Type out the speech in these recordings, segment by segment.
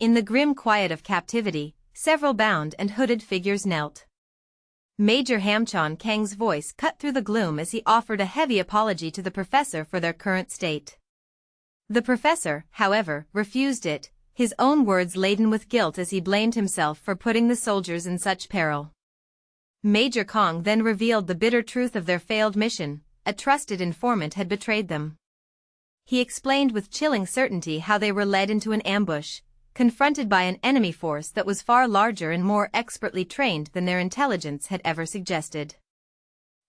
In the grim quiet of captivity, several bound and hooded figures knelt. Major Hamchon Kang's voice cut through the gloom as he offered a heavy apology to the professor for their current state. The professor, however, refused it, his own words laden with guilt as he blamed himself for putting the soldiers in such peril. Major Kong then revealed the bitter truth of their failed mission: a trusted informant had betrayed them. He explained with chilling certainty how they were led into an ambush, confronted by an enemy force that was far larger and more expertly trained than their intelligence had ever suggested.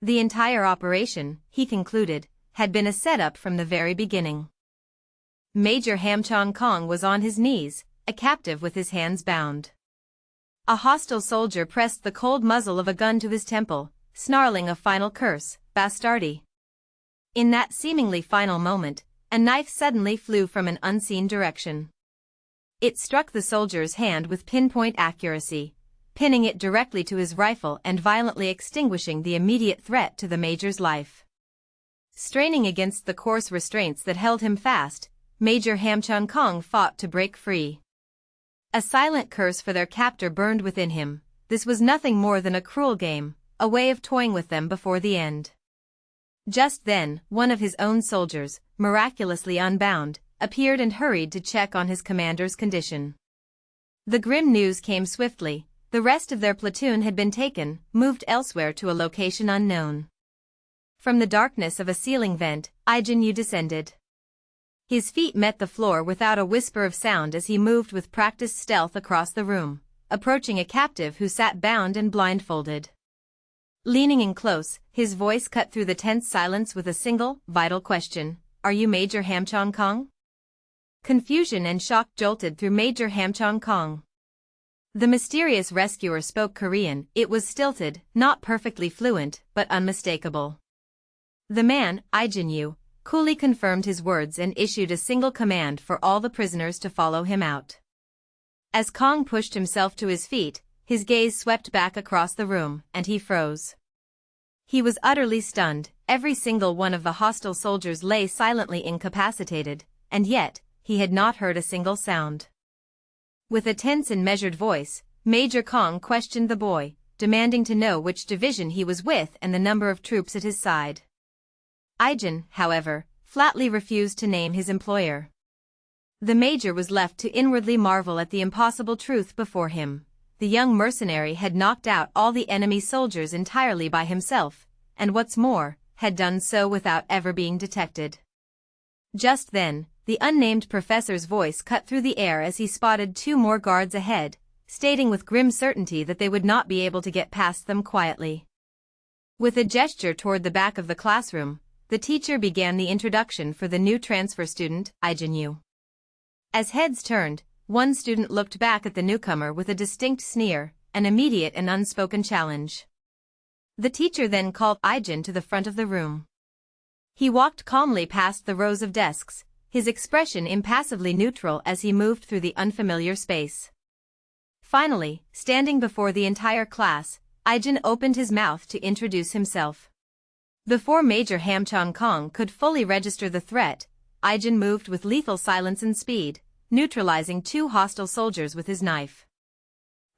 The entire operation, he concluded, had been a setup from the very beginning. Major Hamchon Kong was on his knees, a captive with his hands bound. A hostile soldier pressed the cold muzzle of a gun to his temple, snarling a final curse: "Bastardi." In that seemingly final moment, a knife suddenly flew from an unseen direction. It struck the soldier's hand with pinpoint accuracy, pinning it directly to his rifle and violently extinguishing the immediate threat to the major's life. Straining against the coarse restraints that held him fast, Major Hamchon Kong fought to break free. A silent curse for their captor burned within him. This was nothing more than a cruel game, a way of toying with them before the end. Just then, one of his own soldiers, miraculously unbound, appeared and hurried to check on his commander's condition. The grim news came swiftly: the rest of their platoon had been taken, moved elsewhere to a location unknown. From the darkness of a ceiling vent, Ijin Yu descended. His feet met the floor without a whisper of sound as he moved with practiced stealth across the room, approaching a captive who sat bound and blindfolded. Leaning in close, his voice cut through the tense silence with a single, vital question: "Are you Major Hamchon Kong?" Confusion and shock jolted through Major Hamchon Kong. The mysterious rescuer spoke Korean. It was stilted, not perfectly fluent, but unmistakable. The man, Ijin Yu, coolly confirmed his words and issued a single command for all the prisoners to follow him out. As Kong pushed himself to his feet, his gaze swept back across the room, and he froze. He was utterly stunned. Every single one of the hostile soldiers lay silently incapacitated, and yet, he had not heard a single sound. With a tense and measured voice, Major Kong questioned the boy, demanding to know which division he was with and the number of troops at his side. Ijin, however, flatly refused to name his employer. The major was left to inwardly marvel at the impossible truth before him. The young mercenary had knocked out all the enemy soldiers entirely by himself, and what's more, had done so without ever being detected. Just then, the unnamed professor's voice cut through the air as he spotted two more guards ahead, stating with grim certainty that they would not be able to get past them quietly. With a gesture toward the back of the classroom, the teacher began the introduction for the new transfer student, Ijin Yu. As heads turned, one student looked back at the newcomer with a distinct sneer, an immediate and unspoken challenge. The teacher then called Ijin to the front of the room. He walked calmly past the rows of desks, his expression impassively neutral as he moved through the unfamiliar space. Finally, standing before the entire class, Ijin opened his mouth to introduce himself. Before Major Hamchon Kong could fully register the threat, Ijin moved with lethal silence and speed, neutralizing two hostile soldiers with his knife.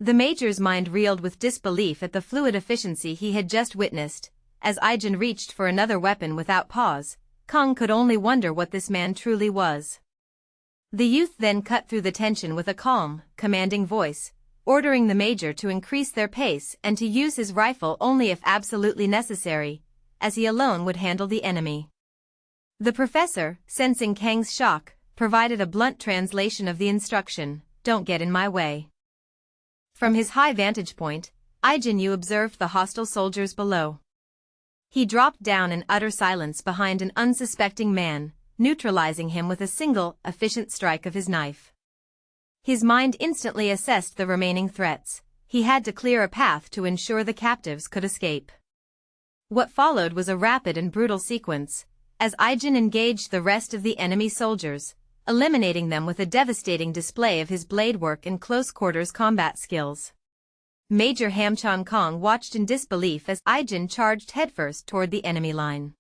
The major's mind reeled with disbelief at the fluid efficiency he had just witnessed. As Ijin reached for another weapon without pause, Kong could only wonder what this man truly was. The youth then cut through the tension with a calm, commanding voice, ordering the major to increase their pace and to use his rifle only if absolutely necessary, as he alone would handle the enemy. The professor, sensing Kang's shock, provided a blunt translation of the instruction: "Don't get in my way." From his high vantage point, Ijin Yu observed the hostile soldiers below. He dropped down in utter silence behind an unsuspecting man, neutralizing him with a single, efficient strike of his knife. His mind instantly assessed the remaining threats. He had to clear a path to ensure the captives could escape. What followed was a rapid and brutal sequence, as Ijin engaged the rest of the enemy soldiers, eliminating them with a devastating display of his blade work and close-quarters combat skills. Major Hamchon Kong watched in disbelief as Ijin charged headfirst toward the enemy line.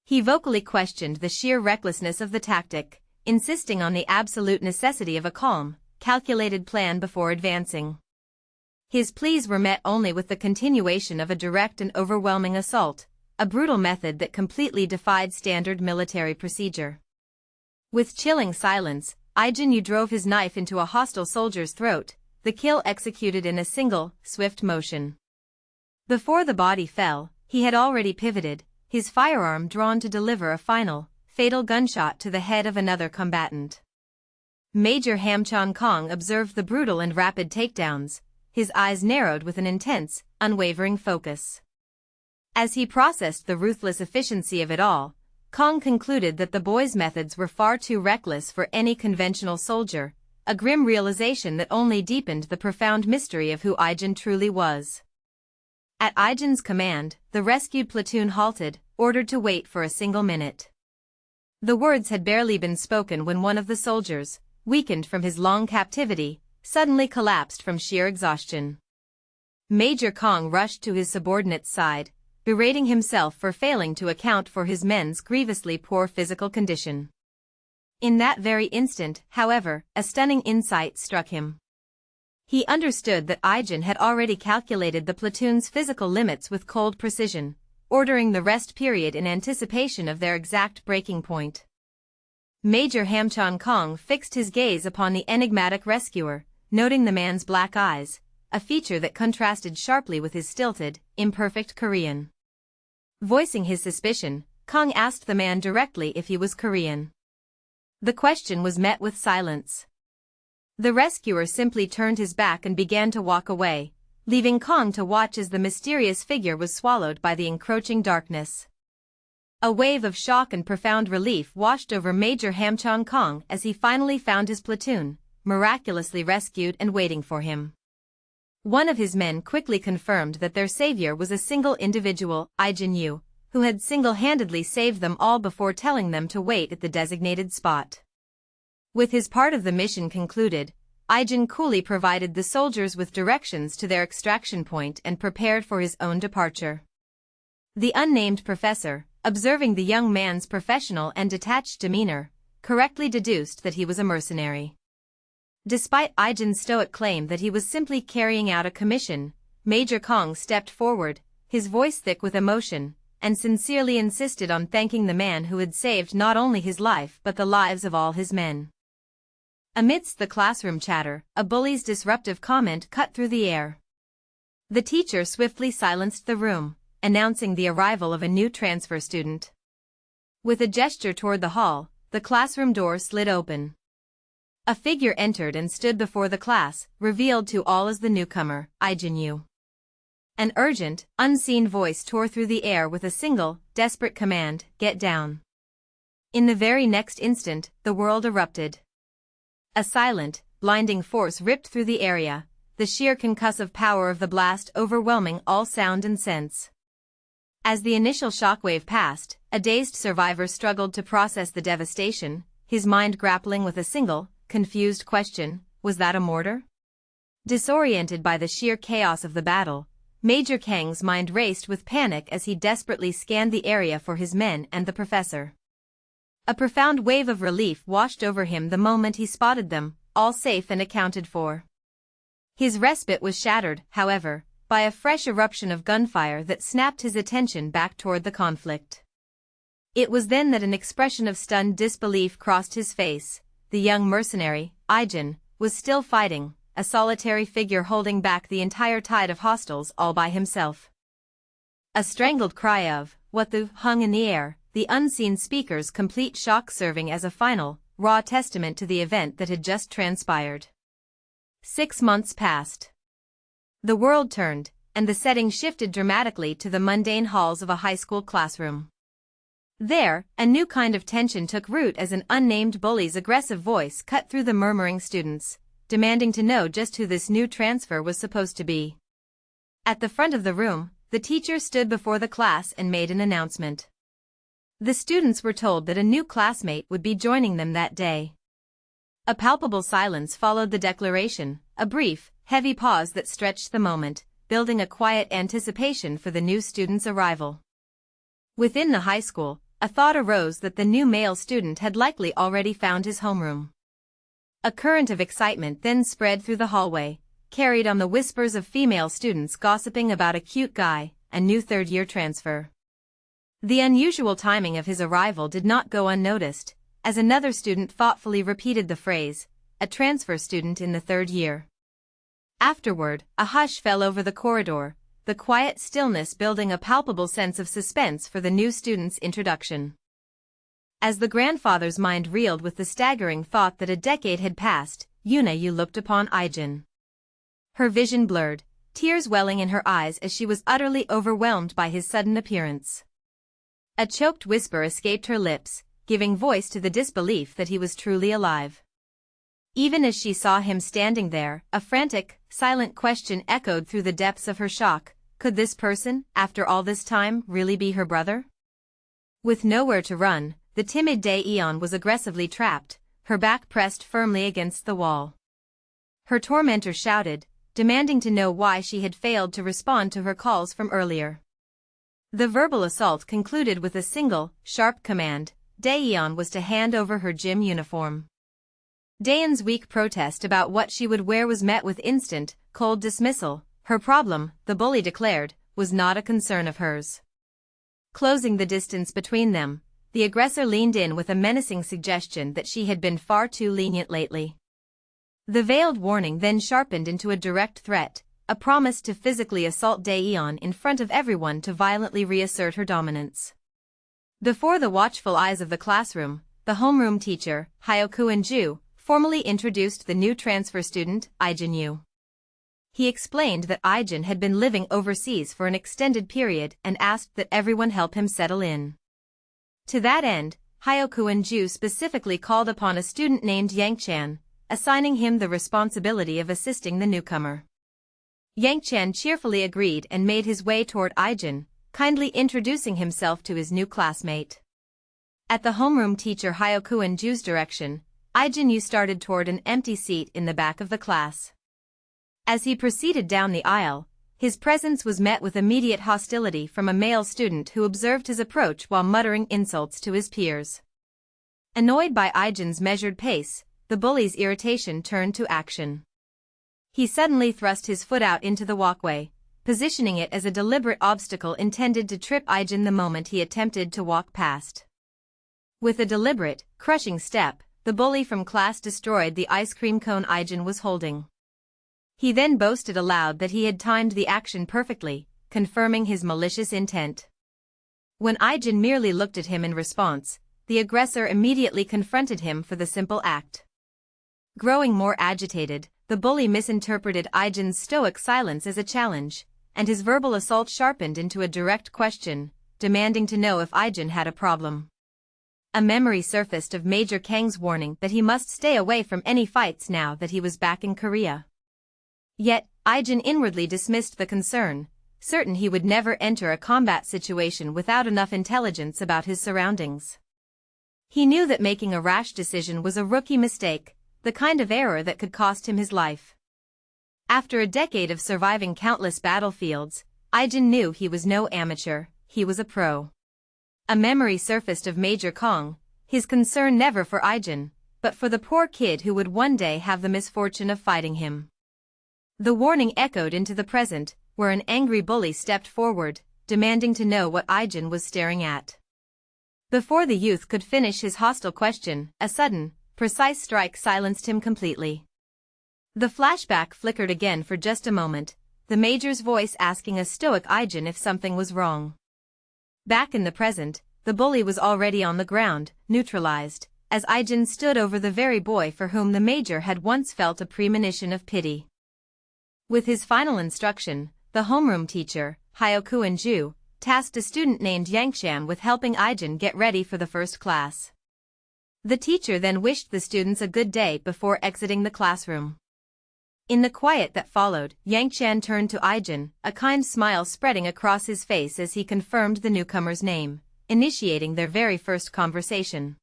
He vocally questioned the sheer recklessness of the tactic, insisting on the absolute necessity of a calm, calculated plan before advancing. His pleas were met only with the continuation of a direct and overwhelming assault, a brutal method that completely defied standard military procedure. With chilling silence, Ijin Yu drove his knife into a hostile soldier's throat, the kill executed in a single, swift motion. Before the body fell, he had already pivoted, his firearm drawn to deliver a final, fatal gunshot to the head of another combatant. Major Hamchon Kong observed the brutal and rapid takedowns, his eyes narrowed with an intense, unwavering focus. As he processed the ruthless efficiency of it all, Kong concluded that the boy's methods were far too reckless for any conventional soldier, a grim realization that only deepened the profound mystery of who Ijin truly was. At Ijin's command, the rescued platoon halted, ordered to wait for a single minute. The words had barely been spoken when one of the soldiers, weakened from his long captivity, suddenly collapsed from sheer exhaustion. Major Kong rushed to his subordinate's side, berating himself for failing to account for his men's grievously poor physical condition. In that very instant, however, a stunning insight struck him. He understood that Ijin had already calculated the platoon's physical limits with cold precision, ordering the rest period in anticipation of their exact breaking point. Major Hamchon Kong fixed his gaze upon the enigmatic rescuer, noting the man's black eyes, a feature that contrasted sharply with his stilted, imperfect Korean. Voicing his suspicion, Kong asked the man directly if he was Korean. The question was met with silence. The rescuer simply turned his back and began to walk away, leaving Kong to watch as the mysterious figure was swallowed by the encroaching darkness. A wave of shock and profound relief washed over Major Hamchon Kong as he finally found his platoon, miraculously rescued and waiting for him. One of his men quickly confirmed that their savior was a single individual, Ijin Yu, who had single-handedly saved them all before telling them to wait at the designated spot. With his part of the mission concluded, Ijin coolly provided the soldiers with directions to their extraction point and prepared for his own departure. The unnamed professor, observing the young man's professional and detached demeanor, correctly deduced that he was a mercenary. Despite Ijin's stoic claim that he was simply carrying out a commission, Major Kong stepped forward, his voice thick with emotion, and sincerely insisted on thanking the man who had saved not only his life but the lives of all his men. Amidst the classroom chatter, a bully's disruptive comment cut through the air. The teacher swiftly silenced the room, announcing the arrival of a new transfer student. With a gesture toward the hall, the classroom door slid open. A figure entered and stood before the class, revealed to all as the newcomer, Ijin Yu. An urgent, unseen voice tore through the air with a single, desperate command, "Get down." In the very next instant, the world erupted. A silent, blinding force ripped through the area, the sheer concussive power of the blast overwhelming all sound and sense. As the initial shockwave passed, a dazed survivor struggled to process the devastation, his mind grappling with a single, confused question: was that a mortar? Disoriented by the sheer chaos of the battle, Major Kang's mind raced with panic as he desperately scanned the area for his men and the professor. A profound wave of relief washed over him the moment he spotted them, all safe and accounted for. His respite was shattered, however, by a fresh eruption of gunfire that snapped his attention back toward the conflict. It was then that an expression of stunned disbelief crossed his face. The young mercenary, Ijin, was still fighting, a solitary figure holding back the entire tide of hostiles all by himself. A strangled cry of, "What the?" hung in the air, the unseen speaker's complete shock serving as a final, raw testament to the event that had just transpired. 6 months passed. The world turned, and the setting shifted dramatically to the mundane halls of a high school classroom. There, a new kind of tension took root as an unnamed bully's aggressive voice cut through the murmuring students, demanding to know just who this new transfer was supposed to be. At the front of the room, the teacher stood before the class and made an announcement. The students were told that a new classmate would be joining them that day. A palpable silence followed the declaration, a brief, heavy pause that stretched the moment, building a quiet anticipation for the new student's arrival. Within the high school, a thought arose that the new male student had likely already found his homeroom. A current of excitement then spread through the hallway, carried on the whispers of female students gossiping about a cute guy, a new third-year transfer. The unusual timing of his arrival did not go unnoticed, as another student thoughtfully repeated the phrase, a transfer student in the third year. Afterward, a hush fell over the corridor, the quiet stillness building a palpable sense of suspense for the new student's introduction. As the grandfather's mind reeled with the staggering thought that a decade had passed, Ijin Yu looked upon Ijin. Her vision blurred, tears welling in her eyes as she was utterly overwhelmed by his sudden appearance. A choked whisper escaped her lips, giving voice to the disbelief that he was truly alive. Even as she saw him standing there, a frantic, silent question echoed through the depths of her shock. Could this person, after all this time, really be her brother? With nowhere to run, the timid Daeyeon was aggressively trapped, her back pressed firmly against the wall. Her tormentor shouted, demanding to know why she had failed to respond to her calls from earlier. The verbal assault concluded with a single, sharp command. Daeyeon was to hand over her gym uniform. Daeyeon's weak protest about what she would wear was met with instant, cold dismissal. Her problem, the bully declared, was not a concern of hers. Closing the distance between them, the aggressor leaned in with a menacing suggestion that she had been far too lenient lately. The veiled warning then sharpened into a direct threat, a promise to physically assault Daeyeon in front of everyone to violently reassert her dominance. Before the watchful eyes of the classroom, the homeroom teacher, Ju, formally introduced the new transfer student, Ijin Yu. He explained that Ijin had been living overseas for an extended period and asked that everyone help him settle in. To that end, Ju specifically called upon a student named Yangchan, assigning him the responsibility of assisting the newcomer. Yangchan cheerfully agreed and made his way toward Ijin, kindly introducing himself to his new classmate. At the homeroom teacher Ju's direction, Ijin Yu started toward an empty seat in the back of the class. As he proceeded down the aisle, his presence was met with immediate hostility from a male student who observed his approach while muttering insults to his peers. Annoyed by Ijin's measured pace, the bully's irritation turned to action. He suddenly thrust his foot out into the walkway, positioning it as a deliberate obstacle intended to trip Ijin the moment he attempted to walk past. With a deliberate, crushing step, the bully from class destroyed the ice cream cone Ijin was holding. He then boasted aloud that he had timed the action perfectly, confirming his malicious intent. When Ijin merely looked at him in response, the aggressor immediately confronted him for the simple act. Growing more agitated, the bully misinterpreted Ijin's stoic silence as a challenge, and his verbal assault sharpened into a direct question, demanding to know if Ijin had a problem. A memory surfaced of Major Kang's warning that he must stay away from any fights now that he was back in Korea. Yet, Ijin inwardly dismissed the concern, certain he would never enter a combat situation without enough intelligence about his surroundings. He knew that making a rash decision was a rookie mistake, the kind of error that could cost him his life. After a decade of surviving countless battlefields, Ijin knew he was no amateur, he was a pro. A memory surfaced of Major Kang, his concern never for Ijin, but for the poor kid who would one day have the misfortune of fighting him. The warning echoed into the present, where an angry bully stepped forward, demanding to know what Ijin was staring at. Before the youth could finish his hostile question, a sudden, precise strike silenced him completely. The flashback flickered again for just a moment, the major's voice asking a stoic Ijin if something was wrong. Back in the present, the bully was already on the ground, neutralized, as Ijin stood over the very boy for whom the major had once felt a premonition of pity. With his final instruction, the homeroom teacher, Ju, tasked a student named Yangchan with helping Ijin get ready for the first class. The teacher then wished the students a good day before exiting the classroom. In the quiet that followed, Yangchan turned to Ijin, a kind smile spreading across his face as he confirmed the newcomer's name, initiating their very first conversation.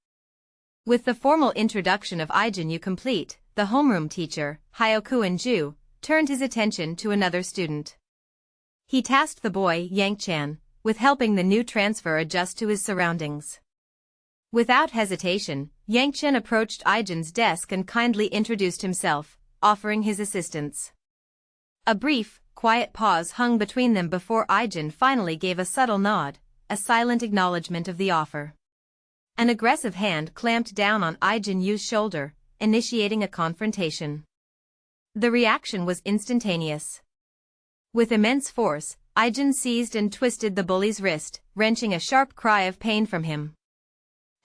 With the formal introduction of Ijin Yu complete, the homeroom teacher, Ju, turned his attention to another student. He tasked the boy, Yangchan, with helping the new transfer adjust to his surroundings. Without hesitation, Yangchen approached Ijin's desk and kindly introduced himself, offering his assistance. A brief, quiet pause hung between them before Ijin finally gave a subtle nod, a silent acknowledgement of the offer. An aggressive hand clamped down on Ijin Yu's shoulder, initiating a confrontation. The reaction was instantaneous. With immense force, Ijin seized and twisted the bully's wrist, wrenching a sharp cry of pain from him.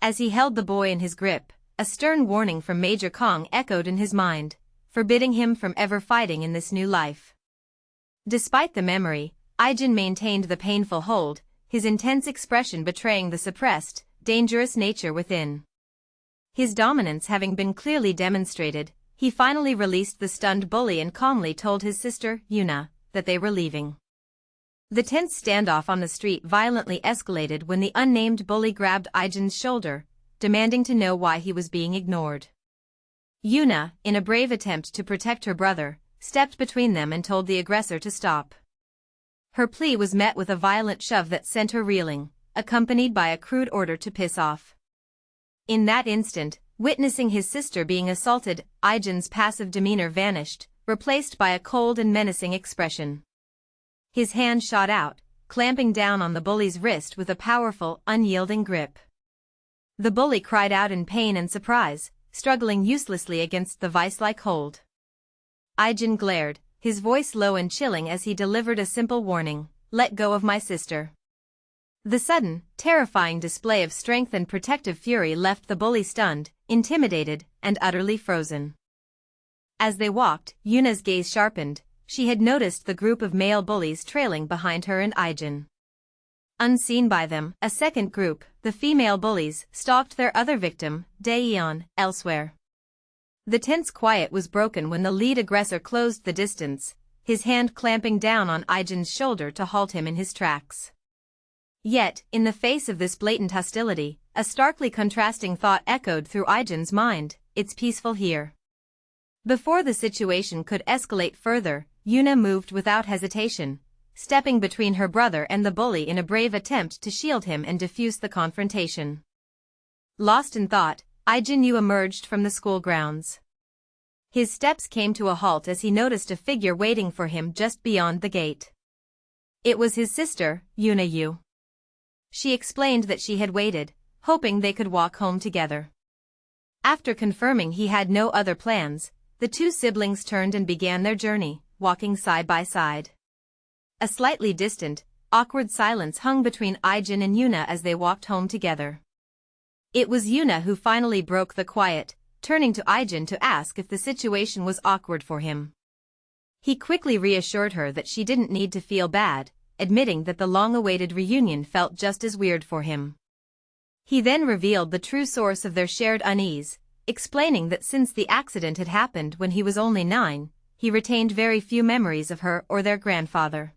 As he held the boy in his grip, a stern warning from Major Kong echoed in his mind, forbidding him from ever fighting in this new life. Despite the memory, Ijin maintained the painful hold, his intense expression betraying the suppressed, dangerous nature within. His dominance having been clearly demonstrated, he finally released the stunned bully and calmly told his sister, Yuna, that they were leaving. The tense standoff on the street violently escalated when the unnamed bully grabbed Ijin's shoulder, demanding to know why he was being ignored. Yuna, in a brave attempt to protect her brother, stepped between them and told the aggressor to stop. Her plea was met with a violent shove that sent her reeling, accompanied by a crude order to piss off. In that instant, witnessing his sister being assaulted, Ijin's passive demeanor vanished, replaced by a cold and menacing expression. His hand shot out, clamping down on the bully's wrist with a powerful, unyielding grip. The bully cried out in pain and surprise, struggling uselessly against the vice-like hold. Ijin glared, his voice low and chilling as he delivered a simple warning, "Let go of my sister." The sudden, terrifying display of strength and protective fury left the bully stunned, intimidated, and utterly frozen. As they walked, Yuna's gaze sharpened. She had noticed the group of male bullies trailing behind her and Ijin. Unseen by them, a second group, the female bullies, stalked their other victim, Daeyeon, elsewhere. The tense quiet was broken when the lead aggressor closed the distance, his hand clamping down on Ijin's shoulder to halt him in his tracks. Yet, in the face of this blatant hostility, a starkly contrasting thought echoed through Ijin's mind: it's peaceful here. Before the situation could escalate further, Yuna moved without hesitation, stepping between her brother and the bully in a brave attempt to shield him and diffuse the confrontation. Lost in thought, Ijin Yu emerged from the school grounds. His steps came to a halt as he noticed a figure waiting for him just beyond the gate. It was his sister, Yuna Yu. She explained that she had waited, hoping they could walk home together. After confirming he had no other plans, the two siblings turned and began their journey, walking side by side. A slightly distant, awkward silence hung between Ijin and Yuna as they walked home together. It was Yuna who finally broke the quiet, turning to Ijin to ask if the situation was awkward for him. He quickly reassured her that she didn't need to feel bad, admitting that the long-awaited reunion felt just as weird for him. He then revealed the true source of their shared unease, explaining that since the accident had happened when he was only 9, he retained very few memories of her or their grandfather.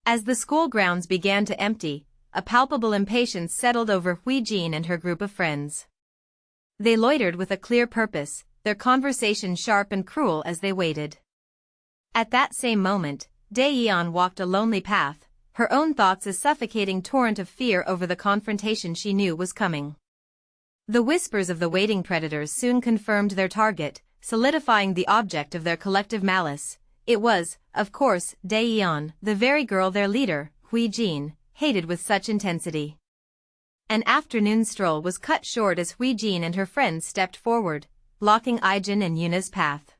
As the school grounds began to empty, a palpable impatience settled over Ijin and her group of friends. They loitered with a clear purpose, their conversation sharp and cruel as they waited. At that same moment, Daeyeon walked a lonely path, her own thoughts a suffocating torrent of fear over the confrontation she knew was coming. The whispers of the waiting predators soon confirmed their target, solidifying the object of their collective malice. It was, of course, Daeyeon, the very girl their leader, Ijin, hated with such intensity. An afternoon stroll was cut short as Ijin and her friends stepped forward, blocking Ijin and Yuna's path.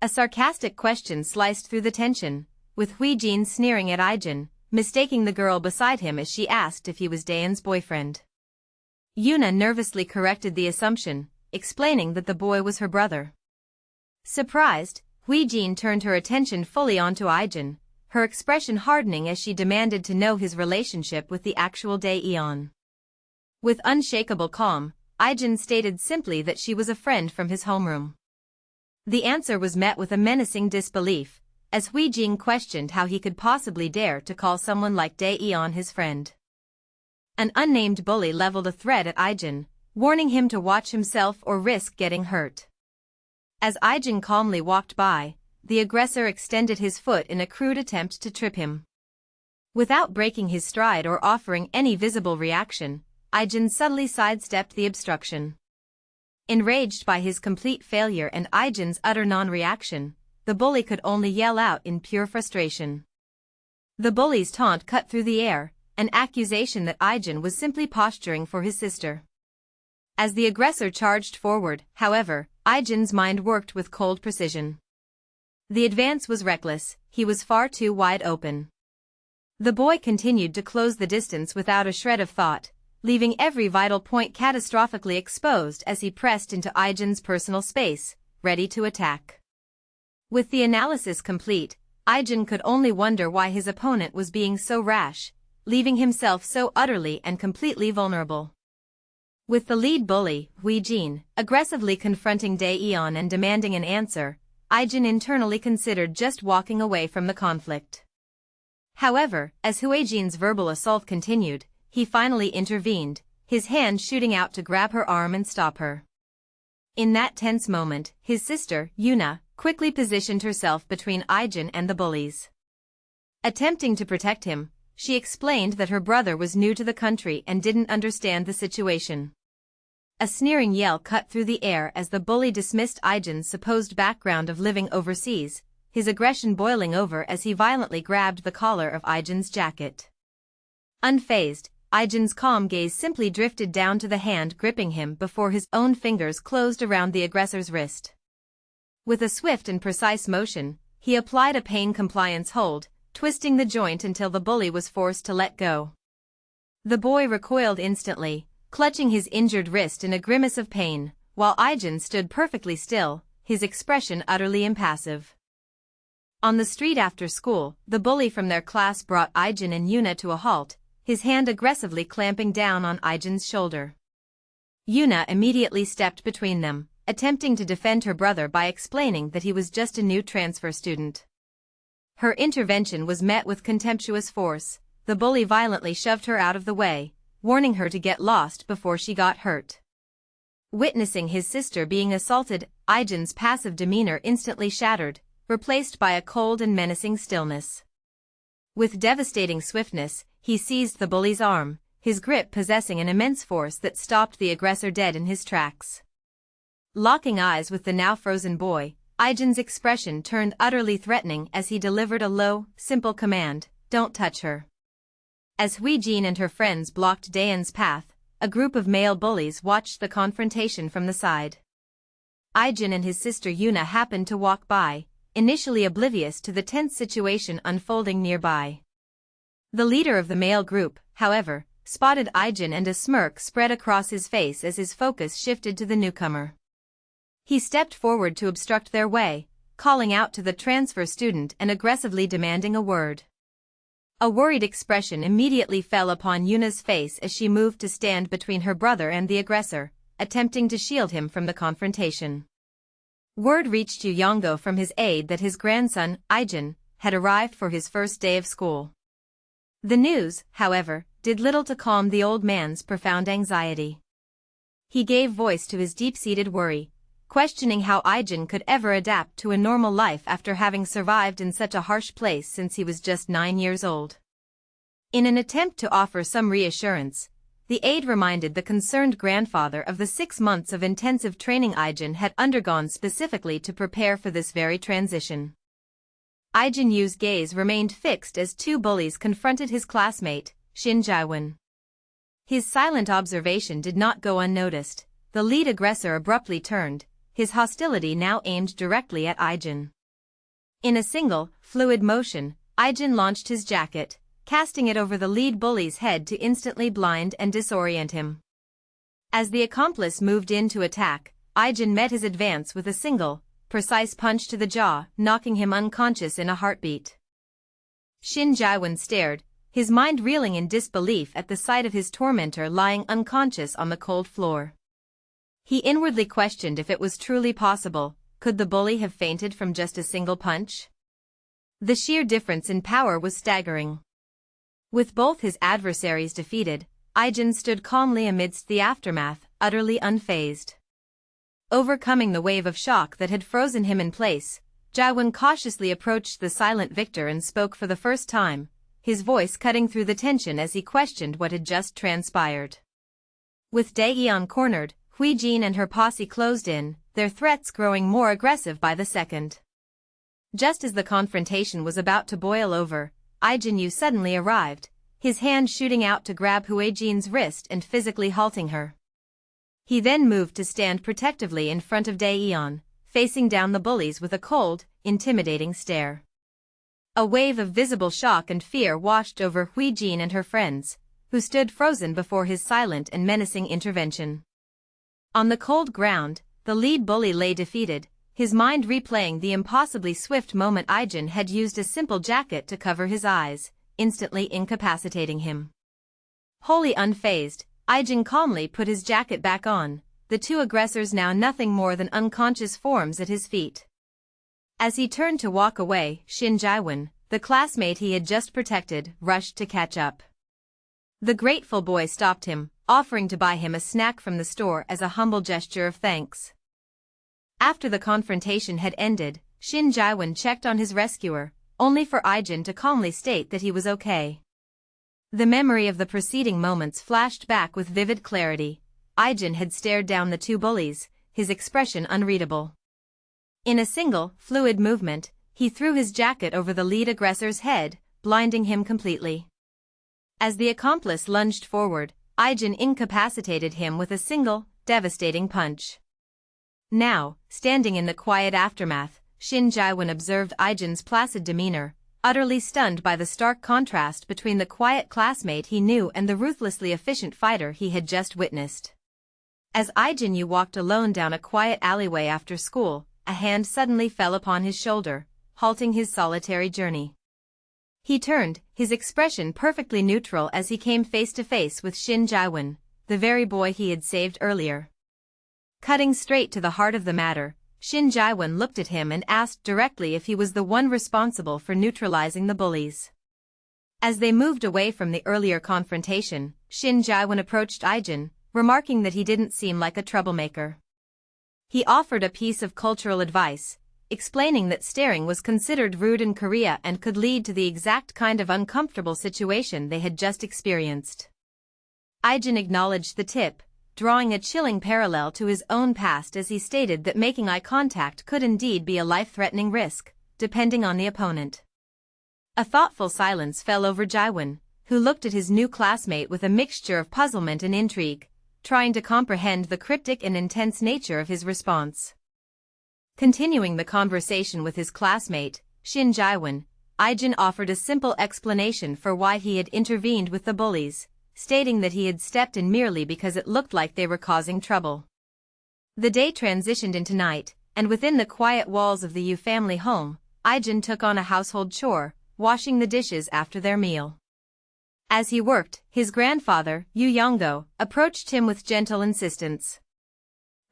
A sarcastic question sliced through the tension, with Ijin sneering at Ijin, mistaking the girl beside him as she asked if he was Daeyeon's boyfriend. Yuna nervously corrected the assumption, explaining that the boy was her brother. Surprised, Ijin turned her attention fully onto Ijin, her expression hardening as she demanded to know his relationship with the actual Daeyeon. With unshakable calm, Ijin stated simply that she was a friend from his homeroom. The answer was met with a menacing disbelief, as Ijin questioned how he could possibly dare to call someone like Daeyeon his friend. An unnamed bully leveled a threat at Ijin, warning him to watch himself or risk getting hurt. As Ijin calmly walked by, the aggressor extended his foot in a crude attempt to trip him. Without breaking his stride or offering any visible reaction, Ijin subtly sidestepped the obstruction. Enraged by his complete failure and Ijin's utter non-reaction, the bully could only yell out in pure frustration. The bully's taunt cut through the air, an accusation that Ijin was simply posturing for his sister. As the aggressor charged forward, however, Ijin's mind worked with cold precision. The advance was reckless, he was far too wide open. The boy continued to close the distance without a shred of thought, leaving every vital point catastrophically exposed as he pressed into Ijin's personal space, ready to attack. With the analysis complete, Ijin could only wonder why his opponent was being so rash, leaving himself so utterly and completely vulnerable. With the lead bully, Ijin, aggressively confronting Daeyeon and demanding an answer, Ijin internally considered just walking away from the conflict. However, as Ijin's verbal assault continued, he finally intervened, his hand shooting out to grab her arm and stop her. In that tense moment, his sister, Yuna, quickly positioned herself between Ijin and the bullies. Attempting to protect him, she explained that her brother was new to the country and didn't understand the situation. A sneering yell cut through the air as the bully dismissed Ijin's supposed background of living overseas, his aggression boiling over as he violently grabbed the collar of Ijin's jacket. Unfazed, Ijin's calm gaze simply drifted down to the hand gripping him before his own fingers closed around the aggressor's wrist. With a swift and precise motion, he applied a pain compliance hold, twisting the joint until the bully was forced to let go. The boy recoiled instantly, clutching his injured wrist in a grimace of pain, while Ijin stood perfectly still, his expression utterly impassive. On the street after school, the bully from their class brought Ijin and Yuna to a halt, his hand aggressively clamping down on Ijin's shoulder. Yuna immediately stepped between them, attempting to defend her brother by explaining that he was just a new transfer student. Her intervention was met with contemptuous force. The bully violently shoved her out of the way, warning her to get lost before she got hurt. Witnessing his sister being assaulted, Ijin's passive demeanor instantly shattered, replaced by a cold and menacing stillness. With devastating swiftness, he seized the bully's arm, his grip possessing an immense force that stopped the aggressor dead in his tracks. Locking eyes with the now frozen boy, Ijin's expression turned utterly threatening as he delivered a low, simple command, "Don't touch her." As Ijin and her friends blocked Daeyeon's path, a group of male bullies watched the confrontation from the side. Ijin and his sister Yuna happened to walk by, initially oblivious to the tense situation unfolding nearby. The leader of the male group, however, spotted Ijin and a smirk spread across his face as his focus shifted to the newcomer. He stepped forward to obstruct their way, calling out to the transfer student and aggressively demanding a word. A worried expression immediately fell upon Yuna's face as she moved to stand between her brother and the aggressor, attempting to shield him from the confrontation. Word reached Yu Yongo from his aide that his grandson, Ijin, had arrived for his first day of school. The news, however, did little to calm the old man's profound anxiety. He gave voice to his deep-seated worry, questioning how Ijin could ever adapt to a normal life after having survived in such a harsh place since he was just 9 years old. In an attempt to offer some reassurance, the aide reminded the concerned grandfather of the 6 months of intensive training Ijin had undergone specifically to prepare for this very transition. Ijin Yu's gaze remained fixed as two bullies confronted his classmate, Shin Jae-won. His silent observation did not go unnoticed. The lead aggressor abruptly turned, his hostility now aimed directly at Ijin. In a single, fluid motion, Ijin launched his jacket, casting it over the lead bully's head to instantly blind and disorient him. As the accomplice moved in to attack, Ijin met his advance with a single, precise punch to the jaw, knocking him unconscious in a heartbeat. Shin Jae-won stared, his mind reeling in disbelief at the sight of his tormentor lying unconscious on the cold floor. He inwardly questioned if it was truly possible. Could the bully have fainted from just a single punch? The sheer difference in power was staggering. With both his adversaries defeated, Ijin stood calmly amidst the aftermath, utterly unfazed. Overcoming the wave of shock that had frozen him in place, Jae-won cautiously approached the silent victor and spoke for the first time, his voice cutting through the tension as he questioned what had just transpired. With Daeyeon cornered, Ijin and her posse closed in, their threats growing more aggressive by the second. Just as the confrontation was about to boil over, Ijin Yu suddenly arrived, his hand shooting out to grab Ijin's wrist and physically halting her. He then moved to stand protectively in front of Daeyeon, facing down the bullies with a cold, intimidating stare. A wave of visible shock and fear washed over Ijin and her friends, who stood frozen before his silent and menacing intervention. On the cold ground, the lead bully lay defeated, his mind replaying the impossibly swift moment Ijin had used a simple jacket to cover his eyes, instantly incapacitating him. Wholly unfazed, Ijin calmly put his jacket back on, the two aggressors now nothing more than unconscious forms at his feet. As he turned to walk away, Shin Jae-won, the classmate he had just protected, rushed to catch up. The grateful boy stopped him, offering to buy him a snack from the store as a humble gesture of thanks. After the confrontation had ended, Shin Jae-won checked on his rescuer, only for Ijin to calmly state that he was okay. The memory of the preceding moments flashed back with vivid clarity. Ijin had stared down the two bullies, his expression unreadable. In a single, fluid movement, he threw his jacket over the lead aggressor's head, blinding him completely. As the accomplice lunged forward, Ijin incapacitated him with a single, devastating punch. Now, standing in the quiet aftermath, Shin Jae-won observed Ijin's placid demeanor, utterly stunned by the stark contrast between the quiet classmate he knew and the ruthlessly efficient fighter he had just witnessed. As Ijin Yu walked alone down a quiet alleyway after school, a hand suddenly fell upon his shoulder, halting his solitary journey. He turned, his expression perfectly neutral as he came face to face with Shin Jae-won, the very boy he had saved earlier. Cutting straight to the heart of the matter, Shin Jae-won looked at him and asked directly if he was the one responsible for neutralizing the bullies. As they moved away from the earlier confrontation, Shin Jae-won approached Ijin, remarking that he didn't seem like a troublemaker. He offered a piece of cultural advice, explaining that staring was considered rude in Korea and could lead to the exact kind of uncomfortable situation they had just experienced. Ijin acknowledged the tip, drawing a chilling parallel to his own past as he stated that making eye contact could indeed be a life-threatening risk, depending on the opponent. A thoughtful silence fell over Jae-won, who looked at his new classmate with a mixture of puzzlement and intrigue, trying to comprehend the cryptic and intense nature of his response. Continuing the conversation with his classmate, Shin Jae-won, Ijin offered a simple explanation for why he had intervened with the bullies, stating that he had stepped in merely because it looked like they were causing trouble. The day transitioned into night, and within the quiet walls of the Yu family home, Ijin took on a household chore, washing the dishes after their meal. As he worked, his grandfather, Yu Yonggo, approached him with gentle insistence.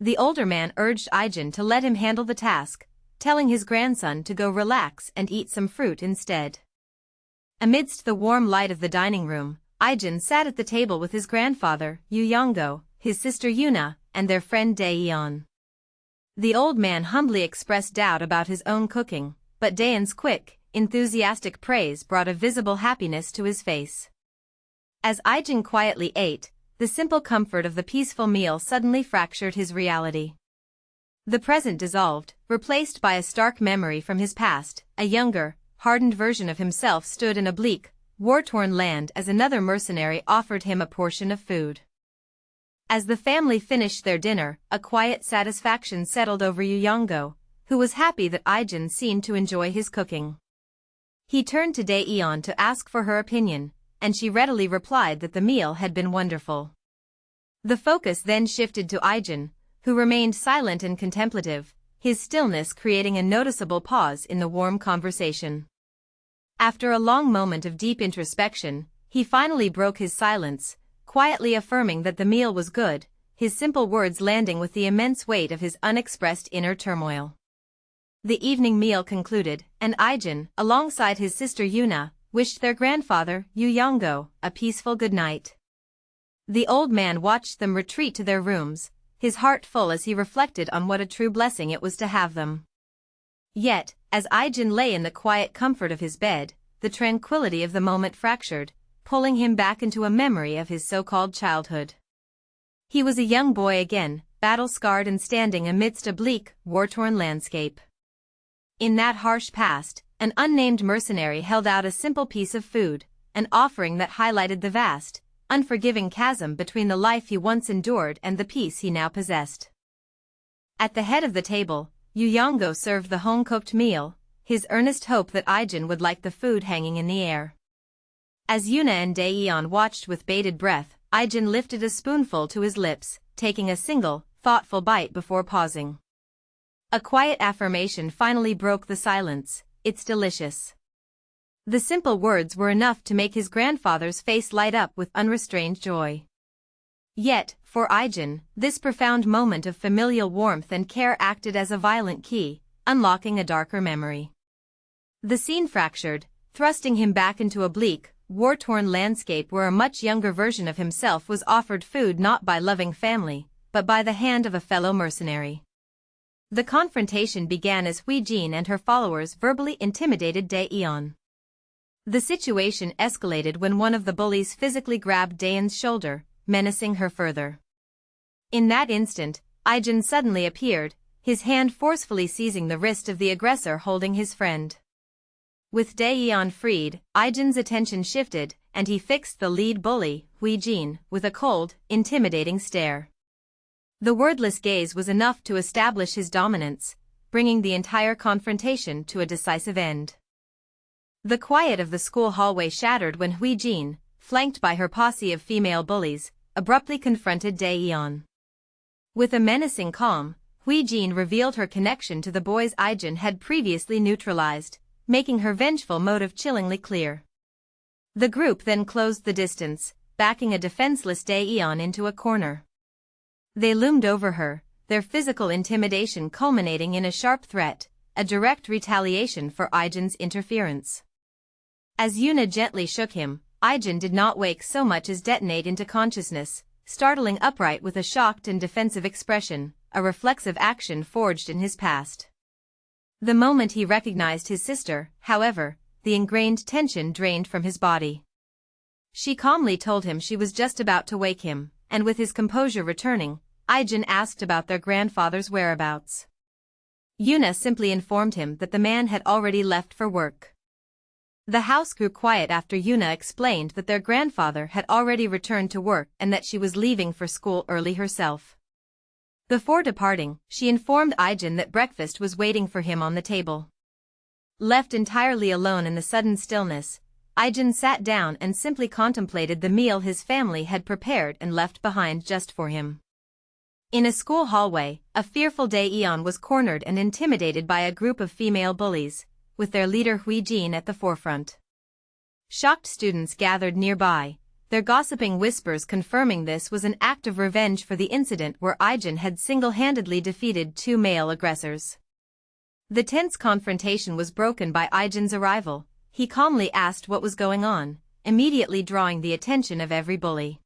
The older man urged Ijin to let him handle the task, telling his grandson to go relax and eat some fruit instead. Amidst the warm light of the dining room, Ijin sat at the table with his grandfather, Yu Yonggo, his sister Yuna, and their friend Daeyeon. The old man humbly expressed doubt about his own cooking, but Daeyeon's quick, enthusiastic praise brought a visible happiness to his face. As Ijin quietly ate, the simple comfort of the peaceful meal suddenly fractured his reality. The present dissolved, replaced by a stark memory from his past. A younger, hardened version of himself stood in a bleak, war-torn land as another mercenary offered him a portion of food. As the family finished their dinner, a quiet satisfaction settled over Yu Yonggo, who was happy that Ijin seemed to enjoy his cooking. He turned to Daeyeon to ask for her opinion, and she readily replied that the meal had been wonderful. The focus then shifted to Ijin, who remained silent and contemplative, his stillness creating a noticeable pause in the warm conversation. After a long moment of deep introspection, he finally broke his silence, quietly affirming that the meal was good, his simple words landing with the immense weight of his unexpressed inner turmoil. The evening meal concluded, and Ijin, alongside his sister Yuna, wished their grandfather, Yu Yonggo, a peaceful good night. The old man watched them retreat to their rooms, his heart full as he reflected on what a true blessing it was to have them. Yet, as Ijin lay in the quiet comfort of his bed, the tranquility of the moment fractured, pulling him back into a memory of his so-called childhood. He was a young boy again, battle-scarred and standing amidst a bleak, war-torn landscape. In that harsh past, an unnamed mercenary held out a simple piece of food, an offering that highlighted the vast, unforgiving chasm between the life he once endured and the peace he now possessed. At the head of the table, Yu Yongo served the home-cooked meal, his earnest hope that Ijin would like the food hanging in the air. As Yuna and Daeyeon watched with bated breath, Ijin lifted a spoonful to his lips, taking a single, thoughtful bite before pausing. A quiet affirmation finally broke the silence, "It's delicious." The simple words were enough to make his grandfather's face light up with unrestrained joy. Yet, for Ijin, this profound moment of familial warmth and care acted as a violent key, unlocking a darker memory. The scene fractured, thrusting him back into a bleak, war-torn landscape where a much younger version of himself was offered food not by loving family, but by the hand of a fellow mercenary. The confrontation began as Ijin and her followers verbally intimidated Daeyeon. The situation escalated when one of the bullies physically grabbed Daeyeon's shoulder, menacing her further. In that instant, Ijin suddenly appeared, his hand forcefully seizing the wrist of the aggressor holding his friend. With Daeyeon freed, Ijin's attention shifted, and he fixed the lead bully, Ijin, with a cold, intimidating stare. The wordless gaze was enough to establish his dominance, bringing the entire confrontation to a decisive end. The quiet of the school hallway shattered when Ijin, flanked by her posse of female bullies, abruptly confronted Daeyeon. With a menacing calm, Ijin revealed her connection to the boys Ijin had previously neutralized, making her vengeful motive chillingly clear. The group then closed the distance, backing a defenseless Daeyeon into a corner. They loomed over her, their physical intimidation culminating in a sharp threat, a direct retaliation for Ijin's interference. As Yuna gently shook him, Ijin did not wake so much as detonate into consciousness, startling upright with a shocked and defensive expression, a reflexive action forged in his past. The moment he recognized his sister, however, the ingrained tension drained from his body. She calmly told him she was just about to wake him, and with his composure returning, Ijin asked about their grandfather's whereabouts. Yuna simply informed him that the man had already left for work. The house grew quiet after Yuna explained that their grandfather had already returned to work and that she was leaving for school early herself. Before departing, she informed Ijin that breakfast was waiting for him on the table. Left entirely alone in the sudden stillness, Ijin sat down and simply contemplated the meal his family had prepared and left behind just for him. In a school hallway, a fearful Daeyeon was cornered and intimidated by a group of female bullies, with their leader Ijin at the forefront. Shocked students gathered nearby, their gossiping whispers confirming this was an act of revenge for the incident where Ijin had single-handedly defeated two male aggressors. The tense confrontation was broken by Ijin's arrival. He calmly asked what was going on, immediately drawing the attention of every bully.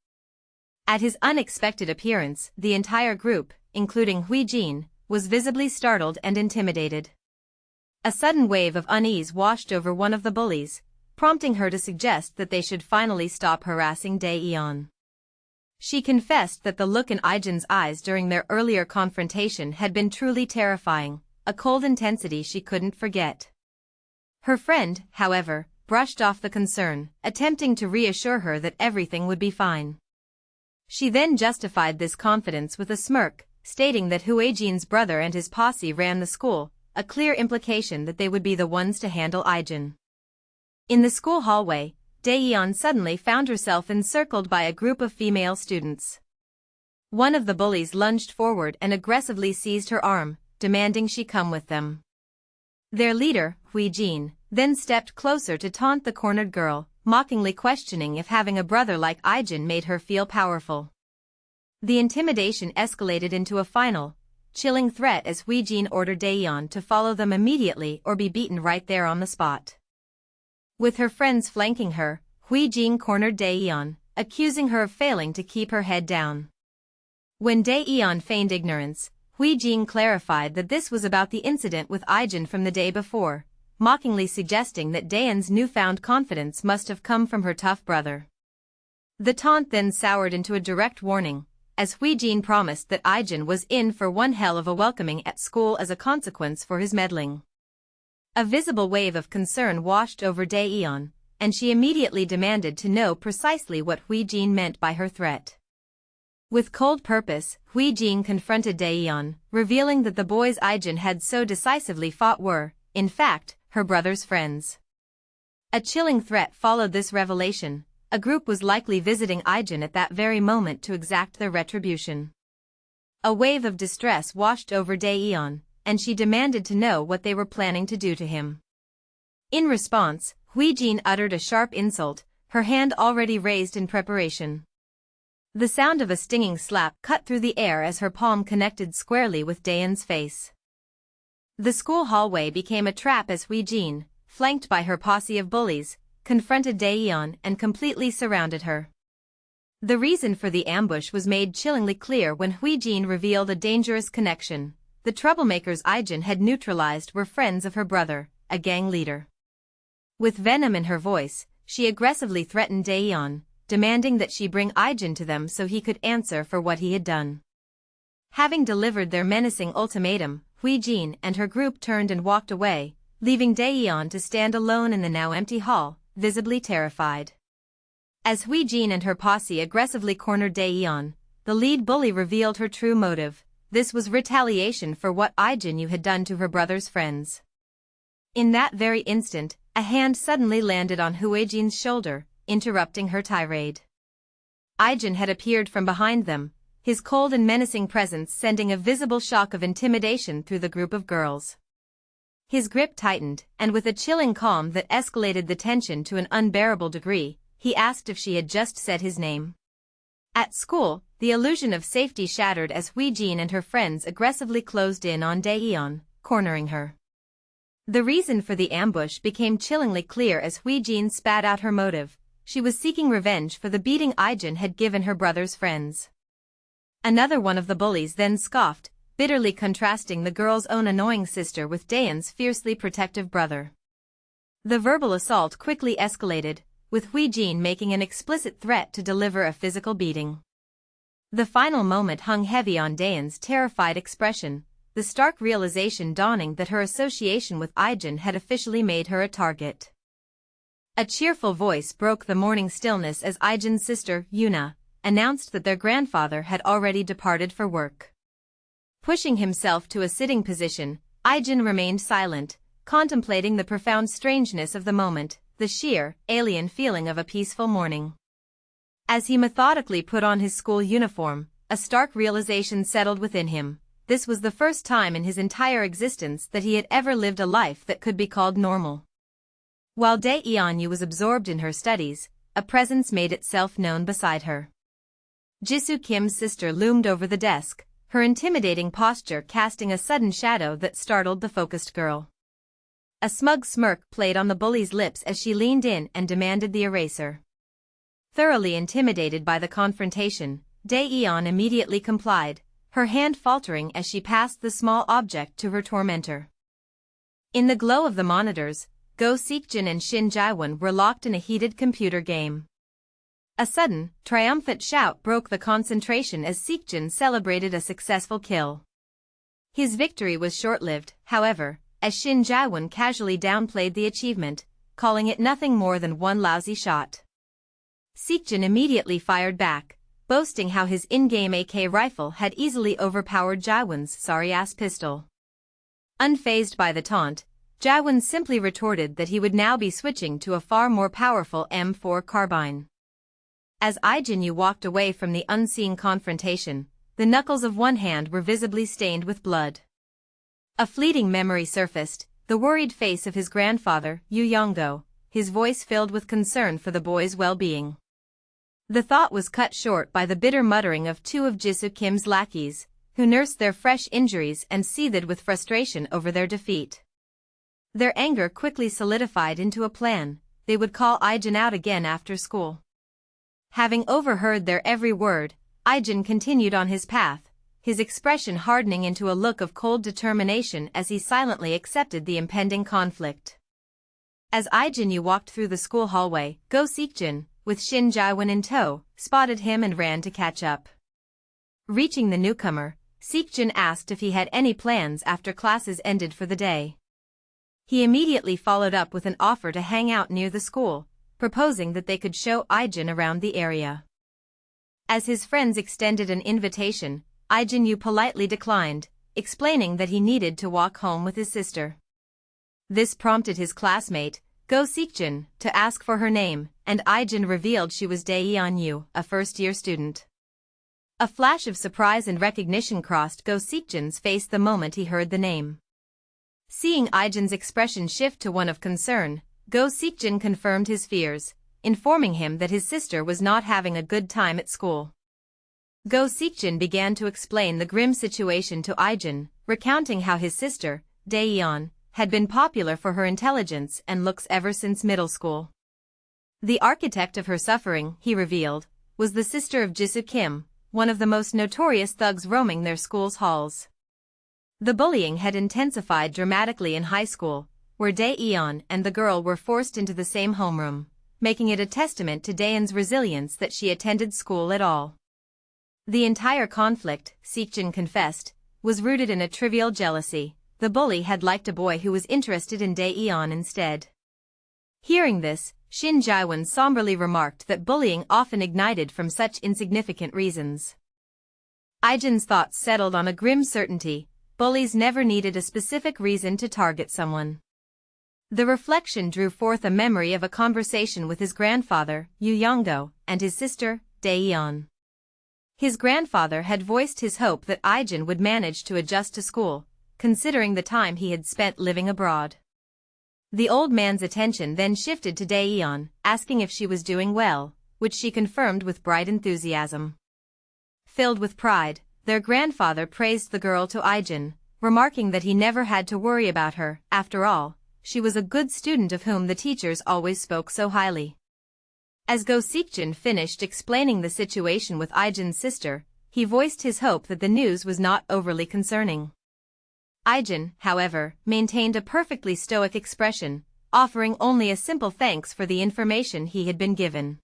At his unexpected appearance, the entire group, including Ijin, was visibly startled and intimidated. A sudden wave of unease washed over one of the bullies, prompting her to suggest that they should finally stop harassing Daeyeon. She confessed that the look in Ijin's eyes during their earlier confrontation had been truly terrifying, a cold intensity she couldn't forget. Her friend, however, brushed off the concern, attempting to reassure her that everything would be fine. She then justified this confidence with a smirk, stating that Ijin's brother and his posse ran the school, a clear implication that they would be the ones to handle Ijin. In the school hallway, Daeyeon suddenly found herself encircled by a group of female students. One of the bullies lunged forward and aggressively seized her arm, demanding she come with them. Their leader, Ijin, then stepped closer to taunt the cornered girl, mockingly questioning if having a brother like Ijin made her feel powerful. The intimidation escalated into a final, chilling threat as Ijin ordered Daeyeon to follow them immediately or be beaten right there on the spot. With her friends flanking her, Ijin cornered Daeyeon, accusing her of failing to keep her head down. When Daeyeon feigned ignorance, Ijin clarified that this was about the incident with Ijin from the day before, mockingly suggesting that Daeyeon's newfound confidence must have come from her tough brother. The taunt then soured into a direct warning, as Ijin promised that Ijin was in for one hell of a welcoming at school as a consequence for his meddling. A visible wave of concern washed over Daeyeon, and she immediately demanded to know precisely what Ijin meant by her threat. With cold purpose, Ijin confronted Daeyeon, revealing that the boys Ijin had so decisively fought were, in fact, her brother's friends. A chilling threat followed this revelation. A group was likely visiting Ijin at that very moment to exact their retribution. A wave of distress washed over Daeyeon, and she demanded to know what they were planning to do to him. In response, Ijin uttered a sharp insult, her hand already raised in preparation. The sound of a stinging slap cut through the air as her palm connected squarely with Daeyeon's face. The school hallway became a trap as Ijin, flanked by her posse of bullies, confronted Daeyeon and completely surrounded her. The reason for the ambush was made chillingly clear when Ijin revealed a dangerous connection. The troublemakers Ijin had neutralized were friends of her brother, a gang leader. With venom in her voice, she aggressively threatened Daeyeon, demanding that she bring Ijin to them so he could answer for what he had done. Having delivered their menacing ultimatum, Ijin and her group turned and walked away, leaving Daeyeon to stand alone in the now empty hall, visibly terrified. As Ijin and her posse aggressively cornered Daeyeon, the lead bully revealed her true motive. This was retaliation for what Ijin Yu had done to her brother's friends. In that very instant, a hand suddenly landed on Ijin's shoulder, interrupting her tirade. Ijin had appeared from behind them, his cold and menacing presence sending a visible shock of intimidation through the group of girls. His grip tightened, and with a chilling calm that escalated the tension to an unbearable degree, he asked if she had just said his name. At school, the illusion of safety shattered as Ijin and her friends aggressively closed in on Daeyeon, cornering her. The reason for the ambush became chillingly clear as Ijin spat out her motive. She was seeking revenge for the beating Ijin had given her brother's friends. Another one of the bullies then scoffed, bitterly contrasting the girl's own annoying sister with Daeyeon's fiercely protective brother. The verbal assault quickly escalated, with Ijin making an explicit threat to deliver a physical beating. The final moment hung heavy on Daeyeon's terrified expression, the stark realization dawning that her association with Ijin had officially made her a target. A cheerful voice broke the morning stillness as Ijin's sister, Yuna, announced that their grandfather had already departed for work. Pushing himself to a sitting position, Ijin remained silent, contemplating the profound strangeness of the moment, the sheer, alien feeling of a peaceful morning. As he methodically put on his school uniform, a stark realization settled within him. This was the first time in his entire existence that he had ever lived a life that could be called normal. While Daeyeon was absorbed in her studies, a presence made itself known beside her. Jisoo Kim's sister loomed over the desk, her intimidating posture casting a sudden shadow that startled the focused girl. A smug smirk played on the bully's lips as she leaned in and demanded the eraser. Thoroughly intimidated by the confrontation, Daeyeon immediately complied, her hand faltering as she passed the small object to her tormentor. In the glow of the monitors, Go Seokjin and Shin Jaewon were locked in a heated computer game. A sudden, triumphant shout broke the concentration as Seokjin celebrated a successful kill. His victory was short-lived, however, as Shin Jaewon casually downplayed the achievement, calling it nothing more than one lousy shot. Seokjin immediately fired back, boasting how his in-game AK rifle had easily overpowered Jaewon's sorry-ass pistol. Unfazed by the taunt, Jaewon simply retorted that he would now be switching to a far more powerful M4 carbine. As Ijin Yu walked away from the unseen confrontation, the knuckles of one hand were visibly stained with blood. A fleeting memory surfaced, the worried face of his grandfather, Yu Yonggo, his voice filled with concern for the boy's well-being. The thought was cut short by the bitter muttering of two of Jisoo Kim's lackeys, who nursed their fresh injuries and seethed with frustration over their defeat. Their anger quickly solidified into a plan: they would call Ijin out again after school. Having overheard their every word, Ijin continued on his path, his expression hardening into a look of cold determination as he silently accepted the impending conflict. As Ijin Yu walked through the school hallway, Go Seokjin, with Shin Jaewon in tow, spotted him and ran to catch up. Reaching the newcomer, Seokjin asked if he had any plans after classes ended for the day. He immediately followed up with an offer to hang out near the school, proposing that they could show Ijin around the area. As his friends extended an invitation, Ijin Yu politely declined, explaining that he needed to walk home with his sister. This prompted his classmate, Go Seokjin, to ask for her name, and Ijin revealed she was Ijin Yu, a first-year student. A flash of surprise and recognition crossed Go Seokjin's face the moment he heard the name. Seeing Ijin's expression shift to one of concern, Go Seokjin confirmed his fears, informing him that his sister was not having a good time at school. Go Seokjin began to explain the grim situation to Ijin, recounting how his sister, Daeyeon, had been popular for her intelligence and looks ever since middle school. The architect of her suffering, he revealed, was the sister of Jisoo Kim, one of the most notorious thugs roaming their school's halls. The bullying had intensified dramatically in high school, where Daeyeon and the girl were forced into the same homeroom, making it a testament to Daeyeon's resilience that she attended school at all. The entire conflict, Seokjin confessed, was rooted in a trivial jealousy. The bully had liked a boy who was interested in Daeyeon instead. Hearing this, Shin Jae-won somberly remarked that bullying often ignited from such insignificant reasons. Ijin's thoughts settled on a grim certainty: bullies never needed a specific reason to target someone. The reflection drew forth a memory of a conversation with his grandfather, Yu Yongdo, and his sister, Daeyeon. His grandfather had voiced his hope that Ijin would manage to adjust to school, considering the time he had spent living abroad. The old man's attention then shifted to Daeyeon, asking if she was doing well, which she confirmed with bright enthusiasm. Filled with pride, their grandfather praised the girl to Ijin, remarking that he never had to worry about her. After all, she was a good student of whom the teachers always spoke so highly. As Go Seokjin finished explaining the situation with Ijin's sister, he voiced his hope that the news was not overly concerning. Ijin, however, maintained a perfectly stoic expression, offering only a simple thanks for the information he had been given.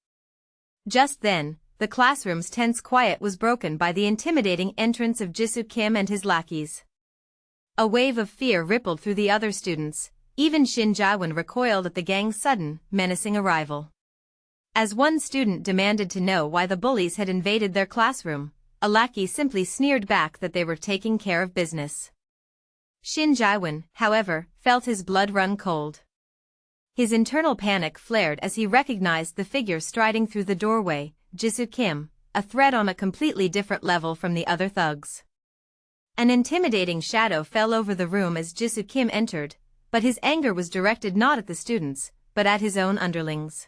Just then, the classroom's tense quiet was broken by the intimidating entrance of Jisoo Kim and his lackeys. A wave of fear rippled through the other students. Even Shin Jae-won recoiled at the gang's sudden, menacing arrival. As one student demanded to know why the bullies had invaded their classroom, a lackey simply sneered back that they were taking care of business. Shin Jae-won, however, felt his blood run cold. His internal panic flared as he recognized the figure striding through the doorway, Jisoo Kim, a threat on a completely different level from the other thugs. An intimidating shadow fell over the room as Jisoo Kim entered, but his anger was directed not at the students, but at his own underlings.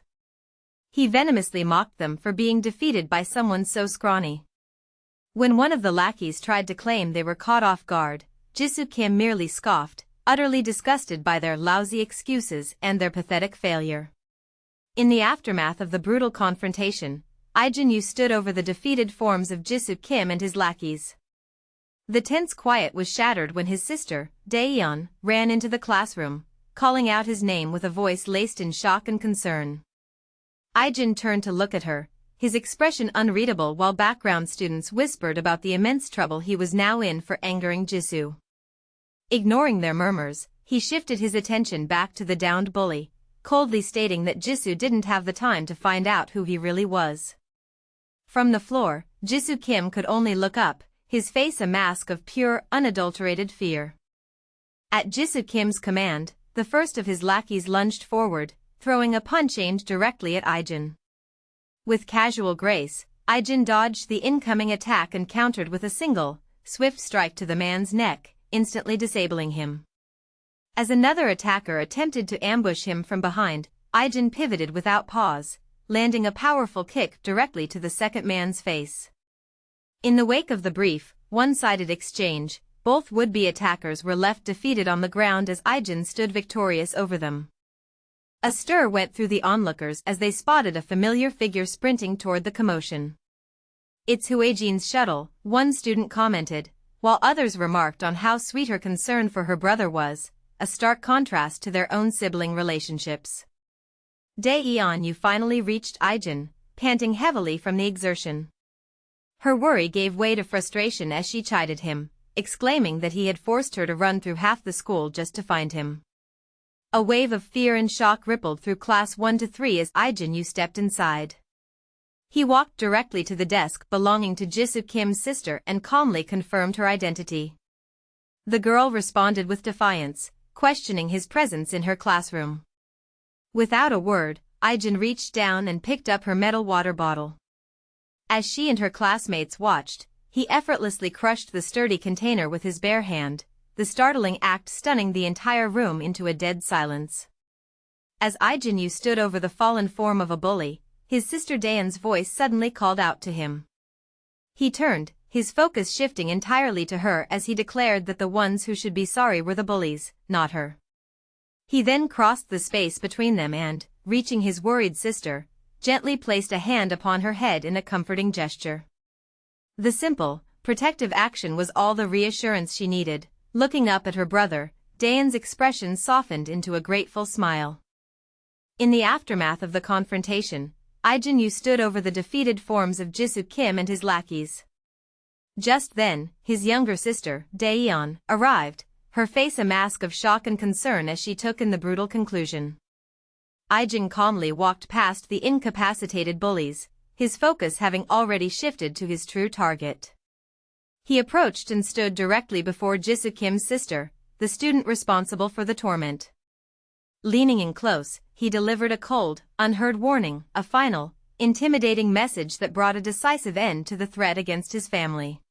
He venomously mocked them for being defeated by someone so scrawny. When one of the lackeys tried to claim they were caught off guard, Jisoo Kim merely scoffed, utterly disgusted by their lousy excuses and their pathetic failure. In the aftermath of the brutal confrontation, Ijin Yu stood over the defeated forms of Jisoo Kim and his lackeys. The tense quiet was shattered when his sister, Daeyeon, ran into the classroom, calling out his name with a voice laced in shock and concern. Ijin turned to look at her, his expression unreadable while background students whispered about the immense trouble he was now in for angering Jisoo. Ignoring their murmurs, he shifted his attention back to the downed bully, coldly stating that Jisoo didn't have the time to find out who he really was. From the floor, Jisoo Kim could only look up, his face a mask of pure, unadulterated fear. At Jisoo Kim's command, the first of his lackeys lunged forward, throwing a punch aimed directly at Ijin. With casual grace, Ijin dodged the incoming attack and countered with a single, swift strike to the man's neck, instantly disabling him. As another attacker attempted to ambush him from behind, Ijin pivoted without pause, landing a powerful kick directly to the second man's face. In the wake of the brief, one-sided exchange, both would-be attackers were left defeated on the ground as Ijin stood victorious over them. A stir went through the onlookers as they spotted a familiar figure sprinting toward the commotion. "It's Huijin's shuttle," one student commented, while others remarked on how sweet her concern for her brother was, a stark contrast to their own sibling relationships. Daeyeon Yu finally reached Ijin, panting heavily from the exertion. Her worry gave way to frustration as she chided him, exclaiming that he had forced her to run through half the school just to find him. A wave of fear and shock rippled through class 1 to 3 as Ijin Yu stepped inside. He walked directly to the desk belonging to Jisoo Kim's sister and calmly confirmed her identity. The girl responded with defiance, questioning his presence in her classroom. Without a word, Ijin reached down and picked up her metal water bottle. As she and her classmates watched, he effortlessly crushed the sturdy container with his bare hand, the startling act stunning the entire room into a dead silence. As Ijin Yu stood over the fallen form of a bully, his sister Daeun's voice suddenly called out to him. He turned, his focus shifting entirely to her as he declared that the ones who should be sorry were the bullies, not her. He then crossed the space between them and, reaching his worried sister, gently placed a hand upon her head in a comforting gesture. The simple, protective action was all the reassurance she needed. Looking up at her brother, Daeun's expression softened into a grateful smile. In the aftermath of the confrontation, Ijin Yu stood over the defeated forms of Jisoo Kim and his lackeys. Just then, his younger sister, Daeun, arrived, her face a mask of shock and concern as she took in the brutal conclusion. Ijin calmly walked past the incapacitated bullies, his focus having already shifted to his true target. He approached and stood directly before Jisoo Kim's sister, the student responsible for the torment. Leaning in close, he delivered a cold, unheard warning, a final, intimidating message that brought a decisive end to the threat against his family.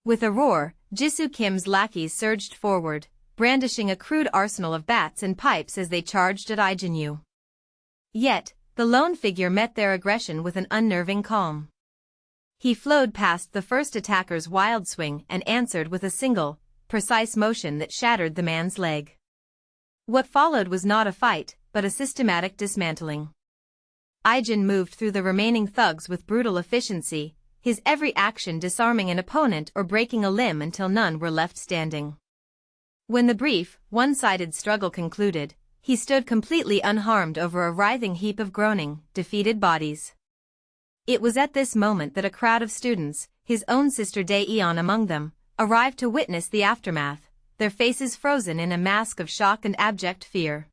With a roar, Jisoo Kim's lackeys surged forward, brandishing a crude arsenal of bats and pipes as they charged at Ijin Yu. Yet, the lone figure met their aggression with an unnerving calm. He flowed past the first attacker's wild swing and answered with a single, precise motion that shattered the man's leg. What followed was not a fight, but a systematic dismantling. Ijin moved through the remaining thugs with brutal efficiency, his every action disarming an opponent or breaking a limb until none were left standing. When the brief, one-sided struggle concluded, he stood completely unharmed over a writhing heap of groaning, defeated bodies. It was at this moment that a crowd of students, his own sister Daeun among them, arrived to witness the aftermath, their faces frozen in a mask of shock and abject fear.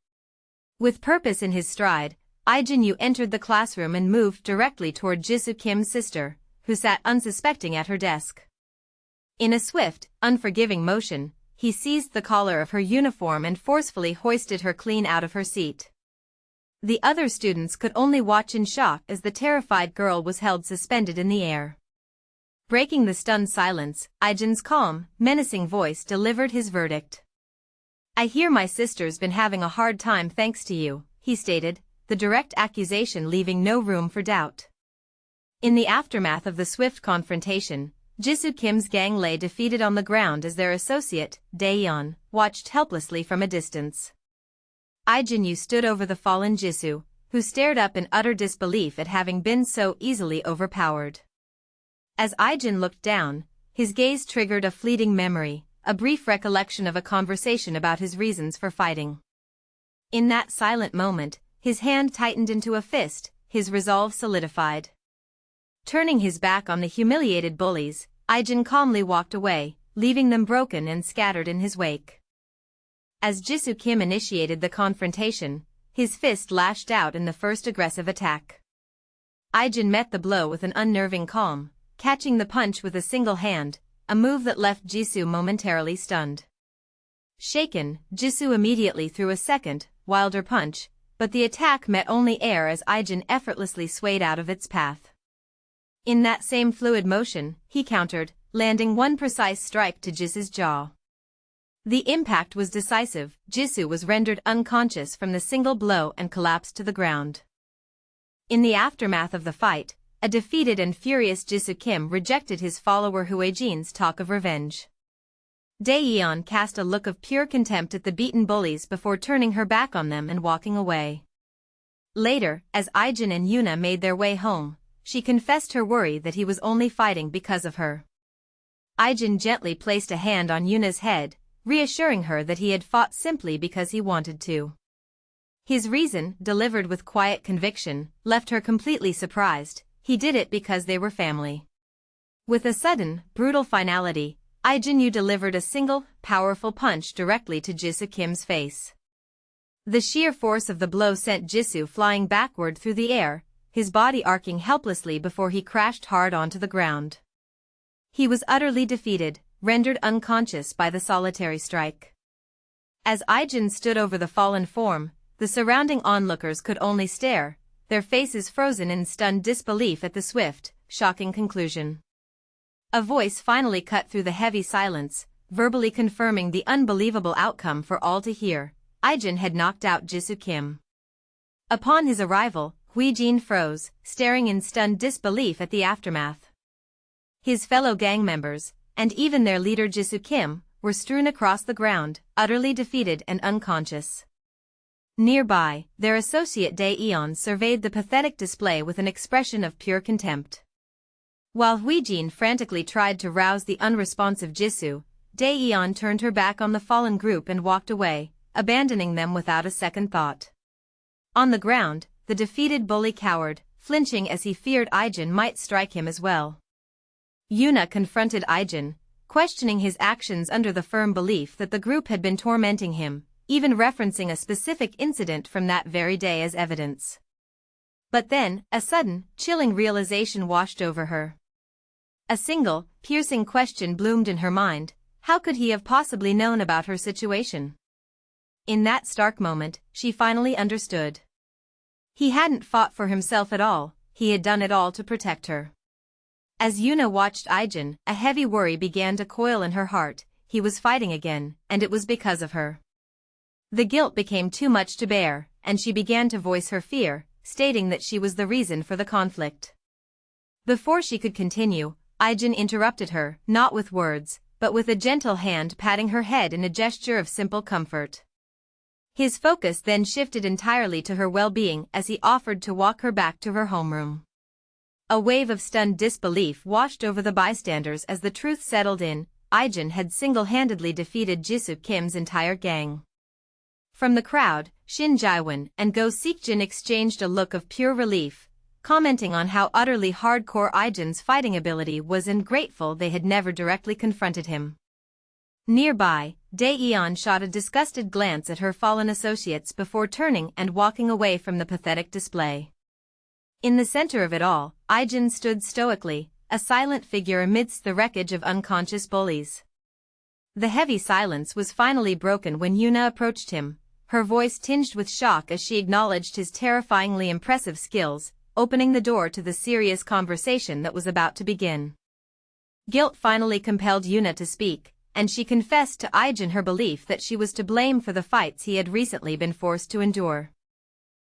With purpose in his stride, Ijin Yu entered the classroom and moved directly toward Jisoo Kim's sister, who sat unsuspecting at her desk. In a swift, unforgiving motion, he seized the collar of her uniform and forcefully hoisted her clean out of her seat. The other students could only watch in shock as the terrified girl was held suspended in the air. Breaking the stunned silence, Ijin's calm, menacing voice delivered his verdict. "I hear my sister's been having a hard time thanks to you," he stated, the direct accusation leaving no room for doubt. In the aftermath of the swift confrontation, Jisoo Kim's gang lay defeated on the ground as their associate, Daeun, watched helplessly from a distance. Ijin Yu stood over the fallen Jisoo, who stared up in utter disbelief at having been so easily overpowered. As Ijin looked down, his gaze triggered a fleeting memory, a brief recollection of a conversation about his reasons for fighting. In that silent moment, his hand tightened into a fist, his resolve solidified. Turning his back on the humiliated bullies, Ijin calmly walked away, leaving them broken and scattered in his wake. As Jisoo Kim initiated the confrontation, his fist lashed out in the first aggressive attack. Ijin met the blow with an unnerving calm, catching the punch with a single hand, a move that left Jisoo momentarily stunned. Shaken, Jisoo immediately threw a second, wilder punch, but the attack met only air as Ijin effortlessly swayed out of its path. In that same fluid motion, he countered, landing one precise strike to Jisoo's jaw. The impact was decisive. Jisoo was rendered unconscious from the single blow and collapsed to the ground. In the aftermath of the fight, a defeated and furious Jisoo Kim rejected his follower Huijin's talk of revenge. Daeun cast a look of pure contempt at the beaten bullies before turning her back on them and walking away. Later, as Ijin and Yuna made their way home, she confessed her worry that he was only fighting because of her. Ijin gently placed a hand on Yuna's head, reassuring her that he had fought simply because he wanted to. His reason, delivered with quiet conviction, left her completely surprised. He did it because they were family. With a sudden, brutal finality, Ijin Yu delivered a single, powerful punch directly to Jisoo Kim's face. The sheer force of the blow sent Jisoo flying backward through the air, his body arcing helplessly before he crashed hard onto the ground. He was utterly defeated, rendered unconscious by the solitary strike. As Ijin stood over the fallen form, the surrounding onlookers could only stare, their faces frozen in stunned disbelief at the swift, shocking conclusion. A voice finally cut through the heavy silence, verbally confirming the unbelievable outcome for all to hear. Ijin had knocked out Jisoo Kim. Upon his arrival, Ijin froze, staring in stunned disbelief at the aftermath. His fellow gang members, and even their leader Jisoo Kim, were strewn across the ground, utterly defeated and unconscious. Nearby, their associate Dae-eon surveyed the pathetic display with an expression of pure contempt. While Ijin frantically tried to rouse the unresponsive Jisoo, Dae-eon turned her back on the fallen group and walked away, abandoning them without a second thought. On the ground, the defeated bully cowered, flinching as he feared Ijin might strike him as well. Yuna confronted Ijin, questioning his actions under the firm belief that the group had been tormenting him, even referencing a specific incident from that very day as evidence. But then, a sudden, chilling realization washed over her. A single, piercing question bloomed in her mind: how could he have possibly known about her situation? In that stark moment, she finally understood. He hadn't fought for himself at all, he had done it all to protect her. As Yuna watched Ijin, a heavy worry began to coil in her heart. He was fighting again, and it was because of her. The guilt became too much to bear, and she began to voice her fear, stating that she was the reason for the conflict. Before she could continue, Ijin interrupted her, not with words, but with a gentle hand patting her head in a gesture of simple comfort. His focus then shifted entirely to her well-being as he offered to walk her back to her homeroom. A wave of stunned disbelief washed over the bystanders as the truth settled in: Ijin had single-handedly defeated Jisoo Kim's entire gang. From the crowd, Shin Jaewon and Go Seokjin exchanged a look of pure relief, commenting on how utterly hardcore Ijin's fighting ability was and grateful they had never directly confronted him. Nearby, Dae-eon shot a disgusted glance at her fallen associates before turning and walking away from the pathetic display. In the center of it all, Ijin stood stoically, a silent figure amidst the wreckage of unconscious bullies. The heavy silence was finally broken when Yuna approached him, her voice tinged with shock as she acknowledged his terrifyingly impressive skills, opening the door to the serious conversation that was about to begin. Guilt finally compelled Yuna to speak, and she confessed to Ijin her belief that she was to blame for the fights he had recently been forced to endure.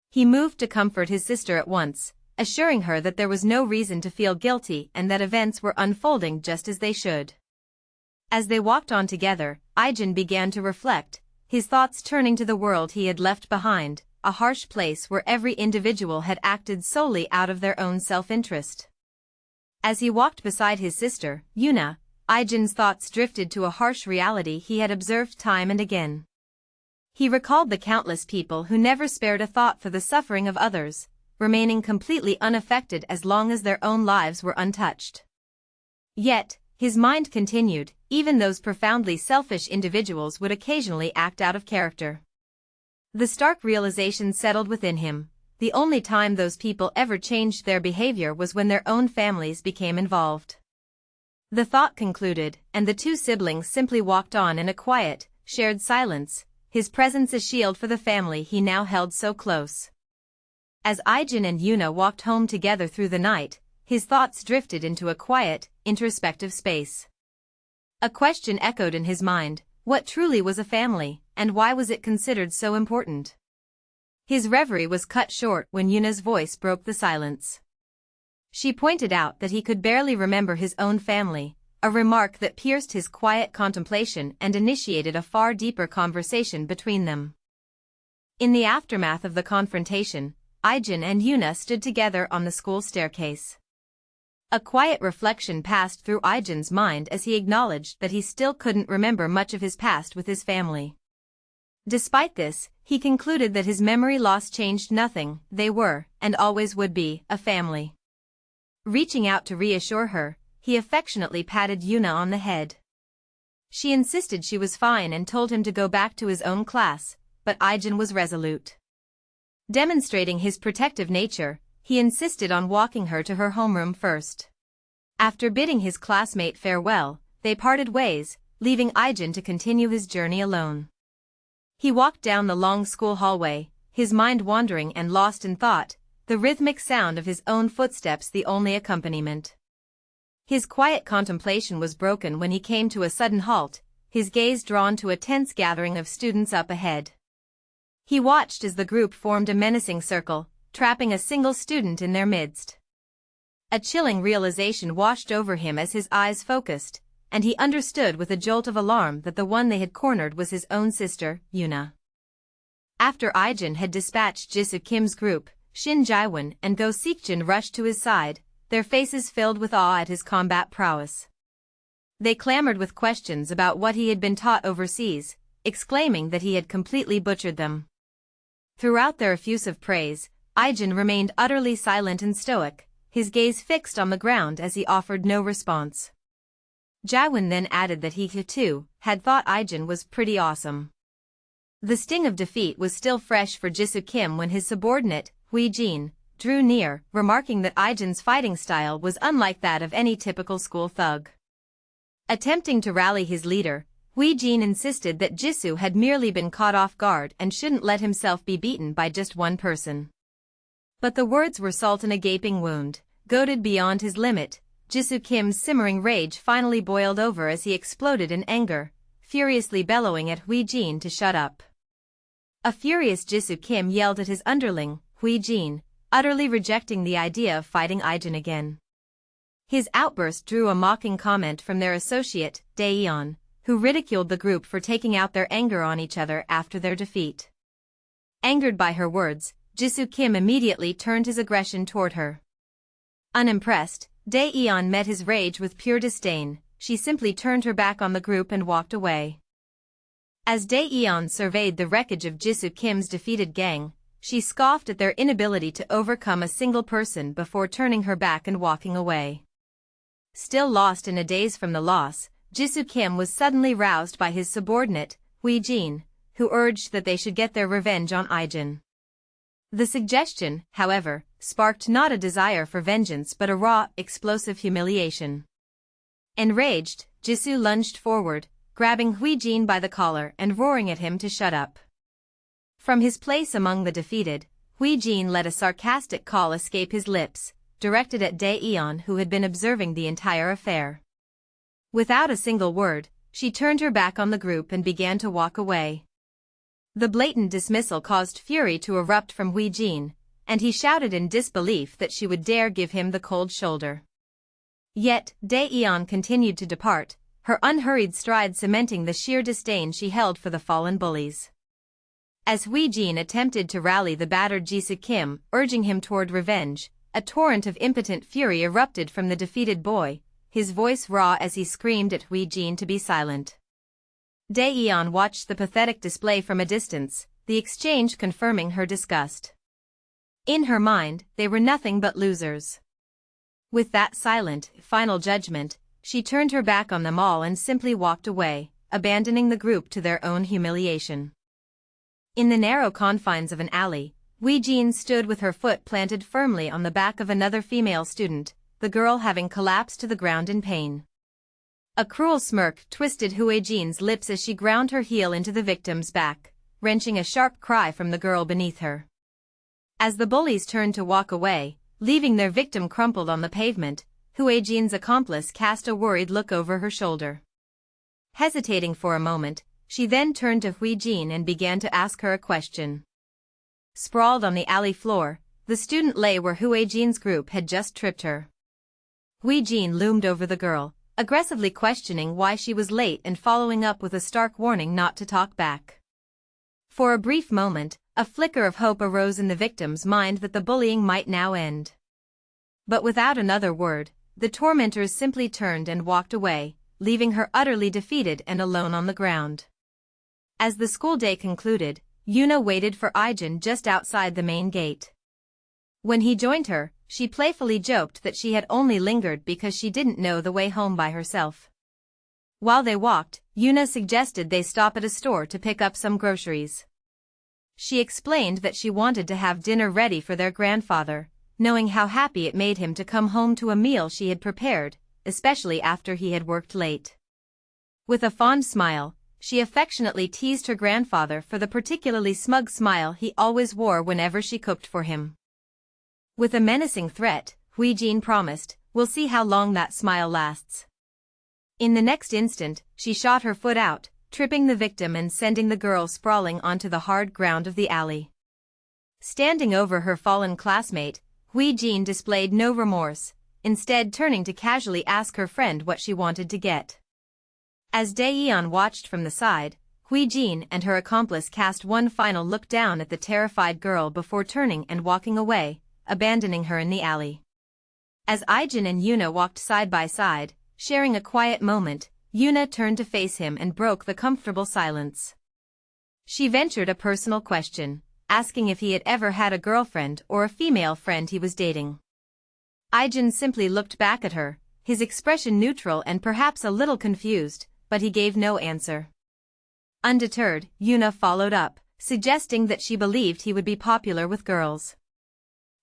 He moved to comfort his sister at once, assuring her that there was no reason to feel guilty and that events were unfolding just as they should. As they walked on together, Ijin began to reflect, his thoughts turning to the world he had left behind, a harsh place where every individual had acted solely out of their own self-interest. As he walked beside his sister, Yuna, Ijin's thoughts drifted to a harsh reality he had observed time and again. He recalled the countless people who never spared a thought for the suffering of others, remaining completely unaffected as long as their own lives were untouched. Yet, his mind continued, even those profoundly selfish individuals would occasionally act out of character. The stark realization settled within him: the only time those people ever changed their behavior was when their own families became involved. The thought concluded, and the two siblings simply walked on in a quiet, shared silence, his presence a shield for the family he now held so close. As Ijin and Yuna walked home together through the night, his thoughts drifted into a quiet, introspective space. A question echoed in his mind: what truly was a family, and why was it considered so important? His reverie was cut short when Yuna's voice broke the silence. She pointed out that he could barely remember his own family, a remark that pierced his quiet contemplation and initiated a far deeper conversation between them. In the aftermath of the confrontation, Ijin and Yuna stood together on the school staircase. A quiet reflection passed through Ijin's mind as he acknowledged that he still couldn't remember much of his past with his family. Despite this, he concluded that his memory loss changed nothing. They were, and always would be, a family. Reaching out to reassure her, he affectionately patted Yuna on the head. She insisted she was fine and told him to go back to his own class, but Ijin was resolute. Demonstrating his protective nature, he insisted on walking her to her homeroom first. After bidding his classmate farewell, they parted ways, leaving Ijin to continue his journey alone. He walked down the long school hallway, his mind wandering and lost in thought, the rhythmic sound of his own footsteps the only accompaniment. His quiet contemplation was broken when he came to a sudden halt, his gaze drawn to a tense gathering of students up ahead. He watched as the group formed a menacing circle, trapping a single student in their midst. A chilling realization washed over him as his eyes focused, and he understood with a jolt of alarm that the one they had cornered was his own sister, Yuna. After Ijin had dispatched Jisoo Kim's group, Shin Jaewon and Go Seokjin rushed to his side, their faces filled with awe at his combat prowess. They clamored with questions about what he had been taught overseas, exclaiming that he had completely butchered them. Throughout their effusive praise, Ijin remained utterly silent and stoic, his gaze fixed on the ground as he offered no response. Jaewon then added that he too had thought Ijin was pretty awesome. The sting of defeat was still fresh for Jisoo Kim when his subordinate, Ijin, drew near, remarking that Ijin's fighting style was unlike that of any typical school thug. Attempting to rally his leader, Ijin insisted that Jisoo had merely been caught off guard and shouldn't let himself be beaten by just one person. But the words were salt in a gaping wound. Goaded beyond his limit, Jisoo Kim's simmering rage finally boiled over as he exploded in anger, furiously bellowing at Ijin to shut up. A furious Jisoo Kim yelled at his underling, Ijin, utterly rejecting the idea of fighting Ijin again. His outburst drew a mocking comment from their associate, Daeyeon, who ridiculed the group for taking out their anger on each other after their defeat. Angered by her words, Jisoo Kim immediately turned his aggression toward her. Unimpressed, Daeyeon met his rage with pure disdain. She simply turned her back on the group and walked away. As Daeyeon surveyed the wreckage of Jisoo Kim's defeated gang, she scoffed at their inability to overcome a single person before turning her back and walking away. Still lost in a daze from the loss, Jisoo Kim was suddenly roused by his subordinate, Ijin, who urged that they should get their revenge on Ijin. The suggestion, however, sparked not a desire for vengeance but a raw, explosive humiliation. Enraged, Jisoo lunged forward, grabbing Ijin by the collar and roaring at him to shut up. From his place among the defeated, Ijin let a sarcastic call escape his lips, directed at Daeyeon who had been observing the entire affair. Without a single word, she turned her back on the group and began to walk away. The blatant dismissal caused fury to erupt from Ijin, and he shouted in disbelief that she would dare give him the cold shoulder. Yet, Daeyeon continued to depart, her unhurried stride cementing the sheer disdain she held for the fallen bullies. As Ijin attempted to rally the battered Jisoo Kim, urging him toward revenge, a torrent of impotent fury erupted from the defeated boy, his voice raw as he screamed at Ijin to be silent. Daeyeon watched the pathetic display from a distance, the exchange confirming her disgust. In her mind, they were nothing but losers. With that silent, final judgment, she turned her back on them all and simply walked away, abandoning the group to their own humiliation. In the narrow confines of an alley, Ijin stood with her foot planted firmly on the back of another female student, the girl having collapsed to the ground in pain. A cruel smirk twisted Ijin's lips as she ground her heel into the victim's back, wrenching a sharp cry from the girl beneath her. As the bullies turned to walk away, leaving their victim crumpled on the pavement, Ijin's accomplice cast a worried look over her shoulder. Hesitating for a moment, she then turned to Ijin and began to ask her a question. Sprawled on the alley floor, the student lay where Ijin's group had just tripped her. Ijin loomed over the girl, aggressively questioning why she was late and following up with a stark warning not to talk back. For a brief moment, a flicker of hope arose in the victim's mind that the bullying might now end. But without another word, the tormentors simply turned and walked away, leaving her utterly defeated and alone on the ground. As the school day concluded, Yuna waited for Ijin just outside the main gate. When he joined her, she playfully joked that she had only lingered because she didn't know the way home by herself. While they walked, Yuna suggested they stop at a store to pick up some groceries. She explained that she wanted to have dinner ready for their grandfather, knowing how happy it made him to come home to a meal she had prepared, especially after he had worked late. With a fond smile, she affectionately teased her grandfather for the particularly smug smile he always wore whenever she cooked for him. With a menacing threat, Ijin promised, "We'll see how long that smile lasts." In the next instant, she shot her foot out, tripping the victim and sending the girl sprawling onto the hard ground of the alley. Standing over her fallen classmate, Ijin displayed no remorse, instead turning to casually ask her friend what she wanted to get. As Daeyeon watched from the side, Ijin and her accomplice cast one final look down at the terrified girl before turning and walking away, abandoning her in the alley. As Ijin and Yuna walked side by side, sharing a quiet moment, Yuna turned to face him and broke the comfortable silence. She ventured a personal question, asking if he had ever had a girlfriend or a female friend he was dating. Ijin simply looked back at her, his expression neutral and perhaps a little confused, but he gave no answer. Undeterred, Yuna followed up, suggesting that she believed he would be popular with girls.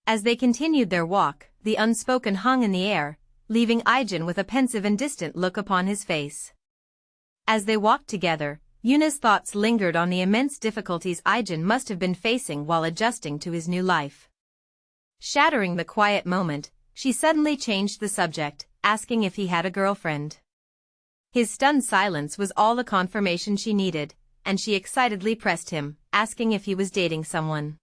As they continued their walk, the unspoken hung in the air, leaving Ijin with a pensive and distant look upon his face. As they walked together, Yuna's thoughts lingered on the immense difficulties Ijin must have been facing while adjusting to his new life. Shattering the quiet moment, she suddenly changed the subject, asking if he had a girlfriend. His stunned silence was all the confirmation she needed, and she excitedly pressed him, asking if he was dating someone.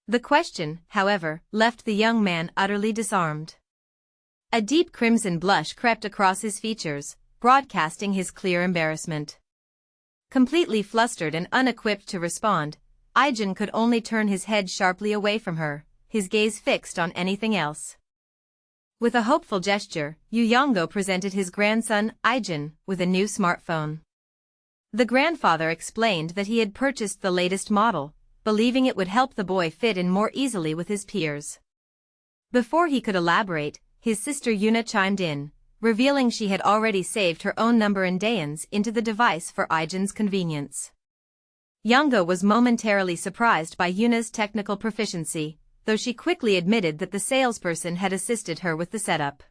The question, however, left the young man utterly disarmed. A deep crimson blush crept across his features, broadcasting his clear embarrassment. Completely flustered and unequipped to respond, Ijin could only turn his head sharply away from her, his gaze fixed on anything else. With a hopeful gesture, Yu Yongo presented his grandson, Ijin, with a new smartphone. The grandfather explained that he had purchased the latest model, believing it would help the boy fit in more easily with his peers. Before he could elaborate, his sister Yuna chimed in, revealing she had already saved her own number and Daeyeon's into the device for Ijin's convenience. Yongo was momentarily surprised by Yuna's technical proficiency, though she quickly admitted that the salesperson had assisted her with the setup.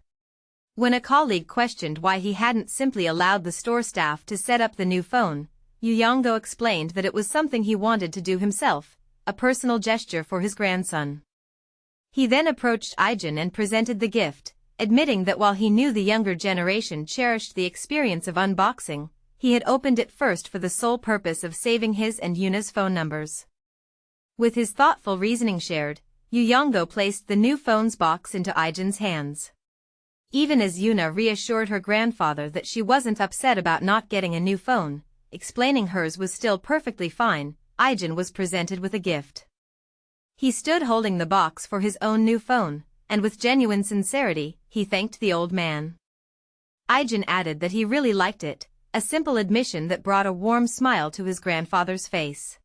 When a colleague questioned why he hadn't simply allowed the store staff to set up the new phone, Yu Yongo explained that it was something he wanted to do himself, a personal gesture for his grandson. He then approached Ijin and presented the gift, admitting that while he knew the younger generation cherished the experience of unboxing, he had opened it first for the sole purpose of saving his and Yuna's phone numbers. With his thoughtful reasoning shared, Yu Yongo placed the new phone's box into Ijin's hands. Even as Yuna reassured her grandfather that she wasn't upset about not getting a new phone, explaining hers was still perfectly fine, Ijin was presented with a gift. He stood holding the box for his own new phone, and with genuine sincerity, he thanked the old man. Ijin added that he really liked it, a simple admission that brought a warm smile to his grandfather's face.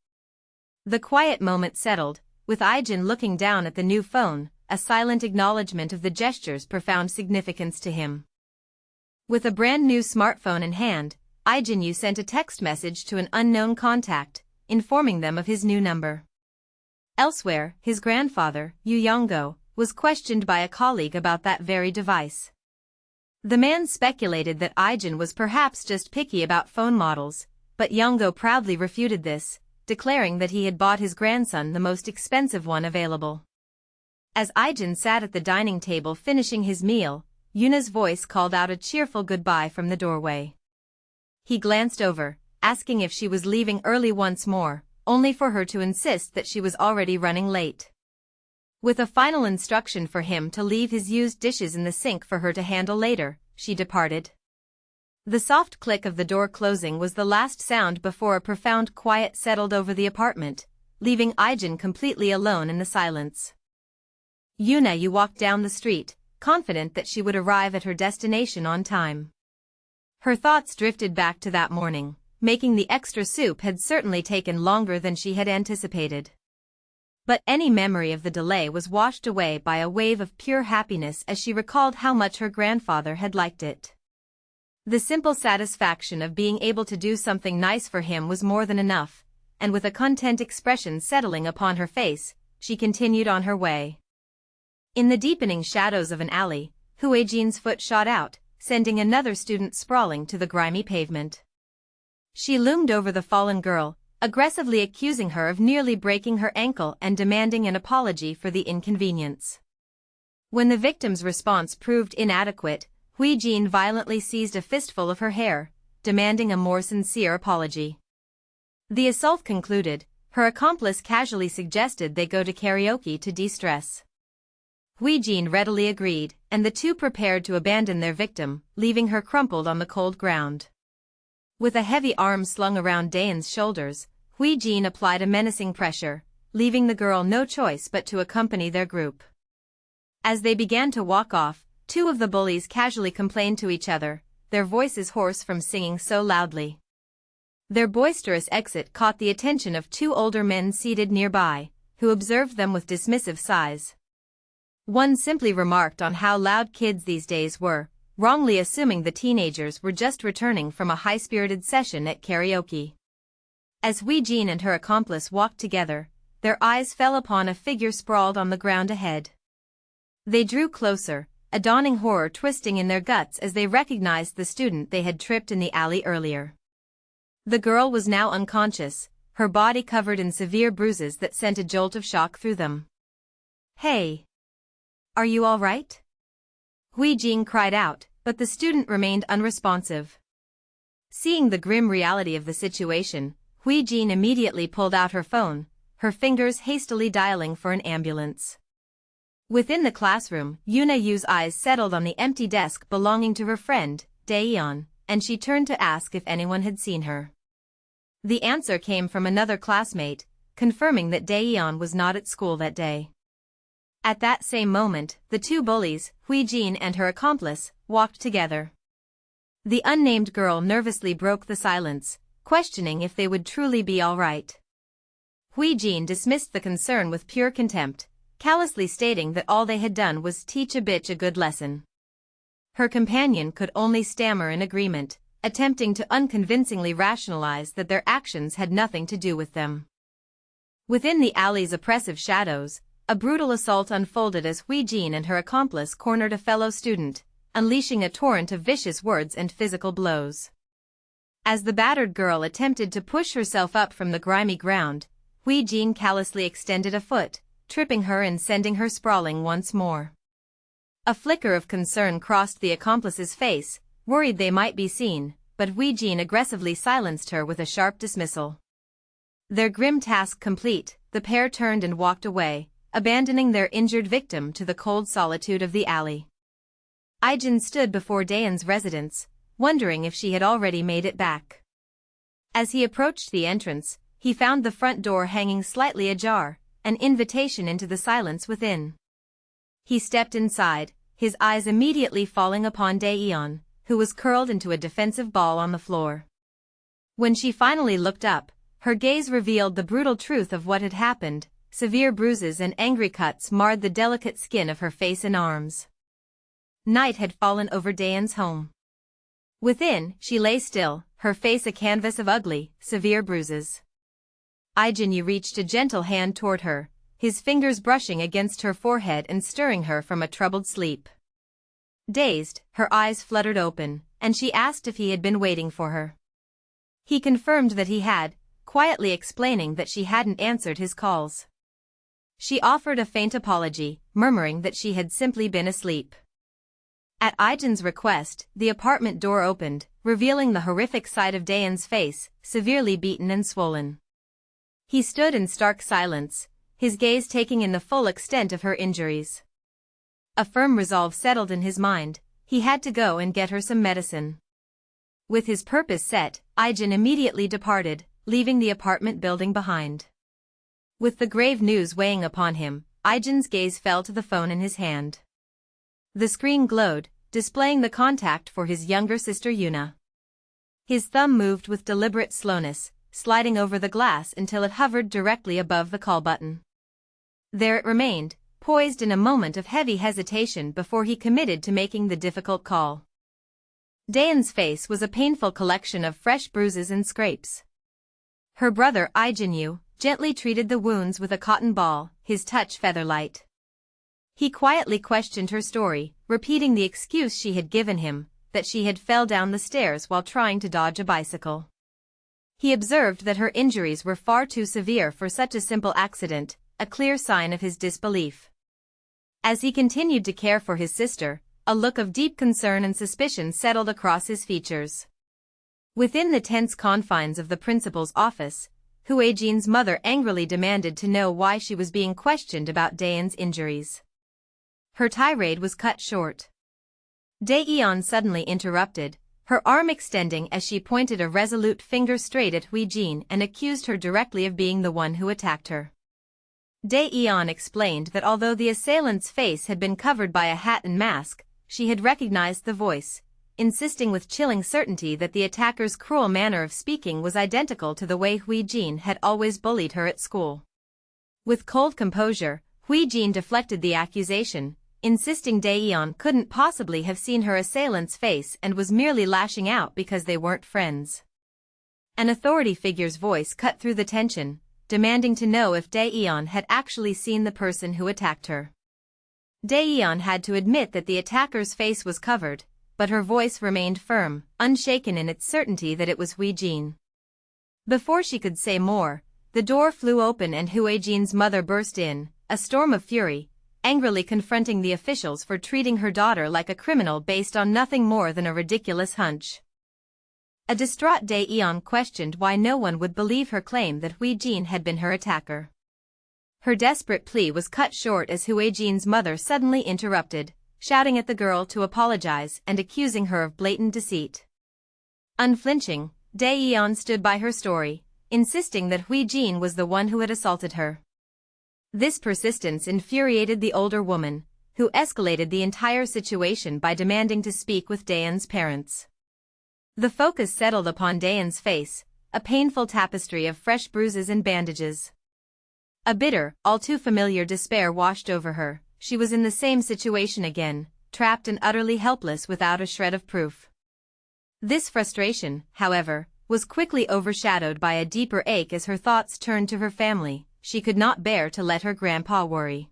The quiet moment settled, with Ijin looking down at the new phone, a silent acknowledgement of the gesture's profound significance to him. With a brand new smartphone in hand, Ijin Yu sent a text message to an unknown contact, informing them of his new number. Elsewhere, his grandfather, Yu Yongo, was questioned by a colleague about that very device. The man speculated that Ijin was perhaps just picky about phone models, but Yongo proudly refuted this, declaring that he had bought his grandson the most expensive one available. As Ijin sat at the dining table finishing his meal, Yuna's voice called out a cheerful goodbye from the doorway. He glanced over, asking if she was leaving early once more, only for her to insist that she was already running late. With a final instruction for him to leave his used dishes in the sink for her to handle later, she departed. The soft click of the door closing was the last sound before a profound quiet settled over the apartment, leaving Ijin completely alone in the silence. Yuna Yu walked down the street, confident that she would arrive at her destination on time. Her thoughts drifted back to that morning. Making the extra soup had certainly taken longer than she had anticipated. But any memory of the delay was washed away by a wave of pure happiness as she recalled how much her grandfather had liked it. The simple satisfaction of being able to do something nice for him was more than enough, and with a content expression settling upon her face, she continued on her way. In the deepening shadows of an alley, Ijin's foot shot out, sending another student sprawling to the grimy pavement. She loomed over the fallen girl, aggressively accusing her of nearly breaking her ankle and demanding an apology for the inconvenience. When the victim's response proved inadequate, Ijin violently seized a fistful of her hair, demanding a more sincere apology. The assault concluded, her accomplice casually suggested they go to karaoke to de-stress. Ijin readily agreed, and the two prepared to abandon their victim, leaving her crumpled on the cold ground. With a heavy arm slung around Dayan's shoulders, Ijin applied a menacing pressure, leaving the girl no choice but to accompany their group. As they began to walk off, two of the bullies casually complained to each other, their voices hoarse from singing so loudly. Their boisterous exit caught the attention of two older men seated nearby, who observed them with dismissive sighs. One simply remarked on how loud kids these days were, wrongly assuming the teenagers were just returning from a high-spirited session at karaoke. As Ijin and her accomplice walked together, their eyes fell upon a figure sprawled on the ground ahead. They drew closer, a dawning horror twisting in their guts as they recognized the student they had tripped in the alley earlier. The girl was now unconscious, her body covered in severe bruises that sent a jolt of shock through them. "Hey! Are you all right?" Ijin cried out, but the student remained unresponsive. Seeing the grim reality of the situation, Ijin immediately pulled out her phone, her fingers hastily dialing for an ambulance. Within the classroom, Ijin Yu's eyes settled on the empty desk belonging to her friend, Dayan, and she turned to ask if anyone had seen her. The answer came from another classmate, confirming that Dayan was not at school that day. At that same moment, the two bullies, Ijin and her accomplice, walked together. The unnamed girl nervously broke the silence, questioning if they would truly be all right. Ijin dismissed the concern with pure contempt, callously stating that all they had done was teach a bitch a good lesson. Her companion could only stammer in agreement, attempting to unconvincingly rationalize that their actions had nothing to do with them. Within the alley's oppressive shadows, a brutal assault unfolded as Ijin and her accomplice cornered a fellow student, unleashing a torrent of vicious words and physical blows. As the battered girl attempted to push herself up from the grimy ground, Ijin callously extended a foot, tripping her and sending her sprawling once more. A flicker of concern crossed the accomplice's face, worried they might be seen, but Ijin aggressively silenced her with a sharp dismissal. Their grim task complete, the pair turned and walked away, abandoning their injured victim to the cold solitude of the alley. Ijin stood before Dayan's residence, wondering if she had already made it back. As he approached the entrance, he found the front door hanging slightly ajar, an invitation into the silence within. He stepped inside, his eyes immediately falling upon Dayan, who was curled into a defensive ball on the floor. When she finally looked up, her gaze revealed the brutal truth of what had happened. Severe bruises and angry cuts marred the delicate skin of her face and arms. Night had fallen over Dayan's home. Within, she lay still, her face a canvas of ugly, severe bruises. Ijin Yu reached a gentle hand toward her, his fingers brushing against her forehead and stirring her from a troubled sleep. Dazed, her eyes fluttered open, and she asked if he had been waiting for her. He confirmed that he had, quietly explaining that she hadn't answered his calls. She offered a faint apology, murmuring that she had simply been asleep. At Ijin's request, the apartment door opened, revealing the horrific sight of Dayan's face, severely beaten and swollen. He stood in stark silence, his gaze taking in the full extent of her injuries. A firm resolve settled in his mind, he had to go and get her some medicine. With his purpose set, Ijin immediately departed, leaving the apartment building behind. With the grave news weighing upon him, Ijin's gaze fell to the phone in his hand. The screen glowed, displaying the contact for his younger sister Yuna. His thumb moved with deliberate slowness, sliding over the glass until it hovered directly above the call button. There it remained, poised in a moment of heavy hesitation before he committed to making the difficult call. Dayan's face was a painful collection of fresh bruises and scrapes. Her brother Ijin Yu gently treated the wounds with a cotton ball, his touch feather-light. He quietly questioned her story, repeating the excuse she had given him, that she had fell down the stairs while trying to dodge a bicycle. He observed that her injuries were far too severe for such a simple accident, a clear sign of his disbelief. As he continued to care for his sister, a look of deep concern and suspicion settled across his features. Within the tense confines of the principal's office, Ijin's mother angrily demanded to know why she was being questioned about Dayan's injuries. Her tirade was cut short. Dayan suddenly interrupted, her arm extending as she pointed a resolute finger straight at Ijin and accused her directly of being the one who attacked her. Dayan explained that although the assailant's face had been covered by a hat and mask, she had recognized the voice, insisting with chilling certainty that the attacker's cruel manner of speaking was identical to the way Ijin had always bullied her at school. With cold composure, Ijin deflected the accusation, insisting Dayan couldn't possibly have seen her assailant's face and was merely lashing out because they weren't friends. An authority figure's voice cut through the tension, demanding to know if Dayan had actually seen the person who attacked her. Dayan had to admit that the attacker's face was covered, but her voice remained firm, unshaken in its certainty that it was Ijin. Before she could say more, the door flew open and Ijin's mother burst in, a storm of fury, angrily confronting the officials for treating her daughter like a criminal based on nothing more than a ridiculous hunch. A distraught Dayan questioned why no one would believe her claim that Ijin had been her attacker. Her desperate plea was cut short as Ijin's mother suddenly interrupted, shouting at the girl to apologize and accusing her of blatant deceit. Unflinching, Dayan stood by her story, insisting that Ijin was the one who had assaulted her. This persistence infuriated the older woman, who escalated the entire situation by demanding to speak with Dayan's parents. The focus settled upon Dayan's face, a painful tapestry of fresh bruises and bandages. A bitter, all too familiar despair washed over her. She was in the same situation again, trapped and utterly helpless without a shred of proof. This frustration, however, was quickly overshadowed by a deeper ache as her thoughts turned to her family. She could not bear to let her grandpa worry.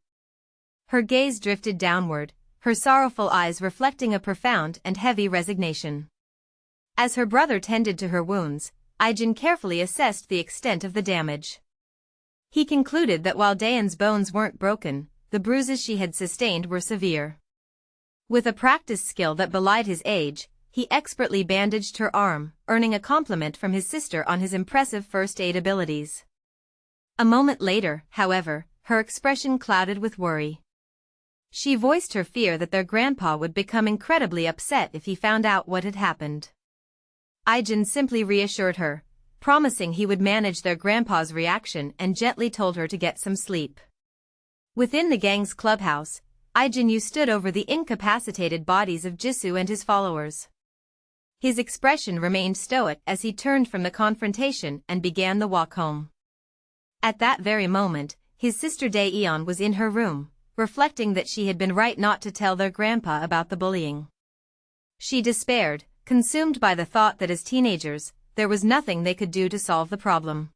Her gaze drifted downward, her sorrowful eyes reflecting a profound and heavy resignation. As her brother tended to her wounds, Ijin carefully assessed the extent of the damage. He concluded that while Dayan's bones weren't broken, the bruises she had sustained were severe. With a practiced skill that belied his age, he expertly bandaged her arm, earning a compliment from his sister on his impressive first aid abilities. A moment later, however, her expression clouded with worry. She voiced her fear that their grandpa would become incredibly upset if he found out what had happened. Ijin simply reassured her, promising he would manage their grandpa's reaction and gently told her to get some sleep. Within the gang's clubhouse, Ijin Yu stood over the incapacitated bodies of Jisoo and his followers. His expression remained stoic as he turned from the confrontation and began the walk home. At that very moment, his sister Dayan was in her room, reflecting that she had been right not to tell their grandpa about the bullying. She despaired, consumed by the thought that as teenagers, there was nothing they could do to solve the problem.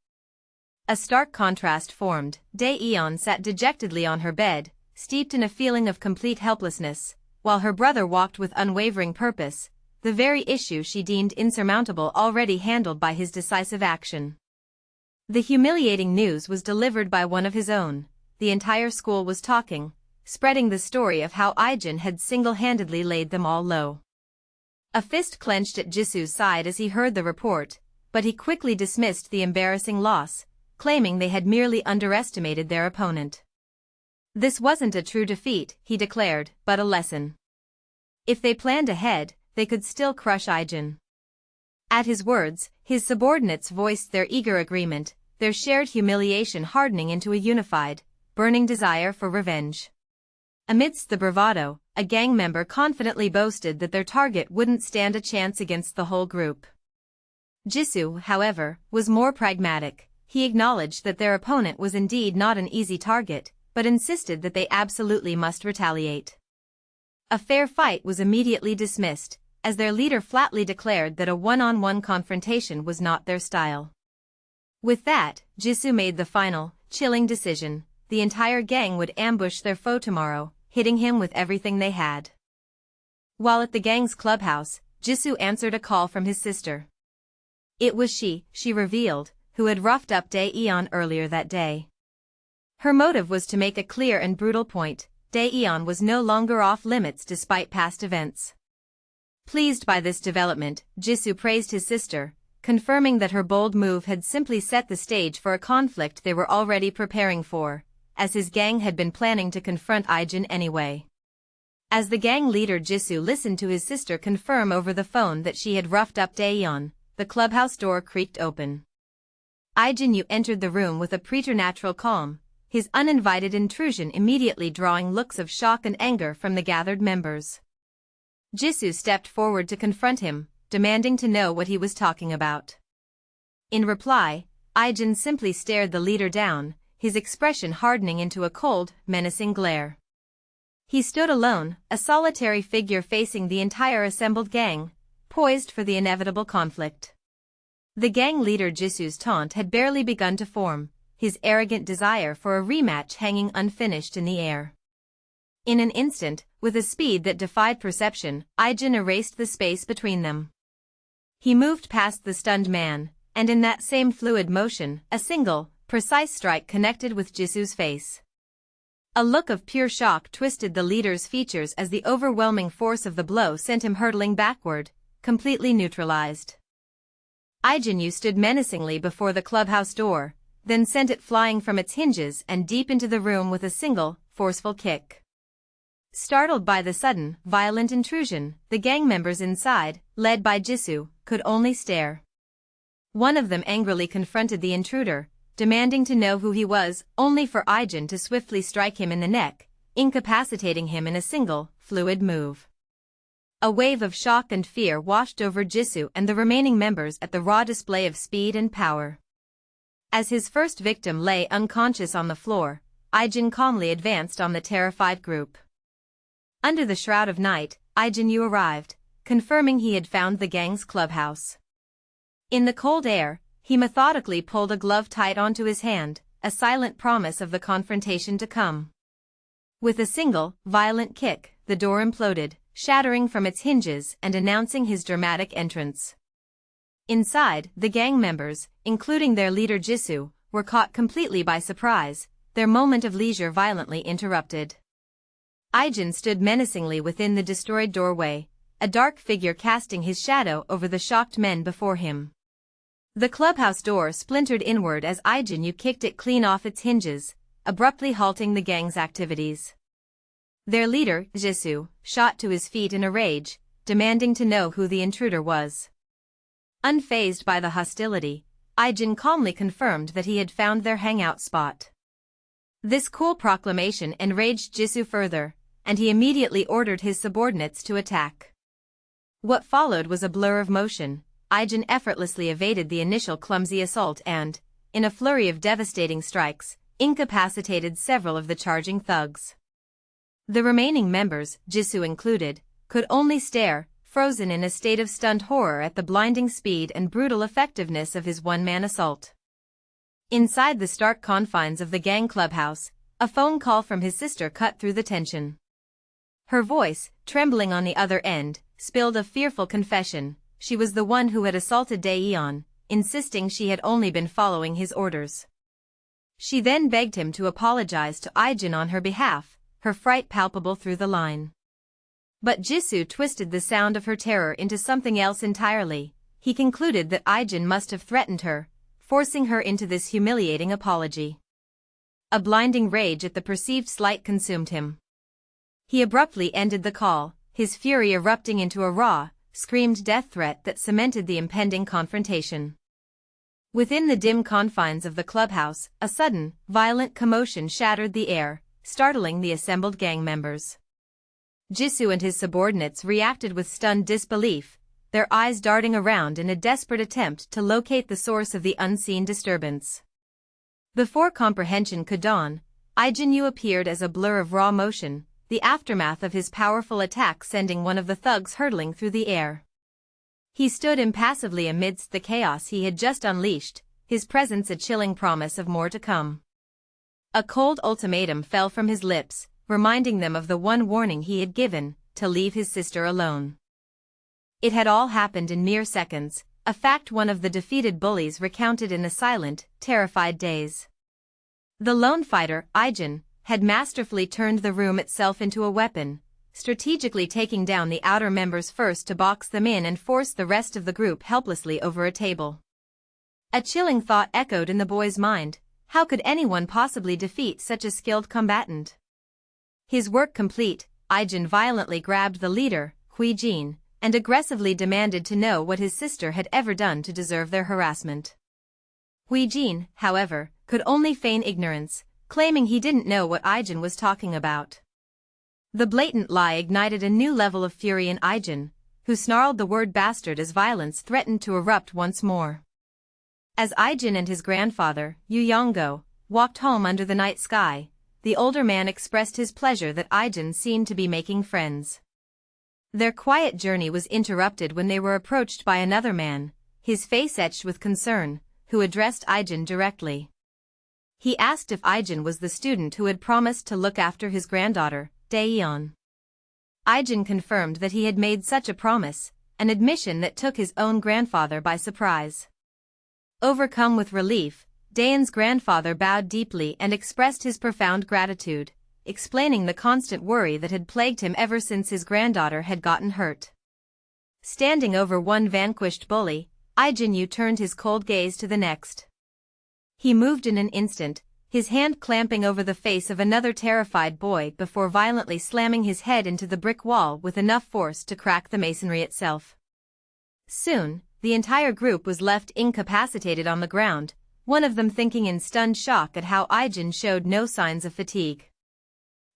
A stark contrast formed. Dayan sat dejectedly on her bed, steeped in a feeling of complete helplessness, while her brother walked with unwavering purpose, the very issue she deemed insurmountable already handled by his decisive action. The humiliating news was delivered by one of his own. The entire school was talking, spreading the story of how Ijin had single-handedly laid them all low. A fist clenched at Jisoo's side as he heard the report, but he quickly dismissed the embarrassing loss, claiming they had merely underestimated their opponent. This wasn't a true defeat, he declared, but a lesson. If they planned ahead, they could still crush Ijin. At his words, his subordinates voiced their eager agreement, their shared humiliation hardening into a unified, burning desire for revenge. Amidst the bravado, a gang member confidently boasted that their target wouldn't stand a chance against the whole group. Jisoo, however, was more pragmatic. He acknowledged that their opponent was indeed not an easy target, but insisted that they absolutely must retaliate. A fair fight was immediately dismissed, as their leader flatly declared that a one-on-one confrontation was not their style. With that, Jisoo made the final, chilling decision: the entire gang would ambush their foe tomorrow, hitting him with everything they had. While at the gang's clubhouse, Jisoo answered a call from his sister. It was she revealed, who had roughed up Dae-eon earlier that day. Her motive was to make a clear and brutal point: Dae-eon was no longer off limits despite past events. Pleased by this development, Jisoo praised his sister, confirming that her bold move had simply set the stage for a conflict they were already preparing for, as his gang had been planning to confront Ijin anyway. As the gang leader, Jisoo listened to his sister confirm over the phone that she had roughed up Dae-eon. The clubhouse door creaked open. Ijin Yu entered the room with a preternatural calm, his uninvited intrusion immediately drawing looks of shock and anger from the gathered members. Jisoo stepped forward to confront him, demanding to know what he was talking about. In reply, Ijin simply stared the leader down, his expression hardening into a cold, menacing glare. He stood alone, a solitary figure facing the entire assembled gang, poised for the inevitable conflict. The gang leader Jisoo's taunt had barely begun to form, his arrogant desire for a rematch hanging unfinished in the air. In an instant, with a speed that defied perception, Ijin erased the space between them. He moved past the stunned man, and in that same fluid motion, a single, precise strike connected with Jisoo's face. A look of pure shock twisted the leader's features as the overwhelming force of the blow sent him hurtling backward, completely neutralized. Ijin Yu stood menacingly before the clubhouse door, then sent it flying from its hinges and deep into the room with a single, forceful kick. Startled by the sudden, violent intrusion, the gang members inside, led by Jisoo, could only stare. One of them angrily confronted the intruder, demanding to know who he was, only for Ijin to swiftly strike him in the neck, incapacitating him in a single, fluid move. A wave of shock and fear washed over Jisoo and the remaining members at the raw display of speed and power. As his first victim lay unconscious on the floor, Ijin calmly advanced on the terrified group. Under the shroud of night, Ijin Yu arrived, confirming he had found the gang's clubhouse. In the cold air, he methodically pulled a glove tight onto his hand, a silent promise of the confrontation to come. With a single, violent kick, the door imploded, shattering from its hinges and announcing his dramatic entrance. Inside, the gang members, including their leader Jisoo, were caught completely by surprise, their moment of leisure violently interrupted. Ijin stood menacingly within the destroyed doorway, a dark figure casting his shadow over the shocked men before him. The clubhouse door splintered inward as Ijin Yu kicked it clean off its hinges, abruptly halting the gang's activities. Their leader, Jisoo, shot to his feet in a rage, demanding to know who the intruder was. Unfazed by the hostility, Ijin calmly confirmed that he had found their hangout spot. This cool proclamation enraged Jisoo further, and he immediately ordered his subordinates to attack. What followed was a blur of motion. Ijin effortlessly evaded the initial clumsy assault and, in a flurry of devastating strikes, incapacitated several of the charging thugs. The remaining members, Jisoo included, could only stare, frozen in a state of stunned horror at the blinding speed and brutal effectiveness of his one-man assault. Inside the stark confines of the gang clubhouse, a phone call from his sister cut through the tension. Her voice, trembling on the other end, spilled a fearful confession. She was the one who had assaulted Dae-eon, insisting she had only been following his orders. She then begged him to apologize to Ijin on her behalf, her fright palpable through the line. But Jisoo twisted the sound of her terror into something else entirely. He concluded that Ijin must have threatened her, forcing her into this humiliating apology. A blinding rage at the perceived slight consumed him. He abruptly ended the call, his fury erupting into a raw, screamed death threat that cemented the impending confrontation. Within the dim confines of the clubhouse, a sudden, violent commotion shattered the air, startling the assembled gang members. Jisoo and his subordinates reacted with stunned disbelief, their eyes darting around in a desperate attempt to locate the source of the unseen disturbance. Before comprehension could dawn, Ijin Yu appeared as a blur of raw motion, the aftermath of his powerful attack sending one of the thugs hurtling through the air. He stood impassively amidst the chaos he had just unleashed, his presence a chilling promise of more to come. A cold ultimatum fell from his lips, reminding them of the one warning he had given, to leave his sister alone. It had all happened in mere seconds, a fact one of the defeated bullies recounted in the silent, terrified daze. The lone fighter, Ijin, had masterfully turned the room itself into a weapon, strategically taking down the outer members first to box them in and force the rest of the group helplessly over a table. A chilling thought echoed in the boy's mind: how could anyone possibly defeat such a skilled combatant? His work complete, Ijin violently grabbed the leader, Ijin, and aggressively demanded to know what his sister had ever done to deserve their harassment. Ijin, however, could only feign ignorance, claiming he didn't know what Ijin was talking about. The blatant lie ignited a new level of fury in Ijin, who snarled the word bastard as violence threatened to erupt once more. As Ijin and his grandfather, Yu Yonggo, walked home under the night sky, the older man expressed his pleasure that Ijin seemed to be making friends. Their quiet journey was interrupted when they were approached by another man, his face etched with concern, who addressed Ijin directly. He asked if Ijin was the student who had promised to look after his granddaughter, Daeyeon. Ijin confirmed that he had made such a promise, an admission that took his own grandfather by surprise. Overcome with relief, Daeyeon's grandfather bowed deeply and expressed his profound gratitude, explaining the constant worry that had plagued him ever since his granddaughter had gotten hurt. Standing over one vanquished bully, Ijin Yu turned his cold gaze to the next. He moved in an instant, his hand clamping over the face of another terrified boy before violently slamming his head into the brick wall with enough force to crack the masonry itself. Soon, the entire group was left incapacitated on the ground, one of them thinking in stunned shock at how Ijin showed no signs of fatigue.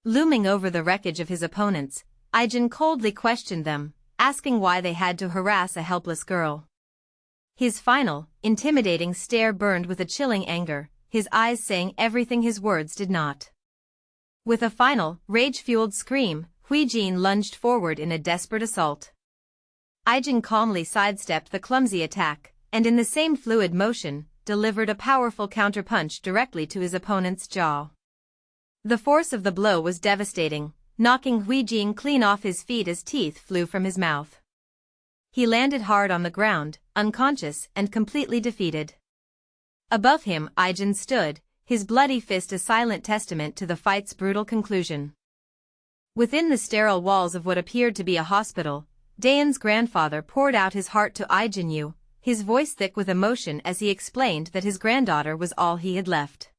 Looming over the wreckage of his opponents, Ijin coldly questioned them, asking why they had to harass a helpless girl. His final, intimidating stare burned with a chilling anger, his eyes saying everything his words did not. With a final, rage-fueled scream, Ijin lunged forward in a desperate assault. Ijin calmly sidestepped the clumsy attack, and in the same fluid motion, delivered a powerful counterpunch directly to his opponent's jaw. The force of the blow was devastating, knocking Ijin clean off his feet as teeth flew from his mouth. He landed hard on the ground, unconscious and completely defeated. Above him, Ijin stood, his bloody fist a silent testament to the fight's brutal conclusion. Within the sterile walls of what appeared to be a hospital, Daeyeon's grandfather poured out his heart to Ijin Yu, his voice thick with emotion as he explained that his granddaughter was all he had left.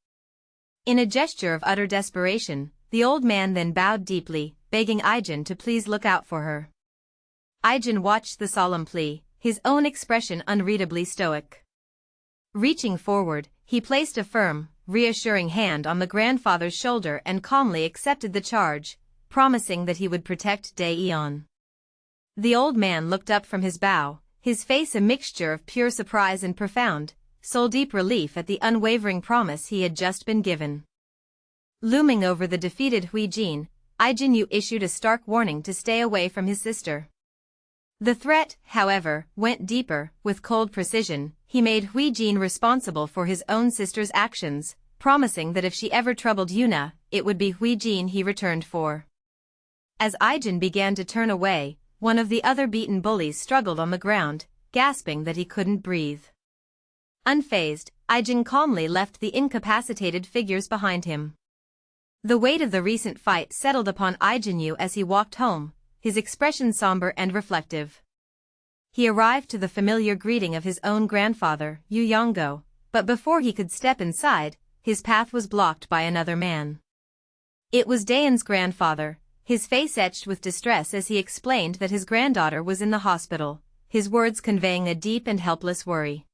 In a gesture of utter desperation, the old man then bowed deeply, begging Ijin to please look out for her. Ijin watched the solemn plea, his own expression unreadably stoic. Reaching forward, he placed a firm, reassuring hand on the grandfather's shoulder and calmly accepted the charge, promising that he would protect Daeyeon. The old man looked up from his bow, his face a mixture of pure surprise and profound, soul-deep relief at the unwavering promise he had just been given. Looming over the defeated Ijin, Ijin Yu issued a stark warning to stay away from his sister. The threat, however, went deeper. With cold precision, he made Ijin responsible for his own sister's actions, promising that if she ever troubled Yuna, it would be Ijin he returned for. As Ijin began to turn away, one of the other beaten bullies struggled on the ground, gasping that he couldn't breathe. Unfazed, Ijin calmly left the incapacitated figures behind him. The weight of the recent fight settled upon Ijin Yu as he walked home, his expression somber and reflective. He arrived to the familiar greeting of his own grandfather, Yu Yonggo, but before he could step inside, his path was blocked by another man. It was Daeyeon's grandfather, his face etched with distress as he explained that his granddaughter was in the hospital, his words conveying a deep and helpless worry.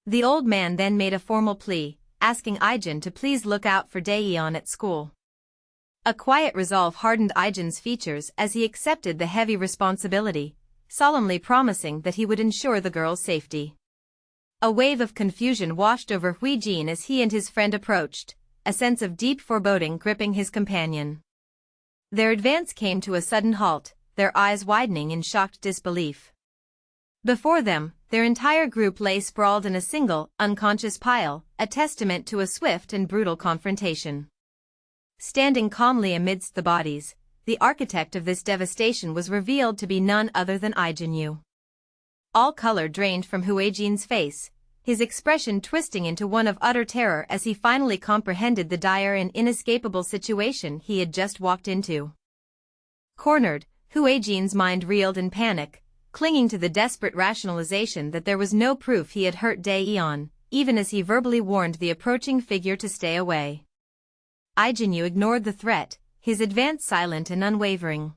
The old man then made a formal plea, asking Ijin to please look out for Daeyeon at school. A quiet resolve hardened Ijin's features as he accepted the heavy responsibility, solemnly promising that he would ensure the girl's safety. A wave of confusion washed over Ijin as he and his friend approached, a sense of deep foreboding gripping his companion. Their advance came to a sudden halt, their eyes widening in shocked disbelief. Before them, their entire group lay sprawled in a single, unconscious pile, a testament to a swift and brutal confrontation. Standing calmly amidst the bodies, the architect of this devastation was revealed to be none other than Ijin Yu. All color drained from Huijin's face, his expression twisting into one of utter terror as he finally comprehended the dire and inescapable situation he had just walked into. Cornered, Huijin's mind reeled in panic, clinging to the desperate rationalization that there was no proof he had hurt Daeyeon, even as he verbally warned the approaching figure to stay away. Ijin Yu ignored the threat, his advance silent and unwavering.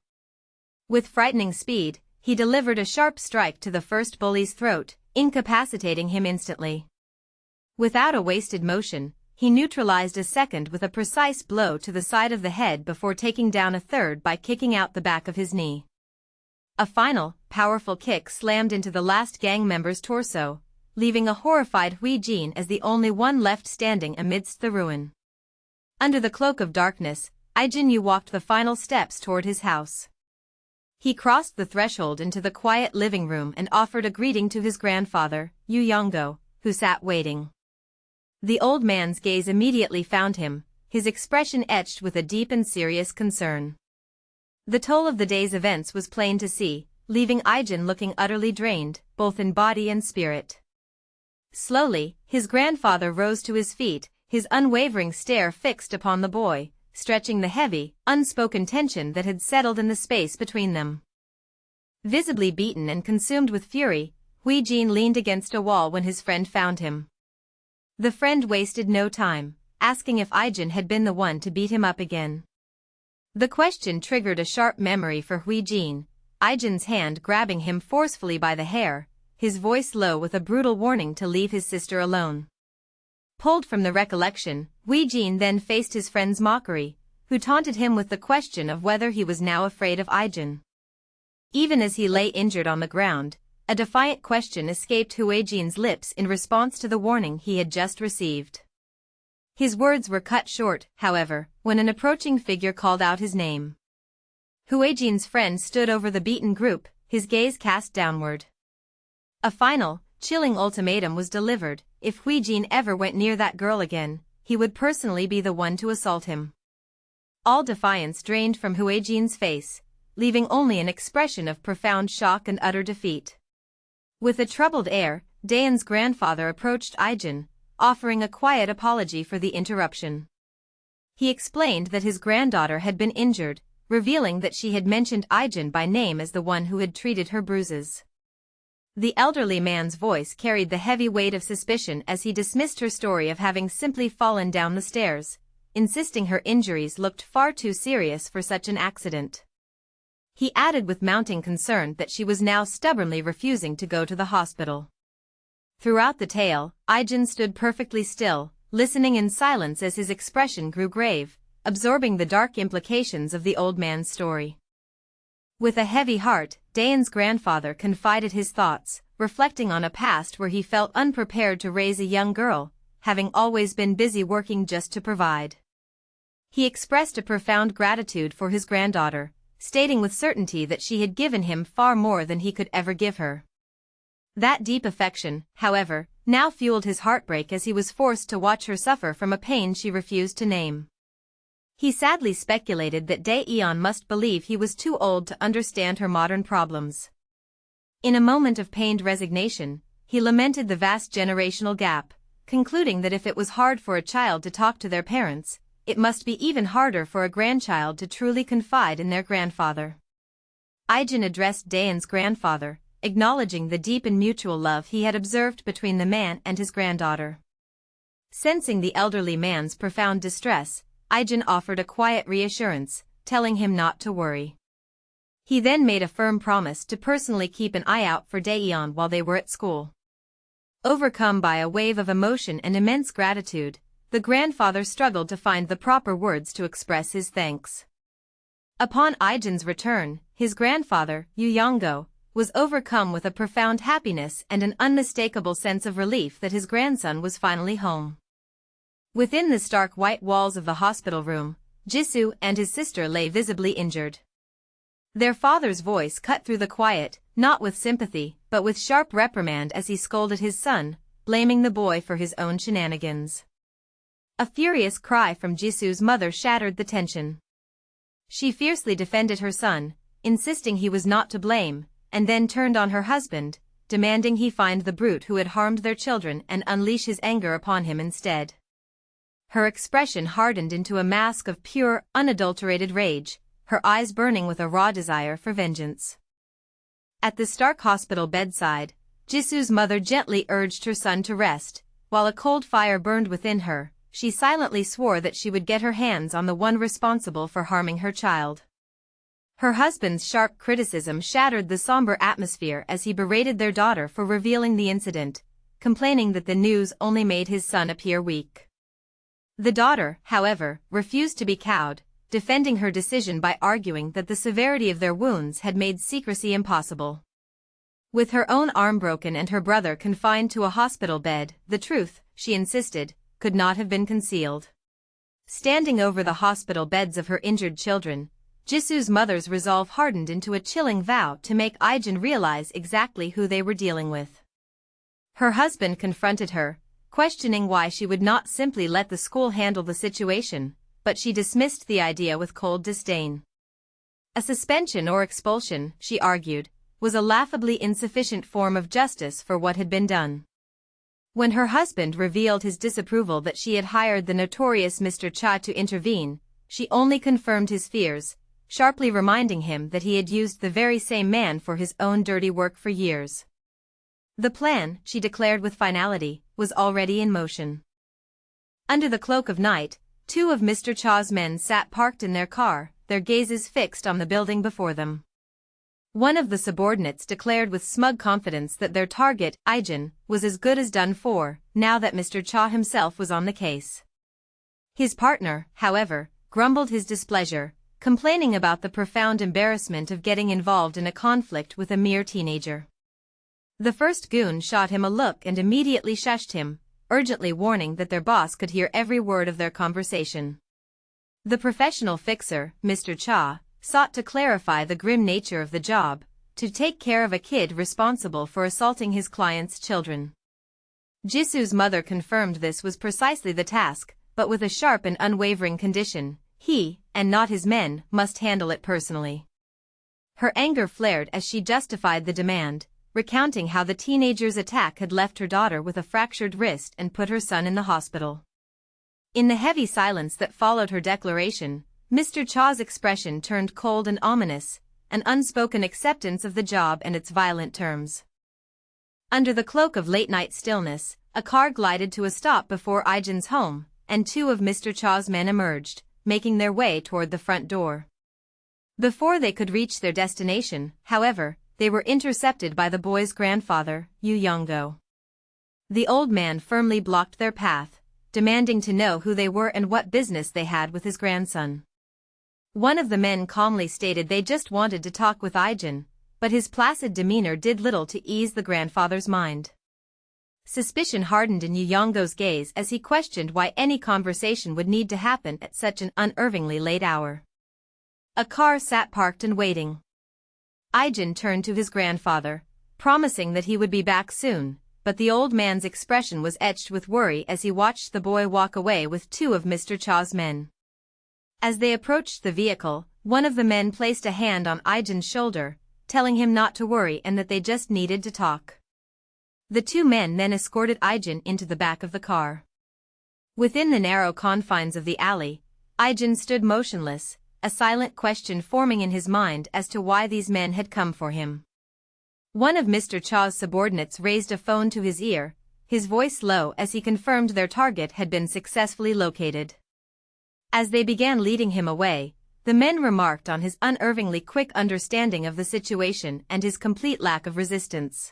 With frightening speed, he delivered a sharp strike to the first bully's throat, incapacitating him instantly. Without a wasted motion, he neutralized a second with a precise blow to the side of the head before taking down a third by kicking out the back of his knee. A final, powerful kick slammed into the last gang member's torso, leaving a horrified Huijin as the only one left standing amidst the ruin. Under the cloak of darkness, Ijin Yu walked the final steps toward his house. He crossed the threshold into the quiet living room and offered a greeting to his grandfather, Yu Yonggo, who sat waiting. The old man's gaze immediately found him, his expression etched with a deep and serious concern. The toll of the day's events was plain to see, leaving Ijin looking utterly drained, both in body and spirit. Slowly, his grandfather rose to his feet, his unwavering stare fixed upon the boy, stretching the heavy, unspoken tension that had settled in the space between them. Visibly beaten and consumed with fury, Huijin leaned against a wall when his friend found him. The friend wasted no time, asking if Ijin had been the one to beat him up again. The question triggered a sharp memory for Huijin, Ijin's hand grabbing him forcefully by the hair, his voice low with a brutal warning to leave his sister alone. Pulled from the recollection, Huijin then faced his friend's mockery, who taunted him with the question of whether he was now afraid of Ijin. Even as he lay injured on the ground, a defiant question escaped Huijin's lips in response to the warning he had just received. His words were cut short, however, when an approaching figure called out his name. Huijin's friend stood over the beaten group, his gaze cast downward. A final, chilling ultimatum was delivered: if Huijin ever went near that girl again, he would personally be the one to assault him. All defiance drained from Huijin's face, leaving only an expression of profound shock and utter defeat. With a troubled air, Daeyeon's grandfather approached Ijin, offering a quiet apology for the interruption. He explained that his granddaughter had been injured, revealing that she had mentioned Ijin by name as the one who had treated her bruises. The elderly man's voice carried the heavy weight of suspicion as he dismissed her story of having simply fallen down the stairs, insisting her injuries looked far too serious for such an accident. He added with mounting concern that she was now stubbornly refusing to go to the hospital. Throughout the tale, Ijin stood perfectly still, listening in silence as his expression grew grave, absorbing the dark implications of the old man's story. With a heavy heart, Daeyeon's grandfather confided his thoughts, reflecting on a past where he felt unprepared to raise a young girl, having always been busy working just to provide. He expressed a profound gratitude for his granddaughter, stating with certainty that she had given him far more than he could ever give her. That deep affection, however, now fueled his heartbreak as he was forced to watch her suffer from a pain she refused to name. He sadly speculated that Daeyeon must believe he was too old to understand her modern problems. In a moment of pained resignation, he lamented the vast generational gap, concluding that if it was hard for a child to talk to their parents, it must be even harder for a grandchild to truly confide in their grandfather. Ijin addressed Daeyeon's grandfather, acknowledging the deep and mutual love he had observed between the man and his granddaughter. Sensing the elderly man's profound distress, Ijin offered a quiet reassurance, telling him not to worry. He then made a firm promise to personally keep an eye out for Daeyeon while they were at school. Overcome by a wave of emotion and immense gratitude, the grandfather struggled to find the proper words to express his thanks. Upon Ijin's return, his grandfather, Yu Yonggo, was overcome with a profound happiness and an unmistakable sense of relief that his grandson was finally home. Within the stark white walls of the hospital room, Jisoo and his sister lay visibly injured. Their father's voice cut through the quiet, not with sympathy, but with sharp reprimand as he scolded his son, blaming the boy for his own shenanigans. A furious cry from Jisoo's mother shattered the tension. She fiercely defended her son, insisting he was not to blame, and then turned on her husband, demanding he find the brute who had harmed their children and unleash his anger upon him instead. Her expression hardened into a mask of pure, unadulterated rage, her eyes burning with a raw desire for vengeance. At the stark hospital bedside, Jisoo's mother gently urged her son to rest. While a cold fire burned within her, she silently swore that she would get her hands on the one responsible for harming her child. Her husband's sharp criticism shattered the somber atmosphere as he berated their daughter for revealing the incident, complaining that the news only made his son appear weak. The daughter, however, refused to be cowed, defending her decision by arguing that the severity of their wounds had made secrecy impossible. With her own arm broken and her brother confined to a hospital bed, the truth, she insisted, could not have been concealed. Standing over the hospital beds of her injured children, Jisoo's mother's resolve hardened into a chilling vow to make Ijin realize exactly who they were dealing with. Her husband confronted her, questioning why she would not simply let the school handle the situation, but she dismissed the idea with cold disdain. A suspension or expulsion, she argued, was a laughably insufficient form of justice for what had been done. When her husband revealed his disapproval that she had hired the notorious Mr. Cha to intervene, she only confirmed his fears, sharply reminding him that he had used the very same man for his own dirty work for years. The plan, she declared with finality, was already in motion. Under the cloak of night, two of Mr. Cha's men sat parked in their car, their gazes fixed on the building before them. One of the subordinates declared with smug confidence that their target, Ijin, was as good as done for, now that Mr. Cha himself was on the case. His partner, however, grumbled his displeasure, complaining about the profound embarrassment of getting involved in a conflict with a mere teenager. The first goon shot him a look and immediately shushed him, urgently warning that their boss could hear every word of their conversation. The professional fixer, Mr. Cha, sought to clarify the grim nature of the job, to take care of a kid responsible for assaulting his client's children. Jisoo's mother confirmed this was precisely the task, but with a sharp and unwavering condition: he, and not his men, must handle it personally. Her anger flared as she justified the demand, recounting how the teenager's attack had left her daughter with a fractured wrist and put her son in the hospital. In the heavy silence that followed her declaration, Mr. Cha's expression turned cold and ominous, an unspoken acceptance of the job and its violent terms. Under the cloak of late-night stillness, a car glided to a stop before Ijin's home, and two of Mr. Cha's men emerged, making their way toward the front door. Before they could reach their destination, however, they were intercepted by the boy's grandfather, Yu Yonggo. The old man firmly blocked their path, demanding to know who they were and what business they had with his grandson. One of the men calmly stated they just wanted to talk with Ijin, but his placid demeanor did little to ease the grandfather's mind. Suspicion hardened in Yu Yonggo's gaze as he questioned why any conversation would need to happen at such an unervingly late hour. A car sat parked and waiting. Ijin turned to his grandfather, promising that he would be back soon, but the old man's expression was etched with worry as he watched the boy walk away with two of Mr. Cha's men. As they approached the vehicle, one of the men placed a hand on Ijin's shoulder, telling him not to worry and that they just needed to talk. The two men then escorted Ijin into the back of the car. Within the narrow confines of the alley, Ijin stood motionless, a silent question forming in his mind as to why these men had come for him. One of Mr. Cha's subordinates raised a phone to his ear, his voice low as he confirmed their target had been successfully located. As they began leading him away, the men remarked on his unervingly quick understanding of the situation and his complete lack of resistance.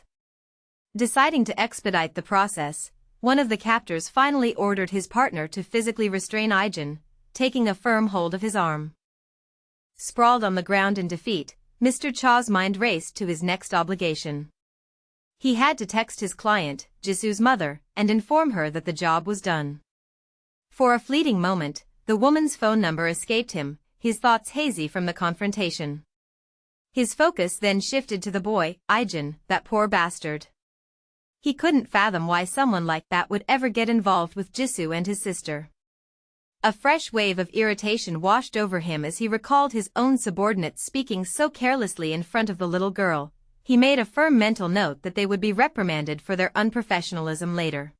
Deciding to expedite the process, one of the captors finally ordered his partner to physically restrain Ijin, taking a firm hold of his arm. Sprawled on the ground in defeat, Mr. Cha's mind raced to his next obligation. He had to text his client, Jisoo's mother, and inform her that the job was done. For a fleeting moment, the woman's phone number escaped him, his thoughts hazy from the confrontation. His focus then shifted to the boy, Ijin, that poor bastard. He couldn't fathom why someone like that would ever get involved with Jisoo and his sister. A fresh wave of irritation washed over him as he recalled his own subordinates speaking so carelessly in front of the little girl. He made a firm mental note that they would be reprimanded for their unprofessionalism later.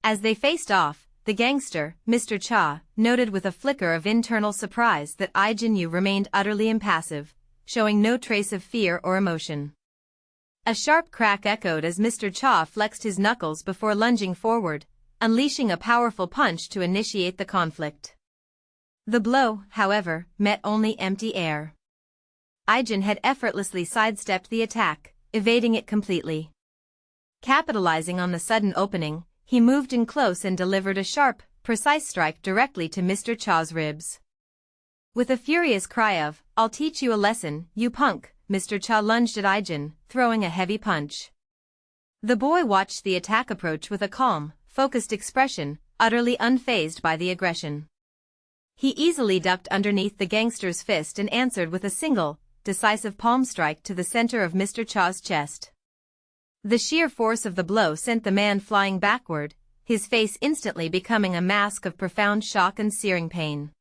As they faced off, the gangster, Mr. Cha, noted with a flicker of internal surprise that Ijin Yu remained utterly impassive, showing no trace of fear or emotion. A sharp crack echoed as Mr. Cha flexed his knuckles before lunging forward, unleashing a powerful punch to initiate the conflict. The blow, however, met only empty air. Ijin had effortlessly sidestepped the attack, evading it completely. Capitalizing on the sudden opening, he moved in close and delivered a sharp, precise strike directly to Mr. Cha's ribs. With a furious cry of, "I'll teach you a lesson, you punk," Mr. Cha lunged at Ijin, throwing a heavy punch. The boy watched the attack approach with a calm, focused expression, utterly unfazed by the aggression. He easily ducked underneath the gangster's fist and answered with a single, decisive palm strike to the center of Mr. Cha's chest. The sheer force of the blow sent the man flying backward, his face instantly becoming a mask of profound shock and searing pain.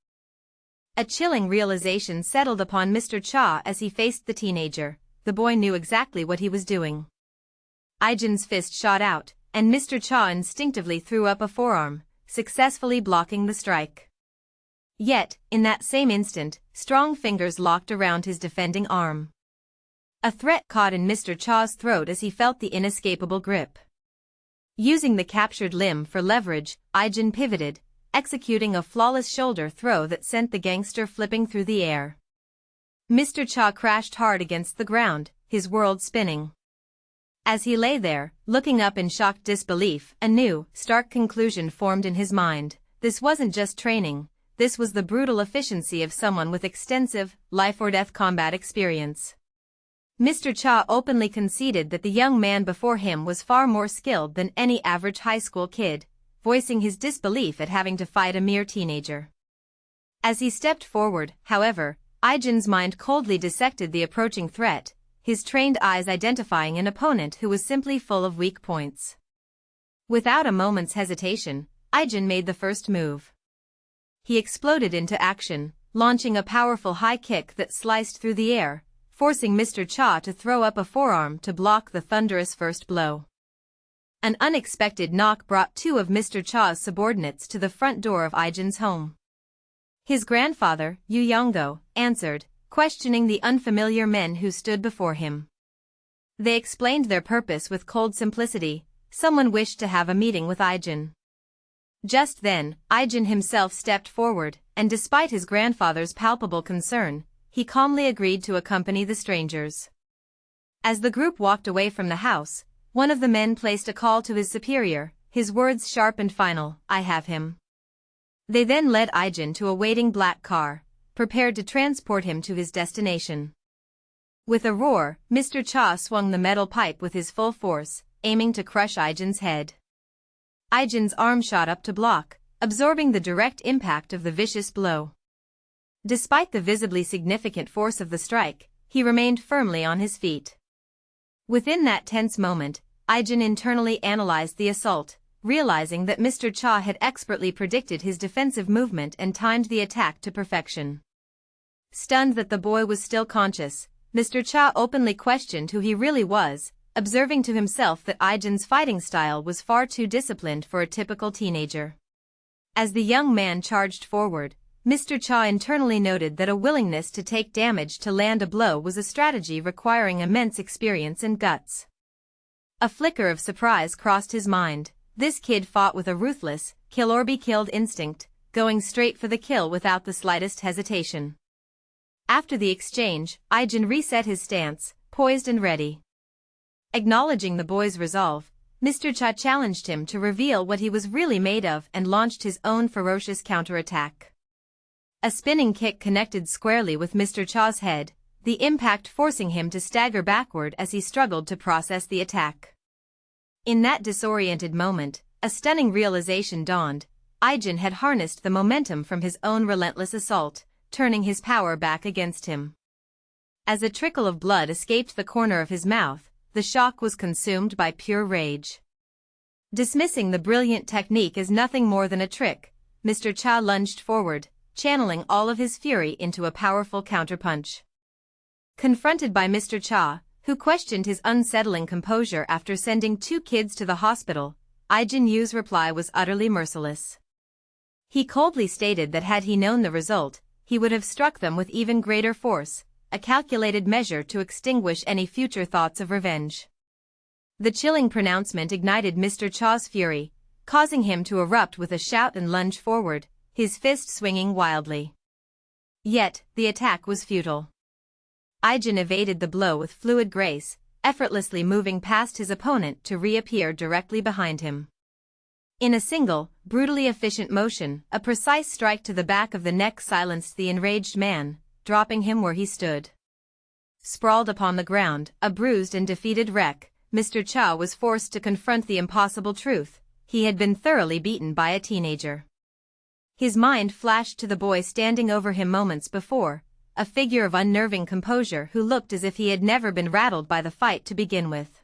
A chilling realization settled upon Mr. Cha as he faced the teenager. The boy knew exactly what he was doing. Ijin's fist shot out, and Mr. Cha instinctively threw up a forearm, successfully blocking the strike. Yet, in that same instant, strong fingers locked around his defending arm. A threat caught in Mr. Cha's throat as he felt the inescapable grip. Using the captured limb for leverage, Ijin pivoted, executing a flawless shoulder throw that sent the gangster flipping through the air. Mr. Cha crashed hard against the ground, his world spinning. As he lay there, looking up in shocked disbelief, a new, stark conclusion formed in his mind. This wasn't just training, this was the brutal efficiency of someone with extensive, life-or-death combat experience. Mr. Cha openly conceded that the young man before him was far more skilled than any average high school kid, voicing his disbelief at having to fight a mere teenager. As he stepped forward, however, Ijin's mind coldly dissected the approaching threat, his trained eyes identifying an opponent who was simply full of weak points. Without a moment's hesitation, Ijin made the first move. He exploded into action, launching a powerful high kick that sliced through the air, forcing Mr. Cha to throw up a forearm to block the thunderous first blow. An unexpected knock brought two of Mr. Cha's subordinates to the front door of Ijin's home. His grandfather, Yu Yonggo, answered, questioning the unfamiliar men who stood before him. They explained their purpose with cold simplicity. Someone wished to have a meeting with Ijin. Just then, Ijin himself stepped forward, and despite his grandfather's palpable concern, he calmly agreed to accompany the strangers. As the group walked away from the house, one of the men placed a call to his superior, his words sharp and final, "I have him." They then led Ijin to a waiting black car, prepared to transport him to his destination. With a roar, Mr. Cha swung the metal pipe with his full force, aiming to crush Ijin's head. Ijin's arm shot up to block, absorbing the direct impact of the vicious blow. Despite the visibly significant force of the strike, he remained firmly on his feet. Within that tense moment, Ijin internally analyzed the assault, realizing that Mr. Cha had expertly predicted his defensive movement and timed the attack to perfection. Stunned that the boy was still conscious, Mr. Cha openly questioned who he really was, observing to himself that Ijin's fighting style was far too disciplined for a typical teenager. As the young man charged forward, Mr. Cha internally noted that a willingness to take damage to land a blow was a strategy requiring immense experience and guts. A flicker of surprise crossed his mind. This kid fought with a ruthless, kill-or-be-killed instinct, going straight for the kill without the slightest hesitation. After the exchange, Ijin reset his stance, poised and ready. Acknowledging the boy's resolve, Mr. Cha challenged him to reveal what he was really made of and launched his own ferocious counterattack. A spinning kick connected squarely with Mr. Cha's head, the impact forcing him to stagger backward as he struggled to process the attack. In that disoriented moment, a stunning realization dawned. Ijin had harnessed the momentum from his own relentless assault, turning his power back against him. As a trickle of blood escaped the corner of his mouth, the shock was consumed by pure rage. Dismissing the brilliant technique as nothing more than a trick, Mr. Cha lunged forward, channeling all of his fury into a powerful counterpunch. Confronted by Mr. Cha, who questioned his unsettling composure after sending 2 kids to the hospital, Ijin Yu's reply was utterly merciless. He coldly stated that had he known the result, he would have struck them with even greater force, a calculated measure to extinguish any future thoughts of revenge. The chilling pronouncement ignited Mr. Cha's fury, causing him to erupt with a shout and lunge forward, his fist swinging wildly. Yet, the attack was futile. Ijin evaded the blow with fluid grace, effortlessly moving past his opponent to reappear directly behind him. In a single, brutally efficient motion, a precise strike to the back of the neck silenced the enraged man, dropping him where he stood. Sprawled upon the ground, a bruised and defeated wreck, Mr. Cha was forced to confront the impossible truth: he had been thoroughly beaten by a teenager. His mind flashed to the boy standing over him moments before, a figure of unnerving composure who looked as if he had never been rattled by the fight to begin with.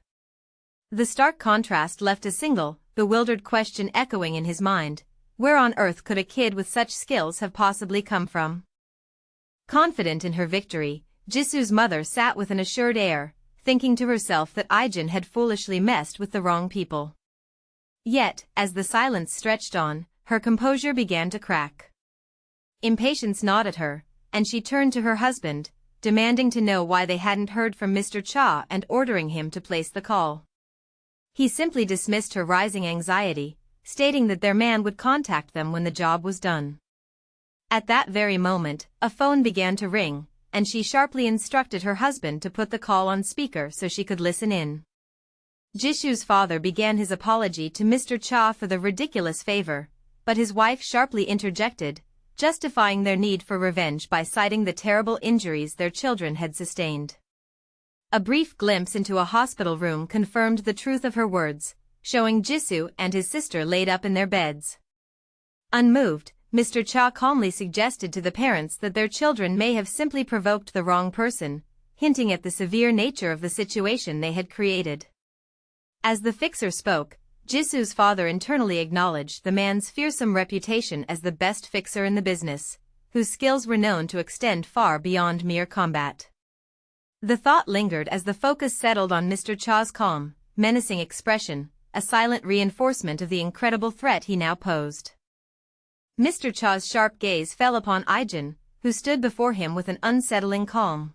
The stark contrast left a single, bewildered question echoing in his mind: where on earth could a kid with such skills have possibly come from? Confident in her victory, Jisu's mother sat with an assured air, thinking to herself that Ijin had foolishly messed with the wrong people. Yet, as the silence stretched on, her composure began to crack. Impatience gnawed at her, and she turned to her husband, demanding to know why they hadn't heard from Mr. Cha and ordering him to place the call. He simply dismissed her rising anxiety, stating that their man would contact them when the job was done. At that very moment, a phone began to ring, and she sharply instructed her husband to put the call on speaker so she could listen in. Jisu's father began his apology to Mr. Cha for the ridiculous favor, but his wife sharply interjected, justifying their need for revenge by citing the terrible injuries their children had sustained. A brief glimpse into a hospital room confirmed the truth of her words, showing Jisu and his sister laid up in their beds. Unmoved, Mr. Cha calmly suggested to the parents that their children may have simply provoked the wrong person, hinting at the severe nature of the situation they had created. As the fixer spoke, Jisu's father internally acknowledged the man's fearsome reputation as the best fixer in the business, whose skills were known to extend far beyond mere combat. The thought lingered as the focus settled on Mr. Cha's calm, menacing expression, a silent reinforcement of the incredible threat he now posed. Mr. Cha's sharp gaze fell upon Ijin, who stood before him with an unsettling calm.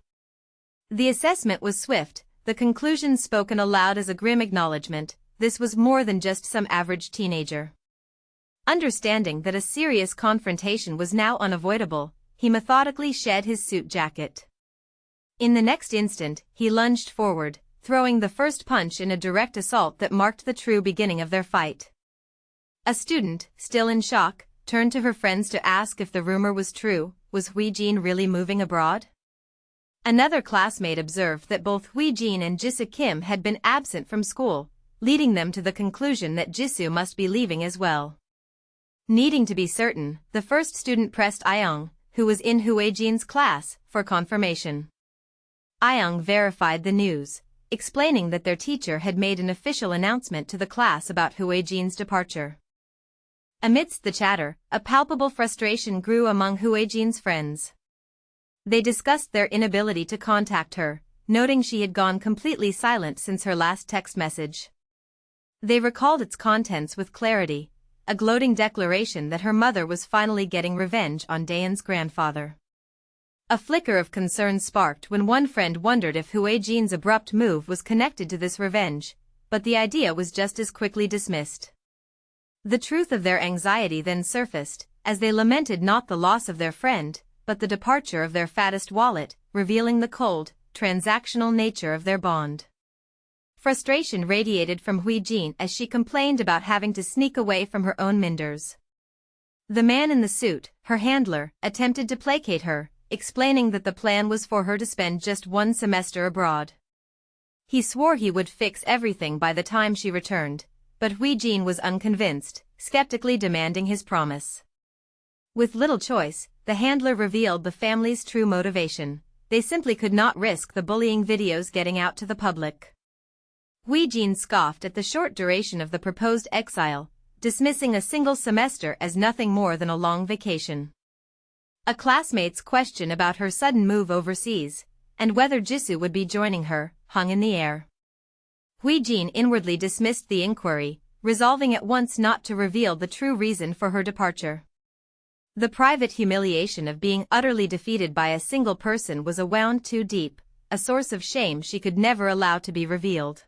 The assessment was swift, the conclusions spoken aloud as a grim acknowledgement: this was more than just some average teenager. Understanding that a serious confrontation was now unavoidable, he methodically shed his suit jacket. In the next instant, he lunged forward, throwing the first punch in a direct assault that marked the true beginning of their fight. A student, still in shock, turned to her friends to ask if the rumor was true: was Ijin really moving abroad? Another classmate observed that both Ijin and Jisu Kim had been absent from school, leading them to the conclusion that Jisu must be leaving as well. Needing to be certain, the first student pressed Ayong, who was in Ijin's class, for confirmation. Ayong verified the news, explaining that their teacher had made an official announcement to the class about Ijin's departure. Amidst the chatter, a palpable frustration grew among Ijin's friends. They discussed their inability to contact her, noting she had gone completely silent since her last text message. They recalled its contents with clarity, a gloating declaration that her mother was finally getting revenge on Dayan's grandfather. A flicker of concern sparked when one friend wondered if Ijin's abrupt move was connected to this revenge, but the idea was just as quickly dismissed. The truth of their anxiety then surfaced, as they lamented not the loss of their friend, but the departure of their fattest wallet, revealing the cold, transactional nature of their bond. Frustration radiated from Ijin as she complained about having to sneak away from her own minders. The man in the suit, her handler, attempted to placate her, explaining that the plan was for her to spend just 1 semester abroad. He swore he would fix everything by the time she returned, but Ijin was unconvinced, skeptically demanding his promise. With little choice, the handler revealed the family's true motivation. They simply could not risk the bullying videos getting out to the public. Ijin scoffed at the short duration of the proposed exile, dismissing a single semester as nothing more than a long vacation. A classmate's question about her sudden move overseas, and whether Jisoo would be joining her, hung in the air. Ijin inwardly dismissed the inquiry, resolving at once not to reveal the true reason for her departure. The private humiliation of being utterly defeated by a single person was a wound too deep, a source of shame she could never allow to be revealed.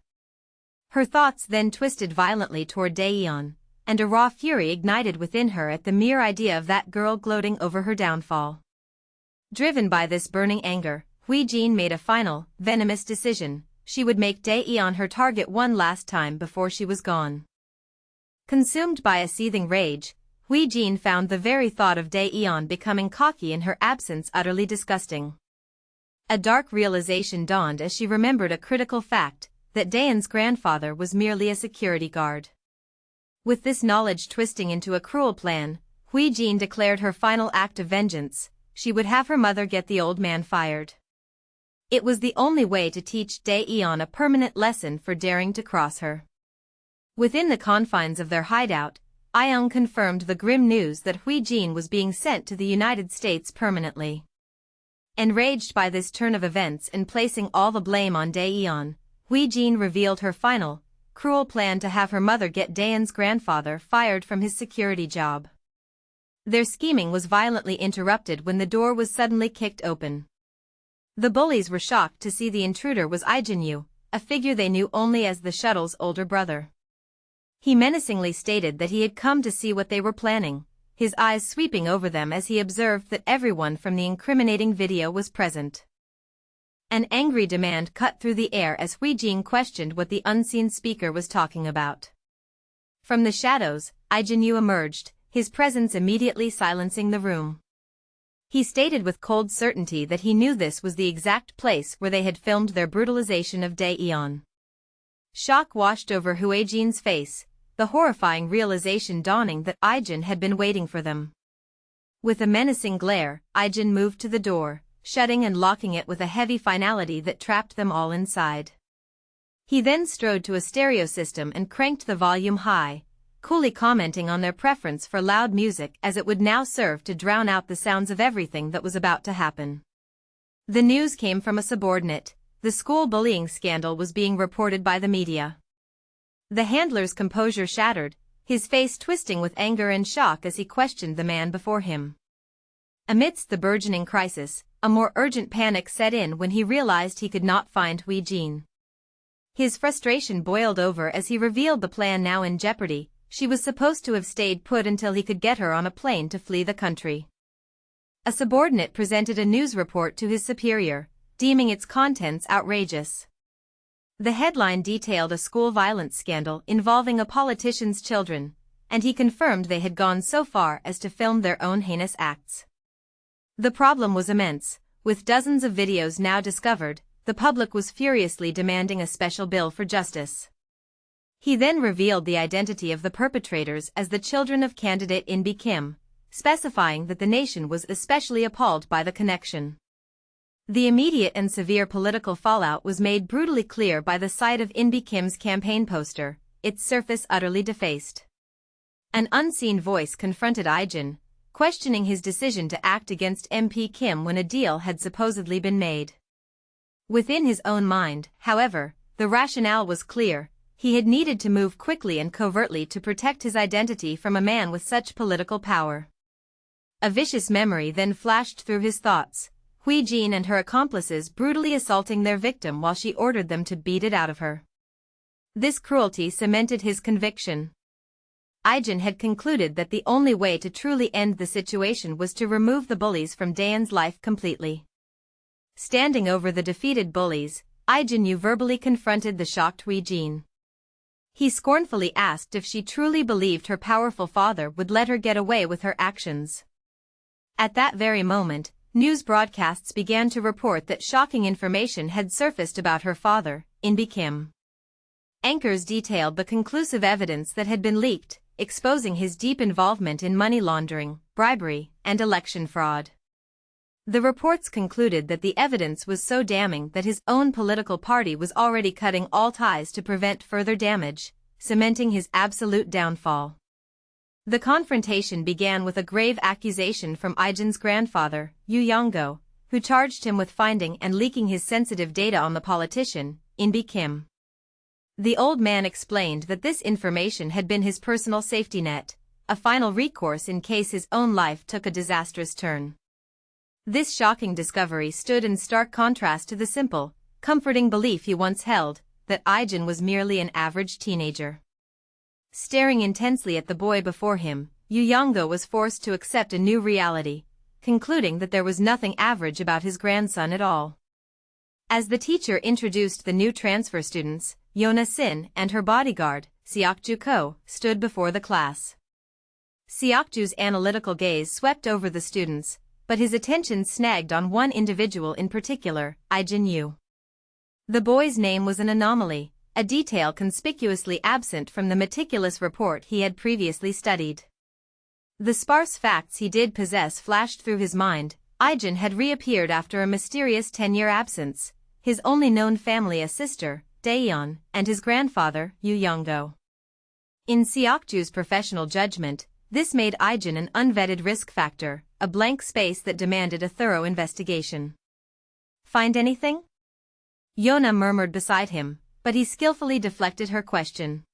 Her thoughts then twisted violently toward Daeyeon, and a raw fury ignited within her at the mere idea of that girl gloating over her downfall. Driven by this burning anger, Ijin made a final, venomous decision. She would make Daeyeon her target one last time before she was gone. Consumed by a seething rage, Ijin found the very thought of Daeyeon becoming cocky in her absence utterly disgusting. A dark realization dawned as she remembered a critical fact, that Daeyeon's grandfather was merely a security guard. With this knowledge twisting into a cruel plan, Ijin declared her final act of vengeance. She would have her mother get the old man fired. It was the only way to teach Daeyeon a permanent lesson for daring to cross her. Within the confines of their hideout, Ayoung confirmed the grim news that Ijin was being sent to the United States permanently. Enraged by this turn of events and placing all the blame on Daeyeon, Ijin revealed her final, cruel plan to have her mother get Daeyeon's grandfather fired from his security job. Their scheming was violently interrupted when the door was suddenly kicked open. The bullies were shocked to see the intruder was Ijin Yu, a figure they knew only as the shuttle's older brother. He menacingly stated that he had come to see what they were planning, his eyes sweeping over them as he observed that everyone from the incriminating video was present. An angry demand cut through the air as Ijin questioned what the unseen speaker was talking about. From the shadows, Ijin Yu emerged, his presence immediately silencing the room. He stated with cold certainty that he knew this was the exact place where they had filmed their brutalization of Daeyeon. Shock washed over Ijin's face, the horrifying realization dawning that Ijin had been waiting for them. With a menacing glare, Ijin moved to the door, shutting and locking it with a heavy finality that trapped them all inside. He then strode to a stereo system and cranked the volume high, coolly commenting on their preference for loud music as it would now serve to drown out the sounds of everything that was about to happen. The news came from a subordinate. The school bullying scandal was being reported by the media. The handler's composure shattered, his face twisting with anger and shock as he questioned the man before him. Amidst the burgeoning crisis, a more urgent panic set in when he realized he could not find Ijin. His frustration boiled over as he revealed the plan now in jeopardy. She was supposed to have stayed put until he could get her on a plane to flee the country. A subordinate presented a news report to his superior, deeming its contents outrageous. The headline detailed a school violence scandal involving a politician's children, and he confirmed they had gone so far as to film their own heinous acts. The problem was immense. With dozens of videos now discovered, the public was furiously demanding a special bill for justice. He then revealed the identity of the perpetrators as the children of candidate In Kim, specifying that the nation was especially appalled by the connection. The immediate and severe political fallout was made brutally clear by the sight of In Kim's campaign poster, its surface utterly defaced. An unseen voice confronted Ijin, questioning his decision to act against MP Kim when a deal had supposedly been made. Within his own mind, however, the rationale was clear. He had needed to move quickly and covertly to protect his identity from a man with such political power. A vicious memory then flashed through his thoughts, Ijin and her accomplices brutally assaulting their victim while she ordered them to beat it out of her. This cruelty cemented his conviction. Ijin had concluded that the only way to truly end the situation was to remove the bullies from Daeyeon's life completely. Standing over the defeated bullies, Ijin Yu verbally confronted the shocked Ijin. He scornfully asked if she truly believed her powerful father would let her get away with her actions. At that very moment, news broadcasts began to report that shocking information had surfaced about her father, In Kim. Anchors detailed the conclusive evidence that had been leaked, exposing his deep involvement in money laundering, bribery, and election fraud. The reports concluded that the evidence was so damning that his own political party was already cutting all ties to prevent further damage, cementing his absolute downfall. The confrontation began with a grave accusation from Ijin's grandfather, Yu Yonggo, who charged him with finding and leaking his sensitive data on the politician, Inbi Kim. The old man explained that this information had been his personal safety net, a final recourse in case his own life took a disastrous turn. This shocking discovery stood in stark contrast to the simple, comforting belief he once held, that Ijin was merely an average teenager. Staring intensely at the boy before him, Yu Yonggo was forced to accept a new reality, concluding that there was nothing average about his grandson at all. As the teacher introduced the new transfer students, Yona Sin and her bodyguard, Seokju Ko, stood before the class. Seokju's analytical gaze swept over the students, but his attention snagged on one individual in particular, Ijin Yu. The boy's name was an anomaly, a detail conspicuously absent from the meticulous report he had previously studied. The sparse facts he did possess flashed through his mind. Ijin had reappeared after a mysterious 10-year absence, his only known family a sister, Daeyeon, and his grandfather, Yu Yonggo. In Seokju's professional judgment, this made Ijin an unvetted risk factor, a blank space that demanded a thorough investigation. "Find anything?" Yona murmured beside him, but he skillfully deflected her question.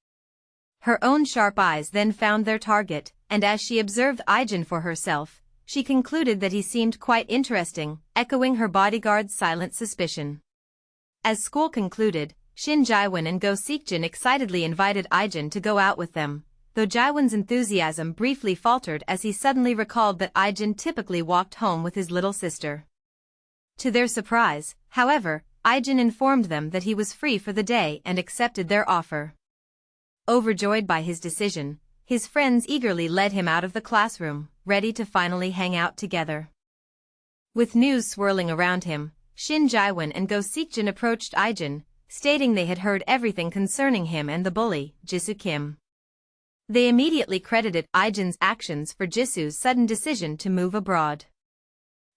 Her own sharp eyes then found their target, and as she observed Ijin for herself, she concluded that he seemed quite interesting, echoing her bodyguard's silent suspicion. As school concluded, Shin Jaiwon and Go Seokjin excitedly invited Ijin to go out with them, though Jaiwon's enthusiasm briefly faltered as he suddenly recalled that Ijin typically walked home with his little sister. To their surprise, however, Ijin informed them that he was free for the day and accepted their offer. Overjoyed by his decision, his friends eagerly led him out of the classroom, ready to finally hang out together. With news swirling around him, Shin Jaiwon and Go Seokjin approached Ijin, stating they had heard everything concerning him and the bully, Jisoo Kim. They immediately credited Ijin's actions for Jisoo's sudden decision to move abroad.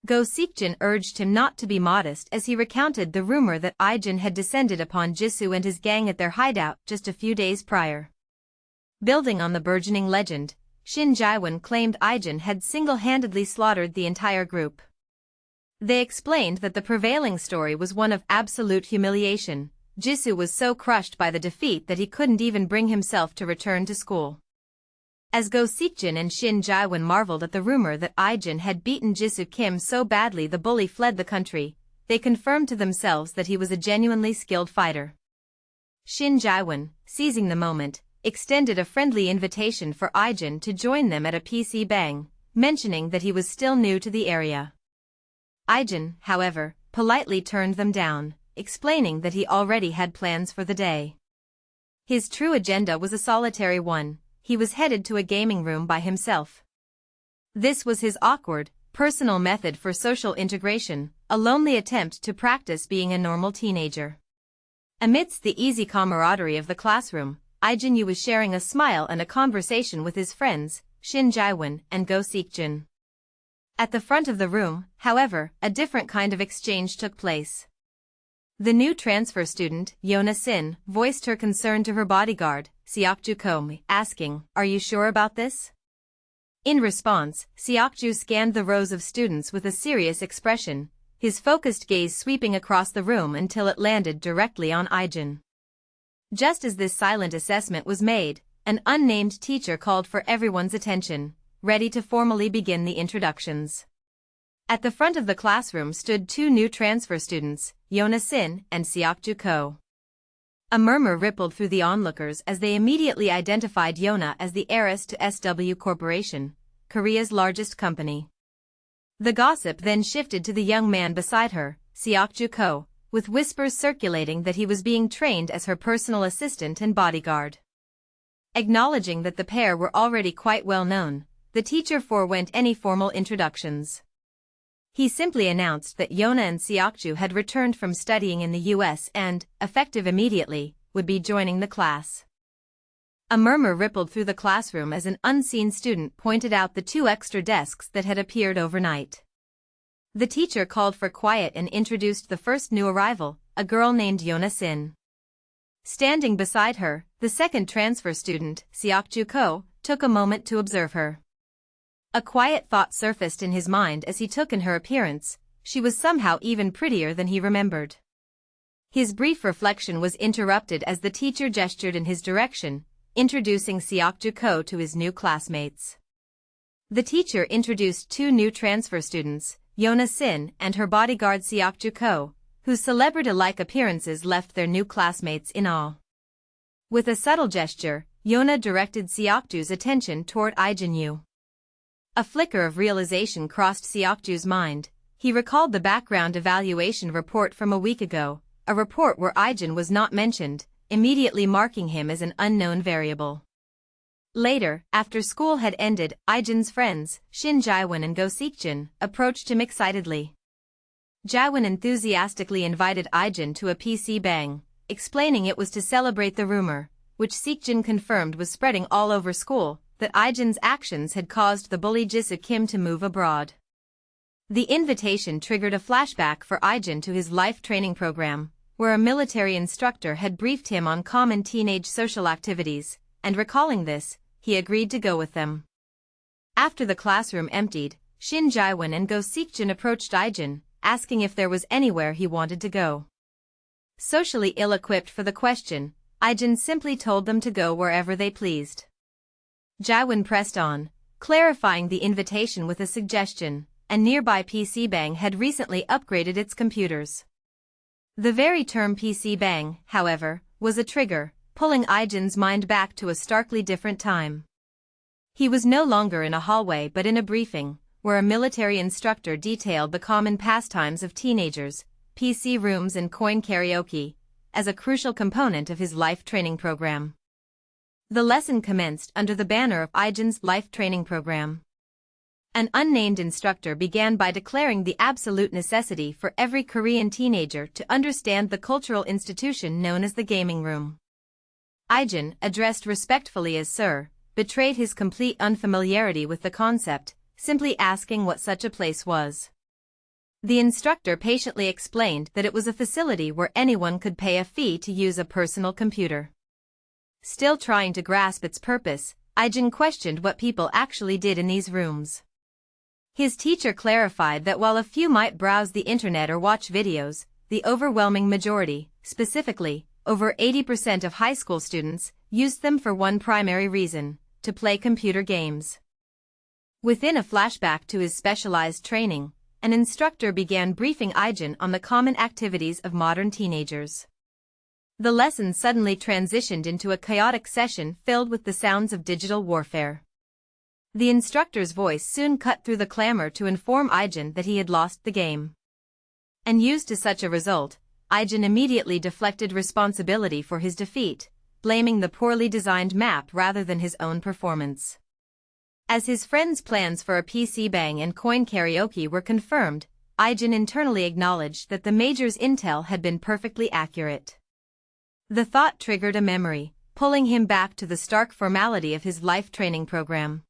Go Seokjin urged him not to be modest as he recounted the rumor that Ijin had descended upon Jisoo and his gang at their hideout just a few days prior. Building on the burgeoning legend, Shin Jaiwon claimed Ijin had single-handedly slaughtered the entire group. They explained that the prevailing story was one of absolute humiliation. Jisoo was so crushed by the defeat that he couldn't even bring himself to return to school. As Go Seokjin and Shin Jaiwon marveled at the rumor that Ijin had beaten Jisoo Kim so badly the bully fled the country, they confirmed to themselves that he was a genuinely skilled fighter. Shin Jaiwon, seizing the moment, extended a friendly invitation for Ijin to join them at a PC bang, mentioning that he was still new to the area. Ijin, however, politely turned them down, explaining that he already had plans for the day. His true agenda was a solitary one. He was headed to a gaming room by himself. This was his awkward, personal method for social integration, a lonely attempt to practice being a normal teenager. Amidst the easy camaraderie of the classroom, Ijin Yu was sharing a smile and a conversation with his friends, Shin Jaiwon and Go Seokjin. At the front of the room, however, a different kind of exchange took place. The new transfer student, Yona Sin, voiced her concern to her bodyguard, Seokju Ko, asking, "Are you sure about this?" In response, Seokju scanned the rows of students with a serious expression, his focused gaze sweeping across the room until it landed directly on Ijin. Just as this silent assessment was made, an unnamed teacher called for everyone's attention, ready to formally begin the introductions. At the front of the classroom stood two new transfer students, Yona Sin and Seokju Ko. A murmur rippled through the onlookers as they immediately identified Yona as the heiress to SW Corporation, Korea's largest company. The gossip then shifted to the young man beside her, Seokju Ko, with whispers circulating that he was being trained as her personal assistant and bodyguard. Acknowledging that the pair were already quite well known, the teacher forewent any formal introductions. He simply announced that Yona and Seokju had returned from studying in the US and, effective immediately, would be joining the class. A murmur rippled through the classroom as an unseen student pointed out the 2 extra desks that had appeared overnight. The teacher called for quiet and introduced the first new arrival, a girl named Yona Sin. Standing beside her, the second transfer student, Seokju Ko, took a moment to observe her. A quiet thought surfaced in his mind as he took in her appearance. She was somehow even prettier than he remembered. His brief reflection was interrupted as the teacher gestured in his direction, introducing Seokju Ko to his new classmates. The teacher introduced 2 new transfer students, Yona Sin and her bodyguard Seokju Ko, whose celebrity-like appearances left their new classmates in awe. With a subtle gesture, Yona directed Seokju's attention toward Ijin Yu. A flicker of realization crossed Seokju's mind. He recalled the background evaluation report from a week ago, a report where Ijin was not mentioned, immediately marking him as an unknown variable. Later, after school had ended, Ijin's friends, Shin Jaewon and Go Seokjin, approached him excitedly. Jaewon enthusiastically invited Ijin to a PC bang, explaining it was to celebrate the rumor, which Seokjin confirmed was spreading all over school, that Ijin's actions had caused the bully Jisoo Kim to move abroad. The invitation triggered a flashback for Ijin to his life training program, where a military instructor had briefed him on common teenage social activities, and recalling this, he agreed to go with them. After the classroom emptied, Shin Jaewon and Go Seokjin approached Ijin, asking if there was anywhere he wanted to go. Socially ill-equipped for the question, Ijin simply told them to go wherever they pleased. Jaewon pressed on, clarifying the invitation with a suggestion. A nearby PC bang had recently upgraded its computers. The very term PC bang, however, was a trigger, pulling Ijin's mind back to a starkly different time. He was no longer in a hallway but in a briefing, where a military instructor detailed the common pastimes of teenagers, PC rooms and coin karaoke, as a crucial component of his life training program. The lesson commenced under the banner of Ijin's life training program. An unnamed instructor began by declaring the absolute necessity for every Korean teenager to understand the cultural institution known as the gaming room. Ijin, addressed respectfully as Sir, betrayed his complete unfamiliarity with the concept, simply asking what such a place was. The instructor patiently explained that it was a facility where anyone could pay a fee to use a personal computer. Still trying to grasp its purpose, Ijin questioned what people actually did in these rooms. His teacher clarified that while a few might browse the internet or watch videos, the overwhelming majority, specifically, over 80% of high school students, used them for one primary reason: to play computer games. Within a flashback to his specialized training, an instructor began briefing Ijin on the common activities of modern teenagers. The lesson suddenly transitioned into a chaotic session filled with the sounds of digital warfare. The instructor's voice soon cut through the clamor to inform Ijin that he had lost the game. And used to such a result, Ijin immediately deflected responsibility for his defeat, blaming the poorly designed map rather than his own performance. As his friends' plans for a PC bang and coin karaoke were confirmed, Ijin internally acknowledged that the Major's intel had been perfectly accurate. The thought triggered a memory, pulling him back to the stark formality of his life training program.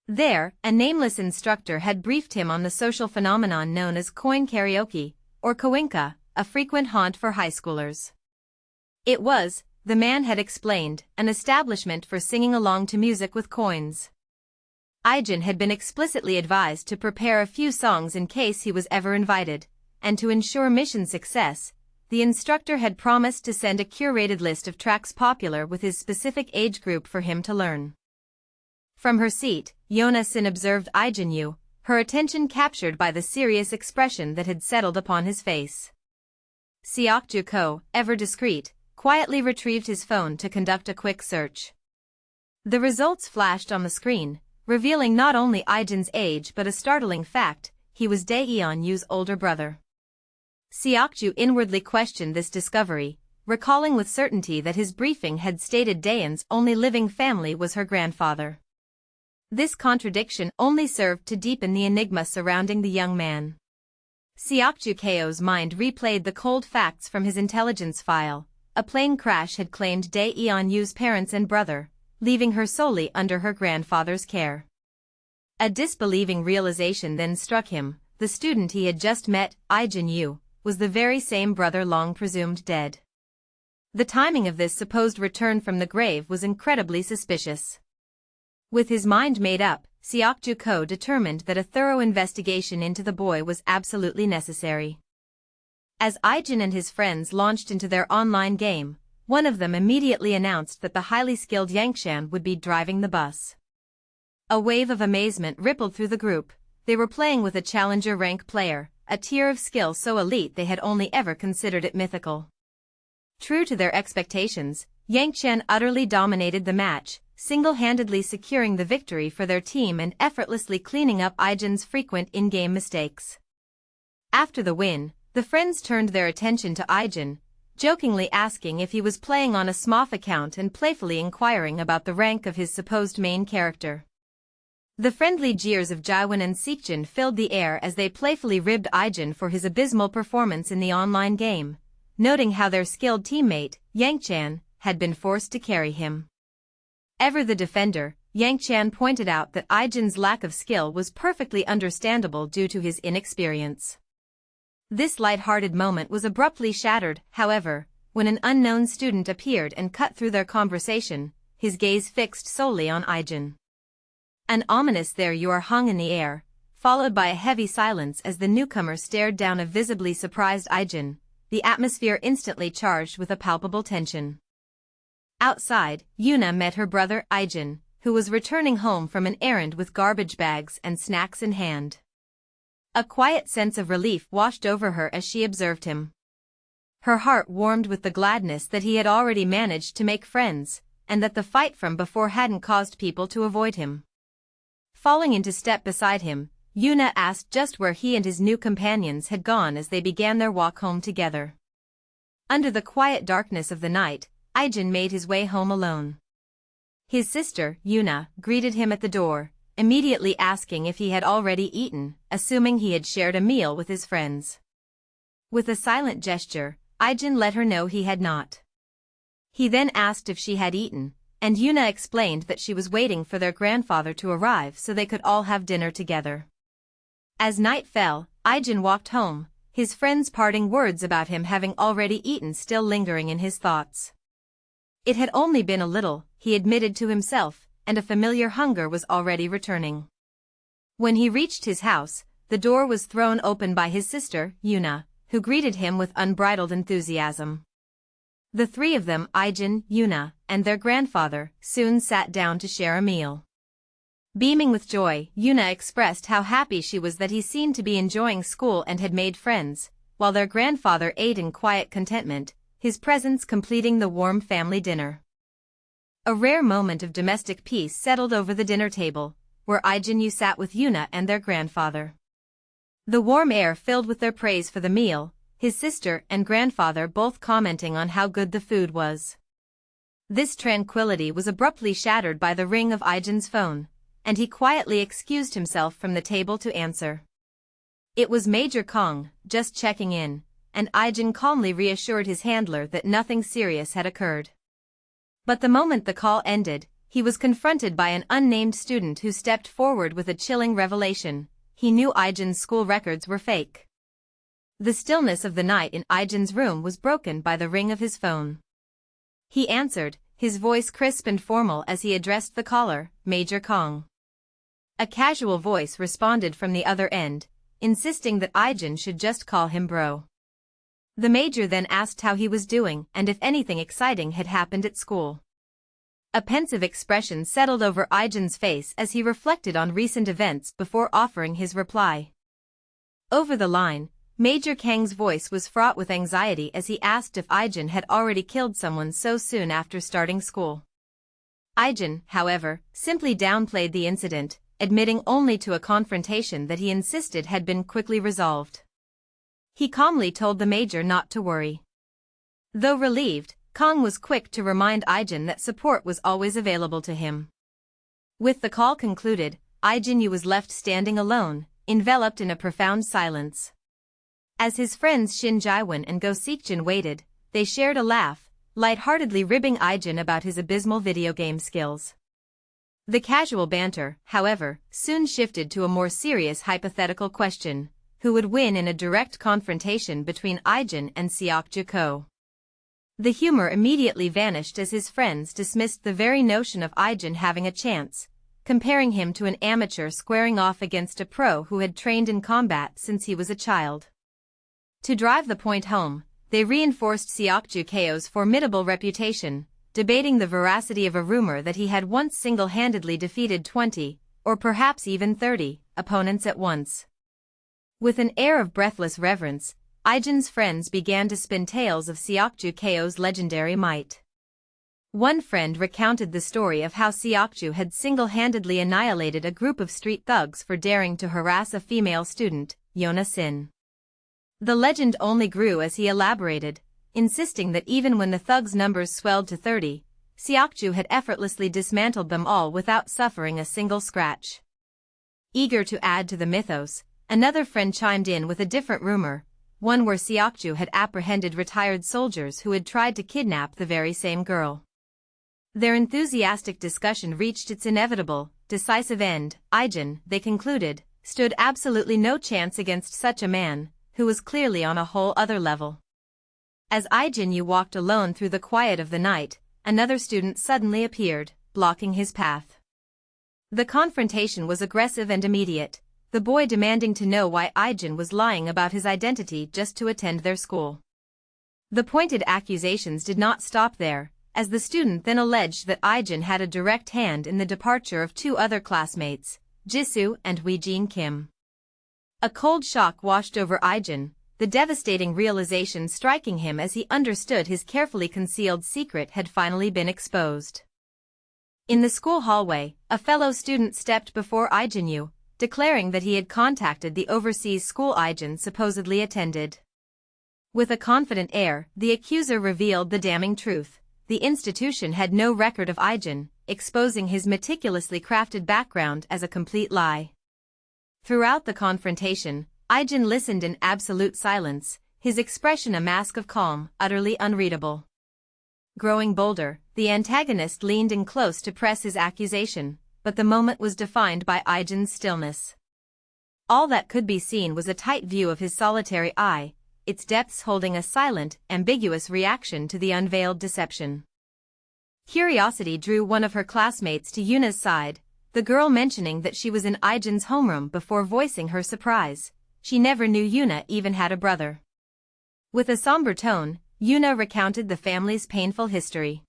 There, a nameless instructor had briefed him on the social phenomenon known as coin karaoke, or koinka, a frequent haunt for high schoolers. It was, the man had explained, an establishment for singing along to music with coins. Ijin had been explicitly advised to prepare a few songs in case he was ever invited, and to ensure mission success, the instructor had promised to send a curated list of tracks popular with his specific age group for him to learn. From her seat, Yona Sin observed Ijin Yu, her attention captured by the serious expression that had settled upon his face. Seokju Ko, ever discreet, quietly retrieved his phone to conduct a quick search. The results flashed on the screen, revealing not only Ijin's age but a startling fact: he was Daeyeon Yu's older brother. Seokju inwardly questioned this discovery, recalling with certainty that his briefing had stated Daeyeon's only living family was her grandfather. This contradiction only served to deepen the enigma surrounding the young man. Seokju Ko's mind replayed the cold facts from his intelligence file, a plane crash had claimed Ijin Yu's parents and brother, leaving her solely under her grandfather's care. A disbelieving realization then struck him: the student he had just met, Ijin Yu, was the very same brother long presumed dead. The timing of this supposed return from the grave was incredibly suspicious. With his mind made up, Seokju-ko determined that a thorough investigation into the boy was absolutely necessary. As Ijin and his friends launched into their online game, one of them immediately announced that the highly skilled Yangshan would be driving the bus. A wave of amazement rippled through the group. They were playing with a challenger rank player, a tier of skill so elite they had only ever considered it mythical. True to their expectations, Yangshan utterly dominated the match, single-handedly securing the victory for their team and effortlessly cleaning up Ijin's frequent in-game mistakes. After the win, the friends turned their attention to Ijin, jokingly asking if he was playing on a SMOF account and playfully inquiring about the rank of his supposed main character. The friendly jeers of Jiwon and Seokjin filled the air as they playfully ribbed Ijin for his abysmal performance in the online game, noting how their skilled teammate, Yangshan, had been forced to carry him. Ever the defender, Yangshan pointed out that Ijin's lack of skill was perfectly understandable due to his inexperience. This light-hearted moment was abruptly shattered, however, when an unknown student appeared and cut through their conversation, his gaze fixed solely on Ijin. An ominous "there you are" hung in the air, followed by a heavy silence as the newcomer stared down a visibly surprised Ijin, the atmosphere instantly charged with a palpable tension. Outside, Yuna met her brother, Ijin, who was returning home from an errand with garbage bags and snacks in hand. A quiet sense of relief washed over her as she observed him. Her heart warmed with the gladness that he had already managed to make friends, and that the fight from before hadn't caused people to avoid him. Falling into step beside him, Yuna asked just where he and his new companions had gone as they began their walk home together. Under the quiet darkness of the night, Ijin made his way home alone. His sister, Yuna, greeted him at the door, immediately asking if he had already eaten, assuming he had shared a meal with his friends. With a silent gesture, Ijin let her know he had not. He then asked if she had eaten, and Yuna explained that she was waiting for their grandfather to arrive so they could all have dinner together. As night fell, Ijin walked home, his friends' parting words about him having already eaten still lingering in his thoughts. It had only been a little, he admitted to himself, and a familiar hunger was already returning. When he reached his house, the door was thrown open by his sister, Yuna, who greeted him with unbridled enthusiasm. The three of them, Ijin, Yuna, and their grandfather, soon sat down to share a meal. Beaming with joy, Yuna expressed how happy she was that he seemed to be enjoying school and had made friends, while their grandfather ate in quiet contentment, his presence completing the warm family dinner. A rare moment of domestic peace settled over the dinner table, where Ijin Yu sat with Yuna and their grandfather. The warm air filled with their praise for the meal, his sister and grandfather both commenting on how good the food was. This tranquility was abruptly shattered by the ring of Ijin's phone, and he quietly excused himself from the table to answer. It was Major Kong, just checking in, and Ijin calmly reassured his handler that nothing serious had occurred. But the moment the call ended, he was confronted by an unnamed student who stepped forward with a chilling revelation. He knew Ijin's school records were fake. The stillness of the night in Ijin's room was broken by the ring of his phone. He answered, his voice crisp and formal as he addressed the caller, Major Kong. A casual voice responded from the other end, insisting that Ijin should just call him bro. The major then asked how he was doing and if anything exciting had happened at school. A pensive expression settled over Ijin's face as he reflected on recent events before offering his reply. Over the line, Major Kang's voice was fraught with anxiety as he asked if Ijin had already killed someone so soon after starting school. Ijin, however, simply downplayed the incident, admitting only to a confrontation that he insisted had been quickly resolved. He calmly told the major not to worry. Though relieved, Kong was quick to remind Ijin that support was always available to him. With the call concluded, Ijin Yu was left standing alone, enveloped in a profound silence. As his friends Shin Jiwon and Go Seokjin waited, they shared a laugh, lightheartedly ribbing Ijin about his abysmal video game skills. The casual banter, however, soon shifted to a more serious hypothetical question: who would win in a direct confrontation between Ijin and Seokju-ko? The humor immediately vanished as his friends dismissed the very notion of Ijin having a chance, comparing him to an amateur squaring off against a pro who had trained in combat since he was a child. To drive the point home, they reinforced Seokju-ko's formidable reputation, debating the veracity of a rumor that he had once single-handedly defeated 20, or perhaps even 30, opponents at once. With an air of breathless reverence, Ijin's friends began to spin tales of Seokju-ko's legendary might. One friend recounted the story of how Seokju had single-handedly annihilated a group of street thugs for daring to harass a female student, Yona Sin. The legend only grew as he elaborated, insisting that even when the thugs' numbers swelled to 30, Seokju had effortlessly dismantled them all without suffering a single scratch. Eager to add to the mythos, another friend chimed in with a different rumor, one where Seokju had apprehended retired soldiers who had tried to kidnap the very same girl. Their enthusiastic discussion reached its inevitable, decisive end. Ijin, they concluded, stood absolutely no chance against such a man, who was clearly on a whole other level. As Ijin Yu walked alone through the quiet of the night, another student suddenly appeared, blocking his path. The confrontation was aggressive and immediate, the boy demanding to know why Ijin was lying about his identity just to attend their school. The pointed accusations did not stop there, as the student then alleged that Ijin had a direct hand in the departure of two other classmates, Jisoo and Wijin Kim. A cold shock washed over Ijin, the devastating realization striking him as he understood his carefully concealed secret had finally been exposed. In the school hallway, a fellow student stepped before Ijin Yu, declaring that he had contacted the overseas school Ijin supposedly attended. With a confident air, the accuser revealed the damning truth: the institution had no record of Ijin, exposing his meticulously crafted background as a complete lie. Throughout the confrontation, Ijin listened in absolute silence, his expression a mask of calm, utterly unreadable. Growing bolder, the antagonist leaned in close to press his accusation, but the moment was defined by Ijin's stillness. All that could be seen was a tight view of his solitary eye, its depths holding a silent, ambiguous reaction to the unveiled deception. Curiosity drew one of her classmates to Yuna's side, the girl mentioning that she was in Ijin's homeroom before voicing her surprise. She never knew Yuna even had a brother. With a somber tone, Yuna recounted the family's painful history.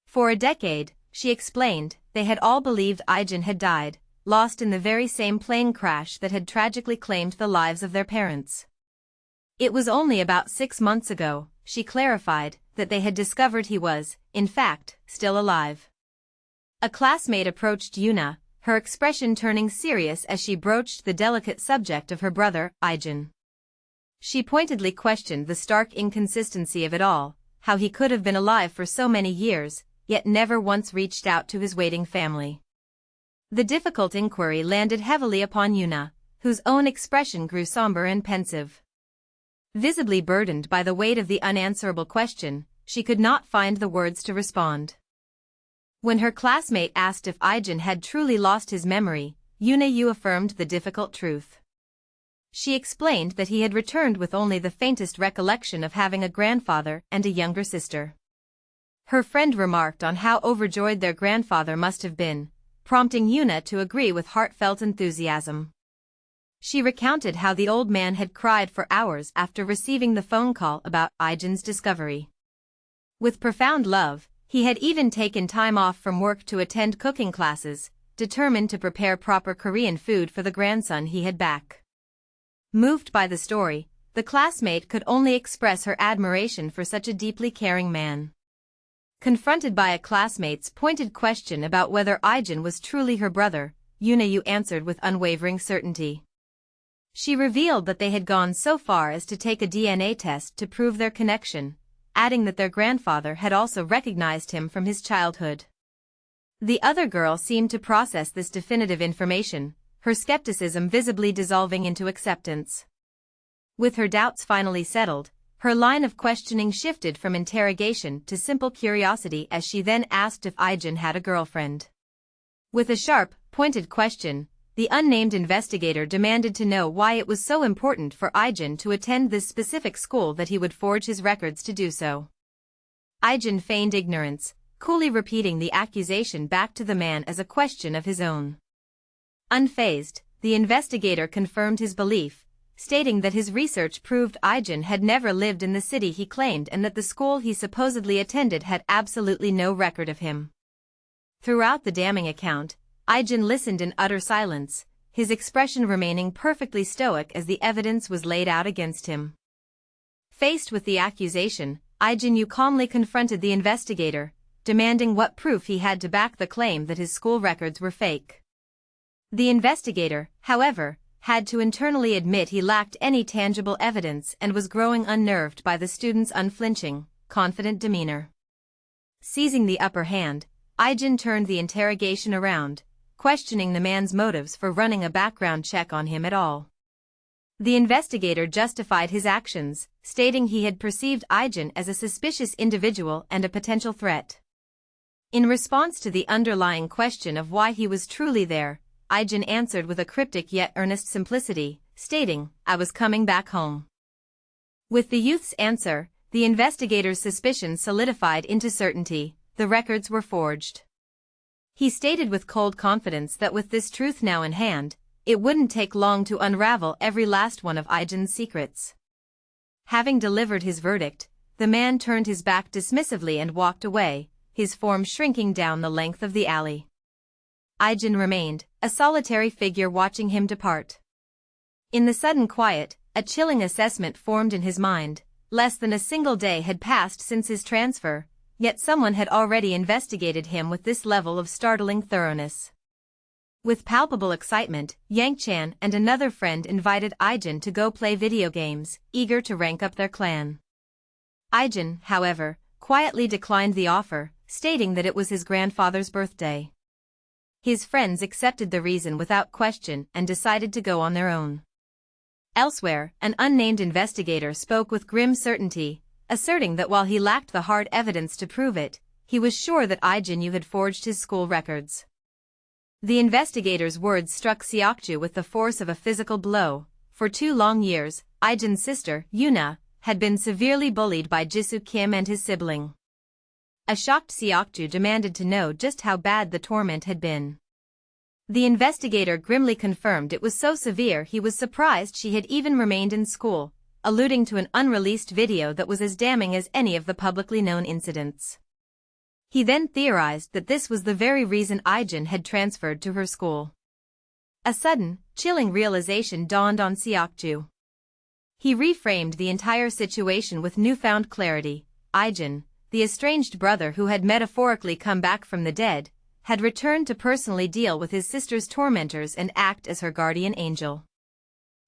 For a decade, she explained, they had all believed Ijin had died, lost in the very same plane crash that had tragically claimed the lives of their parents. It was only about 6 months ago, she clarified, that they had discovered he was, in fact, still alive. A classmate approached Yuna, her expression turning serious as she broached the delicate subject of her brother, Ijin. She pointedly questioned the stark inconsistency of it all, how he could have been alive for so many years, yet never once reached out to his waiting family. The difficult inquiry landed heavily upon Yuna, whose own expression grew somber and pensive. Visibly burdened by the weight of the unanswerable question, she could not find the words to respond. When her classmate asked if Ijin had truly lost his memory, Yuna Yu affirmed the difficult truth. She explained that he had returned with only the faintest recollection of having a grandfather and a younger sister. Her friend remarked on how overjoyed their grandfather must have been, prompting Yuna to agree with heartfelt enthusiasm. She recounted how the old man had cried for hours after receiving the phone call about Ijin's discovery. With profound love, he had even taken time off from work to attend cooking classes, determined to prepare proper Korean food for the grandson he had back. Moved by the story, the classmate could only express her admiration for such a deeply caring man. Confronted by a classmate's pointed question about whether Ijin was truly her brother, Yuna Yu answered with unwavering certainty. She revealed that they had gone so far as to take a DNA test to prove their connection, adding that their grandfather had also recognized him from his childhood. The other girl seemed to process this definitive information, her skepticism visibly dissolving into acceptance. With her doubts finally settled, Her line of questioning shifted from interrogation to simple curiosity as she then asked if Ijin had a girlfriend. With a sharp, pointed question, the unnamed investigator demanded to know why it was so important for Ijin to attend this specific school that he would forge his records to do so. Ijin feigned ignorance, coolly repeating the accusation back to the man as a question of his own. Unfazed, the investigator confirmed his belief, stating that his research proved Ijin had never lived in the city he claimed and that the school he supposedly attended had absolutely no record of him. Throughout the damning account, Ijin listened in utter silence, his expression remaining perfectly stoic as the evidence was laid out against him. Faced with the accusation, Ijin Yu calmly confronted the investigator, demanding what proof he had to back the claim that his school records were fake. The investigator, however, had to internally admit he lacked any tangible evidence and was growing unnerved by the student's unflinching, confident demeanor. Seizing the upper hand, Ijin turned the interrogation around, questioning the man's motives for running a background check on him at all. The investigator justified his actions, stating he had perceived Ijin as a suspicious individual and a potential threat. In response to the underlying question of why he was truly there, Ijin answered with a cryptic yet earnest simplicity, stating, "I was coming back home." With the youth's answer, the investigator's suspicions solidified into certainty: the records were forged. He stated with cold confidence that with this truth now in hand, it wouldn't take long to unravel every last one of Ijin's secrets. Having delivered his verdict, the man turned his back dismissively and walked away, his form shrinking down the length of the alley. Ijin remained, a solitary figure watching him depart. In the sudden quiet, a chilling assessment formed in his mind. Less than a single day had passed since his transfer, yet someone had already investigated him with this level of startling thoroughness. With palpable excitement, Yang-chan and another friend invited Ijin to go play video games, eager to rank up their clan. Ijin, however, quietly declined the offer, stating that it was his grandfather's birthday. His friends accepted the reason without question and decided to go on their own. Elsewhere, an unnamed investigator spoke with grim certainty, asserting that while he lacked the hard evidence to prove it, he was sure that Ijin Yu had forged his school records. The investigator's words struck Seokju with the force of a physical blow. For 2 long years, Ijin's sister, Yuna, had been severely bullied by Jisoo Kim and his sibling. A shocked Seokju demanded to know just how bad the torment had been. The investigator grimly confirmed it was so severe he was surprised she had even remained in school, alluding to an unreleased video that was as damning as any of the publicly known incidents. He then theorized that this was the very reason Ijin had transferred to her school. A sudden, chilling realization dawned on Seokju. He reframed the entire situation with newfound clarity. Ijin, the estranged brother who had metaphorically come back from the dead, had returned to personally deal with his sister's tormentors and act as her guardian angel.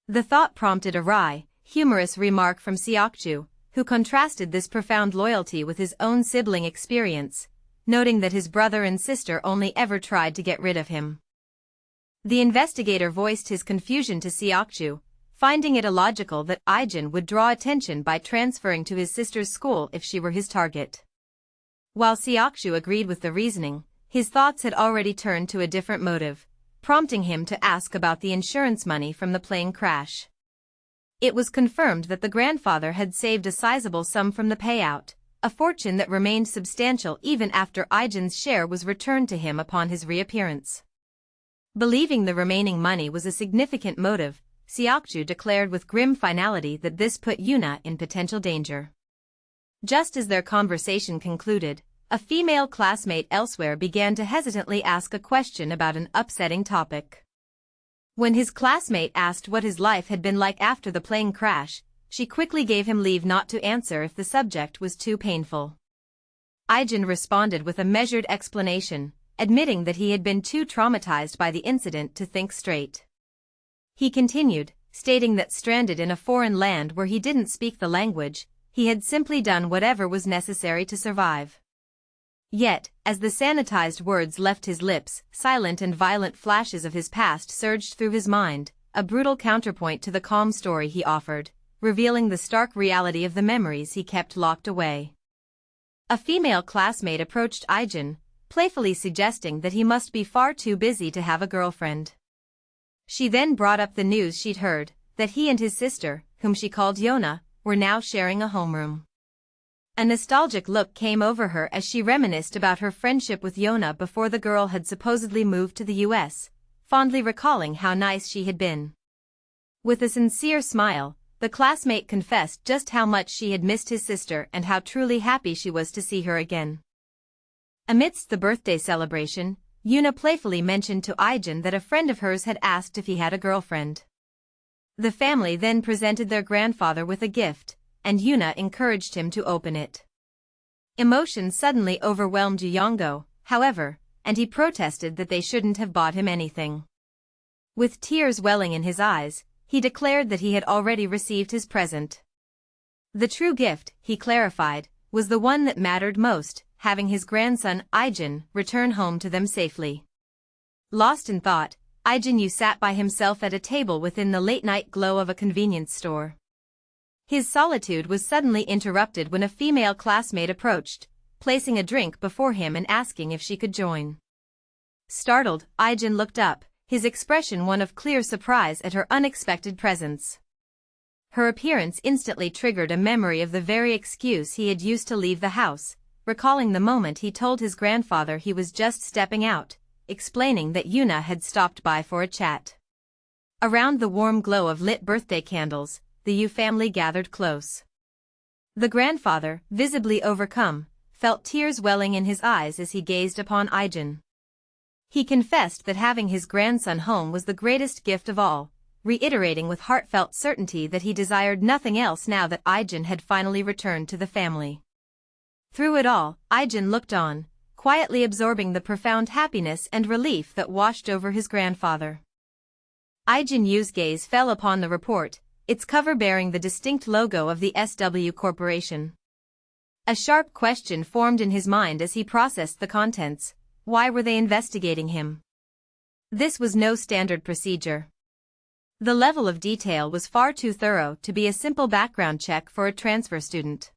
The thought prompted a wry, humorous remark from Seokju, who contrasted this profound loyalty with his own sibling experience, noting that his brother and sister only ever tried to get rid of him. The investigator voiced his confusion to Seokju, finding it illogical that Ijin would draw attention by transferring to his sister's school if she were his target. While Seokju agreed with the reasoning, his thoughts had already turned to a different motive, prompting him to ask about the insurance money from the plane crash. It was confirmed that the grandfather had saved a sizable sum from the payout, a fortune that remained substantial even after Ijin's share was returned to him upon his reappearance. Believing the remaining money was a significant motive, Seokju declared with grim finality that this put Yuna in potential danger. Just as their conversation concluded, a female classmate elsewhere began to hesitantly ask a question about an upsetting topic. When his classmate asked what his life had been like after the plane crash, she quickly gave him leave not to answer if the subject was too painful. Ijin responded with a measured explanation, admitting that he had been too traumatized by the incident to think straight. He continued, stating that stranded in a foreign land where he didn't speak the language, he had simply done whatever was necessary to survive. Yet, as the sanitized words left his lips, silent and violent flashes of his past surged through his mind, a brutal counterpoint to the calm story he offered, revealing the stark reality of the memories he kept locked away. A female classmate approached Ijin, playfully suggesting that he must be far too busy to have a girlfriend. She then brought up the news she'd heard, that he and his sister, whom she called Yona, were now sharing a homeroom. A nostalgic look came over her as she reminisced about her friendship with Yona before the girl had supposedly moved to the US, fondly recalling how nice she had been. With a sincere smile, the classmate confessed just how much she had missed his sister and how truly happy she was to see her again. Amidst the birthday celebration, Yuna playfully mentioned to Ijin that a friend of hers had asked if he had a girlfriend. The family then presented their grandfather with a gift, and Yuna encouraged him to open it. Emotion suddenly overwhelmed Yongo, however, and he protested that they shouldn't have bought him anything. With tears welling in his eyes, he declared that he had already received his present. The true gift, he clarified, was the one that mattered most, having his grandson, Ijin, return home to them safely. Lost in thought, Ijin Yu sat by himself at a table within the late-night glow of a convenience store. His solitude was suddenly interrupted when a female classmate approached, placing a drink before him and asking if she could join. Startled, Ijin looked up, his expression one of clear surprise at her unexpected presence. Her appearance instantly triggered a memory of the very excuse he had used to leave the house, recalling the moment he told his grandfather he was just stepping out, explaining that Yuna had stopped by for a chat. Around the warm glow of lit birthday candles, the Yu family gathered close. The grandfather, visibly overcome, felt tears welling in his eyes as he gazed upon Ijin. He confessed that having his grandson home was the greatest gift of all, reiterating with heartfelt certainty that he desired nothing else now that Ijin had finally returned to the family. Through it all, Ijin looked on, quietly absorbing the profound happiness and relief that washed over his grandfather. Ijin Yu's gaze fell upon the report, its cover bearing the distinct logo of the SW Corporation. A sharp question formed in his mind as he processed the contents. Why were they investigating him? This was no standard procedure. The level of detail was far too thorough to be a simple background check for a transfer student.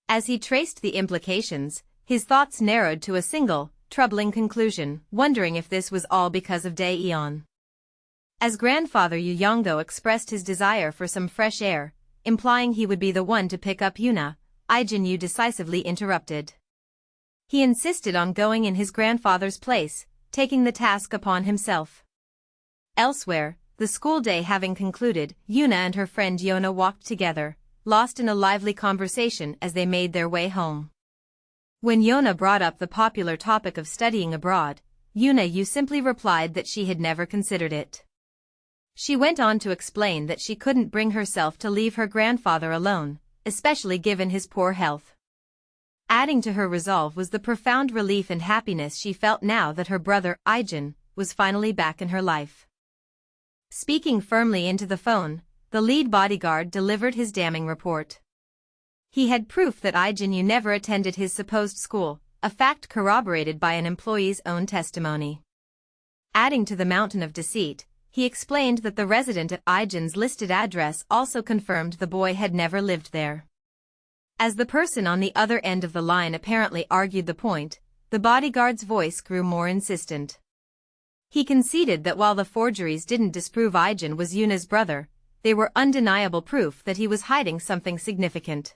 As he traced the implications, his thoughts narrowed to a single, troubling conclusion, wondering if this was all because of Daeyeon. As grandfather Yu Yongo expressed his desire for some fresh air, implying he would be the one to pick up Yuna, Ijin Yu decisively interrupted. He insisted on going in his grandfather's place, taking the task upon himself. Elsewhere, the school day having concluded, Yuna and her friend Yona walked together, lost in a lively conversation as they made their way home. When Yona brought up the popular topic of studying abroad, Yu simply replied that she had never considered it. She went on to explain that she couldn't bring herself to leave her grandfather alone, especially given his poor health. Adding to her resolve was the profound relief and happiness she felt now that her brother, Ijin, was finally back in her life. Speaking firmly into the phone, the lead bodyguard delivered his damning report. He had proof that Ijin Yu never attended his supposed school, a fact corroborated by an employee's own testimony. Adding to the mountain of deceit, he explained that the resident at Ijin's listed address also confirmed the boy had never lived there. As the person on the other end of the line apparently argued the point, the bodyguard's voice grew more insistent. He conceded that while the forgeries didn't disprove Ijin was Yuna's brother, they were undeniable proof that he was hiding something significant.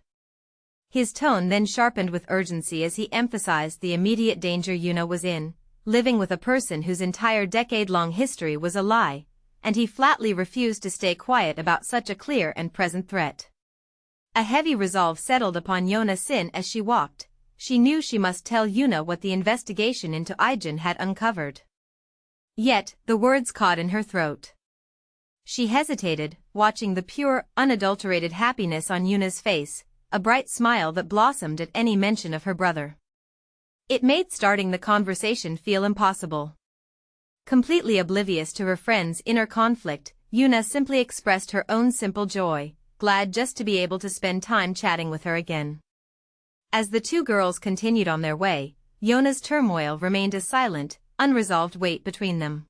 His tone then sharpened with urgency as he emphasized the immediate danger Yuna was in, living with a person whose entire decade-long history was a lie, and he flatly refused to stay quiet about such a clear and present threat. A heavy resolve settled upon Yona Sin as she walked. She knew she must tell Yuna what the investigation into Ijin had uncovered. Yet, the words caught in her throat. She hesitated, watching the pure, unadulterated happiness on Yuna's face, a bright smile that blossomed at any mention of her brother. It made starting the conversation feel impossible. Completely oblivious to her friend's inner conflict, Yuna simply expressed her own simple joy, glad just to be able to spend time chatting with her again. As the two girls continued on their way, Yona's turmoil remained a silent, unresolved weight between them.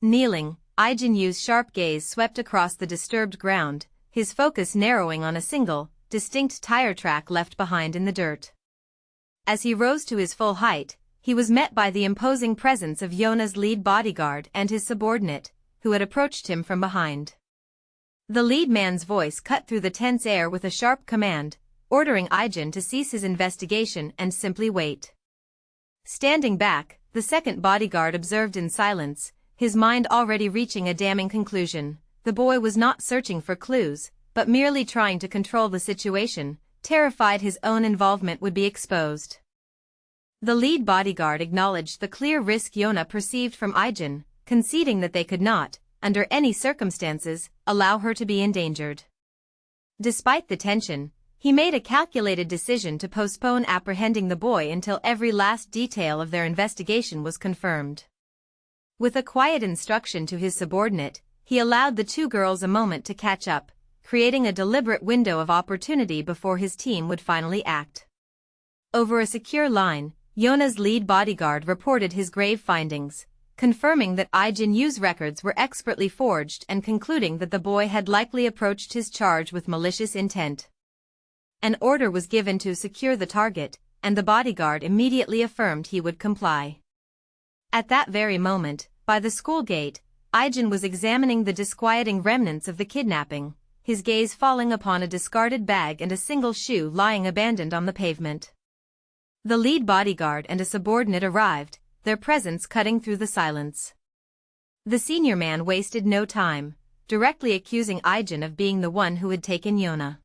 Kneeling, Ijin Yu's sharp gaze swept across the disturbed ground, his focus narrowing on a single, distinct tire track left behind in the dirt. As he rose to his full height, he was met by the imposing presence of Yona's lead bodyguard and his subordinate, who had approached him from behind. The lead man's voice cut through the tense air with a sharp command, ordering Ijin to cease his investigation and simply wait. Standing back, the second bodyguard observed in silence, his mind already reaching a damning conclusion. The boy was not searching for clues, but merely trying to control the situation, terrified his own involvement would be exposed. The lead bodyguard acknowledged the clear risk Yona perceived from Ijin, conceding that they could not, under any circumstances, allow her to be endangered. Despite the tension, he made a calculated decision to postpone apprehending the boy until every last detail of their investigation was confirmed. With a quiet instruction to his subordinate, he allowed the two girls a moment to catch up, creating a deliberate window of opportunity before his team would finally act. Over a secure line, Yona's lead bodyguard reported his grave findings, confirming that Ijin Yu's records were expertly forged and concluding that the boy had likely approached his charge with malicious intent. An order was given to secure the target, and the bodyguard immediately affirmed he would comply. At that very moment, by the school gate, Ijin was examining the disquieting remnants of the kidnapping, his gaze falling upon a discarded bag and a single shoe lying abandoned on the pavement. The lead bodyguard and a subordinate arrived, their presence cutting through the silence. The senior man wasted no time, directly accusing Ijin of being the one who had taken Yona.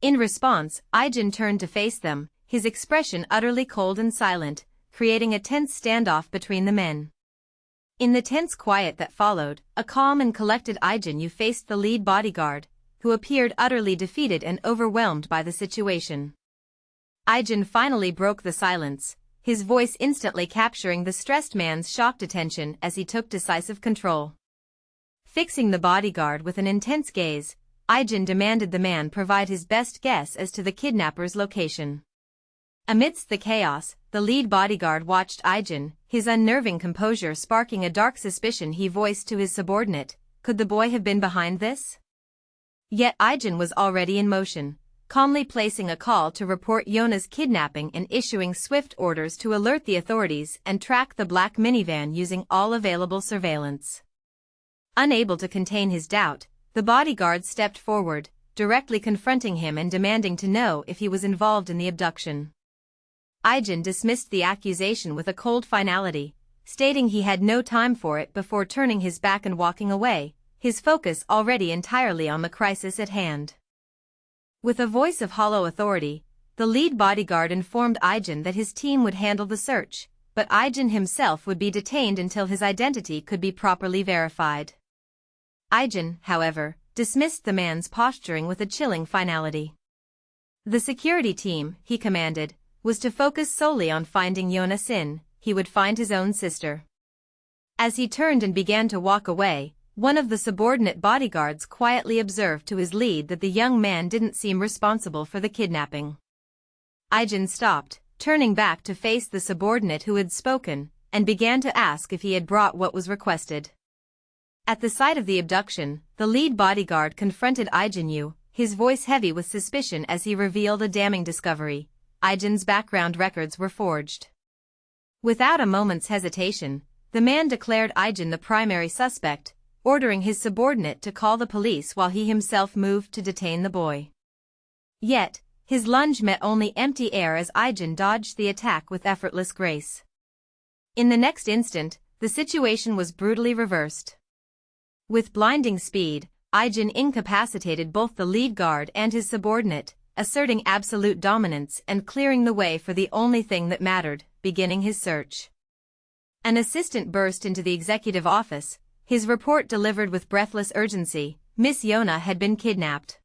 In response, Ijin turned to face them, his expression utterly cold and silent, creating a tense standoff between the men. In the tense quiet that followed, a calm and collected Ijin Yu faced the lead bodyguard, who appeared utterly defeated and overwhelmed by the situation. Ijin finally broke the silence, his voice instantly capturing the stressed man's shocked attention as he took decisive control. Fixing the bodyguard with an intense gaze, Ijin demanded the man provide his best guess as to the kidnapper's location. Amidst the chaos, the lead bodyguard watched Ijin, his unnerving composure sparking a dark suspicion. He voiced to his subordinate, could the boy have been behind this? Yet Ijin was already in motion, calmly placing a call to report Yona's kidnapping and issuing swift orders to alert the authorities and track the black minivan using all available surveillance. Unable to contain his doubt, the bodyguard stepped forward, directly confronting him and demanding to know if he was involved in the abduction. Ijin dismissed the accusation with a cold finality, stating he had no time for it before turning his back and walking away, his focus already entirely on the crisis at hand. With a voice of hollow authority, the lead bodyguard informed Ijin that his team would handle the search, but Ijin himself would be detained until his identity could be properly verified. Ijin, however, dismissed the man's posturing with a chilling finality. The security team, he commanded, was to focus solely on finding Yona Sin. He would find his own sister. As he turned and began to walk away, one of the subordinate bodyguards quietly observed to his lead that the young man didn't seem responsible for the kidnapping. Ijin stopped, turning back to face the subordinate who had spoken, and began to ask if he had brought what was requested. At the sight of the abduction, the lead bodyguard confronted Ijin Yu, his voice heavy with suspicion as he revealed a damning discovery. Ijin's background records were forged. Without a moment's hesitation, the man declared Ijin the primary suspect, ordering his subordinate to call the police while he himself moved to detain the boy. Yet, his lunge met only empty air as Ijin dodged the attack with effortless grace. In the next instant, the situation was brutally reversed. With blinding speed, Ijin incapacitated both the lead guard and his subordinate, asserting absolute dominance and clearing the way for the only thing that mattered, beginning his search. An assistant burst into the executive office, his report delivered with breathless urgency. Miss Yona had been kidnapped.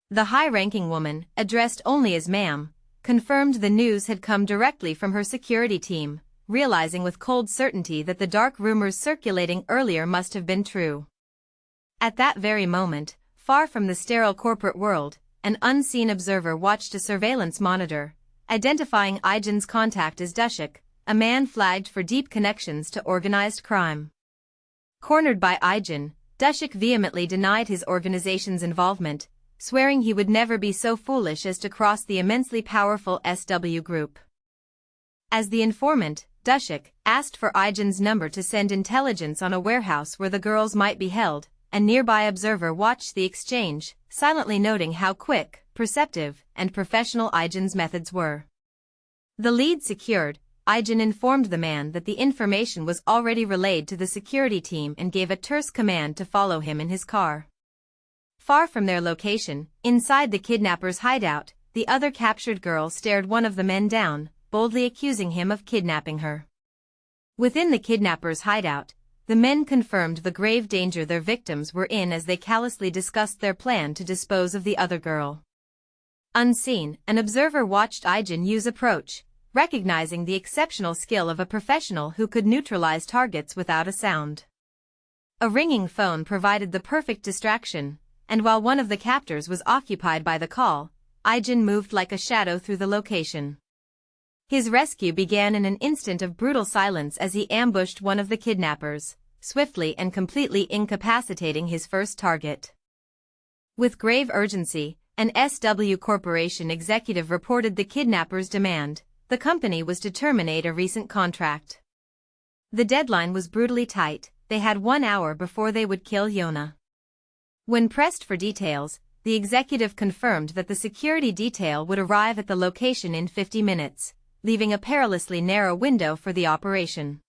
The high-ranking woman, addressed only as ma'am, confirmed the news had come directly from her security team, realizing with cold certainty that the dark rumors circulating earlier must have been true. At that very moment, far from the sterile corporate world, an unseen observer watched a surveillance monitor, identifying Ijin's contact as Dushik, a man flagged for deep connections to organized crime. Cornered by Ijin, Dushik vehemently denied his organization's involvement, swearing he would never be so foolish as to cross the immensely powerful SW group. As the informant, Dushik asked for Ijin's number to send intelligence on a warehouse where the girls might be held. A nearby observer watched the exchange, silently noting how quick, perceptive, and professional Ijin's methods were. The lead secured, Ijin informed the man that the information was already relayed to the security team and gave a terse command to follow him in his car. Far from their location, inside the kidnapper's hideout, the other captured girl stared one of the men down, boldly accusing him of kidnapping her. Within the kidnapper's hideout, the men confirmed the grave danger their victims were in as they callously discussed their plan to dispose of the other girl. Unseen, an observer watched Ijin Yu's approach, recognizing the exceptional skill of a professional who could neutralize targets without a sound. A ringing phone provided the perfect distraction, and while one of the captors was occupied by the call, Ijin moved like a shadow through the location. His rescue began in an instant of brutal silence as he ambushed one of the kidnappers, swiftly and completely incapacitating his first target. With grave urgency, an SW Corporation executive reported the kidnapper's demand. The company was to terminate a recent contract. The deadline was brutally tight. They had 1 hour before they would kill Yona. When pressed for details, the executive confirmed that the security detail would arrive at the location in 50 minutes, leaving a perilously narrow window for the operation.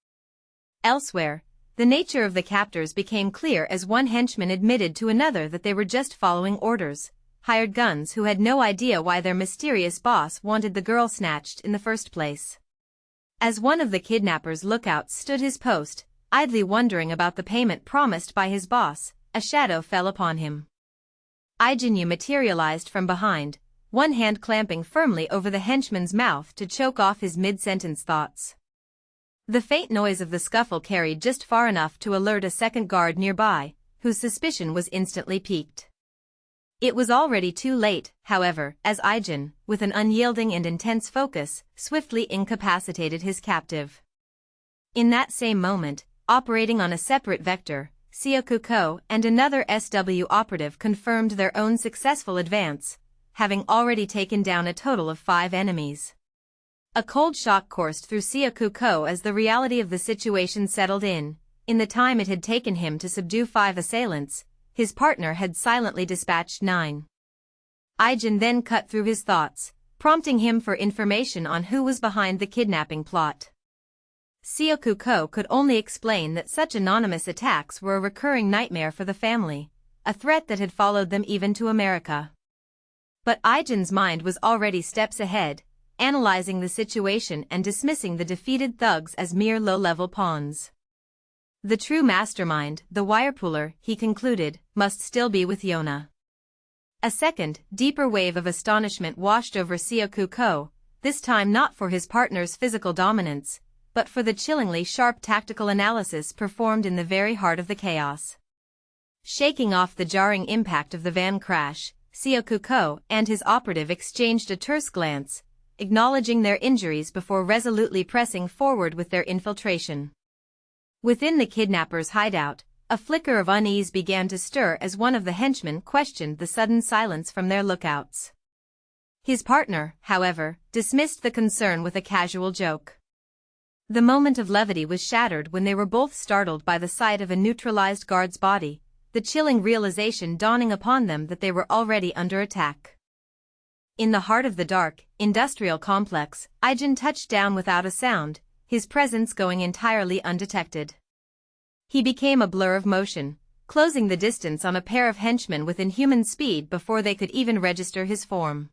Elsewhere, the nature of the captors became clear as one henchman admitted to another that they were just following orders, hired guns who had no idea why their mysterious boss wanted the girl snatched in the first place. As one of the kidnappers' lookouts stood his post, idly wondering about the payment promised by his boss, a shadow fell upon him. Ijin Yu materialized from behind, one hand clamping firmly over the henchman's mouth to choke off his mid-sentence thoughts. The faint noise of the scuffle carried just far enough to alert a second guard nearby, whose suspicion was instantly piqued. It was already too late, however, as Ijin, with an unyielding and intense focus, swiftly incapacitated his captive. In that same moment, operating on a separate vector, Seo and another SW operative confirmed their own successful advance, having already taken down a total of 5 enemies. A cold shock coursed through Seo as the reality of the situation settled in. In the time it had taken him to subdue 5 assailants, his partner had silently dispatched 9. Ijin then cut through his thoughts, prompting him for information on who was behind the kidnapping plot. Seo could only explain that such anonymous attacks were a recurring nightmare for the family, a threat that had followed them even to America. But Ijin's mind was already steps ahead, analyzing the situation and dismissing the defeated thugs as mere low-level pawns. The true mastermind, the wirepuller, he concluded, must still be with Yona. A second, deeper wave of astonishment washed over Seo, this time not for his partner's physical dominance, but for the chillingly sharp tactical analysis performed in the very heart of the chaos. Shaking off the jarring impact of the van crash, Seo and his operative exchanged a terse glance, acknowledging their injuries before resolutely pressing forward with their infiltration. Within the kidnapper's hideout, a flicker of unease began to stir as one of the henchmen questioned the sudden silence from their lookouts. His partner, however, dismissed the concern with a casual joke. The moment of levity was shattered when they were both startled by the sight of a neutralized guard's body, the chilling realization dawning upon them that they were already under attack. In the heart of the dark, industrial complex, Ijin touched down without a sound, his presence going entirely undetected. He became a blur of motion, closing the distance on a pair of henchmen with inhuman speed before they could even register his form.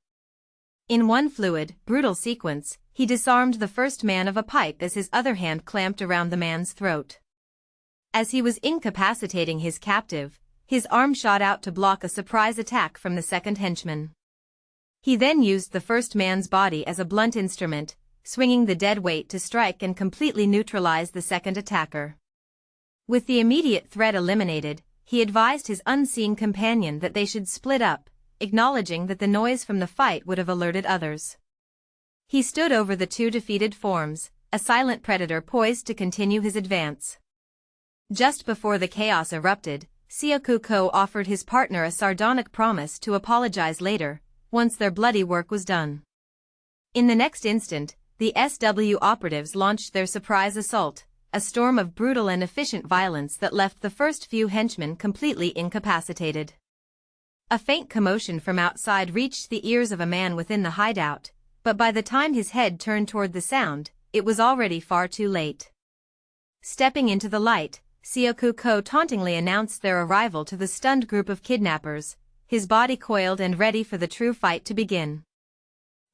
In one fluid, brutal sequence, he disarmed the first man of a pipe as his other hand clamped around the man's throat. As he was incapacitating his captive, his arm shot out to block a surprise attack from the second henchman. He then used the first man's body as a blunt instrument, swinging the dead weight to strike and completely neutralize the second attacker. With the immediate threat eliminated, he advised his unseen companion that they should split up, acknowledging that the noise from the fight would have alerted others. He stood over the 2 defeated forms, a silent predator poised to continue his advance. Just before the chaos erupted, Seo-Ko offered his partner a sardonic promise to apologize later, once their bloody work was done. In the next instant, the SW operatives launched their surprise assault, a storm of brutal and efficient violence that left the first few henchmen completely incapacitated. A faint commotion from outside reached the ears of a man within the hideout, but by the time his head turned toward the sound, it was already far too late. Stepping into the light, Seo-Ko tauntingly announced their arrival to the stunned group of kidnappers, his body coiled and ready for the true fight to begin.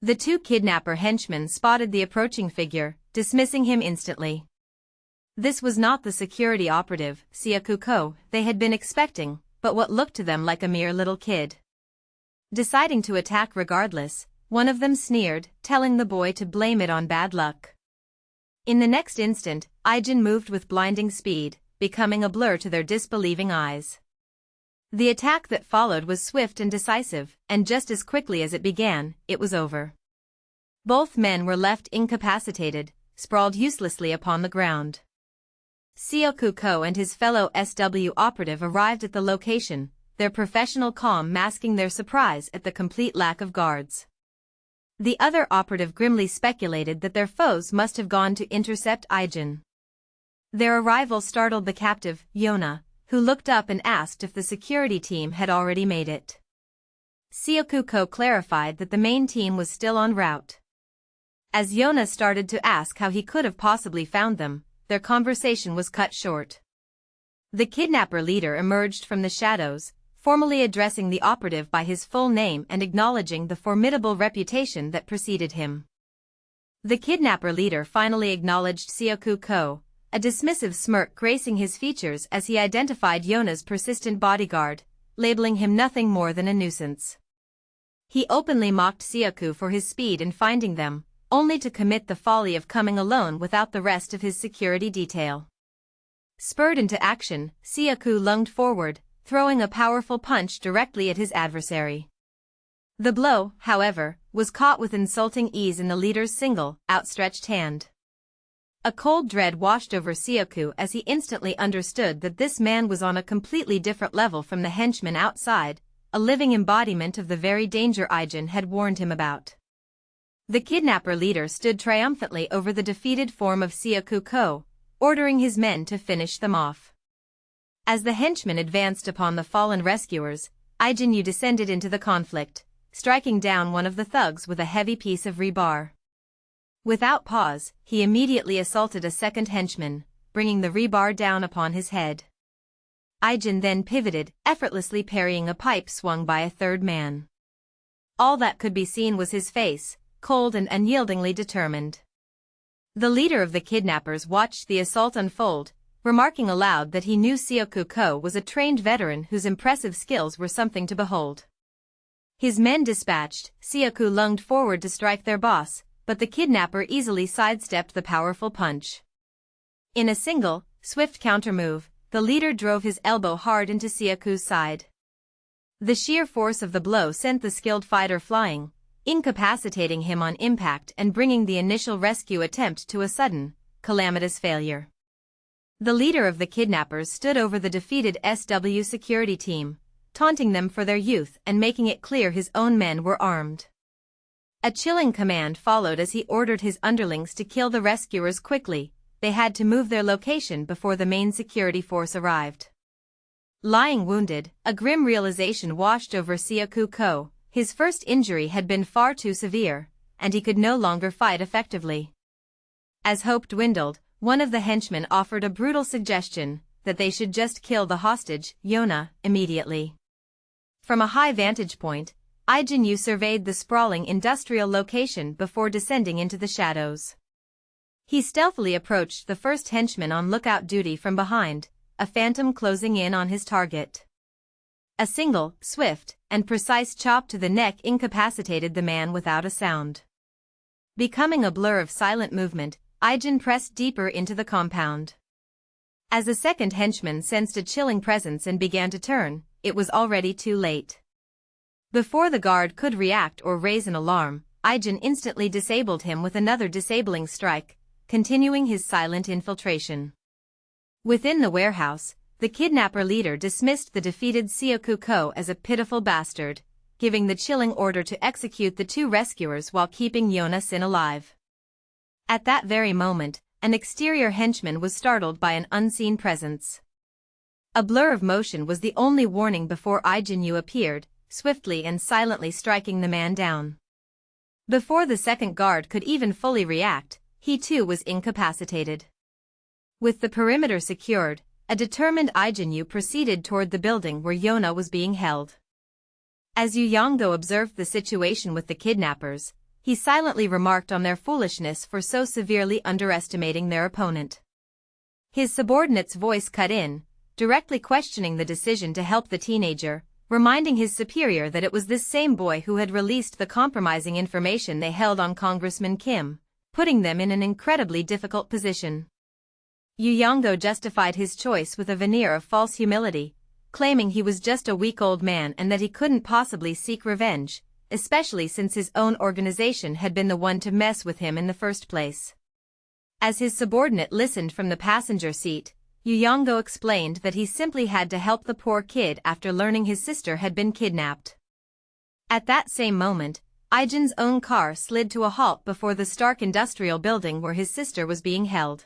The two kidnapper henchmen spotted the approaching figure, dismissing him instantly. This was not the security operative, Seo-Ko, they had been expecting, but what looked to them like a mere little kid. Deciding to attack regardless, one of them sneered, telling the boy to blame it on bad luck. In the next instant, Ijin moved with blinding speed, becoming a blur to their disbelieving eyes. The attack that followed was swift and decisive, and just as quickly as it began, it was over. Both men were left incapacitated, sprawled uselessly upon the ground. Seo-Ko and his fellow SW operative arrived at the location, their professional calm masking their surprise at the complete lack of guards. The other operative grimly speculated that their foes must have gone to intercept Ijin. Their arrival startled the captive, Yona, who looked up and asked if the security team had already made it. Seo-Ko clarified that the main team was still en route. As Yona started to ask how he could have possibly found them, their conversation was cut short. The kidnapper leader emerged from the shadows, formally addressing the operative by his full name and acknowledging the formidable reputation that preceded him. The kidnapper leader finally acknowledged Seo-Ko, a dismissive smirk gracing his features as he identified Yona's persistent bodyguard, labeling him nothing more than a nuisance. He openly mocked Seo-Ko for his speed in finding them, only to commit the folly of coming alone without the rest of his security detail. Spurred into action, Seo-Ko lunged forward, throwing a powerful punch directly at his adversary. The blow, however, was caught with insulting ease in the leader's single, outstretched hand. A cold dread washed over Seo-Ko as he instantly understood that this man was on a completely different level from the henchmen outside, a living embodiment of the very danger Ijin had warned him about. The kidnapper leader stood triumphantly over the defeated form of Seo-Ko, ordering his men to finish them off. As the henchmen advanced upon the fallen rescuers, Ijin Yu descended into the conflict, striking down one of the thugs with a heavy piece of rebar. Without pause, he immediately assaulted a second henchman, bringing the rebar down upon his head. Ijin then pivoted, effortlessly parrying a pipe swung by a third man. All that could be seen was his face, cold and unyieldingly determined. The leader of the kidnappers watched the assault unfold, remarking aloud that he knew Seo-Ko was a trained veteran whose impressive skills were something to behold. His men dispatched, Seo-Ko lunged forward to strike their boss, but the kidnapper easily sidestepped the powerful punch. In a single, swift countermove, the leader drove his elbow hard into Seo-Ko's side. The sheer force of the blow sent the skilled fighter flying, incapacitating him on impact and bringing the initial rescue attempt to a sudden, calamitous failure. The leader of the kidnappers stood over the defeated SW security team, taunting them for their youth and making it clear his own men were armed. A chilling command followed as he ordered his underlings to kill the rescuers quickly. They had to move their location before the main security force arrived. Lying wounded, a grim realization washed over Seo-Ko. His first injury had been far too severe, and he could no longer fight effectively. As hope dwindled, one of the henchmen offered a brutal suggestion that they should just kill the hostage, Yona, immediately. From a high vantage point, Ijin Yu surveyed the sprawling industrial location before descending into the shadows. He stealthily approached the first henchman on lookout duty from behind, a phantom closing in on his target. A single, swift, and precise chop to the neck incapacitated the man without a sound. Becoming a blur of silent movement, Ijin pressed deeper into the compound. As the second henchman sensed a chilling presence and began to turn, it was already too late. Before the guard could react or raise an alarm, Ijin instantly disabled him with another disabling strike, continuing his silent infiltration. Within the warehouse, the kidnapper leader dismissed the defeated Syoku-ko as a pitiful bastard, giving the chilling order to execute the two rescuers while keeping Yona-san alive. At that very moment, an exterior henchman was startled by an unseen presence. A blur of motion was the only warning before Ijin Yu appeared, swiftly and silently striking the man down. Before the second guard could even fully react, he too was incapacitated. With the perimeter secured, a determined Ijin Yu proceeded toward the building where Yona was being held. As Yu Yongo observed the situation with the kidnappers, he silently remarked on their foolishness for so severely underestimating their opponent. His subordinate's voice cut in, directly questioning the decision to help the teenager, reminding his superior that it was this same boy who had released the compromising information they held on Congressman Kim, putting them in an incredibly difficult position. Yu Yongo justified his choice with a veneer of false humility, claiming he was just a weak old man and that he couldn't possibly seek revenge, especially since his own organization had been the one to mess with him in the first place. As his subordinate listened from the passenger seat, Yu Yongo explained that he simply had to help the poor kid after learning his sister had been kidnapped. At that same moment, Ijin's own car slid to a halt before the Stark Industrial building where his sister was being held.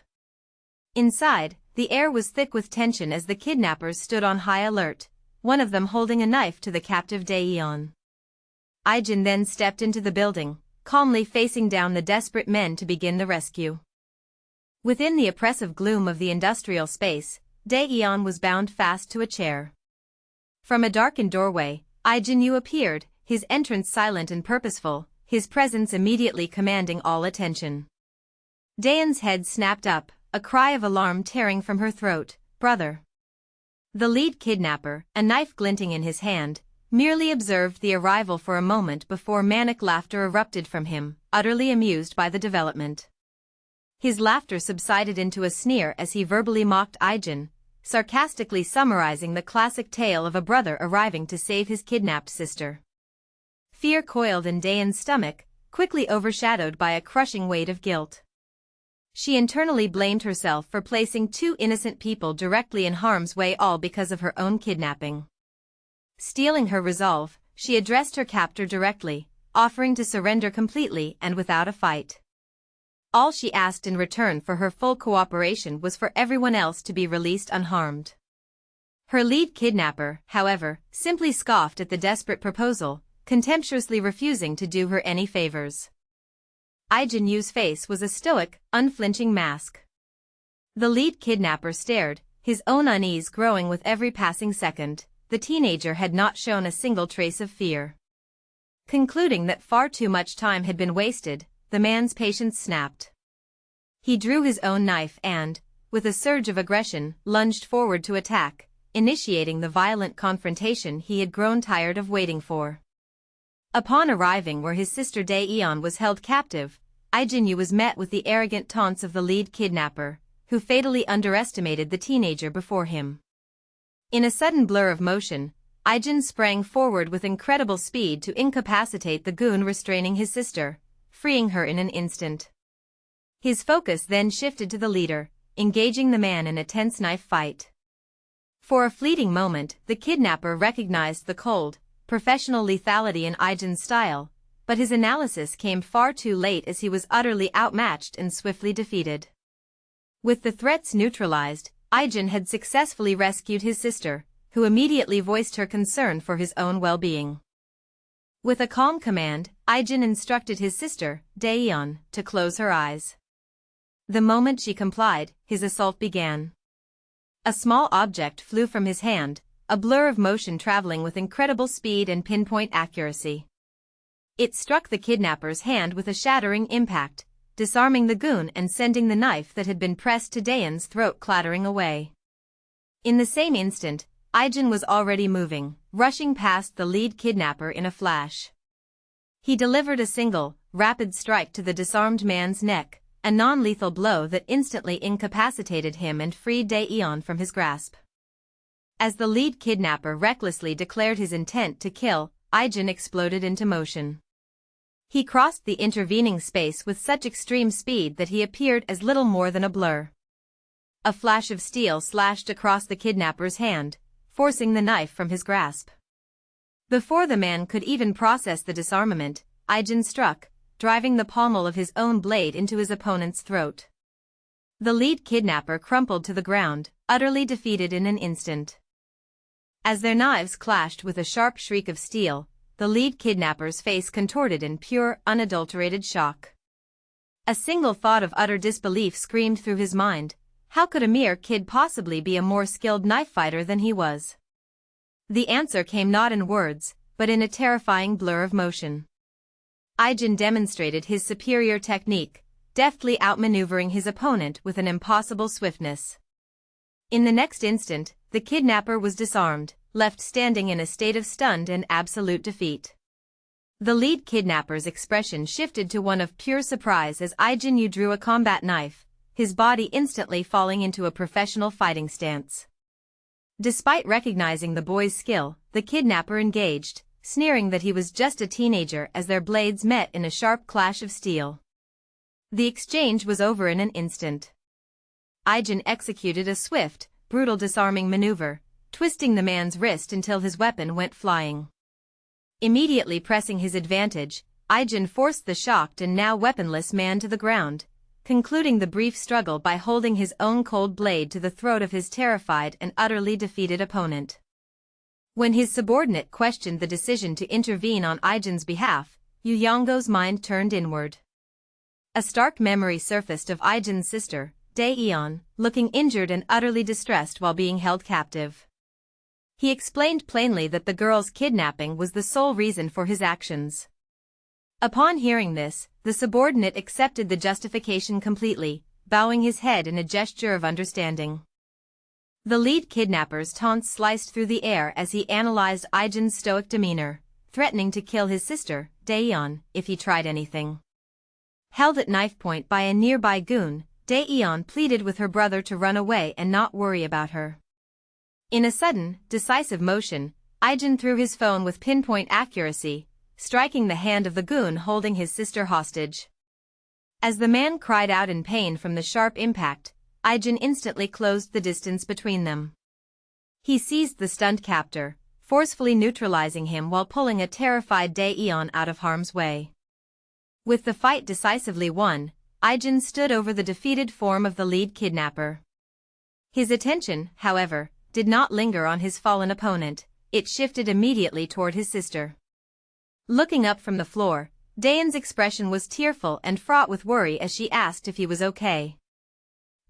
Inside, the air was thick with tension as the kidnappers stood on high alert, one of them holding a knife to the captive Daeyeon. Ijin then stepped into the building, calmly facing down the desperate men to begin the rescue. Within the oppressive gloom of the industrial space, Daeyeon was bound fast to a chair. From a darkened doorway, Ijin Yu appeared, his entrance silent and purposeful, his presence immediately commanding all attention. Daeyeon's head snapped up, a cry of alarm tearing from her throat, "Brother!" The lead kidnapper, a knife glinting in his hand, merely observed the arrival for a moment before manic laughter erupted from him, utterly amused by the development. His laughter subsided into a sneer as he verbally mocked Ijin, sarcastically summarizing the classic tale of a brother arriving to save his kidnapped sister. Fear coiled in Daeyeon's stomach, quickly overshadowed by a crushing weight of guilt. She internally blamed herself for placing two innocent people directly in harm's way, all because of her own kidnapping. Steeling her resolve, she addressed her captor directly, offering to surrender completely and without a fight. All she asked in return for her full cooperation was for everyone else to be released unharmed. Her lead kidnapper, however, simply scoffed at the desperate proposal, contemptuously refusing to do her any favors. Ijin Yu's face was a stoic, unflinching mask. The lead kidnapper stared, his own unease growing with every passing second. The teenager had not shown a single trace of fear. Concluding that far too much time had been wasted, the man's patience snapped. He drew his own knife and, with a surge of aggression, lunged forward to attack, initiating the violent confrontation he had grown tired of waiting for. Upon arriving where his sister Daeyeon was held captive, Ijin Yu was met with the arrogant taunts of the lead kidnapper, who fatally underestimated the teenager before him. In a sudden blur of motion, Ijin sprang forward with incredible speed to incapacitate the goon restraining his sister, freeing her in an instant. His focus then shifted to the leader, engaging the man in a tense knife fight. For a fleeting moment, the kidnapper recognized the cold, professional lethality in Ijin's style, but his analysis came far too late as he was utterly outmatched and swiftly defeated. With the threats neutralized, Ijin had successfully rescued his sister, who immediately voiced her concern for his own well-being. With a calm command, Ijin instructed his sister, Daeyeon, to close her eyes. The moment she complied, his assault began. A small object flew from his hand, a blur of motion traveling with incredible speed and pinpoint accuracy. It struck the kidnapper's hand with a shattering impact, disarming the goon and sending the knife that had been pressed to Daeyeon's throat clattering away. In the same instant, Ijin was already moving, rushing past the lead kidnapper in a flash. He delivered a single, rapid strike to the disarmed man's neck, a non-lethal blow that instantly incapacitated him and freed Daeyeon from his grasp. As the lead kidnapper recklessly declared his intent to kill, Ijin exploded into motion. He crossed the intervening space with such extreme speed that he appeared as little more than a blur. a flash of steel slashed across the kidnapper's hand, forcing the knife from his grasp. Before the man could even process the disarmament, Ijin struck, driving the pommel of his own blade into his opponent's throat. The lead kidnapper crumpled to the ground, utterly defeated in an instant. As their knives clashed with a sharp shriek of steel, the lead kidnapper's face contorted in pure, unadulterated shock. A single thought of utter disbelief screamed through his mind. How could a mere kid possibly be a more skilled knife fighter than he was? The answer came not in words, but in a terrifying blur of motion. Ijin demonstrated his superior technique, deftly outmaneuvering his opponent with an impossible swiftness. In the next instant, the kidnapper was disarmed, left standing in a state of stunned and absolute defeat. The lead kidnapper's expression shifted to one of pure surprise as Ijin Yu drew a combat knife, his body instantly falling into a professional fighting stance. Despite recognizing the boy's skill, the kidnapper engaged, sneering that he was just a teenager as their blades met in a sharp clash of steel. The exchange was over in an instant. Ijin executed a swift, brutal disarming maneuver, twisting the man's wrist until his weapon went flying. Immediately pressing his advantage, Ijin forced the shocked and now weaponless man to the ground, concluding the brief struggle by holding his own cold blade to the throat of his terrified and utterly defeated opponent. When his subordinate questioned the decision to intervene on Ijin's behalf, Yu Yonggo's mind turned inward. A stark memory surfaced of Ijin's sister, Daeyeon, looking injured and utterly distressed while being held captive. He explained plainly that the girl's kidnapping was the sole reason for his actions. Upon hearing this, the subordinate accepted the justification completely, bowing his head in a gesture of understanding. The lead kidnapper's taunts sliced through the air as he analyzed Ijin's stoic demeanor, threatening to kill his sister, Daeyeon, if he tried anything. Held at knife point by a nearby goon, Daeyeon pleaded with her brother to run away and not worry about her. In a sudden, decisive motion, Ijin threw his phone with pinpoint accuracy, striking the hand of the goon holding his sister hostage. As the man cried out in pain from the sharp impact, Ijin instantly closed the distance between them. He seized the stunned captor, forcefully neutralizing him while pulling a terrified Daeyeon out of harm's way. With the fight decisively won, Ijin stood over the defeated form of the lead kidnapper. His attention, however, did not linger on his fallen opponent, it shifted immediately toward his sister. Looking up from the floor, Daeyeon's expression was tearful and fraught with worry as she asked if he was okay.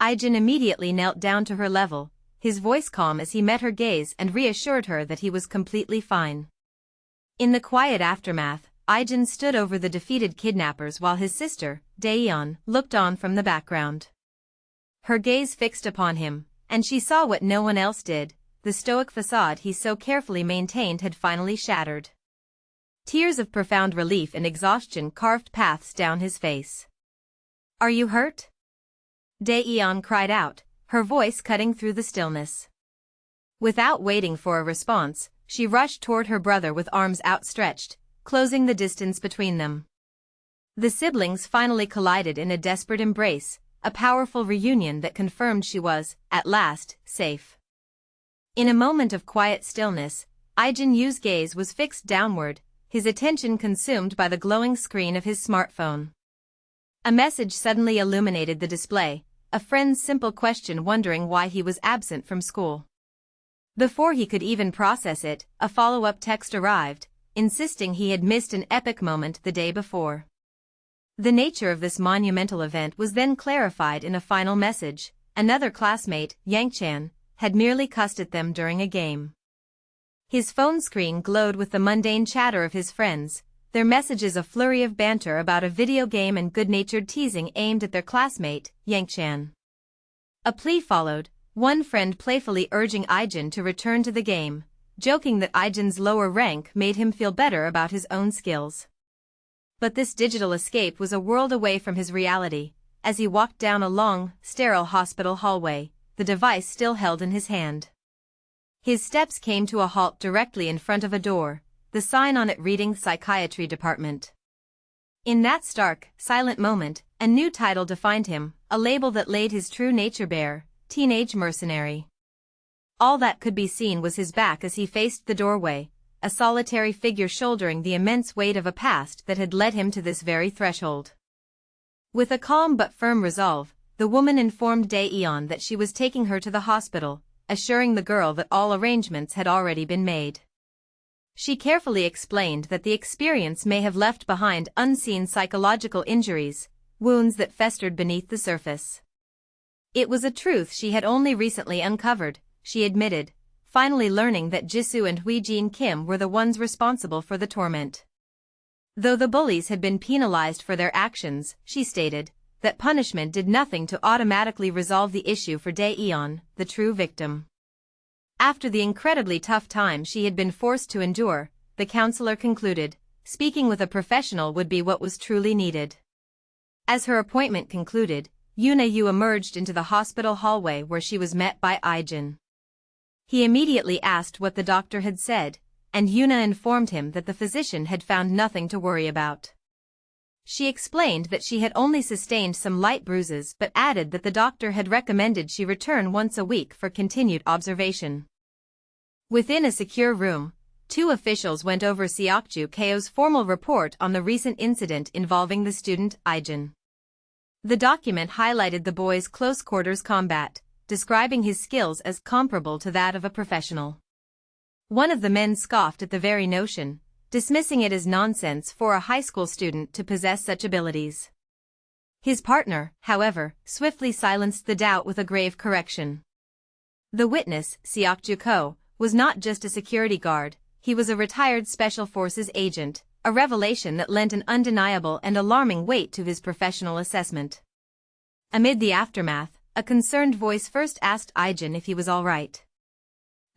Ijin immediately knelt down to her level, his voice calm as he met her gaze and reassured her that he was completely fine. In the quiet aftermath, Ijin stood over the defeated kidnappers while his sister, Daeyeon, looked on from the background. Her gaze fixed upon him, and she saw what no one else did, the stoic facade he so carefully maintained had finally shattered. Tears of profound relief and exhaustion carved paths down his face. "Are you hurt?" Daeyeon cried out, her voice cutting through the stillness. Without waiting for a response, she rushed toward her brother with arms outstretched, closing the distance between them. The siblings finally collided in a desperate embrace, a powerful reunion that confirmed she was, at last, safe. In a moment of quiet stillness, Ijin Yu's gaze was fixed downward, his attention consumed by the glowing screen of his smartphone. A message suddenly illuminated the display, a friend's simple question wondering why he was absent from school. Before he could even process it, a follow-up text arrived, insisting he had missed an epic moment the day before. The nature of this monumental event was then clarified in a final message. Another classmate, Yang-chan, had merely cussed at them during a game. His phone screen glowed with the mundane chatter of his friends, their messages a flurry of banter about a video game and good-natured teasing aimed at their classmate, Yang-chan. A plea followed, one friend playfully urging Ijin to return to the game, joking that Ijin's lower rank made him feel better about his own skills. But this digital escape was a world away from his reality. As he walked down a long, sterile hospital hallway, the device still held in his hand. His steps came to a halt directly in front of a door, the sign on it reading Psychiatry Department. In that stark, silent moment, a new title defined him, a label that laid his true nature bare, Teenage Mercenary. All that could be seen was his back as he faced the doorway, a solitary figure shouldering the immense weight of a past that had led him to this very threshold. With a calm but firm resolve, the woman informed Dae-eon that she was taking her to the hospital, assuring the girl that all arrangements had already been made. She carefully explained that the experience may have left behind unseen psychological injuries, wounds that festered beneath the surface. It was a truth she had only recently uncovered, she admitted, finally learning that Jisoo and Ijin Kim were the ones responsible for the torment. Though the bullies had been penalized for their actions, she stated, that punishment did nothing to automatically resolve the issue for Dae-eon, the true victim. After the incredibly tough time she had been forced to endure, the counselor concluded, speaking with a professional would be what was truly needed. As her appointment concluded, Ijin Yu emerged into the hospital hallway where she was met by Ijin. He immediately asked what the doctor had said, and Ijin informed him that the physician had found nothing to worry about. She explained that she had only sustained some light bruises but added that the doctor had recommended she return once a week for continued observation. Within a secure room, two officials went over Seokju Ko's formal report on the recent incident involving the student Ijin. The document highlighted the boy's close-quarters combat, describing his skills as comparable to that of a professional. One of the men scoffed at the very notion, dismissing it as nonsense for a high school student to possess such abilities. His partner, however, swiftly silenced the doubt with a grave correction. The witness, Seokju Ko, was not just a security guard, he was a retired Special Forces agent, a revelation that lent an undeniable and alarming weight to his professional assessment. Amid the aftermath, a concerned voice first asked Ijin if he was all right.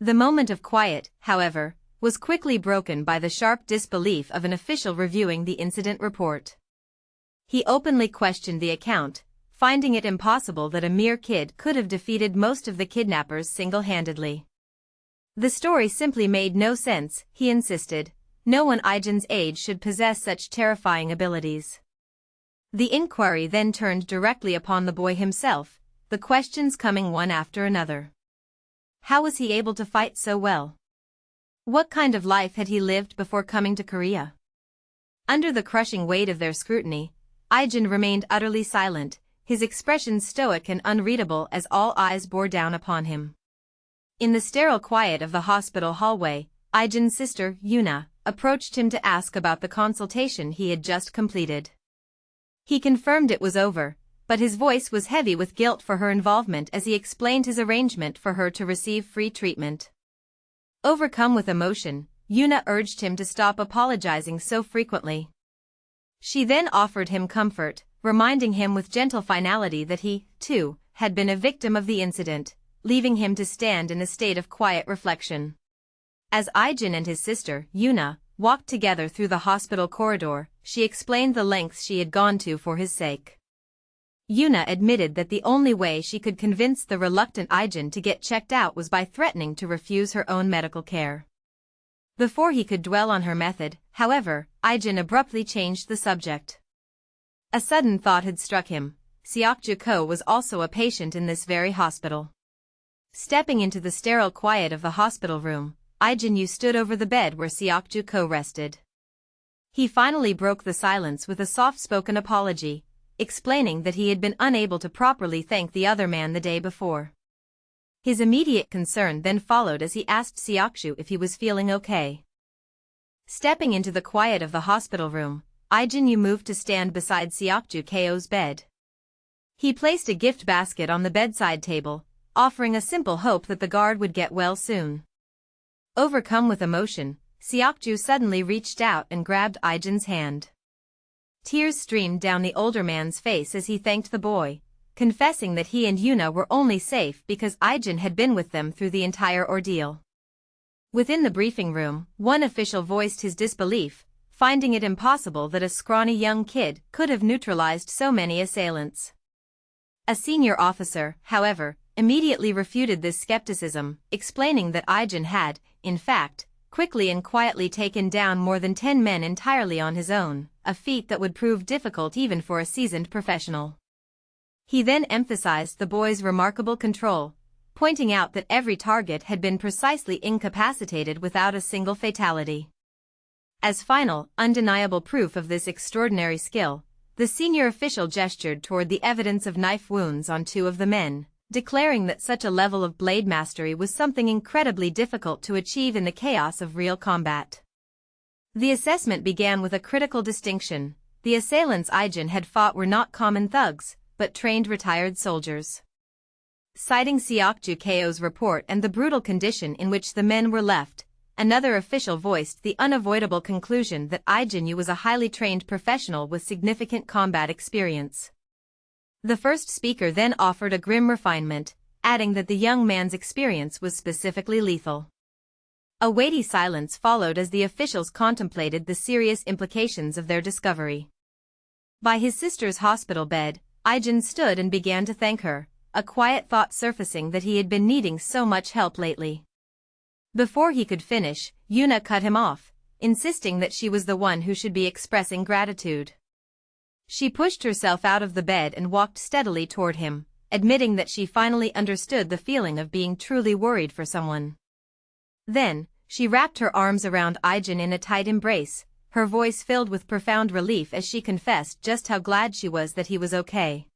The moment of quiet, however, was quickly broken by the sharp disbelief of an official reviewing the incident report. He openly questioned the account, finding it impossible that a mere kid could have defeated most of the kidnappers single-handedly. The story simply made no sense, he insisted. No one Ijin's age should possess such terrifying abilities. The inquiry then turned directly upon the boy himself, the questions coming one after another. How was he able to fight so well? What kind of life had he lived before coming to Korea? Under the crushing weight of their scrutiny, Ijin remained utterly silent, his expression stoic and unreadable as all eyes bore down upon him. In the sterile quiet of the hospital hallway, Ijin's sister, Yuna, approached him to ask about the consultation he had just completed. He confirmed it was over, but his voice was heavy with guilt for her involvement as he explained his arrangement for her to receive free treatment. Overcome with emotion, Yuna urged him to stop apologizing so frequently. She then offered him comfort, reminding him with gentle finality that he, too, had been a victim of the incident, leaving him to stand in a state of quiet reflection. As Ijin and his sister, Yuna, walked together through the hospital corridor, she explained the lengths she had gone to for his sake. Yuna admitted that the only way she could convince the reluctant Ijin to get checked out was by threatening to refuse her own medical care. Before he could dwell on her method, however, Ijin abruptly changed the subject. A sudden thought had struck him. Seokju Ko was also a patient in this very hospital. Stepping into the sterile quiet of the hospital room, Ijin Yu stood over the bed where Seokju Ko rested. He finally broke the silence with a soft-spoken apology, explaining that he had been unable to properly thank the other man the day before. His immediate concern then followed as he asked Seokju if he was feeling okay. Stepping into the quiet of the hospital room, Ijin Yu moved to stand beside Seokju Ko's bed. He placed a gift basket on the bedside table, offering a simple hope that the guard would get well soon. Overcome with emotion, Seokju suddenly reached out and grabbed Ijin's hand. Tears streamed down the older man's face as he thanked the boy, confessing that he and Yuna were only safe because Ijin had been with them through the entire ordeal. Within the briefing room, one official voiced his disbelief, finding it impossible that a scrawny young kid could have neutralized so many assailants. A senior officer, however, immediately refuted this skepticism, explaining that Ijin had, in fact, quickly and quietly taken down more than 10 men entirely on his own, a feat that would prove difficult even for a seasoned professional. He then emphasized the boy's remarkable control, pointing out that every target had been precisely incapacitated without a single fatality. As final, undeniable proof of this extraordinary skill, the senior official gestured toward the evidence of knife wounds on 2 of the men, declaring that such a level of blade mastery was something incredibly difficult to achieve in the chaos of real combat. The assessment began with a critical distinction. The assailants Ijin had fought were not common thugs, but trained retired soldiers. Citing Seokju Ko's report and the brutal condition in which the men were left, another official voiced the unavoidable conclusion that Ijin Yu was a highly trained professional with significant combat experience. The first speaker then offered a grim refinement, adding that the young man's experience was specifically lethal. A weighty silence followed as the officials contemplated the serious implications of their discovery. By his sister's hospital bed, Ijin stood and began to thank her, a quiet thought surfacing that he had been needing so much help lately. Before he could finish, Yuna cut him off, insisting that she was the one who should be expressing gratitude. She pushed herself out of the bed and walked steadily toward him, admitting that she finally understood the feeling of being truly worried for someone. Then, she wrapped her arms around Ijin in a tight embrace, her voice filled with profound relief as she confessed just how glad she was that he was okay.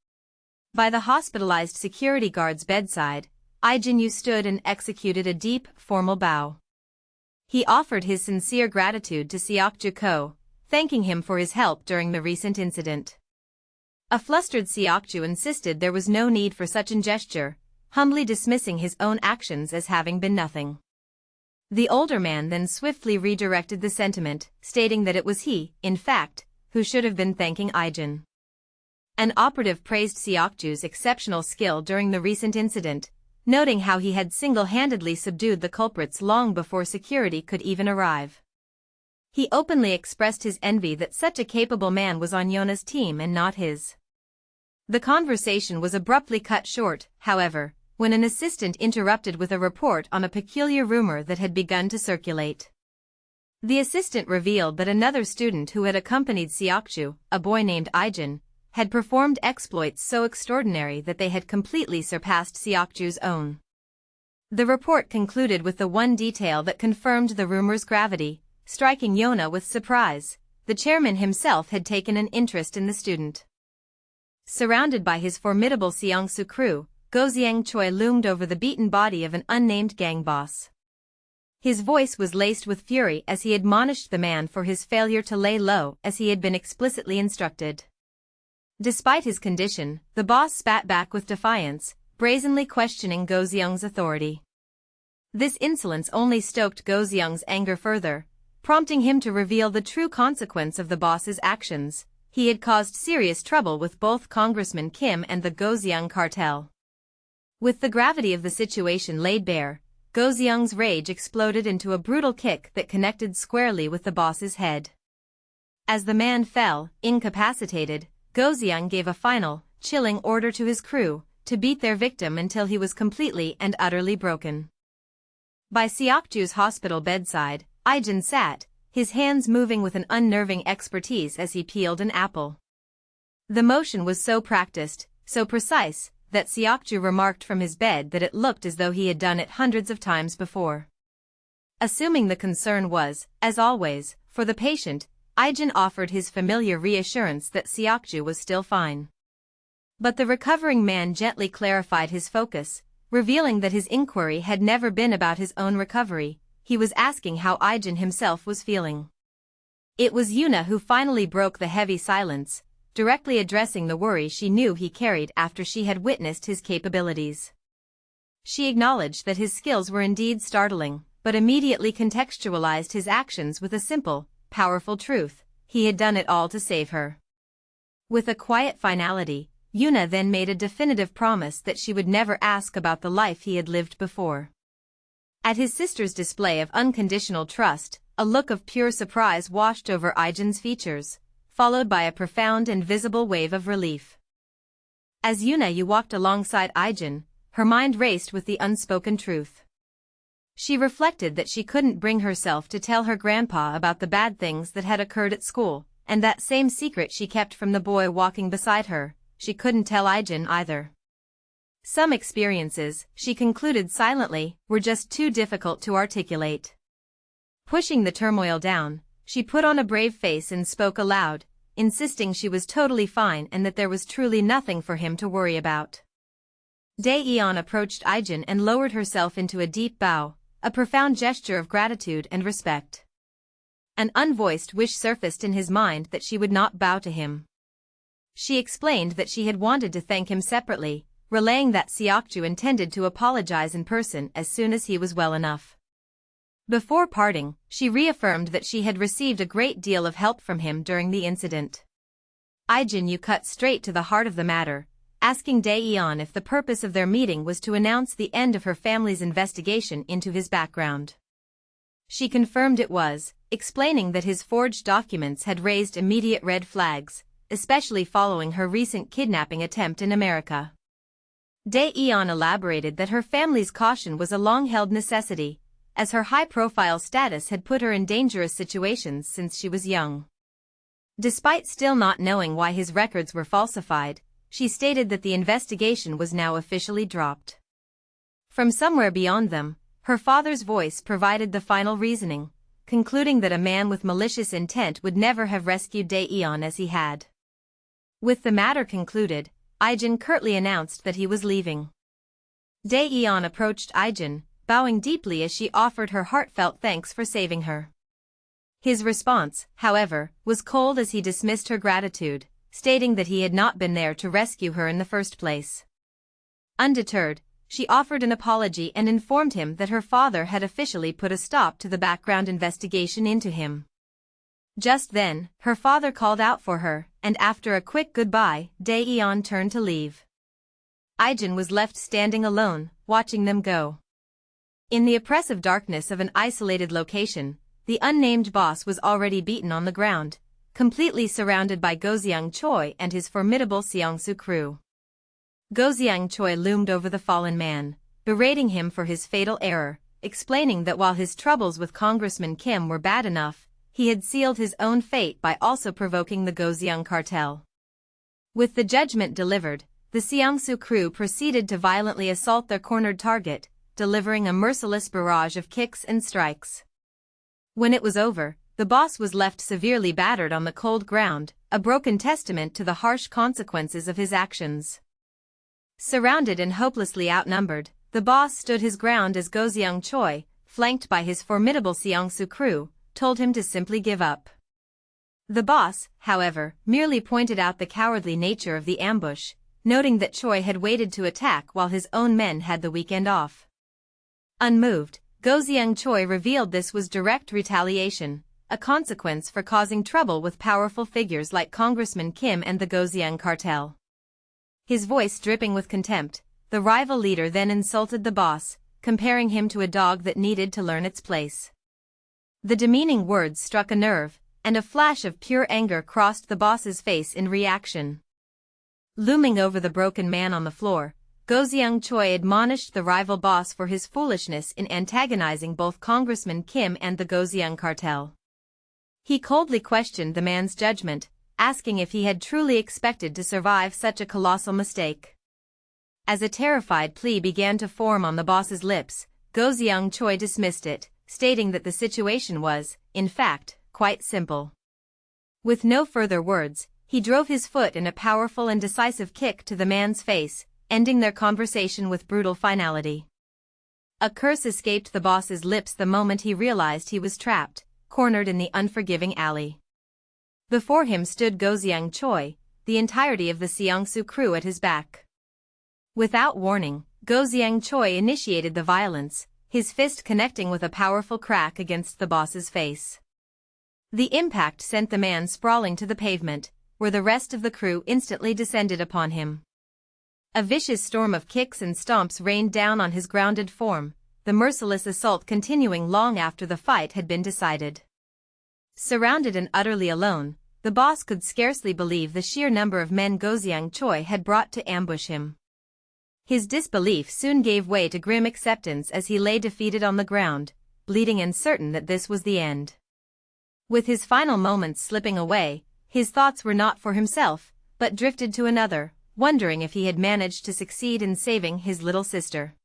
By the hospitalized security guard's bedside, Ijin Yu stood and executed a deep, formal bow. He offered his sincere gratitude to Seokju Ko, thanking him for his help during the recent incident. A flustered Seokju insisted there was no need for such a gesture, humbly dismissing his own actions as having been nothing. The older man then swiftly redirected the sentiment, stating that it was he, in fact, who should have been thanking Ijin. An operative praised Seokju's exceptional skill during the recent incident, noting how he had single-handedly subdued the culprits long before security could even arrive. He openly expressed his envy that such a capable man was on Yona's team and not his. The conversation was abruptly cut short, however, when an assistant interrupted with a report on a peculiar rumor that had begun to circulate. The assistant revealed that another student who had accompanied Seokju, a boy named Ijin, had performed exploits so extraordinary that they had completely surpassed Seokju's own. The report concluded with the one detail that confirmed the rumor's gravity, striking Yona with surprise: the chairman himself had taken an interest in the student. Surrounded by his formidable Seongsu crew, Goziang Choi loomed over the beaten body of an unnamed gang boss. His voice was laced with fury as he admonished the man for his failure to lay low as he had been explicitly instructed. Despite his condition, the boss spat back with defiance, brazenly questioning Goziang's authority. This insolence only stoked Goziang's anger further, prompting him to reveal the true consequence of the boss's actions. He had caused serious trouble with both Congressman Kim and the Goziang cartel. With the gravity of the situation laid bare, Goziang's rage exploded into a brutal kick that connected squarely with the boss's head. As the man fell, incapacitated, Goziang gave a final, chilling order to his crew to beat their victim until he was completely and utterly broken. By Seokju's hospital bedside, Ijin sat, his hands moving with an unnerving expertise as he peeled an apple. The motion was so practiced, so precise, that Seokju remarked from his bed that it looked as though he had done it hundreds of times before. Assuming the concern was, as always, for the patient, Ijin offered his familiar reassurance that Seokju was still fine. But the recovering man gently clarified his focus, revealing that his inquiry had never been about his own recovery. He was asking how Ijin himself was feeling. It was Yuna who finally broke the heavy silence, directly addressing the worry she knew he carried after she had witnessed his capabilities. She acknowledged that his skills were indeed startling, but immediately contextualized his actions with a simple, powerful truth: he had done it all to save her. With a quiet finality, Yuna then made a definitive promise that she would never ask about the life he had lived before. At his sister's display of unconditional trust, a look of pure surprise washed over Ijin's features, followed by a profound and visible wave of relief. As Yuna Yu walked alongside Ijin, her mind raced with the unspoken truth. She reflected that she couldn't bring herself to tell her grandpa about the bad things that had occurred at school, and that same secret she kept from the boy walking beside her. she couldn't tell Ijin either. Some experiences, she concluded silently, were just too difficult to articulate. Pushing the turmoil down, she put on a brave face and spoke aloud, insisting she was totally fine and that there was truly nothing for him to worry about. Daeyeon approached Ijin and lowered herself into a deep bow, a profound gesture of gratitude and respect. An unvoiced wish surfaced in his mind that she would not bow to him. She explained that she had wanted to thank him separately, relaying that Seokju intended to apologize in person as soon as he was well enough. Before parting, she reaffirmed that she had received a great deal of help from him during the incident. Ijin Yu cut straight to the heart of the matter, asking Daeyeon if the purpose of their meeting was to announce the end of her family's investigation into his background. She confirmed it was, explaining that his forged documents had raised immediate red flags, especially following her recent kidnapping attempt in America. Daeyeon elaborated that her family's caution was a long-held necessity, as her high-profile status had put her in dangerous situations since she was young. Despite still not knowing why his records were falsified, she stated that the investigation was now officially dropped. From somewhere beyond them, her father's voice provided the final reasoning, concluding that a man with malicious intent would never have rescued Daeyeon as he had. With the matter concluded, Ijin curtly announced that he was leaving. Daeyeon approached Ijin, bowing deeply as she offered her heartfelt thanks for saving her. His response, however, was cold as he dismissed her gratitude, stating that he had not been there to rescue her in the first place. Undeterred, she offered an apology and informed him that her father had officially put a stop to the background investigation into him. Just then, her father called out for her, and after a quick goodbye, Daeyeon turned to leave. Ijin was left standing alone, watching them go. In the oppressive darkness of an isolated location, the unnamed boss was already beaten on the ground, completely surrounded by Goseung Choi and his formidable Seongsu crew. Goseung Choi loomed over the fallen man, berating him for his fatal error, explaining that while his troubles with Congressman Kim were bad enough, he had sealed his own fate by also provoking the Goseung cartel. With the judgment delivered, the Seongsu crew proceeded to violently assault their cornered target, delivering a merciless barrage of kicks and strikes. When it was over, the boss was left severely battered on the cold ground, a broken testament to the harsh consequences of his actions. Surrounded and hopelessly outnumbered, the boss stood his ground as Goseung Choi, flanked by his formidable Seongsu crew, told him to simply give up. The boss, however, merely pointed out the cowardly nature of the ambush, noting that Choi had waited to attack while his own men had the weekend off. Unmoved, Goseung Choi revealed this was direct retaliation, a consequence for causing trouble with powerful figures like Congressman Kim and the Goseung cartel. His voice dripping with contempt, the rival leader then insulted the boss, comparing him to a dog that needed to learn its place. The demeaning words struck a nerve, and a flash of pure anger crossed the boss's face in reaction. Looming over the broken man on the floor, Goseung Choi admonished the rival boss for his foolishness in antagonizing both Congressman Kim and the Goseung cartel. He coldly questioned the man's judgment, asking if he had truly expected to survive such a colossal mistake. As a terrified plea began to form on the boss's lips, Goseung Choi dismissed it, stating that the situation was, in fact, quite simple. With no further words, he drove his foot in a powerful and decisive kick to the man's face, ending their conversation with brutal finality. A curse escaped the boss's lips the moment he realized he was trapped, cornered in the unforgiving alley. Before him stood Goseung Choi, the entirety of the Seongsu crew at his back. Without warning, Goseung Choi initiated the violence, his fist connecting with a powerful crack against the boss's face. The impact sent the man sprawling to the pavement, where the rest of the crew instantly descended upon him. A vicious storm of kicks and stomps rained down on his grounded form, the merciless assault continuing long after the fight had been decided. Surrounded and utterly alone, the boss could scarcely believe the sheer number of men Goseung Choi had brought to ambush him. His disbelief soon gave way to grim acceptance as he lay defeated on the ground, bleeding and certain that this was the end. With his final moments slipping away, his thoughts were not for himself, but drifted to another, wondering if he had managed to succeed in saving his little sister.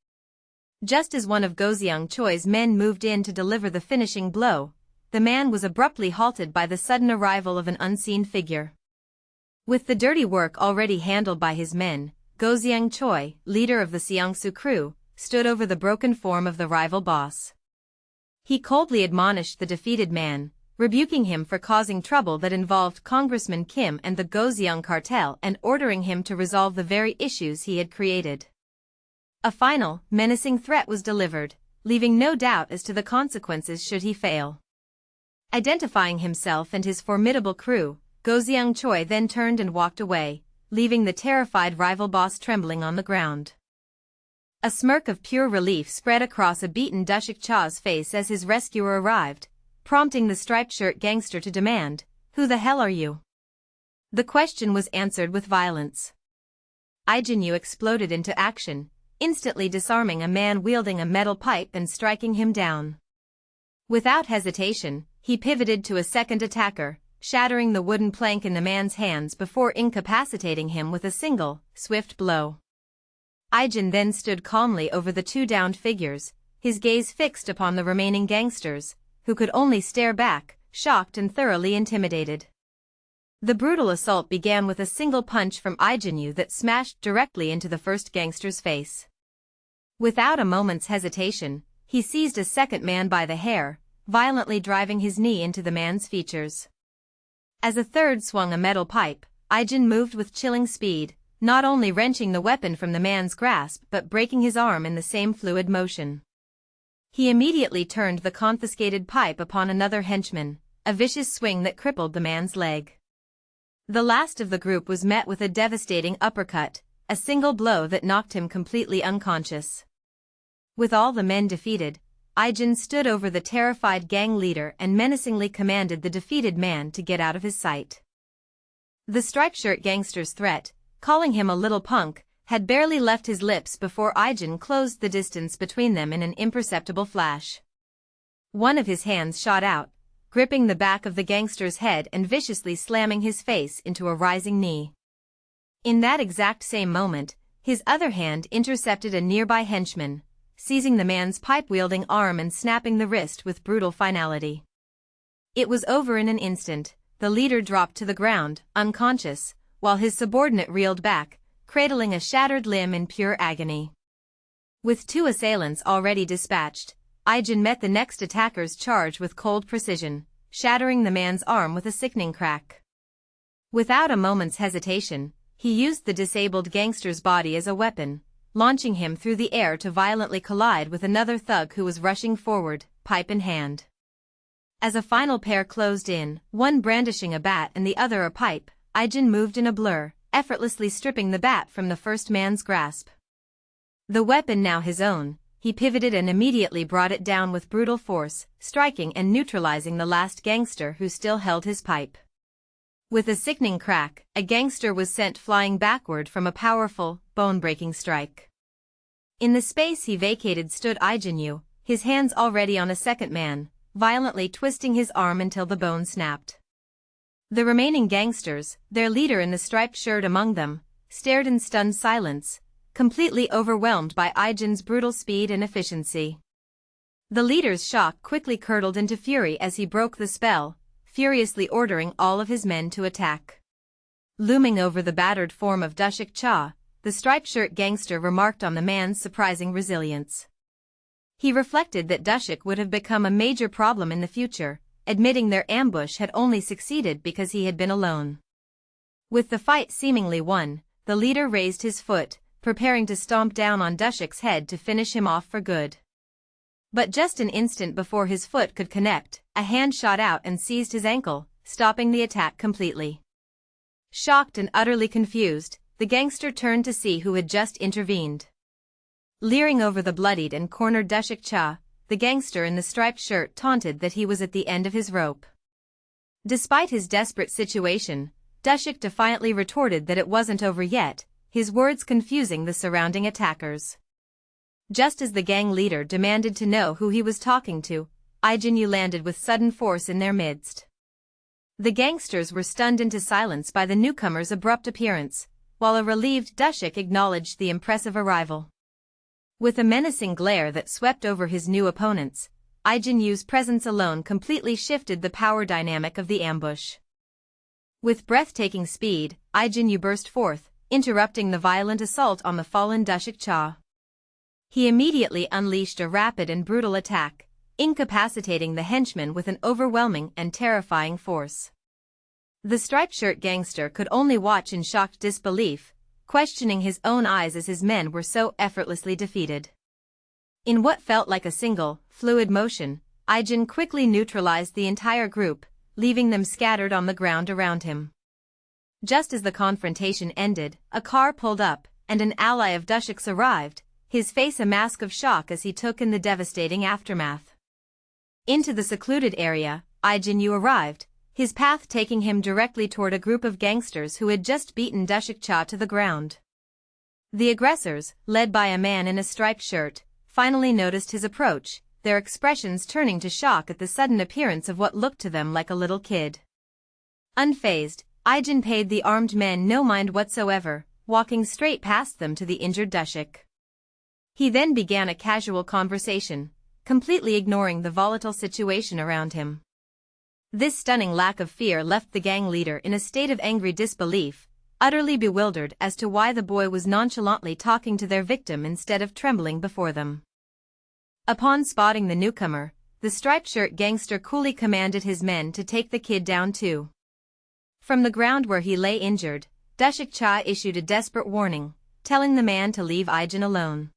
Just as one of Goziang Choi's men moved in to deliver the finishing blow, the man was abruptly halted by the sudden arrival of an unseen figure. With the dirty work already handled by his men, Goziang Choi, leader of the Seongsu crew, stood over the broken form of the rival boss. He coldly admonished the defeated man, rebuking him for causing trouble that involved Congressman Kim and the Goziang cartel and ordering him to resolve the very issues he had created. A final, menacing threat was delivered, leaving no doubt as to the consequences should he fail. Identifying himself and his formidable crew, Goziang Choi then turned and walked away, leaving the terrified rival boss trembling on the ground. A smirk of pure relief spread across a beaten Dushik Cha's face as his rescuer arrived, prompting the striped shirt gangster to demand, "Who the hell are you?" The question was answered with violence. Ijin Yu exploded into action, instantly disarming a man wielding a metal pipe and striking him down. Without hesitation, he pivoted to a second attacker, shattering the wooden plank in the man's hands before incapacitating him with a single, swift blow. Ijin then stood calmly over the two downed figures, his gaze fixed upon the remaining gangsters, who could only stare back, shocked and thoroughly intimidated. The brutal assault began with a single punch from Ijin Yu that smashed directly into the first gangster's face. Without a moment's hesitation, he seized a second man by the hair, violently driving his knee into the man's features. As a third swung a metal pipe, Ijin moved with chilling speed, not only wrenching the weapon from the man's grasp but breaking his arm in the same fluid motion. He immediately turned the confiscated pipe upon another henchman, a vicious swing that crippled the man's leg. The last of the group was met with a devastating uppercut, a single blow that knocked him completely unconscious. With all the men defeated, Ijin stood over the terrified gang leader and menacingly commanded the defeated man to get out of his sight. The striped shirt gangster's threat, calling him a little punk, had barely left his lips before Ijin closed the distance between them in an imperceptible flash. One of his hands shot out, gripping the back of the gangster's head and viciously slamming his face into a rising knee. In that exact same moment, his other hand intercepted a nearby henchman, seizing the man's pipe-wielding arm and snapping the wrist with brutal finality. It was over in an instant. The leader dropped to the ground, unconscious, while his subordinate reeled back, cradling a shattered limb in pure agony. With two assailants already dispatched, Ijin met the next attacker's charge with cold precision, shattering the man's arm with a sickening crack. Without a moment's hesitation, he used the disabled gangster's body as a weapon, launching him through the air to violently collide with another thug who was rushing forward, pipe in hand. As a final pair closed in, one brandishing a bat and the other a pipe, Ijin moved in a blur, effortlessly stripping the bat from the first man's grasp. The weapon now his own, he pivoted and immediately brought it down with brutal force, striking and neutralizing the last gangster who still held his pipe. With a sickening crack, a gangster was sent flying backward from a powerful, bone-breaking strike. In the space he vacated stood Ijin Yu, his hands already on a second man, violently twisting his arm until the bone snapped. The remaining gangsters, their leader in the striped shirt among them, stared in stunned silence, completely overwhelmed by Ijin's brutal speed and efficiency. The leader's shock quickly curdled into fury as he broke the spell, furiously ordering all of his men to attack. Looming over the battered form of Dushik Cha, the striped shirt gangster remarked on the man's surprising resilience. He reflected that Dushik would have become a major problem in the future, admitting their ambush had only succeeded because he had been alone. With the fight seemingly won, the leader raised his foot, preparing to stomp down on Dushik's head to finish him off for good. But just an instant before his foot could connect, a hand shot out and seized his ankle, stopping the attack completely. Shocked and utterly confused, the gangster turned to see who had just intervened. Leering over the bloodied and cornered Dushik Cha, the gangster in the striped shirt taunted that he was at the end of his rope. Despite his desperate situation, Dushik defiantly retorted that it wasn't over yet, his words confusing the surrounding attackers. Just as the gang leader demanded to know who he was talking to, Ijin Yu landed with sudden force in their midst. The gangsters were stunned into silence by the newcomer's abrupt appearance, while a relieved Dushik acknowledged the impressive arrival. With a menacing glare that swept over his new opponents, Ijin Yu's presence alone completely shifted the power dynamic of the ambush. With breathtaking speed, Ijin Yu burst forth, interrupting the violent assault on the fallen Dushik Cha. He immediately unleashed a rapid and brutal attack, incapacitating the henchman with an overwhelming and terrifying force. The striped-shirt gangster could only watch in shocked disbelief, questioning his own eyes as his men were so effortlessly defeated. In what felt like a single, fluid motion, Ijin quickly neutralized the entire group, leaving them scattered on the ground around him. Just as the confrontation ended, a car pulled up, and an ally of Dushik's arrived, his face a mask of shock as he took in the devastating aftermath. Into the secluded area, Ijin Yu arrived, his path taking him directly toward a group of gangsters who had just beaten Dushik Cha to the ground. The aggressors, led by a man in a striped shirt, finally noticed his approach, their expressions turning to shock at the sudden appearance of what looked to them like a little kid. Unfazed, Ijin paid the armed men no mind whatsoever, walking straight past them to the injured Dushik. He then began a casual conversation, completely ignoring the volatile situation around him. This stunning lack of fear left the gang leader in a state of angry disbelief, utterly bewildered as to why the boy was nonchalantly talking to their victim instead of trembling before them. Upon spotting the newcomer, the striped-shirt gangster coolly commanded his men to take the kid down too. From the ground where he lay injured, Dushik Cha issued a desperate warning, telling the man to leave Ijin alone.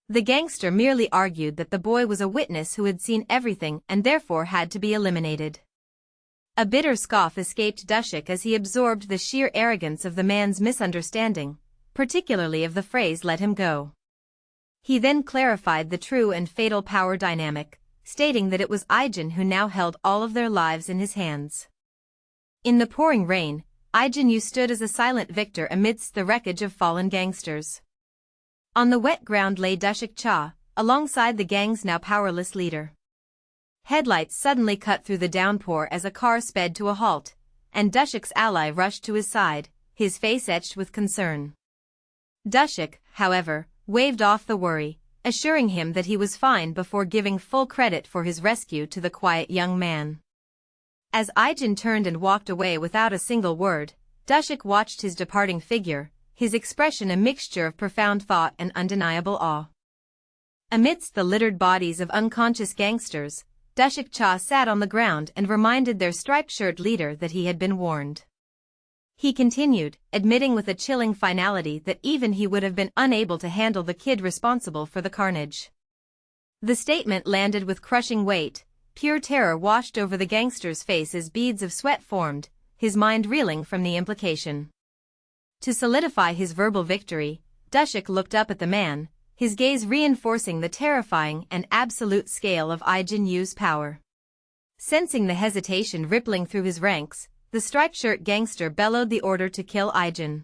The gangster merely argued that the boy was a witness who had seen everything and therefore had to be eliminated. A bitter scoff escaped Dushik as he absorbed the sheer arrogance of the man's misunderstanding, particularly of the phrase "let him go." He then clarified the true and fatal power dynamic, stating that it was Ijin who now held all of their lives in his hands. In the pouring rain, Ijin Yu stood as a silent victor amidst the wreckage of fallen gangsters. On the wet ground lay Dushik Cha, alongside the gang's now powerless leader. Headlights suddenly cut through the downpour as a car sped to a halt, and Dushik's ally rushed to his side, his face etched with concern. Dushik, however, waved off the worry, assuring him that he was fine before giving full credit for his rescue to the quiet young man. As Ijin turned and walked away without a single word, Dushik watched his departing figure, his expression a mixture of profound thought and undeniable awe. Amidst the littered bodies of unconscious gangsters, Dushik Cha sat on the ground and reminded their striped-shirt leader that he had been warned. He continued, admitting with a chilling finality that even he would have been unable to handle the kid responsible for the carnage. The statement landed with crushing weight, pure terror washed over the gangster's face as beads of sweat formed, his mind reeling from the implication. To solidify his verbal victory, Dushik looked up at the man, his gaze reinforcing the terrifying and absolute scale of Ijin Yu's power. Sensing the hesitation rippling through his ranks, the striped-shirt gangster bellowed the order to kill Ijin.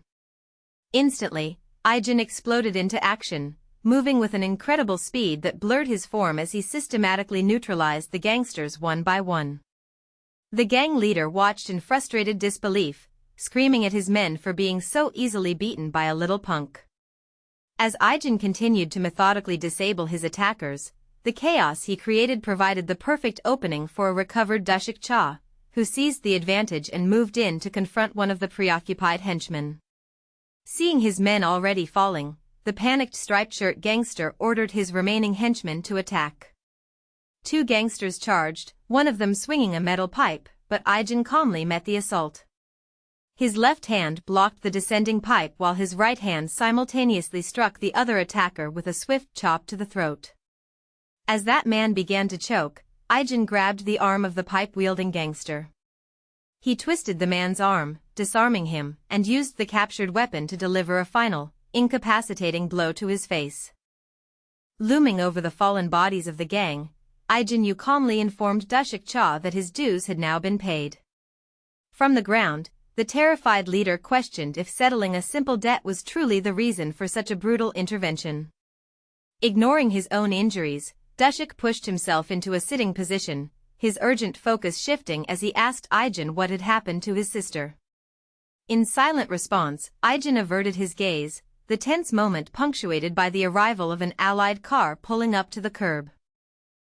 Instantly, Ijin exploded into action, moving with an incredible speed that blurred his form as he systematically neutralized the gangsters one by one. The gang leader watched in frustrated disbelief, screaming at his men for being so easily beaten by a little punk. As Ijin continued to methodically disable his attackers, the chaos he created provided the perfect opening for a recovered Dushik Cha, who seized the advantage and moved in to confront one of the preoccupied henchmen. Seeing his men already falling, the panicked striped-shirt gangster ordered his remaining henchmen to attack. Two gangsters charged, one of them swinging a metal pipe, but Ijin calmly met the assault. His left hand blocked the descending pipe while his right hand simultaneously struck the other attacker with a swift chop to the throat. As that man began to choke, Ijin grabbed the arm of the pipe-wielding gangster. He twisted the man's arm, disarming him, and used the captured weapon to deliver a final, incapacitating blow to his face. Looming over the fallen bodies of the gang, Ijin Yu calmly informed Dushik Cha that his dues had now been paid. From the ground, the terrified leader questioned if settling a simple debt was truly the reason for such a brutal intervention. Ignoring his own injuries, Dushik pushed himself into a sitting position, his urgent focus shifting as he asked Ijin what had happened to his sister. In silent response, Ijin averted his gaze, the tense moment punctuated by the arrival of an allied car pulling up to the curb.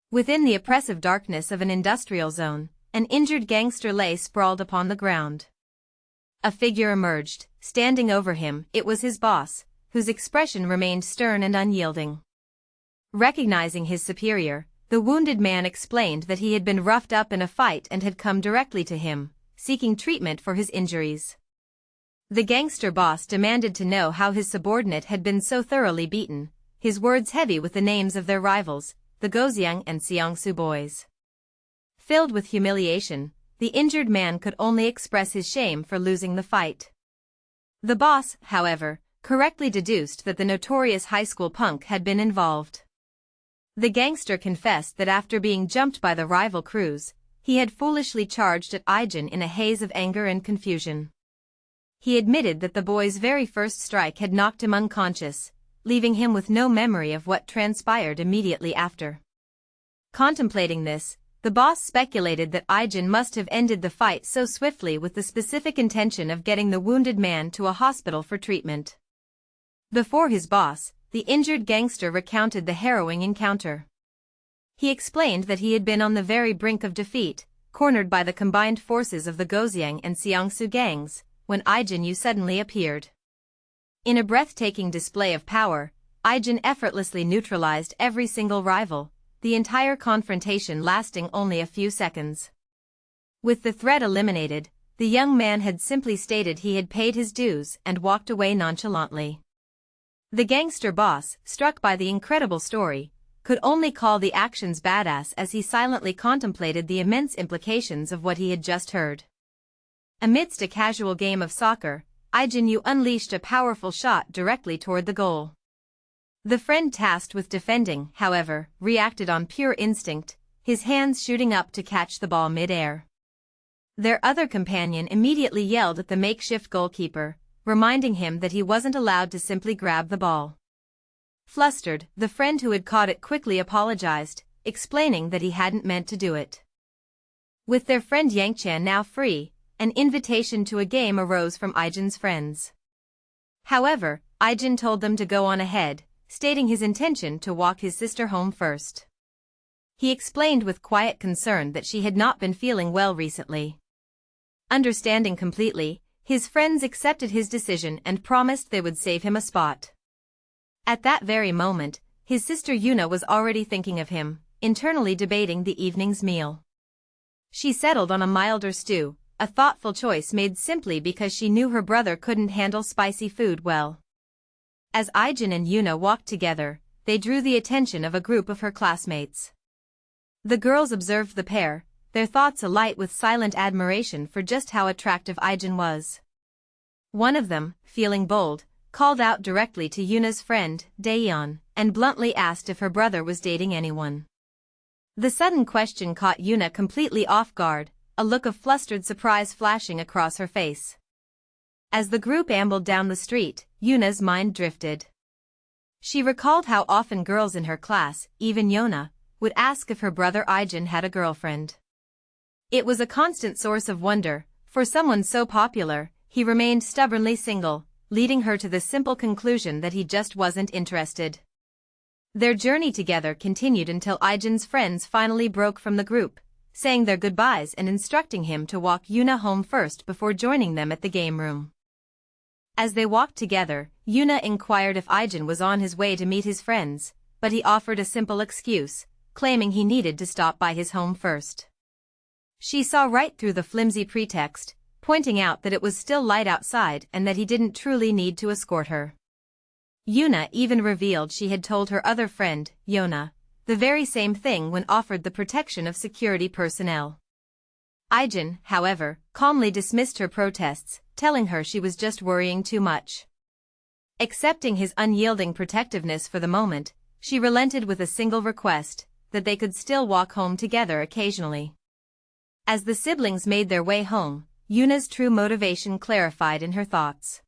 Within the oppressive darkness of an industrial zone, an injured gangster lay sprawled upon the ground. A figure emerged, standing over him. It was his boss, whose expression remained stern and unyielding. Recognizing his superior, the wounded man explained that he had been roughed up in a fight and had come directly to him, seeking treatment for his injuries. The gangster boss demanded to know how his subordinate had been so thoroughly beaten, his words heavy with the names of their rivals, the Gojiang and Xiangsu boys. Filled with humiliation, the injured man could only express his shame for losing the fight. The boss, however, correctly deduced that the notorious high school punk had been involved. The gangster confessed that after being jumped by the rival crews, he had foolishly charged at Ijin in a haze of anger and confusion. He admitted that the boy's very first strike had knocked him unconscious, leaving him with no memory of what transpired immediately after. Contemplating this, the boss speculated that Ijin must have ended the fight so swiftly with the specific intention of getting the wounded man to a hospital for treatment. Before his boss, the injured gangster recounted the harrowing encounter. He explained that he had been on the very brink of defeat, cornered by the combined forces of the Gojiang and Xiangsu gangs, when Ijin Yu suddenly appeared. In a breathtaking display of power, Ijin effortlessly neutralized every single rival, the entire confrontation lasting only a few seconds. With the threat eliminated, the young man had simply stated he had paid his dues and walked away nonchalantly. The gangster boss, struck by the incredible story, could only call the actions badass as he silently contemplated the immense implications of what he had just heard. Amidst a casual game of soccer, Ijin Yu unleashed a powerful shot directly toward the goal. The friend tasked with defending, however, reacted on pure instinct, his hands shooting up to catch the ball mid-air. Their other companion immediately yelled at the makeshift goalkeeper, reminding him that he wasn't allowed to simply grab the ball. Flustered, the friend who had caught it quickly apologized, explaining that he hadn't meant to do it. With their friend Yangchan now free, an invitation to a game arose from Ijin's friends. However, Ijin told them to go on ahead, stating his intention to walk his sister home first. He explained with quiet concern that she had not been feeling well recently. Understanding completely, his friends accepted his decision and promised they would save him a spot. At that very moment, his sister Yuna was already thinking of him, internally debating the evening's meal. She settled on a milder stew, a thoughtful choice made simply because she knew her brother couldn't handle spicy food well. As Ijin and Yuna walked together, they drew the attention of a group of her classmates. The girls observed the pair, their thoughts alight with silent admiration for just how attractive Ijin was. One of them, feeling bold, called out directly to Yuna's friend, Daeyeon, and bluntly asked if her brother was dating anyone. The sudden question caught Yuna completely off guard, a look of flustered surprise flashing across her face. As the group ambled down the street, Yuna's mind drifted. She recalled how often girls in her class, even Yona, would ask if her brother Ijin had a girlfriend. It was a constant source of wonder, for someone so popular, he remained stubbornly single, leading her to the simple conclusion that he just wasn't interested. Their journey together continued until Ijin's friends finally broke from the group, saying their goodbyes and instructing him to walk Yuna home first before joining them at the game room. As they walked together, Yuna inquired if Ijin was on his way to meet his friends, but he offered a simple excuse, claiming he needed to stop by his home first. She saw right through the flimsy pretext, pointing out that it was still light outside and that he didn't truly need to escort her. Yuna even revealed she had told her other friend, Yona, the very same thing when offered the protection of security personnel. Ijin, however, calmly dismissed her protests, telling her she was just worrying too much. Accepting his unyielding protectiveness for the moment, she relented with a single request, that they could still walk home together occasionally. As the siblings made their way home, Yuna's true motivation clarified in her thoughts.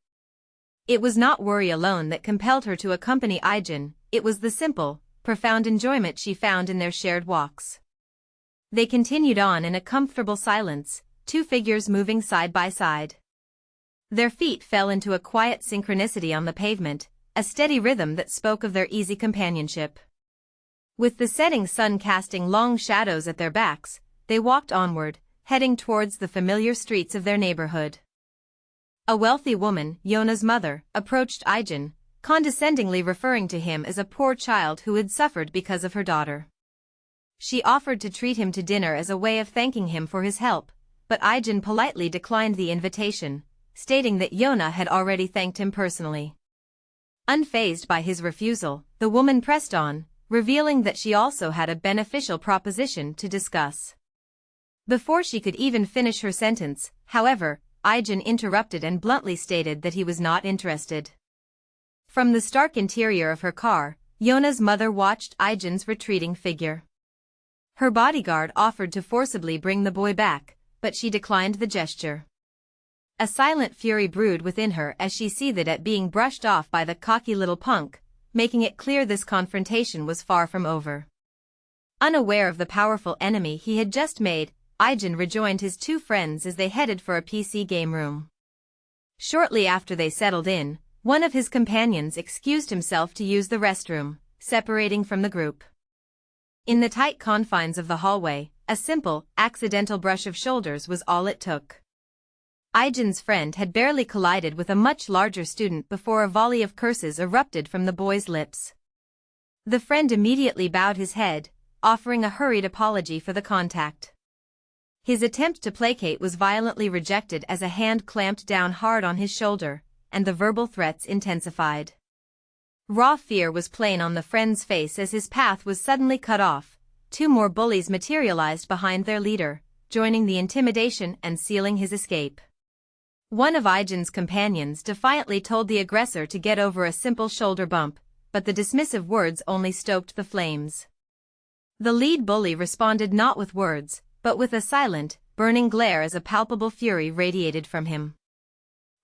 It was not worry alone that compelled her to accompany Ijin, it was the simple, profound enjoyment she found in their shared walks. They continued on in a comfortable silence, two figures moving side by side. Their feet fell into a quiet synchronicity on the pavement, a steady rhythm that spoke of their easy companionship. With the setting sun casting long shadows at their backs, they walked onward, heading towards the familiar streets of their neighborhood. A wealthy woman, Yona's mother, approached Ijin, condescendingly referring to him as a poor child who had suffered because of her daughter. She offered to treat him to dinner as a way of thanking him for his help, but Ijin politely declined the invitation, stating that Yona had already thanked him personally. Unfazed by his refusal, the woman pressed on, revealing that she also had a beneficial proposition to discuss. Before she could even finish her sentence, however, Ijin interrupted and bluntly stated that he was not interested. From the stark interior of her car, Yona's mother watched Ijin's retreating figure. Her bodyguard offered to forcibly bring the boy back, but she declined the gesture. A silent fury brewed within her as she seethed at being brushed off by the cocky little punk, making it clear this confrontation was far from over. Unaware of the powerful enemy he had just made, Ijin rejoined his two friends as they headed for a PC game room. Shortly after they settled in, one of his companions excused himself to use the restroom, separating from the group. In the tight confines of the hallway, a simple, accidental brush of shoulders was all it took. Ijin's friend had barely collided with a much larger student before a volley of curses erupted from the boy's lips. The friend immediately bowed his head, offering a hurried apology for the contact. His attempt to placate was violently rejected as a hand clamped down hard on his shoulder, and the verbal threats intensified. Raw fear was plain on the friend's face as his path was suddenly cut off. Two more bullies materialized behind their leader, joining the intimidation and sealing his escape. One of Ijin's companions defiantly told the aggressor to get over a simple shoulder bump, but the dismissive words only stoked the flames. The lead bully responded not with words, but with a silent, burning glare as a palpable fury radiated from him.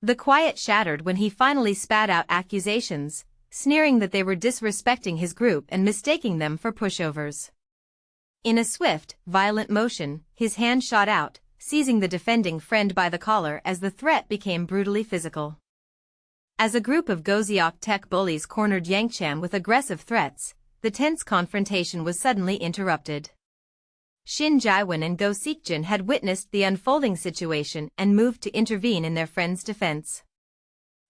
The quiet shattered when he finally spat out accusations, sneering that they were disrespecting his group and mistaking them for pushovers. In a swift, violent motion, his hand shot out, seizing the defending friend by the collar as the threat became brutally physical. As a group of Goseok Tech bullies cornered Yangchan with aggressive threats, the tense confrontation was suddenly interrupted. Shin Jaiwan and Go Seekjin had witnessed the unfolding situation and moved to intervene in their friend's defense.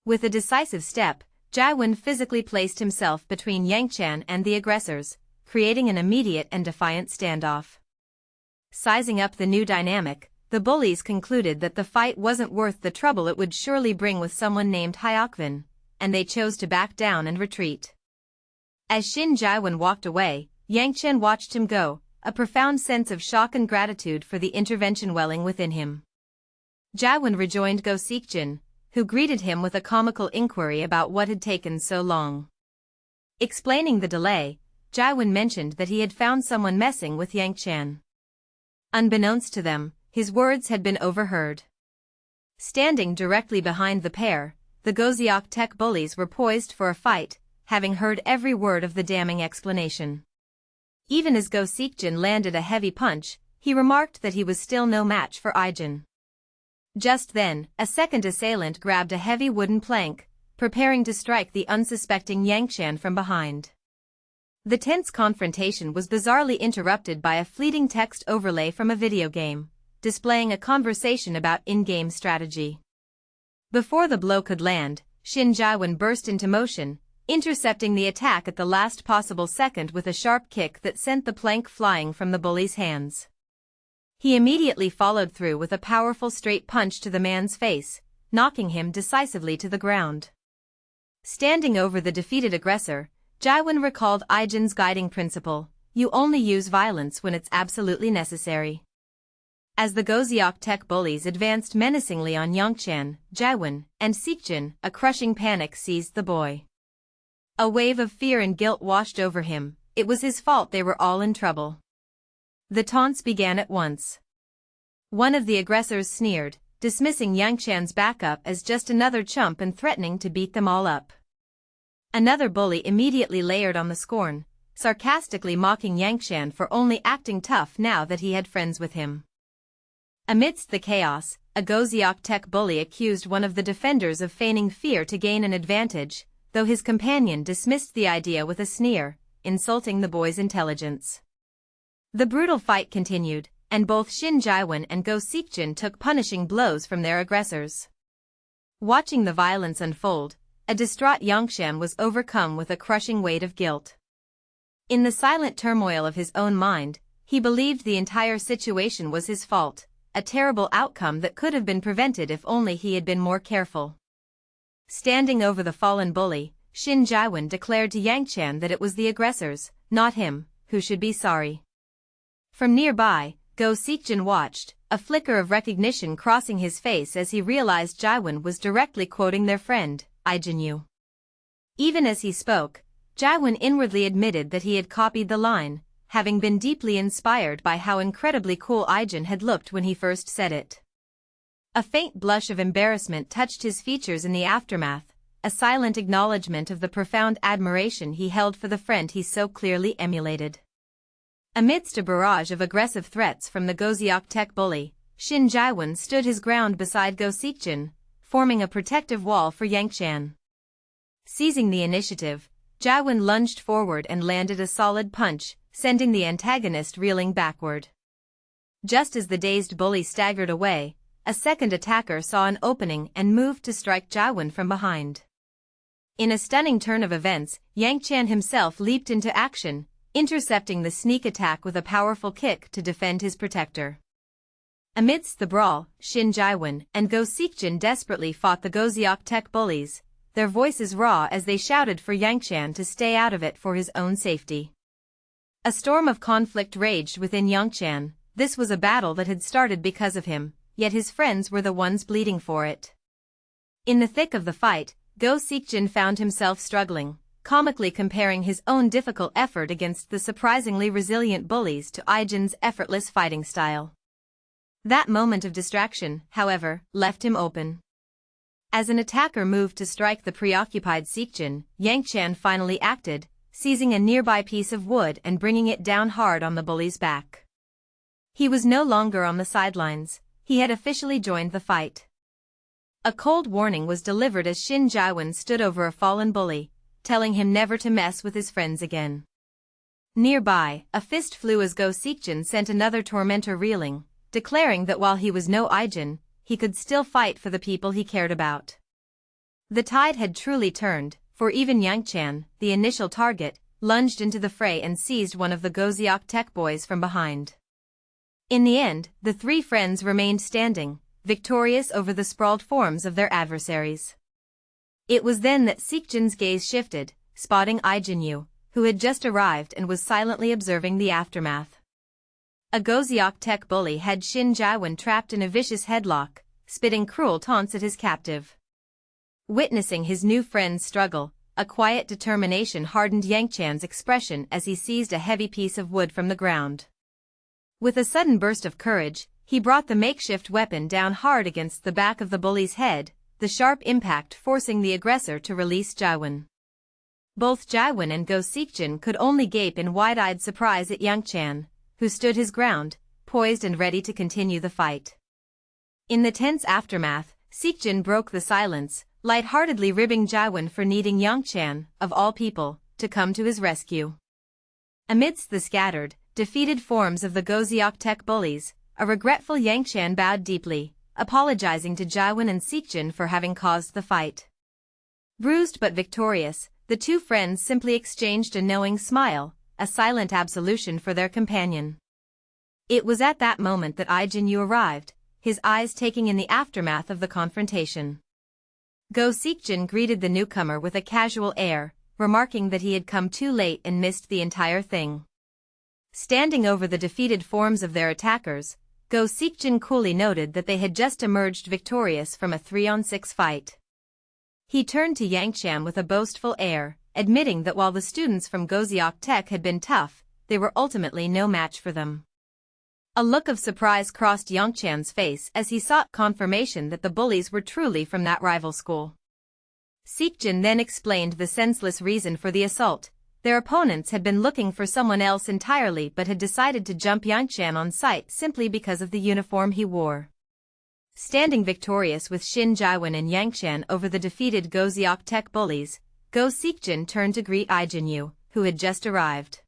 With a decisive step, Jaiwan physically placed himself between Yangchan and the aggressors, creating an immediate and defiant standoff. Sizing up the new dynamic, the bullies concluded that the fight wasn't worth the trouble it would surely bring with someone named Hyokvin, and they chose to back down and retreat. As Shin Jaiwan walked away, Yangchan watched him go, a profound sense of shock and gratitude for the intervention welling within him. Jaiwan rejoined Go Seekjin, who greeted him with a comical inquiry about what had taken so long. Explaining the delay, Jaiwan mentioned that he had found someone messing with Yangchan. Unbeknownst to them, his words had been overheard. Standing directly behind the pair, the Goseok Tech bullies were poised for a fight, having heard every word of the damning explanation. Even as Go Seekjin landed a heavy punch, he remarked that he was still no match for Ijin. Just then, a second assailant grabbed a heavy wooden plank, preparing to strike the unsuspecting Yangchan from behind. The tense confrontation was bizarrely interrupted by a fleeting text overlay from a video game, displaying a conversation about in-game strategy. Before the blow could land, Shin Jaiwan burst into motion, intercepting the attack at the last possible second with a sharp kick that sent the plank flying from the bully's hands. He immediately followed through with a powerful straight punch to the man's face, knocking him decisively to the ground. Standing over the defeated aggressor, Jaiwan recalled Ijin's guiding principle: you only use violence when it's absolutely necessary. As the Goseok Tech bullies advanced menacingly on Yangchan, Jaiwan, and Seekjin, a crushing panic seized the boy. A wave of fear and guilt washed over him. It was his fault they were all in trouble. The taunts began at once. One of the aggressors sneered, dismissing Yangchan's backup as just another chump and threatening to beat them all up. Another bully immediately layered on the scorn, sarcastically mocking Yangchan for only acting tough now that he had friends with him. Amidst the chaos, a Goziok Tech bully accused one of the defenders of feigning fear to gain an advantage, though his companion dismissed the idea with a sneer, insulting the boy's intelligence. The brutal fight continued, and both Shin Jaiwon and Go Seokjin took punishing blows from their aggressors. Watching the violence unfold, a distraught Yangshan was overcome with a crushing weight of guilt. In the silent turmoil of his own mind, he believed the entire situation was his fault, a terrible outcome that could have been prevented if only he had been more careful. Standing over the fallen bully, Shin Jaiwon declared to Yangshan that it was the aggressors, not him, who should be sorry. From nearby, Go Seokjin watched, a flicker of recognition crossing his face as he realized Jaiwon was directly quoting their friend, Ijin Yu. Even as he spoke, Jaiwon inwardly admitted that he had copied the line, having been deeply inspired by how incredibly cool Ijin had looked when he first said it. A faint blush of embarrassment touched his features in the aftermath, a silent acknowledgement of the profound admiration he held for the friend he so clearly emulated. Amidst a barrage of aggressive threats from the Goziok Tech bully, Shin Jaiwon stood his ground beside Go Seokjin, forming a protective wall for Yangshan. Seizing the initiative, Jaiwon lunged forward and landed a solid punch, sending the antagonist reeling backward. Just as the dazed bully staggered away, a second attacker saw an opening and moved to strike Jaiwon from behind. In a stunning turn of events, Yangshan himself leaped into action, intercepting the sneak attack with a powerful kick to defend his protector. Amidst the brawl, Shin Jaiwon and Go Seokjin desperately fought the Goziok Tech bullies, their voices raw as they shouted for Yangshan to stay out of it for his own safety. A storm of conflict raged within Yangshan. This was a battle that had started because of him, yet his friends were the ones bleeding for it. In the thick of the fight, Go Seokjin found himself struggling, comically comparing his own difficult effort against the surprisingly resilient bullies to Ijin's effortless fighting style. That moment of distraction, however, left him open. As an attacker moved to strike the preoccupied Seokjin, Yangshan finally acted, seizing a nearby piece of wood and bringing it down hard on the bully's back. He was no longer on the sidelines, he had officially joined the fight. A cold warning was delivered as Shin Jaiwon stood over a fallen bully, telling him never to mess with his friends again. Nearby, a fist flew as Go Seokjin sent another tormentor reeling, declaring that while he was no Ijin, he could still fight for the people he cared about. The tide had truly turned, for even Yangshan, the initial target, lunged into the fray and seized one of the Goziok Tech boys from behind. In the end, the three friends remained standing, victorious over the sprawled forms of their adversaries. It was then that Seokjin's gaze shifted, spotting Ijin Yu, who had just arrived and was silently observing the aftermath. A Goziok Tech bully had Shin Jaiwon trapped in a vicious headlock, spitting cruel taunts at his captive. Witnessing his new friend's struggle, a quiet determination hardened Yangshan's expression as he seized a heavy piece of wood from the ground. With a sudden burst of courage, he brought the makeshift weapon down hard against the back of the bully's head, the sharp impact forcing the aggressor to release Jaiwon. Both Jaiwon and Go Seokjin could only gape in wide-eyed surprise at Yangshan, who stood his ground, poised and ready to continue the fight. In the tense aftermath, Seokjin broke the silence, lightheartedly ribbing Jaiwon for needing Yangshan, of all people, to come to his rescue. Amidst the scattered, defeated forms of the Goziok Tech bullies, a regretful Yangshan bowed deeply, apologizing to Jaiwon and Seokjin for having caused the fight. Bruised but victorious, the two friends simply exchanged a knowing smile, a silent absolution for their companion. It was at that moment that Ijin Yu arrived, his eyes taking in the aftermath of the confrontation. Go Seokjin greeted the newcomer with a casual air, remarking that he had come too late and missed the entire thing. Standing over the defeated forms of their attackers, Go Seokjin coolly noted that they had just emerged victorious from a 3-on-6 fight. He turned to Yangshan with a boastful air, admitting that while the students from Goziok Tech had been tough, they were ultimately no match for them. A look of surprise crossed Yangshan's face as he sought confirmation that the bullies were truly from that rival school. Seokjin then explained the senseless reason for the assault. Their opponents had been looking for someone else entirely but had decided to jump Yangshan on sight simply because of the uniform he wore. standing victorious with Shin Jiwen and Yangshan over the defeated Goziok Tech bullies, Go Seekjin turned to greet Ijin Yu, who had just arrived.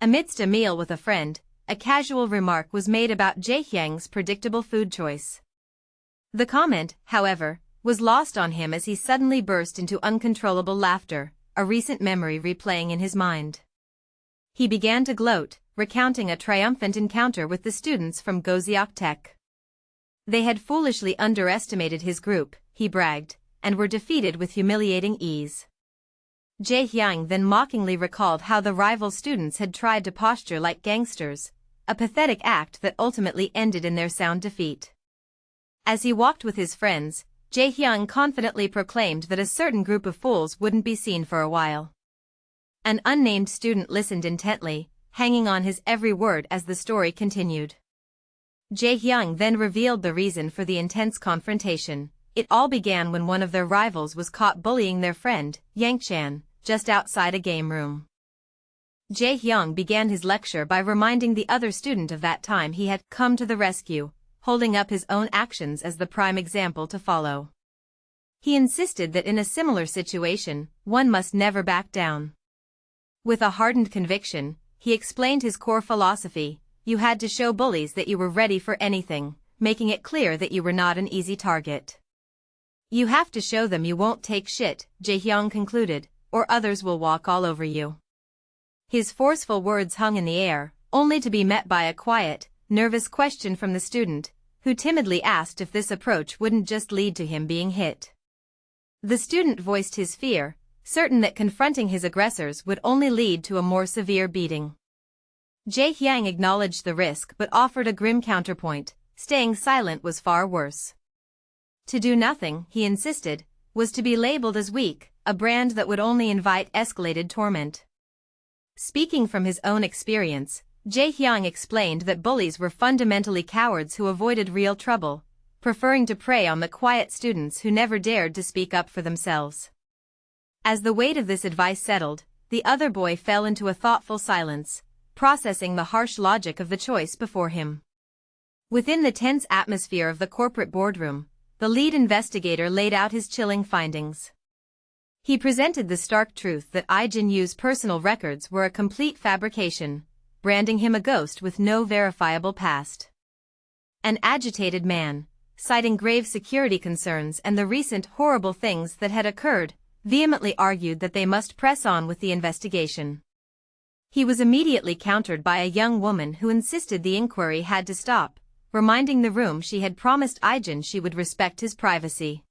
Amidst a meal with a friend, a casual remark was made about Jaehyang's predictable food choice. The comment, however, was lost on him as he suddenly burst into uncontrollable laughter, a recent memory replaying in his mind. He began to gloat, recounting a triumphant encounter with the students from Goziok Tech. They had foolishly underestimated his group, he bragged, and were defeated with humiliating ease. Jaehyang then mockingly recalled how the rival students had tried to posture like gangsters, a pathetic act that ultimately ended in their sound defeat. As he walked with his friends, Jaehyang confidently proclaimed that a certain group of fools wouldn't be seen for a while. An unnamed student listened intently, hanging on his every word as the story continued. Jaehyang then revealed the reason for the intense confrontation. It all began when one of their rivals was caught bullying their friend, Yangshan, just outside a game room. Jaehyang began his lecture by reminding the other student of that time he had come to the rescue, holding up his own actions as the prime example to follow. He insisted that in a similar situation, one must never back down. With a hardened conviction, he explained his core philosophy: you had to show bullies that you were ready for anything, making it clear that you were not an easy target. You have to show them you won't take shit, Jaehyang concluded, or others will walk all over you. His forceful words hung in the air, only to be met by a quiet, nervous question from the student, who timidly asked if this approach wouldn't just lead to him being hit. The student voiced his fear, certain that confronting his aggressors would only lead to a more severe beating. Jaehyang acknowledged the risk but offered a grim counterpoint: staying silent was far worse. To do nothing, he insisted, was to be labeled as weak, a brand that would only invite escalated torment. Speaking from his own experience, Jaehyang explained that bullies were fundamentally cowards who avoided real trouble, preferring to prey on the quiet students who never dared to speak up for themselves. As the weight of this advice settled, the other boy fell into a thoughtful silence, processing the harsh logic of the choice before him. Within the tense atmosphere of the corporate boardroom, the lead investigator laid out his chilling findings. He presented the stark truth that Ijin Yu's personal records were a complete fabrication, branding him a ghost with no verifiable past. An agitated man, citing grave security concerns and the recent horrible things that had occurred, vehemently argued that they must press on with the investigation. He was immediately countered by a young woman who insisted the inquiry had to stop, reminding the room she had promised Ijin she would respect his privacy.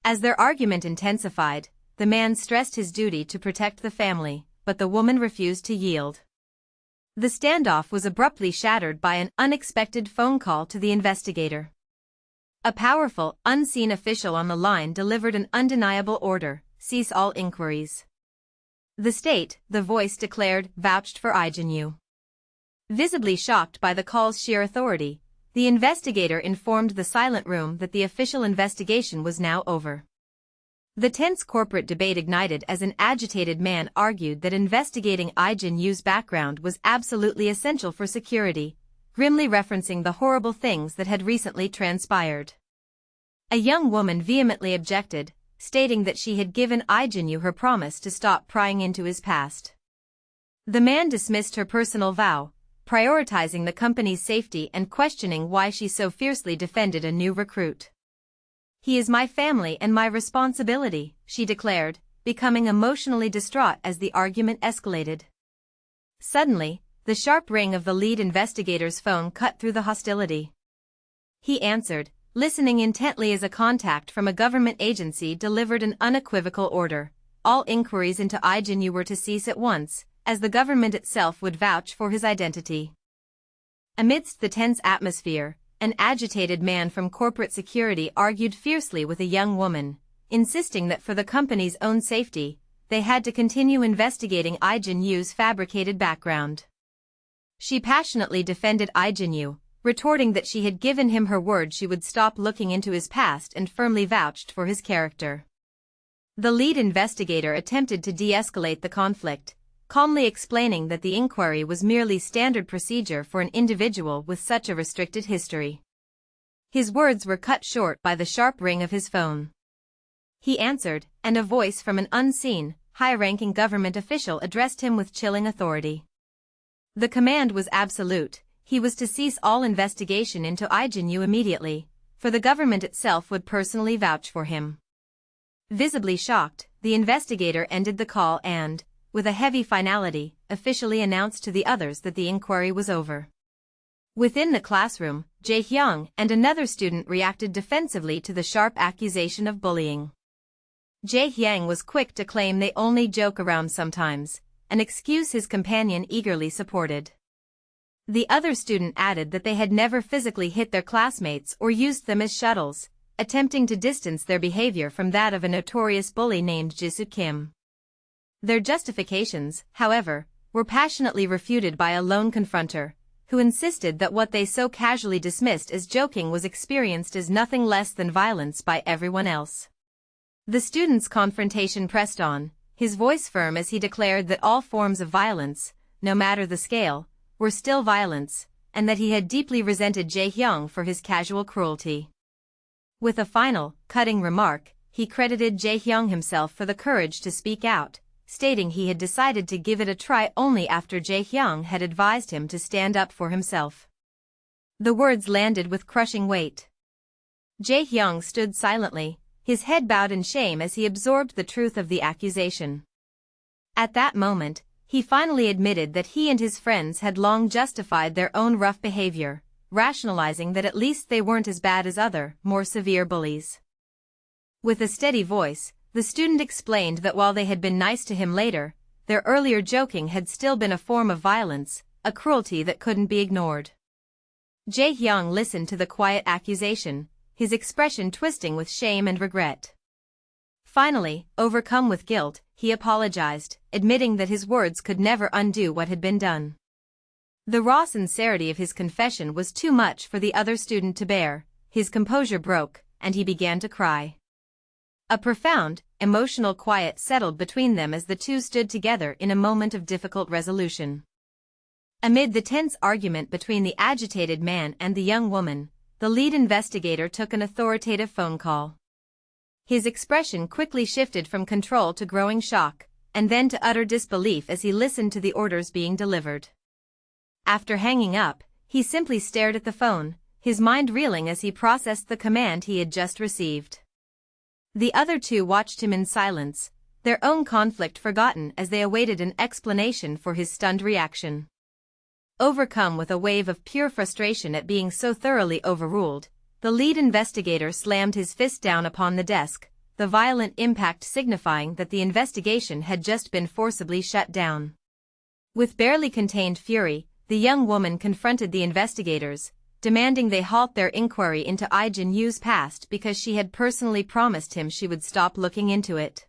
As their argument intensified, the man stressed his duty to protect the family, but the woman refused to yield. The standoff was abruptly shattered by an unexpected phone call to the investigator. A powerful, unseen official on the line delivered an undeniable order: cease all inquiries. The state, the voice declared, vouched for Ijin Yu. Visibly shocked by the call's sheer authority, the investigator informed the silent room that the official investigation was now over. The tense corporate debate ignited as an agitated man argued that investigating Ijin Yu's background was absolutely essential for security, grimly referencing the horrible things that had recently transpired. A young woman vehemently objected, stating that she had given Ijin Yu her promise to stop prying into his past. The man dismissed her personal vow, prioritizing the company's safety and questioning why she so fiercely defended a new recruit. "He is my family and my responsibility," she declared, becoming emotionally distraught as the argument escalated. Suddenly, the sharp ring of the lead investigator's phone cut through the hostility. He answered, listening intently as a contact from a government agency delivered an unequivocal order: all inquiries into Ijin Yu were to cease at once, as the government itself would vouch for his identity. Amidst the tense atmosphere, an agitated man from corporate security argued fiercely with a young woman, insisting that for the company's own safety, they had to continue investigating Ijin Yu's fabricated background. She passionately defended Ijin Yu, retorting that she had given him her word she would stop looking into his past and firmly vouched for his character. The lead investigator attempted to de-escalate the conflict, calmly explaining that the inquiry was merely standard procedure for an individual with such a restricted history. His words were cut short by the sharp ring of his phone. He answered, and a voice from an unseen, high-ranking government official addressed him with chilling authority. The command was absolute. He was to cease all investigation into Ijin Yu immediately, for the government itself would personally vouch for him. Visibly shocked, the investigator ended the call and, with a heavy finality, officially announced to the others that the inquiry was over. Within the classroom, Jae-hyung and another student reacted defensively to the sharp accusation of bullying. Jae-hyung was quick to claim they only joke around sometimes, an excuse his companion eagerly supported. The other student added that they had never physically hit their classmates or used them as shuttles, attempting to distance their behavior from that of a notorious bully named Jisoo Kim. Their justifications, however, were passionately refuted by a lone confronter, who insisted that what they so casually dismissed as joking was experienced as nothing less than violence by everyone else. The student's confrontation pressed on, his voice firm as he declared that all forms of violence, no matter the scale, were still violence, and that he had deeply resented Jae-hyung for his casual cruelty. With a final, cutting remark, he credited Jae-hyung himself for the courage to speak out, stating he had decided to give it a try only after Jae-hyung had advised him to stand up for himself. The words landed with crushing weight. Jae-hyung stood silently, his head bowed in shame as he absorbed the truth of the accusation. At that moment, he finally admitted that he and his friends had long justified their own rough behavior, rationalizing that at least they weren't as bad as other, more severe bullies. With a steady voice, the student explained that while they had been nice to him later, their earlier joking had still been a form of violence, a cruelty that couldn't be ignored. Jae-hyung listened to the quiet accusation, his expression twisting with shame and regret. Finally, overcome with guilt, he apologized, admitting that his words could never undo what had been done. The raw sincerity of his confession was too much for the other student to bear, his composure broke, and he began to cry. A profound, emotional quiet settled between them as the two stood together in a moment of difficult resolution. Amid the tense argument between the agitated man and the young woman, the lead investigator took an authoritative phone call. His expression quickly shifted from control to growing shock, and then to utter disbelief as he listened to the orders being delivered. After hanging up, he simply stared at the phone, his mind reeling as he processed the command he had just received. The other two watched him in silence, their own conflict forgotten as they awaited an explanation for his stunned reaction. Overcome with a wave of pure frustration at being so thoroughly overruled, the lead investigator slammed his fist down upon the desk, the violent impact signifying that the investigation had just been forcibly shut down. With barely contained fury, the young woman confronted the investigators, demanding they halt their inquiry into Ijin Yu's past because she had personally promised him she would stop looking into it.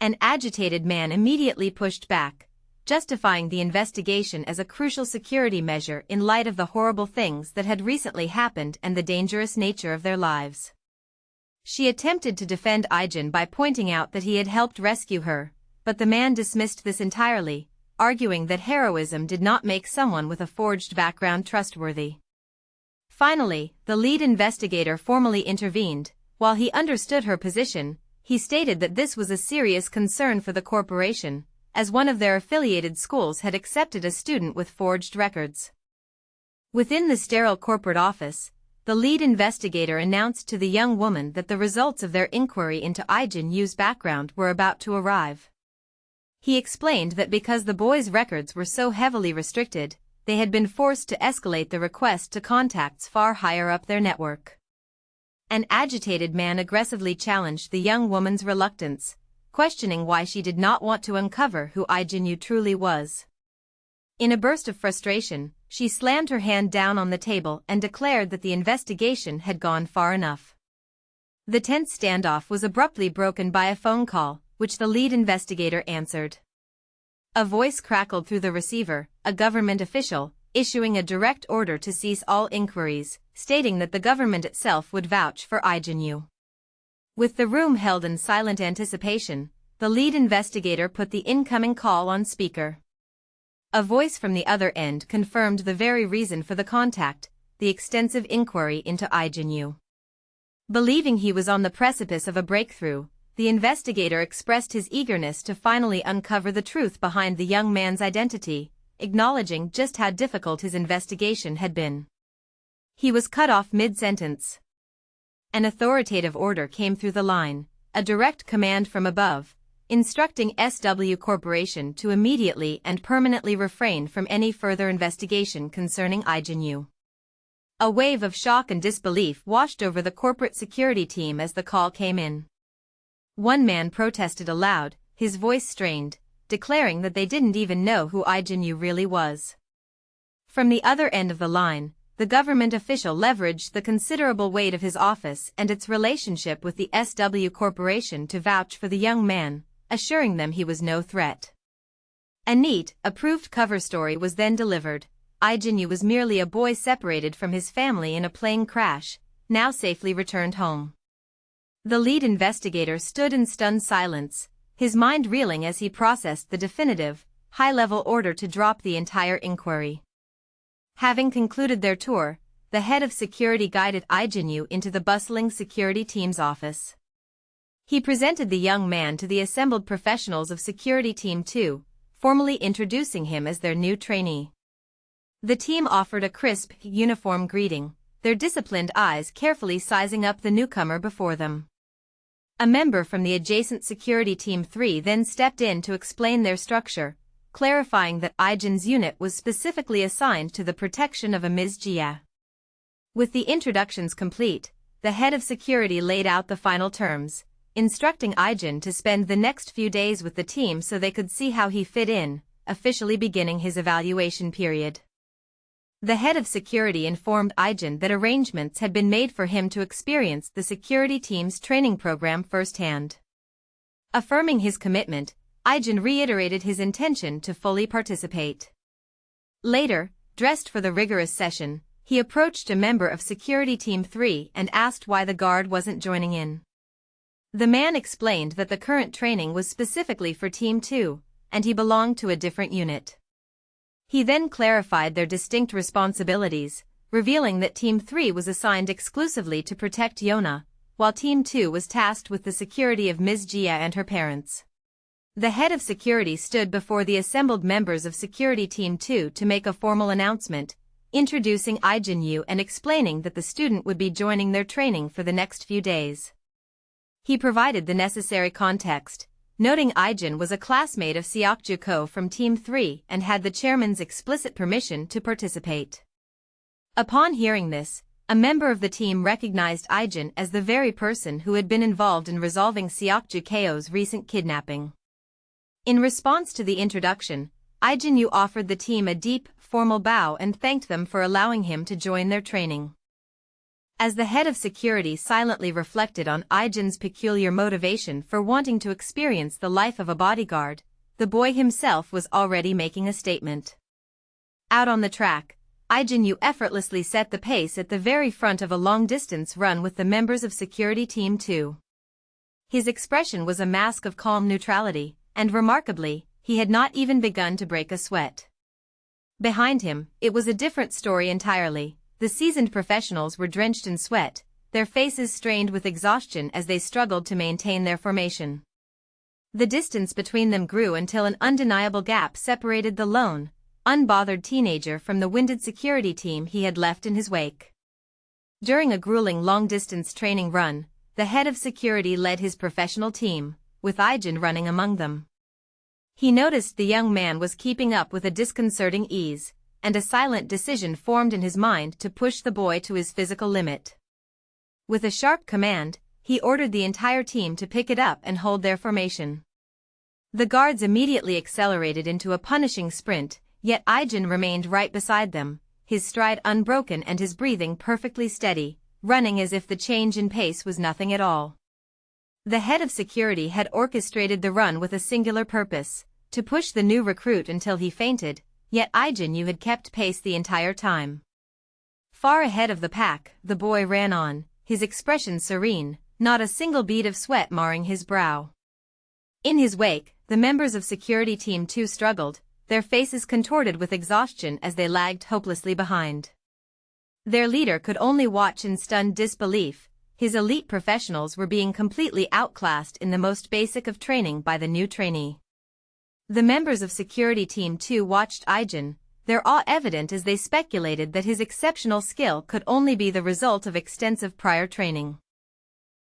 An agitated man immediately pushed back, justifying the investigation as a crucial security measure in light of the horrible things that had recently happened and the dangerous nature of their lives. She attempted to defend Ijin by pointing out that he had helped rescue her, but the man dismissed this entirely, arguing that heroism did not make someone with a forged background trustworthy. Finally, the lead investigator formally intervened. While he understood her position, he stated that this was a serious concern for the corporation, as one of their affiliated schools had accepted a student with forged records. Within the sterile corporate office, the lead investigator announced to the young woman that the results of their inquiry into Ijin Yu's background were about to arrive. He explained that because the boy's records were so heavily restricted, they had been forced to escalate the request to contacts far higher up their network. An agitated man aggressively challenged the young woman's reluctance, questioning why she did not want to uncover who Ijin Yu truly was. In a burst of frustration, she slammed her hand down on the table and declared that the investigation had gone far enough. The tense standoff was abruptly broken by a phone call, which the lead investigator answered. A voice crackled through the receiver, a government official, issuing a direct order to cease all inquiries, stating that the government itself would vouch for Ijin Yu. With the room held in silent anticipation, the lead investigator put the incoming call on speaker. A voice from the other end confirmed the very reason for the contact, the extensive inquiry into Ijin Yu. Believing he was on the precipice of a breakthrough, the investigator expressed his eagerness to finally uncover the truth behind the young man's identity, acknowledging just how difficult his investigation had been. He was cut off mid-sentence. An authoritative order came through the line, a direct command from above, instructing SW Corporation to immediately and permanently refrain from any further investigation concerning Ijin Yu. A wave of shock and disbelief washed over the corporate security team as the call came in. One man protested aloud, his voice strained, declaring that they didn't even know who Ijin Yu really was. From the other end of the line, the government official leveraged the considerable weight of his office and its relationship with the SW Corporation to vouch for the young man, assuring them he was no threat. A neat, approved cover story was then delivered. Ijin Yu was merely a boy separated from his family in a plane crash, now safely returned home. The lead investigator stood in stunned silence, his mind reeling as he processed the definitive, high-level order to drop the entire inquiry. Having concluded their tour, the head of security guided Ijin Yu into the bustling security team's office. He presented the young man to the assembled professionals of Security Team 2, formally introducing him as their new trainee. The team offered a crisp, uniform greeting, their disciplined eyes carefully sizing up the newcomer before them. A member from the adjacent Security Team 3 then stepped in to explain their structure, clarifying that Ijin's unit was specifically assigned to the protection of a Ms. Jia. With the introductions complete, the head of security laid out the final terms, instructing Ijin to spend the next few days with the team so they could see how he fit in, officially beginning his evaluation period. The head of security informed Ijin that arrangements had been made for him to experience the security team's training program firsthand. Affirming his commitment, Ijin reiterated his intention to fully participate. Later, dressed for the rigorous session, he approached a member of Security Team 3 and asked why the guard wasn't joining in. The man explained that the current training was specifically for Team 2, and he belonged to a different unit. He then clarified their distinct responsibilities, revealing that Team 3 was assigned exclusively to protect Yona, while Team 2 was tasked with the security of Ms. Jia and her parents. The head of security stood before the assembled members of Security Team 2 to make a formal announcement, introducing Ijin Yu and explaining that the student would be joining their training for the next few days. He provided the necessary context, noting Ijin was a classmate of Seokju Ko from Team 3 and had the chairman's explicit permission to participate. Upon hearing this, a member of the team recognized Ijin as the very person who had been involved in resolving Seokju Ko's recent kidnapping. In response to the introduction, Ijin Yu offered the team a deep, formal bow and thanked them for allowing him to join their training. As the head of security silently reflected on Ijin's peculiar motivation for wanting to experience the life of a bodyguard, the boy himself was already making a statement. Out on the track, Ijin Yu effortlessly set the pace at the very front of a long-distance run with the members of Security Team 2. His expression was a mask of calm neutrality, and remarkably, he had not even begun to break a sweat. Behind him, it was a different story entirely. The seasoned professionals were drenched in sweat, their faces strained with exhaustion as they struggled to maintain their formation. The distance between them grew until an undeniable gap separated the lone, unbothered teenager from the winded security team he had left in his wake. During a grueling long-distance training run, the head of security led his professional team, with Ijin running among them. He noticed the young man was keeping up with a disconcerting ease, and a silent decision formed in his mind to push the boy to his physical limit. With a sharp command, he ordered the entire team to pick it up and hold their formation. The guards immediately accelerated into a punishing sprint, yet Ijin remained right beside them, his stride unbroken and his breathing perfectly steady, running as if the change in pace was nothing at all. The head of security had orchestrated the run with a singular purpose, to push the new recruit until he fainted, yet Ijin Yu had kept pace the entire time. Far ahead of the pack, the boy ran on, his expression serene, not a single bead of sweat marring his brow. In his wake, the members of Security Team 2 struggled, their faces contorted with exhaustion as they lagged hopelessly behind. Their leader could only watch in stunned disbelief. His elite professionals were being completely outclassed in the most basic of training by the new trainee. The members of Security Team 2 watched Ijin, their awe evident as they speculated that his exceptional skill could only be the result of extensive prior training.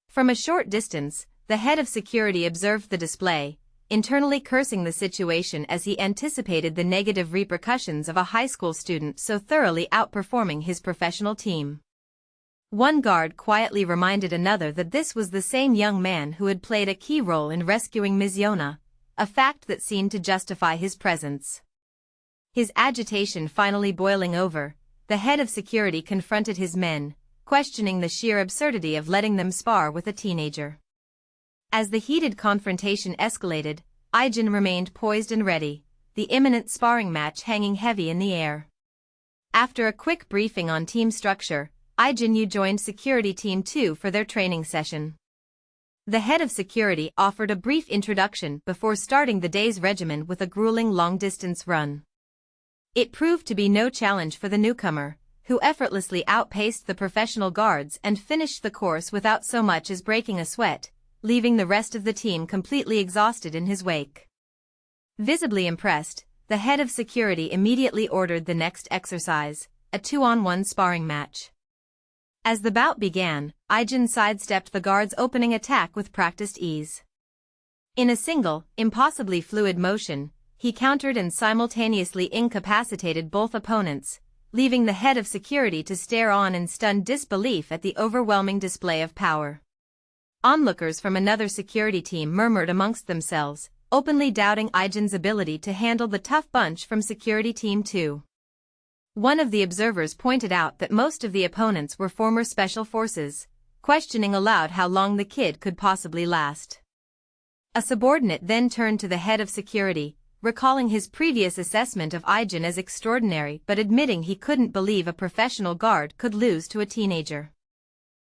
From a short distance, the head of security observed the display, internally cursing the situation as he anticipated the negative repercussions of a high school student so thoroughly outperforming his professional team. One guard quietly reminded another that this was the same young man who had played a key role in rescuing Ms. Yona, a fact that seemed to justify his presence. His agitation finally boiling over, the head of security confronted his men, questioning the sheer absurdity of letting them spar with a teenager. As the heated confrontation escalated, Ijin remained poised and ready, the imminent sparring match hanging heavy in the air. After a quick briefing on team structure, Ijin Yu joined Security Team 2 for their training session. The head of security offered a brief introduction before starting the day's regimen with a grueling long-distance run. It proved to be no challenge for the newcomer, who effortlessly outpaced the professional guards and finished the course without so much as breaking a sweat, leaving the rest of the team completely exhausted in his wake. Visibly impressed, the head of security immediately ordered the next exercise, a 2-on-1 sparring match. As the bout began, Ijin sidestepped the guard's opening attack with practiced ease. In a single, impossibly fluid motion, he countered and simultaneously incapacitated both opponents, leaving the head of security to stare on in stunned disbelief at the overwhelming display of power. Onlookers from another security team murmured amongst themselves, openly doubting Ijin's ability to handle the tough bunch from Security Team 2. One of the observers pointed out that most of the opponents were former special forces, questioning aloud how long the kid could possibly last. A subordinate then turned to the head of security, recalling his previous assessment of Ijin as extraordinary but admitting he couldn't believe a professional guard could lose to a teenager.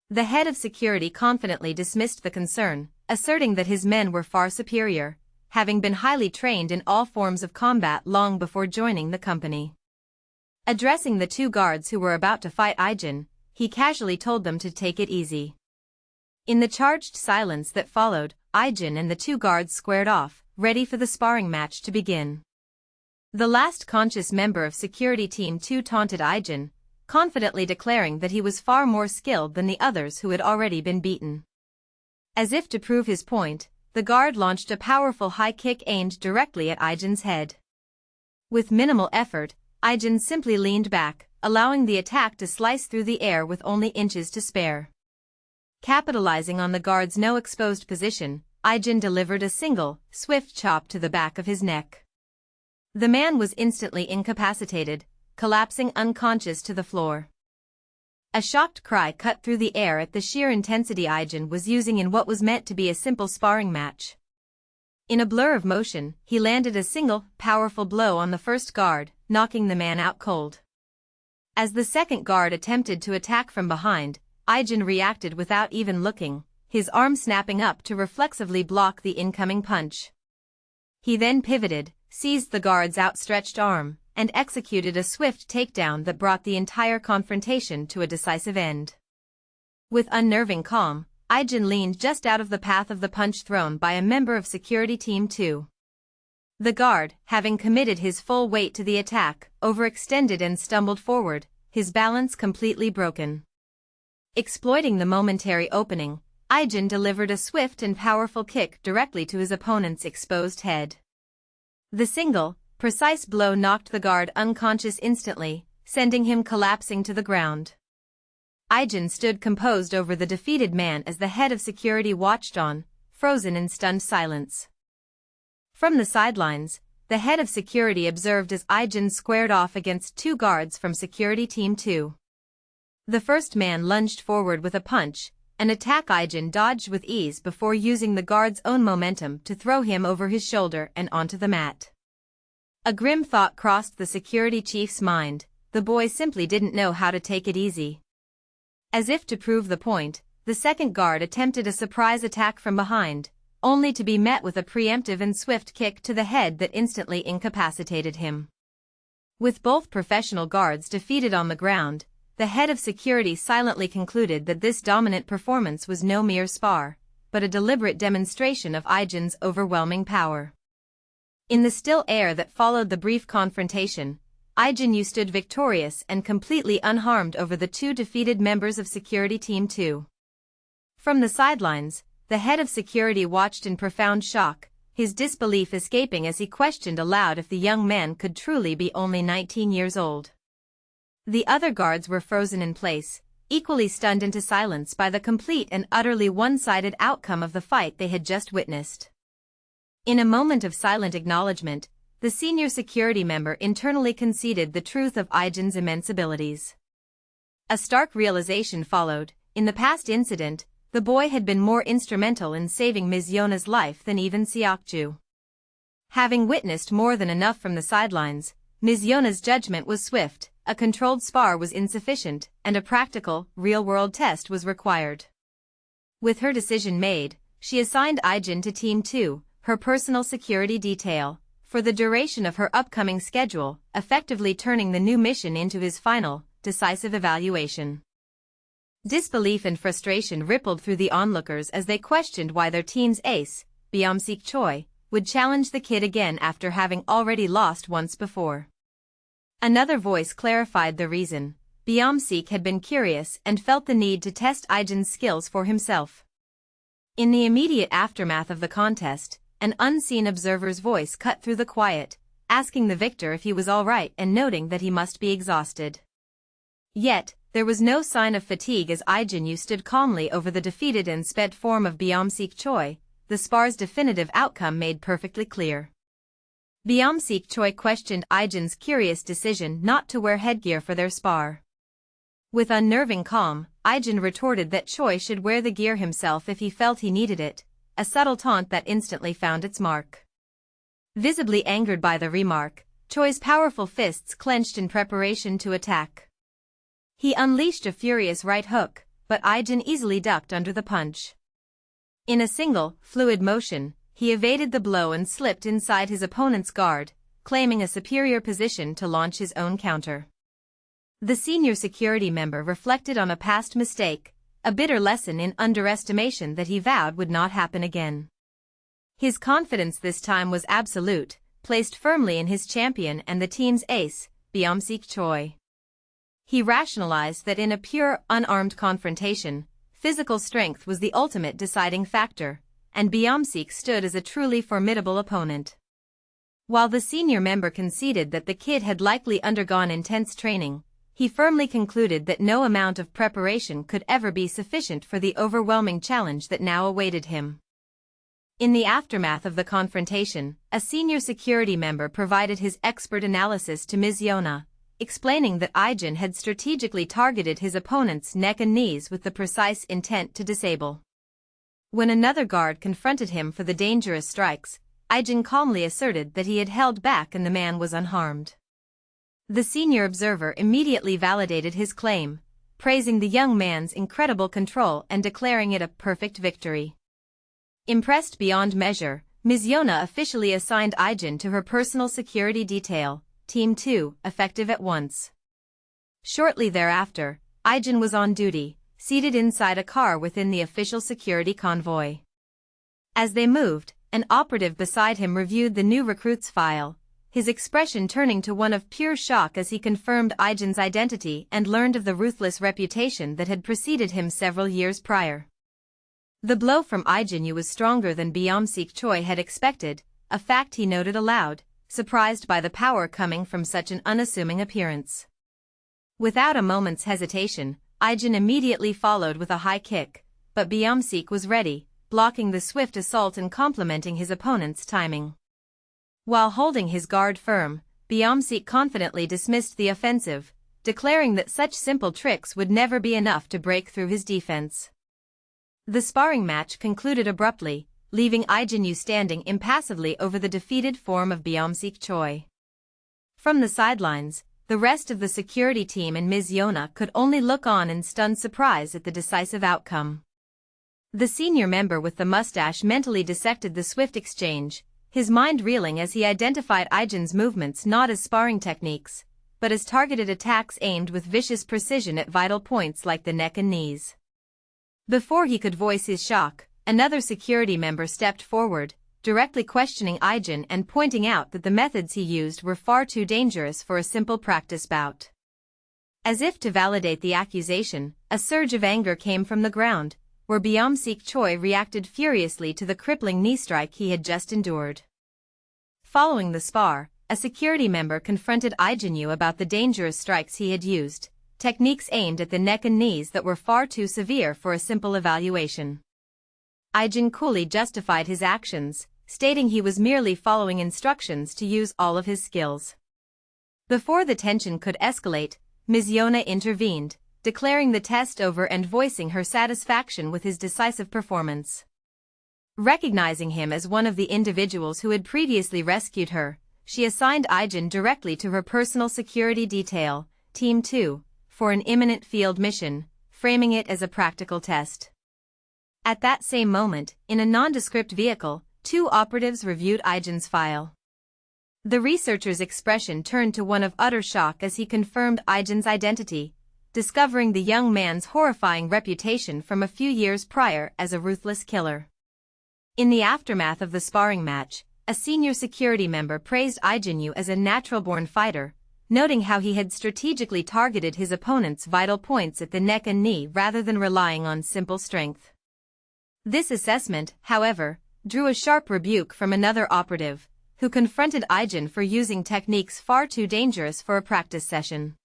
The head of security confidently dismissed the concern, asserting that his men were far superior, having been highly trained in all forms of combat long before joining the company. Addressing the two guards who were about to fight Ijin, he casually told them to take it easy. In the charged silence that followed, Ijin and the two guards squared off, ready for the sparring match to begin. The last conscious member of Security Team 2 taunted Ijin, confidently declaring that he was far more skilled than the others who had already been beaten. As if to prove his point, the guard launched a powerful high kick aimed directly at Ijin's head. With minimal effort, Ijin simply leaned back, allowing the attack to slice through the air with only inches to spare. Capitalizing on the guard's no-exposed position, Ijin delivered a single, swift chop to the back of his neck. The man was instantly incapacitated, collapsing unconscious to the floor. A shocked cry cut through the air at the sheer intensity Ijin was using in what was meant to be a simple sparring match. In a blur of motion, he landed a single, powerful blow on the first guard, knocking the man out cold. As the second guard attempted to attack from behind, Ijin reacted without even looking, his arm snapping up to reflexively block the incoming punch. He then pivoted, seized the guard's outstretched arm, and executed a swift takedown that brought the entire confrontation to a decisive end. With unnerving calm, Ijin leaned just out of the path of the punch thrown by a member of Security Team 2. The guard, having committed his full weight to the attack, overextended and stumbled forward, his balance completely broken. Exploiting the momentary opening, Ijin delivered a swift and powerful kick directly to his opponent's exposed head. The single, precise blow knocked the guard unconscious instantly, sending him collapsing to the ground. Ijin stood composed over the defeated man as the head of security watched on, frozen in stunned silence. From the sidelines, the head of security observed as Ijin squared off against two guards from Security Team 2. The first man lunged forward with a punch, an attack Ijin dodged with ease before using the guard's own momentum to throw him over his shoulder and onto the mat. A grim thought crossed the security chief's mind, the boy simply didn't know how to take it easy. As if to prove the point, the second guard attempted a surprise attack from behind, only to be met with a preemptive and swift kick to the head that instantly incapacitated him. With both professional guards defeated on the ground, the head of security silently concluded that this dominant performance was no mere spar, but a deliberate demonstration of Ijin's overwhelming power. In the still air that followed the brief confrontation, Ijin Yu stood victorious and completely unharmed over the two defeated members of Security Team 2. From the sidelines, the head of security watched in profound shock, his disbelief escaping as he questioned aloud if the young man could truly be only 19 years old. The other guards were frozen in place, equally stunned into silence by the complete and utterly one-sided outcome of the fight they had just witnessed. In a moment of silent acknowledgement, the senior security member internally conceded the truth of Ijin's immense abilities. A stark realization followed. In the past incident, the boy had been more instrumental in saving Ms. Yona's life than even Seokju. Having witnessed more than enough from the sidelines, Ms. Yona's judgment was swift. A controlled spar was insufficient, and a practical, real-world test was required. With her decision made, she assigned Ijin to Team 2, her personal security detail, for the duration of her upcoming schedule, effectively turning the new mission into his final, decisive evaluation. Disbelief and frustration rippled through the onlookers as they questioned why their team's ace, Byung-sik Choi, would challenge the kid again after having already lost once before. Another voice clarified the reason. Byung-sik had been curious and felt the need to test Ijin's skills for himself. In the immediate aftermath of the contest, an unseen observer's voice cut through the quiet, asking the victor if he was all right and noting that he must be exhausted. Yet, there was no sign of fatigue as Ijin Yu stood calmly over the defeated and spent form of Byung-sik Choi, the spar's definitive outcome made perfectly clear. Byung-sik Choi questioned Ijin's curious decision not to wear headgear for their spar. With unnerving calm, Ijin retorted that Choi should wear the gear himself if he felt he needed it, a subtle taunt that instantly found its mark. Visibly angered by the remark, Choi's powerful fists clenched in preparation to attack. He unleashed a furious right hook, but Ijin easily ducked under the punch. In a single, fluid motion, he evaded the blow and slipped inside his opponent's guard, claiming a superior position to launch his own counter. The senior security member reflected on a past mistake, a bitter lesson in underestimation that he vowed would not happen again. His confidence this time was absolute, placed firmly in his champion and the team's ace, Byung-sik Choi. He rationalized that in a pure, unarmed confrontation, physical strength was the ultimate deciding factor, and Byung-sik stood as a truly formidable opponent. While the senior member conceded that the kid had likely undergone intense training, he firmly concluded that no amount of preparation could ever be sufficient for the overwhelming challenge that now awaited him. In the aftermath of the confrontation, a senior security member provided his expert analysis to Ms. Yona, explaining that Ijin had strategically targeted his opponent's neck and knees with the precise intent to disable. When another guard confronted him for the dangerous strikes, Ijin calmly asserted that he had held back and the man was unharmed. The senior observer immediately validated his claim, praising the young man's incredible control and declaring it a perfect victory. Impressed beyond measure, Ms. Yona officially assigned Ijin to her personal security detail, Team 2, effective at once. Shortly thereafter, Ijin was on duty, seated inside a car within the official security convoy. As they moved, an operative beside him reviewed the new recruit's file, his expression turning to one of pure shock as he confirmed Ijin's identity and learned of the ruthless reputation that had preceded him several years prior. The blow from Ijin Yu was stronger than Byung-sik Choi had expected, a fact he noted aloud, surprised by the power coming from such an unassuming appearance. Without a moment's hesitation, Ijin immediately followed with a high kick, but Byung-sik was ready, blocking the swift assault and complementing his opponent's timing. While holding his guard firm, Byung-sik confidently dismissed the offensive, declaring that such simple tricks would never be enough to break through his defense. The sparring match concluded abruptly, leaving Ijin Yu standing impassively over the defeated form of Byung-sik Choi. From the sidelines, the rest of the security team and Ms. Yona could only look on in stunned surprise at the decisive outcome. The senior member with the mustache mentally dissected the swift exchange, his mind reeling as he identified Ijin's movements not as sparring techniques, but as targeted attacks aimed with vicious precision at vital points like the neck and knees. Before he could voice his shock, another security member stepped forward, directly questioning Ijin and pointing out that the methods he used were far too dangerous for a simple practice bout. As if to validate the accusation, a surge of anger came from the ground, where Byung-sik Choi reacted furiously to the crippling knee strike he had just endured. Following the spar, a security member confronted Ijin Yu about the dangerous strikes he had used, techniques aimed at the neck and knees that were far too severe for a simple evaluation. Ijin coolly justified his actions, stating he was merely following instructions to use all of his skills. Before the tension could escalate, Ms. Yona intervened, declaring the test over and voicing her satisfaction with his decisive performance. Recognizing him as one of the individuals who had previously rescued her, she assigned Ijin directly to her personal security detail, Team 2, for an imminent field mission, framing it as a practical test. At that same moment, in a nondescript vehicle, two operatives reviewed Ijin's file. The researcher's expression turned to one of utter shock as he confirmed Ijin's identity, discovering the young man's horrifying reputation from a few years prior as a ruthless killer. In the aftermath of the sparring match, a senior security member praised Ijin Yu as a natural-born fighter, noting how he had strategically targeted his opponent's vital points at the neck and knee rather than relying on simple strength. This assessment, however, drew a sharp rebuke from another operative, who confronted Ijin for using techniques far too dangerous for a practice session.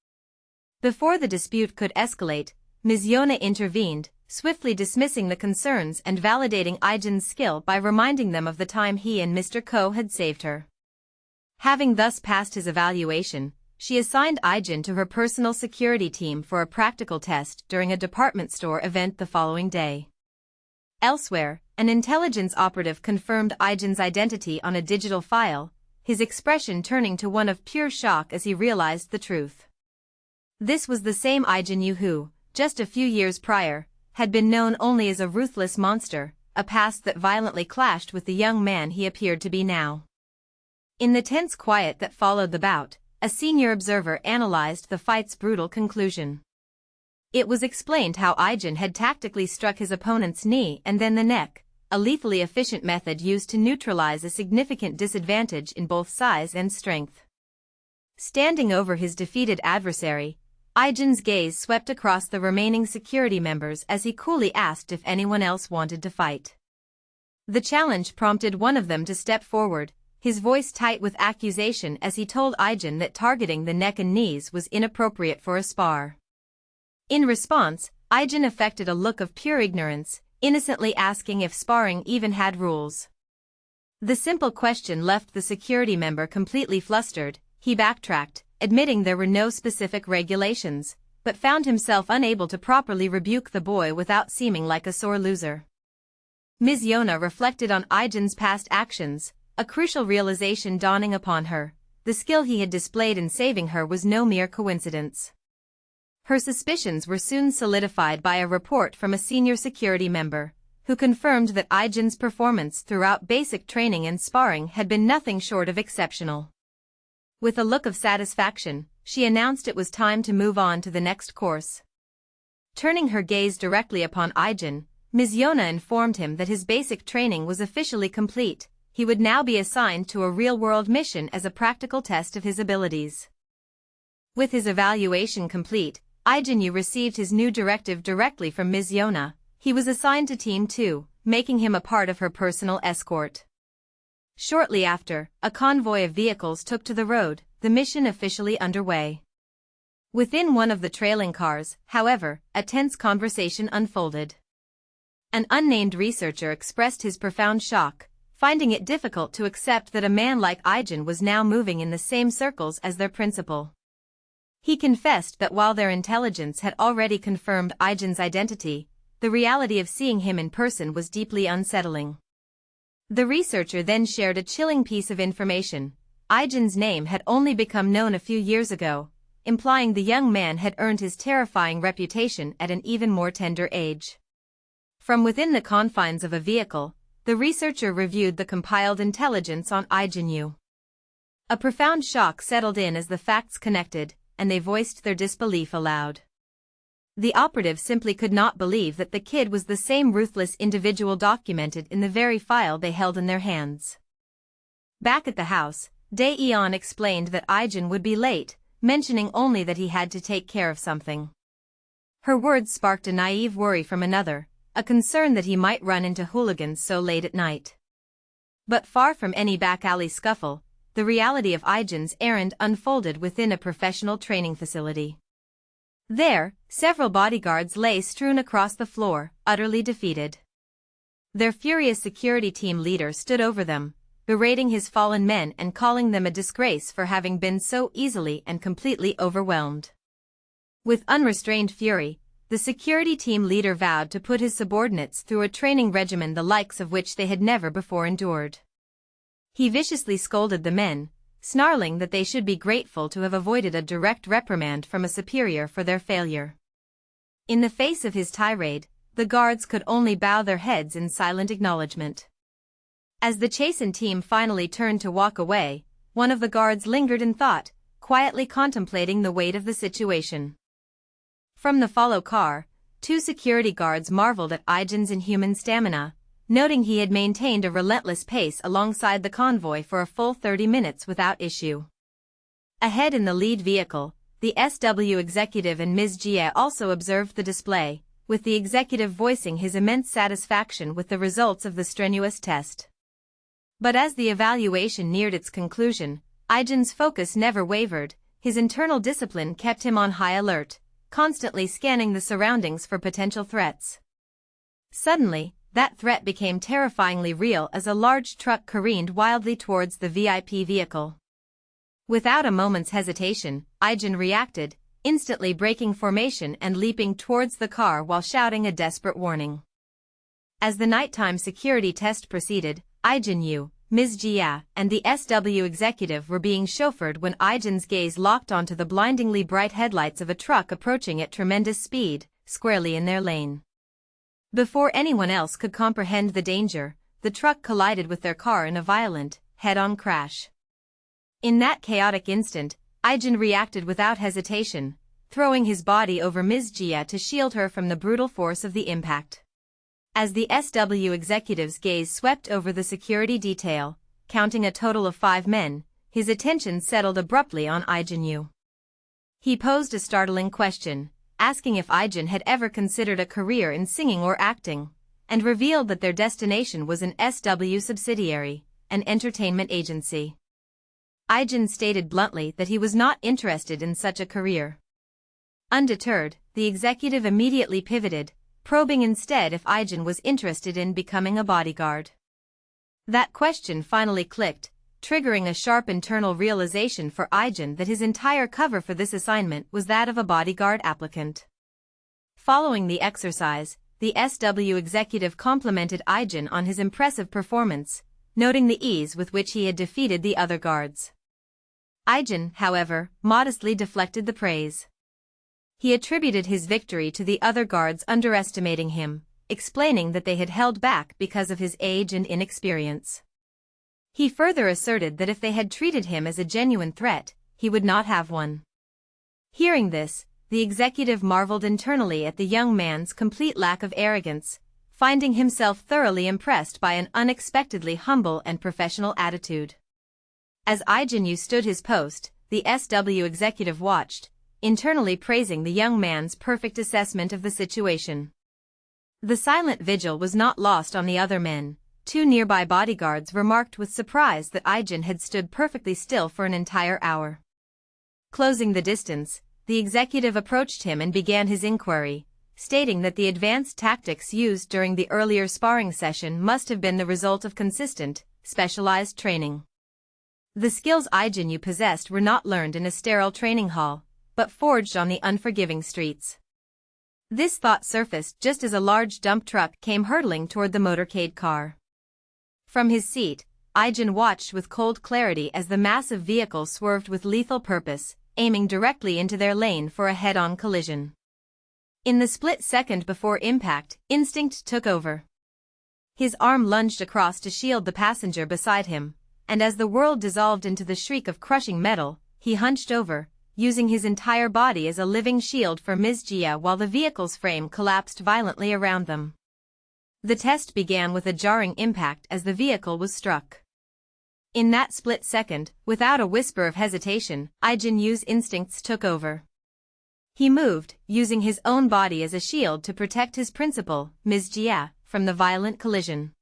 Before the dispute could escalate, Ms. Yona intervened, swiftly dismissing the concerns and validating Ijin's skill by reminding them of the time he and Mr. Ko had saved her. Having thus passed his evaluation, she assigned Ijin to her personal security team for a practical test during a department store event the following day. Elsewhere, an intelligence operative confirmed Ijin's identity on a digital file, his expression turning to one of pure shock as he realized the truth. This was the same Ijin Yu who, just a few years prior, had been known only as a ruthless monster, a past that violently clashed with the young man he appeared to be now. In the tense quiet that followed the bout, a senior observer analyzed the fight's brutal conclusion. It was explained how Ijin had tactically struck his opponent's knee and then the neck, a lethally efficient method used to neutralize a significant disadvantage in both size and strength. Standing over his defeated adversary, Ijin's gaze swept across the remaining security members as he coolly asked if anyone else wanted to fight. The challenge prompted one of them to step forward, his voice tight with accusation as he told Ijin that targeting the neck and knees was inappropriate for a spar. In response, Ijin affected a look of pure ignorance, innocently asking if sparring even had rules. The simple question left the security member completely flustered. He backtracked, admitting there were no specific regulations, but found himself unable to properly rebuke the boy without seeming like a sore loser. Ms. Yona reflected on Ijin's past actions, a crucial realization dawning upon her. The skill he had displayed in saving her was no mere coincidence. Her suspicions were soon solidified by a report from a senior security member, who confirmed that Ijin's performance throughout basic training and sparring had been nothing short of exceptional. With a look of satisfaction, she announced it was time to move on to the next course. Turning her gaze directly upon Ijin, Ms. Yona informed him that his basic training was officially complete. He would now be assigned to a real-world mission as a practical test of his abilities. With his evaluation complete, Ijin Yu received his new directive directly from Ms. Yona. He was assigned to Team 2, making him a part of her personal escort. Shortly after, a convoy of vehicles took to the road, the mission officially underway. Within one of the trailing cars, however, a tense conversation unfolded. An unnamed researcher expressed his profound shock, finding it difficult to accept that a man like Ijin was now moving in the same circles as their principal. He confessed that while their intelligence had already confirmed Ijin's identity, the reality of seeing him in person was deeply unsettling. The researcher then shared a chilling piece of information. Ijin's name had only become known a few years ago, implying the young man had earned his terrifying reputation at an even more tender age. From within the confines of a vehicle, the researcher reviewed the compiled intelligence on Ijin Yu. A profound shock settled in as the facts connected. and they voiced their disbelief aloud. The operative simply could not believe that the kid was the same ruthless individual documented in the very file they held in their hands. Back at the house, Dae-eon explained that Ijin would be late, mentioning only that he had to take care of something. Her words sparked a naive worry from another, a concern that he might run into hooligans so late at night. But far from any back-alley scuffle, the reality of Ijin's errand unfolded within a professional training facility. There, several bodyguards lay strewn across the floor, utterly defeated. Their furious security team leader stood over them, berating his fallen men and calling them a disgrace for having been so easily and completely overwhelmed. With unrestrained fury, the security team leader vowed to put his subordinates through a training regimen the likes of which they had never before endured. He viciously scolded the men, snarling that they should be grateful to have avoided a direct reprimand from a superior for their failure. In the face of his tirade, the guards could only bow their heads in silent acknowledgement. As the chastened team finally turned to walk away, one of the guards lingered in thought, quietly contemplating the weight of the situation. From the follow car, two security guards marveled at Ijin's inhuman stamina, noting he had maintained a relentless pace alongside the convoy for a full 30 minutes without issue. Ahead in the lead vehicle, the SW executive and Ms. Jie also observed the display, with the executive voicing his immense satisfaction with the results of the strenuous test. But as the evaluation neared its conclusion, Ijin's focus never wavered, his internal discipline kept him on high alert, constantly scanning the surroundings for potential threats. Suddenly, that threat became terrifyingly real as a large truck careened wildly towards the VIP vehicle. Without a moment's hesitation, Ijin reacted, instantly breaking formation and leaping towards the car while shouting a desperate warning. As the nighttime security test proceeded, Ijin Yu, Ms. Jia, and the SW executive were being chauffeured when Ijin's gaze locked onto the blindingly bright headlights of a truck approaching at tremendous speed, squarely in their lane. Before anyone else could comprehend the danger, the truck collided with their car in a violent, head-on crash. In that chaotic instant, Ijin reacted without hesitation, throwing his body over Ms. Jia to shield her from the brutal force of the impact. As the SW executive's gaze swept over the security detail, counting a total of 5 men, his attention settled abruptly on Ijin Yu. He posed a startling question, asking if Ijin had ever considered a career in singing or acting, and revealed that their destination was an SW subsidiary, an entertainment agency. Ijin stated bluntly that he was not interested in such a career. Undeterred, the executive immediately pivoted, probing instead if Ijin was interested in becoming a bodyguard. That question finally clicked, triggering a sharp internal realization for Ijin that his entire cover for this assignment was that of a bodyguard applicant. Following the exercise, the SW executive complimented Ijin on his impressive performance, noting the ease with which he had defeated the other guards. Ijin, however, modestly deflected the praise. He attributed his victory to the other guards underestimating him, explaining that they had held back because of his age and inexperience. He further asserted that if they had treated him as a genuine threat, he would not have won. Hearing this, the executive marveled internally at the young man's complete lack of arrogance, finding himself thoroughly impressed by an unexpectedly humble and professional attitude. As Ijin Yu stood his post, the SW executive watched, internally praising the young man's perfect assessment of the situation. The silent vigil was not lost on the other men. 2 nearby bodyguards remarked with surprise that Ijin had stood perfectly still for an entire hour. Closing the distance, the executive approached him and began his inquiry, stating that the advanced tactics used during the earlier sparring session must have been the result of consistent, specialized training. The skills Ijin Yu possessed were not learned in a sterile training hall, but forged on the unforgiving streets. This thought surfaced just as a large dump truck came hurtling toward the motorcade car. From his seat, Ijin watched with cold clarity as the massive vehicle swerved with lethal purpose, aiming directly into their lane for a head-on collision. In the split second before impact, instinct took over. His arm lunged across to shield the passenger beside him, and as the world dissolved into the shriek of crushing metal, he hunched over, using his entire body as a living shield for Ms. Jia while the vehicle's frame collapsed violently around them. The test began with a jarring impact as the vehicle was struck. In that split second, without a whisper of hesitation, Ijin Yu's instincts took over. He moved, using his own body as a shield to protect his principal, Ms. Jia, from the violent collision.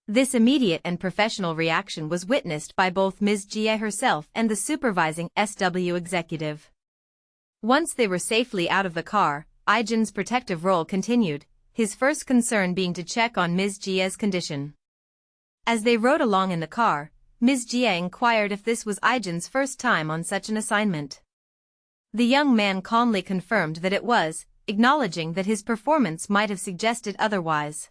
This immediate and professional reaction was witnessed by both Ms. Jia herself and the supervising SW executive. Once they were safely out of the car, Ijin's protective role continued, his first concern being to check on Ms. Jia's condition. As they rode along in the car, Ms. Jia inquired if this was Ijin's first time on such an assignment. The young man calmly confirmed that it was, acknowledging that his performance might have suggested otherwise.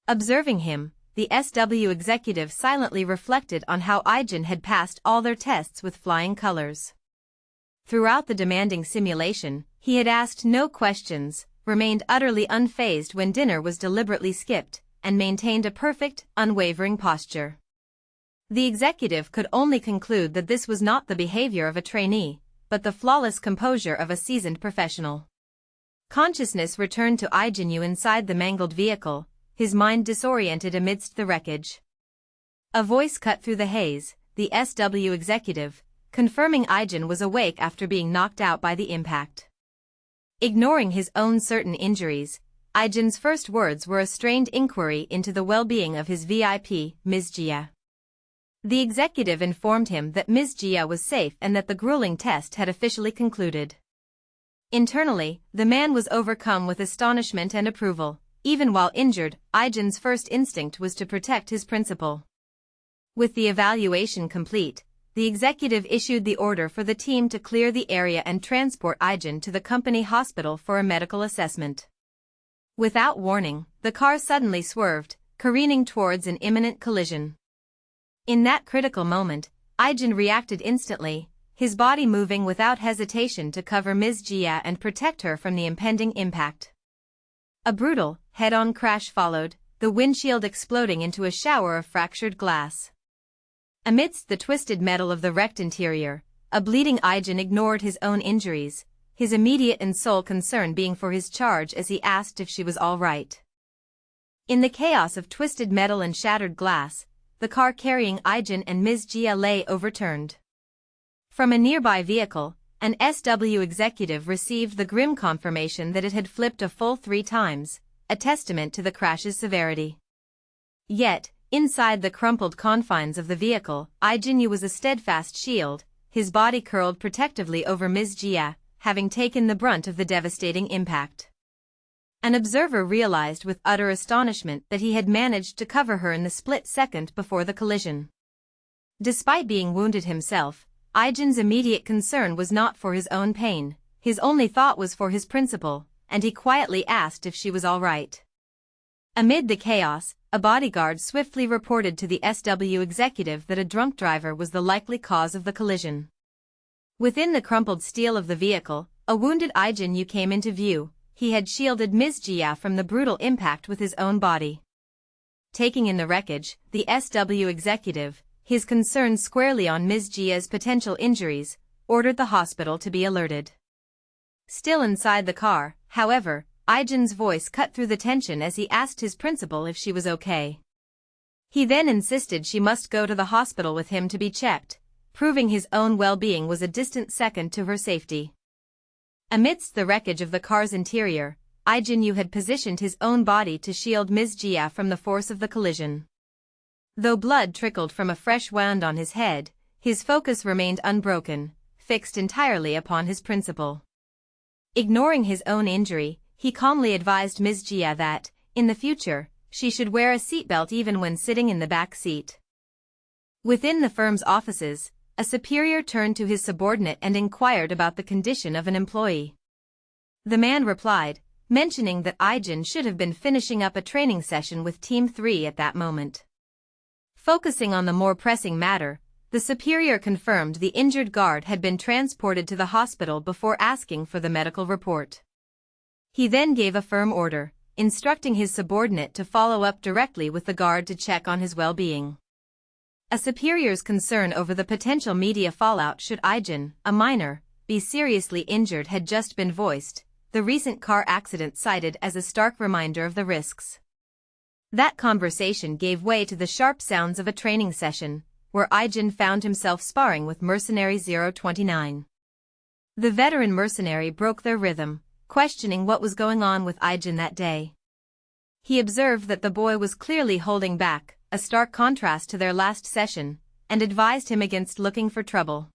Observing him, the SW executive silently reflected on how Ijin had passed all their tests with flying colors. Throughout the demanding simulation, he had asked no questions, remained utterly unfazed when dinner was deliberately skipped, and maintained a perfect, unwavering posture. The executive could only conclude that this was not the behavior of a trainee, but the flawless composure of a seasoned professional. Consciousness returned to Ijin Yu inside the mangled vehicle, his mind disoriented amidst the wreckage. A voice cut through the haze, the SW executive, confirming Ijin was awake after being knocked out by the impact. Ignoring his own certain injuries, Ijin's first words were a strained inquiry into the well-being of his VIP, Ms. Jia. The executive informed him that Ms. Jia was safe and that the grueling test had officially concluded. Internally, the man was overcome with astonishment and approval. Even while injured, Ijin's first instinct was to protect his principal. With the evaluation complete, the executive issued the order for the team to clear the area and transport Ijin to the company hospital for a medical assessment. Without warning, the car suddenly swerved, careening towards an imminent collision. In that critical moment, Ijin reacted instantly, his body moving without hesitation to cover Ms. Jia and protect her from the impending impact. A brutal, head-on crash followed, the windshield exploding into a shower of fractured glass. Amidst the twisted metal of the wrecked interior, a bleeding Ijin ignored his own injuries, his immediate and sole concern being for his charge as he asked if she was all right. In the chaos of twisted metal and shattered glass, the car carrying Ijin and Ms. Jia lay overturned. From a nearby vehicle, an SW executive received the grim confirmation that it had flipped a full 3 times, a testament to the crash's severity. Yet, inside the crumpled confines of the vehicle, Ijin Yu was a steadfast shield, his body curled protectively over Ms. Jia, having taken the brunt of the devastating impact. An observer realized with utter astonishment that he had managed to cover her in the split second before the collision. Despite being wounded himself, Ijin's immediate concern was not for his own pain, his only thought was for his principal, and he quietly asked if she was all right. Amid the chaos, a bodyguard swiftly reported to the SW executive that a drunk driver was the likely cause of the collision. Within the crumpled steel of the vehicle, a wounded Ijin Yu came into view. He had shielded Ms. Jia from the brutal impact with his own body. Taking in the wreckage, the SW executive, his concerns squarely on Ms. Jia's potential injuries, ordered the hospital to be alerted. Still inside the car, however, Ijin's voice cut through the tension as he asked his principal if she was okay. He then insisted she must go to the hospital with him to be checked, proving his own well-being was a distant second to her safety. Amidst the wreckage of the car's interior, Ijin Yu had positioned his own body to shield Ms. Jia from the force of the collision. Though blood trickled from a fresh wound on his head, his focus remained unbroken, fixed entirely upon his principal. Ignoring his own injury, he calmly advised Ms. Jia that, in the future, she should wear a seatbelt even when sitting in the back seat. Within the firm's offices, a superior turned to his subordinate and inquired about the condition of an employee. The man replied, mentioning that Ijin should have been finishing up a training session with Team 3 at that moment. Focusing on the more pressing matter, the superior confirmed the injured guard had been transported to the hospital before asking for the medical report. He then gave a firm order, instructing his subordinate to follow up directly with the guard to check on his well-being. A superior's concern over the potential media fallout should Ijin, a minor, be seriously injured had just been voiced, the recent car accident cited as a stark reminder of the risks. That conversation gave way to the sharp sounds of a training session, where Ijin found himself sparring with Mercenary 029. The veteran mercenary broke their rhythm, questioning what was going on with Ijin that day. He observed that the boy was clearly holding back, a stark contrast to their last session, and advised him against looking for trouble.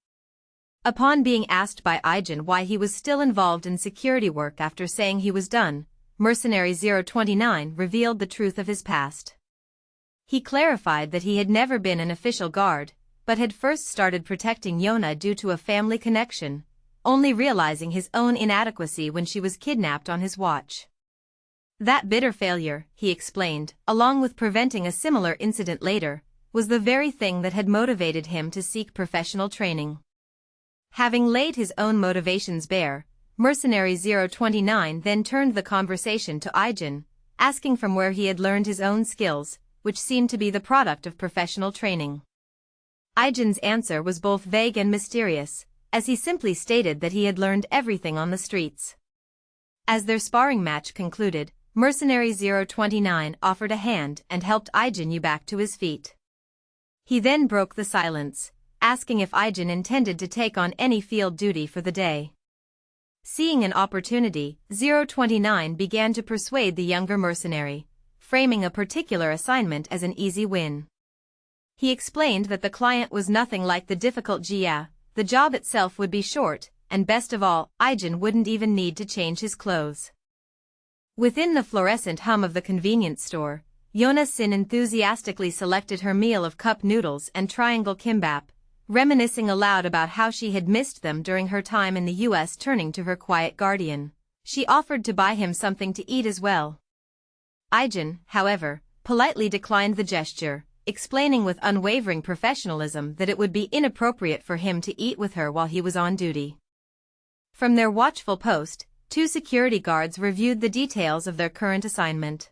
Upon being asked by Ijin why he was still involved in security work after saying he was done, Mercenary 029 revealed the truth of his past. He clarified that he had never been an official guard, but had first started protecting Yona due to a family connection, only realizing his own inadequacy when she was kidnapped on his watch. That bitter failure, he explained, along with preventing a similar incident later, was the very thing that had motivated him to seek professional training. Having laid his own motivations bare, Mercenary 029 then turned the conversation to Ijin, asking from where he had learned his own skills, which seemed to be the product of professional training. Ijin's answer was both vague and mysterious, as he simply stated that he had learned everything on the streets. As their sparring match concluded, Mercenary 029 offered a hand and helped Ijin Yu back to his feet. He then broke the silence, asking if Ijin intended to take on any field duty for the day. Seeing an opportunity, 029 began to persuade the younger mercenary, framing a particular assignment as an easy win. He explained that the client was nothing like the difficult Jia, the job itself would be short, and best of all, Ijin wouldn't even need to change his clothes. Within the fluorescent hum of the convenience store, Yona Sin enthusiastically selected her meal of cup noodles and triangle kimbap, reminiscing aloud about how she had missed them during her time in the US. Turning to her quiet guardian, she offered to buy him something to eat as well. Ijin, however, politely declined the gesture, explaining with unwavering professionalism that it would be inappropriate for him to eat with her while he was on duty. From their watchful post, 2 security guards reviewed the details of their current assignment.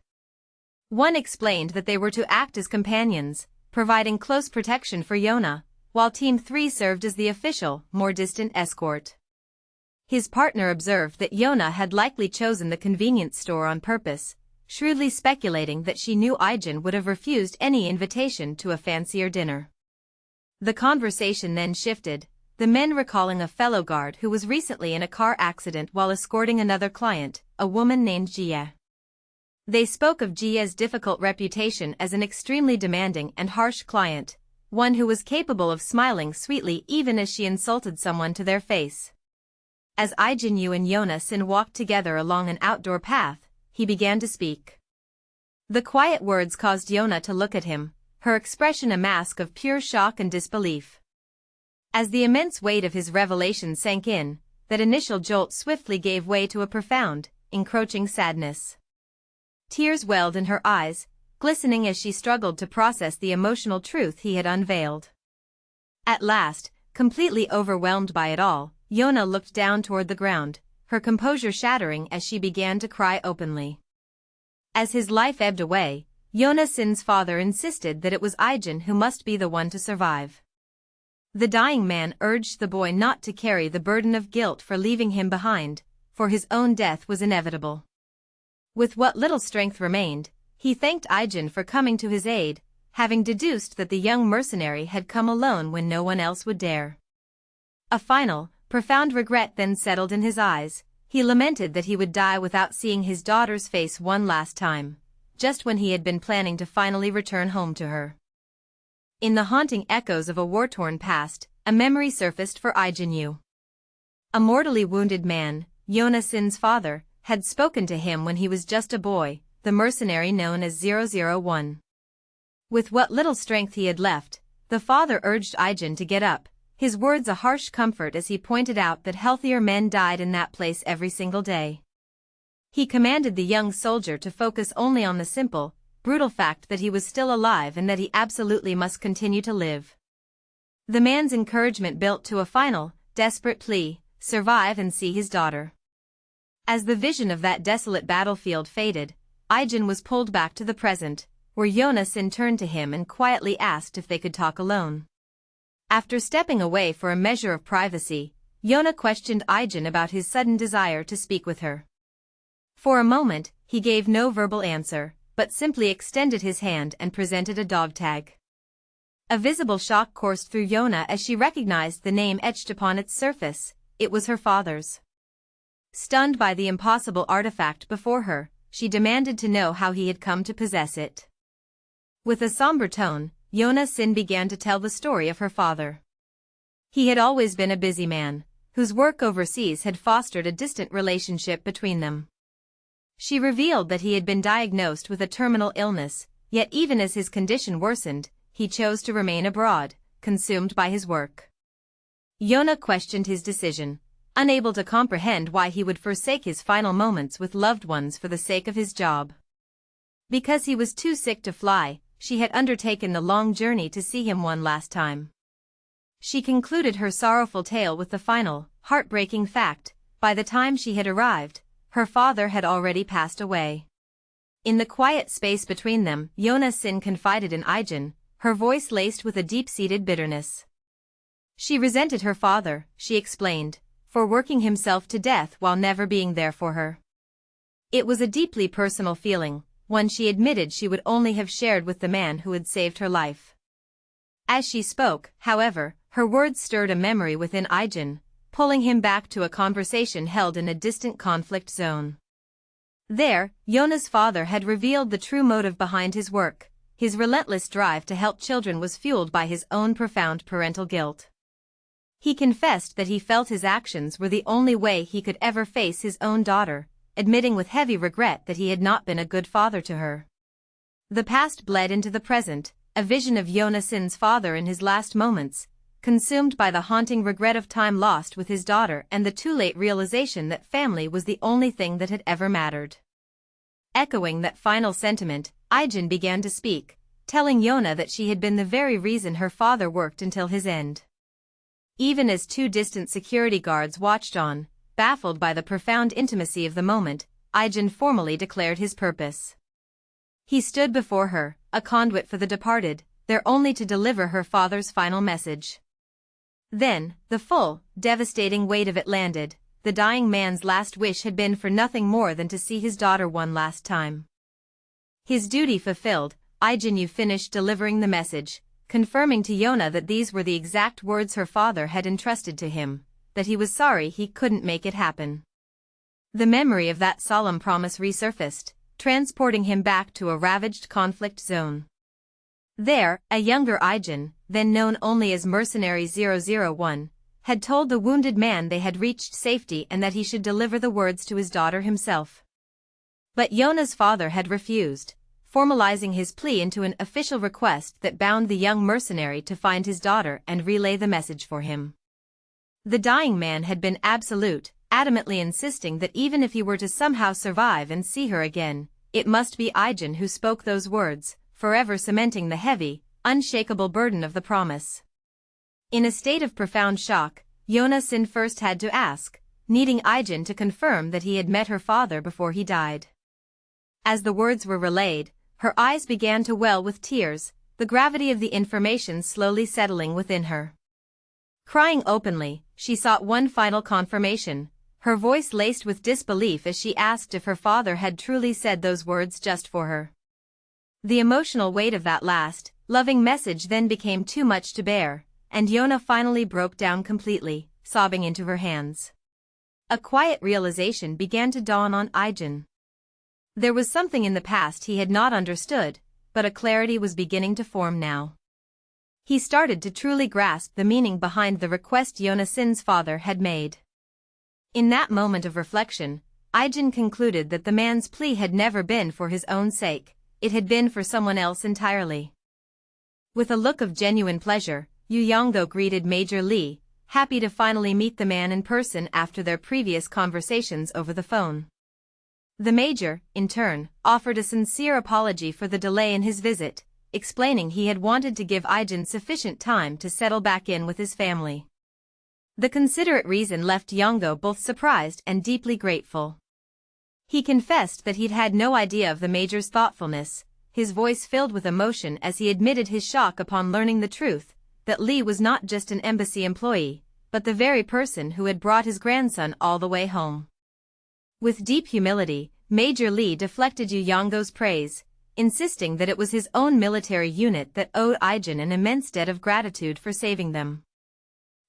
One explained that they were to act as companions, providing close protection for Yona, while Team 3 served as the official, more distant escort. His partner observed that Yona had likely chosen the convenience store on purpose, shrewdly speculating that she knew Ijin would have refused any invitation to a fancier dinner. The conversation then shifted, the men recalling a fellow guard who was recently in a car accident while escorting another client, a woman named Jia. They spoke of Jia's difficult reputation as an extremely demanding and harsh client, one who was capable of smiling sweetly even as she insulted someone to their face. As Ijin Yu and Yona Sin walked together along an outdoor path, he began to speak. The quiet words caused Yona to look at him, her expression a mask of pure shock and disbelief. As the immense weight of his revelation sank in, that initial jolt swiftly gave way to a profound, encroaching sadness. Tears welled in her eyes, glistening as she struggled to process the emotional truth he had unveiled. At last, completely overwhelmed by it all, Yona looked down toward the ground, her composure shattering as she began to cry openly. As his life ebbed away, Yona Sin's father insisted that it was Ijin who must be the one to survive. The dying man urged the boy not to carry the burden of guilt for leaving him behind, for his own death was inevitable. With what little strength remained, he thanked Ijin for coming to his aid, having deduced that the young mercenary had come alone when no one else would dare. A final, profound regret then settled in his eyes. He lamented that he would die without seeing his daughter's face one last time, just when he had been planning to finally return home to her. In the haunting echoes of a war-torn past, a memory surfaced for Ijin Yu. A mortally wounded man, Yona Sin's father, had spoken to him when he was just a boy, the mercenary known as 001. With what little strength he had left, the father urged Ijin to get up, his words a harsh comfort as he pointed out that healthier men died in that place every single day. He commanded the young soldier to focus only on the simple, brutal fact that he was still alive and that he absolutely must continue to live. The man's encouragement built to a final, desperate plea: survive and see his daughter. As the vision of that desolate battlefield faded, Ijin was pulled back to the present, where Yona Sin turned to him and quietly asked if they could talk alone. After stepping away for a measure of privacy, Yona questioned Ijin about his sudden desire to speak with her. For a moment, he gave no verbal answer, but simply extended his hand and presented a dog tag. A visible shock coursed through Yona as she recognized the name etched upon its surface. It was her father's. Stunned by the impossible artifact before her, she demanded to know how he had come to possess it. With a somber tone, Yona Sin began to tell the story of her father. He had always been a busy man, whose work overseas had fostered a distant relationship between them. She revealed that he had been diagnosed with a terminal illness, yet even as his condition worsened, he chose to remain abroad, consumed by his work. Yona questioned his decision, unable to comprehend why he would forsake his final moments with loved ones for the sake of his job. Because he was too sick to fly, she had undertaken the long journey to see him one last time. She concluded her sorrowful tale with the final, heartbreaking fact: by the time she had arrived, her father had already passed away. In the quiet space between them, Yona Sin confided in Ijin, her voice laced with a deep-seated bitterness. She resented her father, she explained, for working himself to death while never being there for her. It was a deeply personal feeling, one she admitted she would only have shared with the man who had saved her life. As she spoke, however, her words stirred a memory within Ijin, pulling him back to a conversation held in a distant conflict zone. There, Yona's father had revealed the true motive behind his work. His relentless drive to help children was fueled by his own profound parental guilt. He confessed that he felt his actions were the only way he could ever face his own daughter, admitting with heavy regret that he had not been a good father to her. The past bled into the present, a vision of Yona Sin's father in his last moments, consumed by the haunting regret of time lost with his daughter and the too late realization that family was the only thing that had ever mattered. Echoing that final sentiment, Ijin began to speak, telling Yona that she had been the very reason her father worked until his end. Even as two distant security guards watched on, baffled by the profound intimacy of the moment, Ijin formally declared his purpose. He stood before her, a conduit for the departed, there only to deliver her father's final message. Then, the full, devastating weight of it landed. The dying man's last wish had been for nothing more than to see his daughter one last time. His duty fulfilled, Ijin Yu finished delivering the message, confirming to Yona that these were the exact words her father had entrusted to him, that he was sorry he couldn't make it happen. The memory of that solemn promise resurfaced, transporting him back to a ravaged conflict zone. There, a younger Ijin, then known only as Mercenary 001, had told the wounded man they had reached safety and that he should deliver the words to his daughter himself. But Yona's father had refused, formalizing his plea into an official request that bound the young mercenary to find his daughter and relay the message for him. The dying man had been absolute, adamantly insisting that even if he were to somehow survive and see her again, it must be Ijin who spoke those words, forever cementing the heavy, unshakable burden of the promise. In a state of profound shock, Yona Sin first had to ask, needing Ijin to confirm that he had met her father before he died. As the words were relayed, her eyes began to well with tears, the gravity of the information slowly settling within her. Crying openly, she sought one final confirmation, her voice laced with disbelief as she asked if her father had truly said those words just for her. The emotional weight of that last, loving message then became too much to bear, and Yona finally broke down completely, sobbing into her hands. A quiet realization began to dawn on Ijin. There was something in the past he had not understood, but a clarity was beginning to form now. He started to truly grasp the meaning behind the request Yona Sin's father had made. In that moment of reflection, Ijin concluded that the man's plea had never been for his own sake, it had been for someone else entirely. With a look of genuine pleasure, Yu Yonggo greeted Major Li, happy to finally meet the man in person after their previous conversations over the phone. The Major, in turn, offered a sincere apology for the delay in his visit, explaining he had wanted to give Ijin sufficient time to settle back in with his family. The considerate reason left Yonggo both surprised and deeply grateful. He confessed that he'd had no idea of the Major's thoughtfulness, his voice filled with emotion as he admitted his shock upon learning the truth, that Li was not just an embassy employee, but the very person who had brought his grandson all the way home. With deep humility, Major Li deflected Yu Yonggo's praise, insisting that it was his own military unit that owed Ijin an immense debt of gratitude for saving them.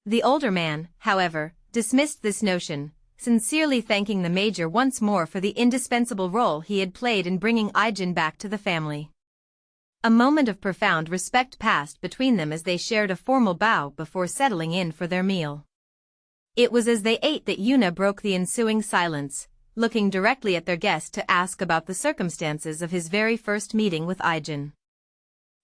The older man, however, dismissed this notion, sincerely thanking the major once more for the indispensable role he had played in bringing Ijin back to the family. A moment of profound respect passed between them as they shared a formal bow before settling in for their meal. It was as they ate that Yuna broke the ensuing silence, looking directly at their guest to ask about the circumstances of his very first meeting with Ijin.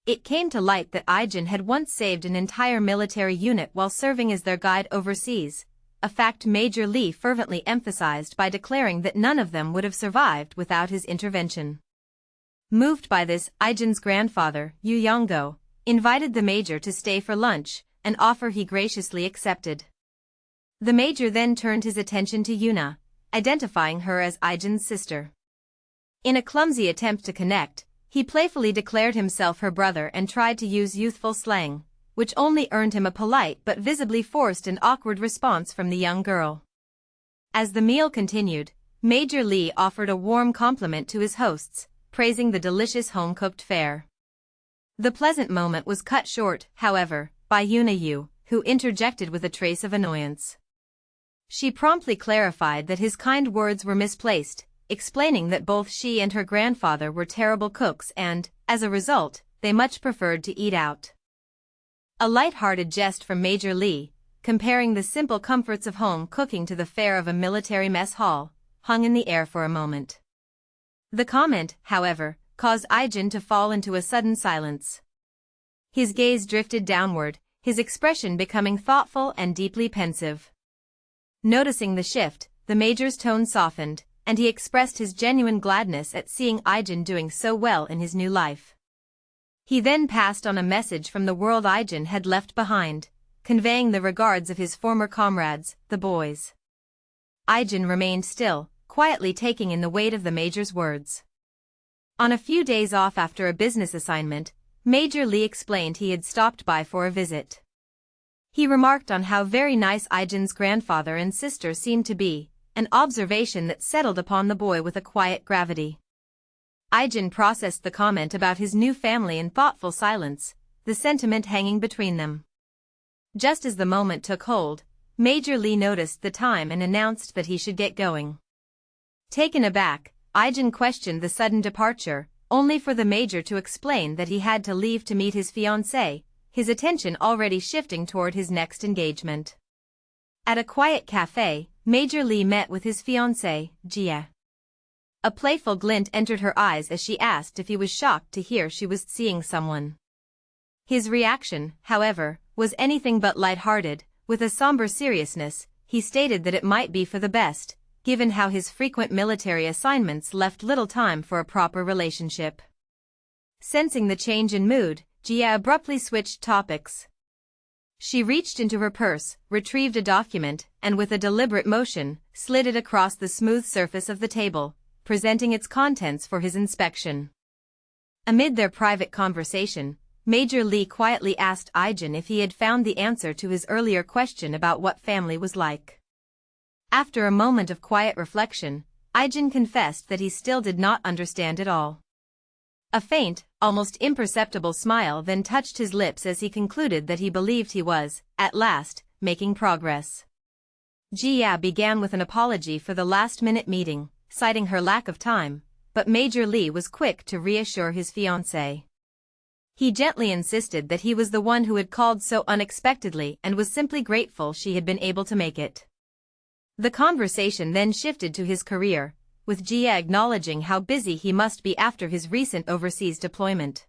It came to light that Ijin had once saved an entire military unit while serving as their guide overseas, a fact Major Li fervently emphasized by declaring that none of them would have survived without his intervention. Moved by this, Ijin's grandfather, Yu Yonggo, invited the major to stay for lunch, an offer he graciously accepted. The major then turned his attention to Yuna, identifying her as Ijin's sister. In a clumsy attempt to connect, he playfully declared himself her brother and tried to use youthful slang, which only earned him a polite but visibly forced and awkward response from the young girl. As the meal continued, Major Li offered a warm compliment to his hosts, praising the delicious home-cooked fare. The pleasant moment was cut short, however, by Yuna Yu, who interjected with a trace of annoyance. She promptly clarified that his kind words were misplaced, explaining that both she and her grandfather were terrible cooks and, as a result, they much preferred to eat out. A light-hearted jest from Major Li, comparing the simple comforts of home cooking to the fare of a military mess hall, hung in the air for a moment. The comment, however, caused Ijin to fall into a sudden silence. His gaze drifted downward, his expression becoming thoughtful and deeply pensive. Noticing the shift, the major's tone softened, and he expressed his genuine gladness at seeing Ijin doing so well in his new life. He then passed on a message from the world Ijin had left behind, conveying the regards of his former comrades, the boys. Ijin remained still, quietly taking in the weight of the major's words. On a few days off after a business assignment, Major Li explained he had stopped by for a visit. He remarked on how very nice Ijin's grandfather and sister seemed to be, an observation that settled upon the boy with a quiet gravity. Ijin processed the comment about his new family in thoughtful silence, the sentiment hanging between them. Just as the moment took hold, Major Li noticed the time and announced that he should get going. Taken aback, Ijin questioned the sudden departure, only for the major to explain that he had to leave to meet his fiancée, his attention already shifting toward his next engagement. At a quiet cafe, Major Li met with his fiancée, Jia. A playful glint entered her eyes as she asked if he was shocked to hear she was seeing someone. His reaction, however, was anything but light-hearted. With a somber seriousness, he stated that it might be for the best, given how his frequent military assignments left little time for a proper relationship. Sensing the change in mood, Jia abruptly switched topics. She reached into her purse, retrieved a document, and with a deliberate motion, slid it across the smooth surface of the table, presenting its contents for his inspection. Amid their private conversation, Major Li quietly asked Ijin if he had found the answer to his earlier question about what family was like. After a moment of quiet reflection, Ijin confessed that he still did not understand it all. A faint, almost imperceptible smile then touched his lips as he concluded that he believed he was, at last, making progress. Jia began with an apology for the last-minute meeting, citing her lack of time, but Major Li was quick to reassure his fiancée. He gently insisted that he was the one who had called so unexpectedly and was simply grateful she had been able to make it. The conversation then shifted to his career, with Jia acknowledging how busy he must be after his recent overseas deployment.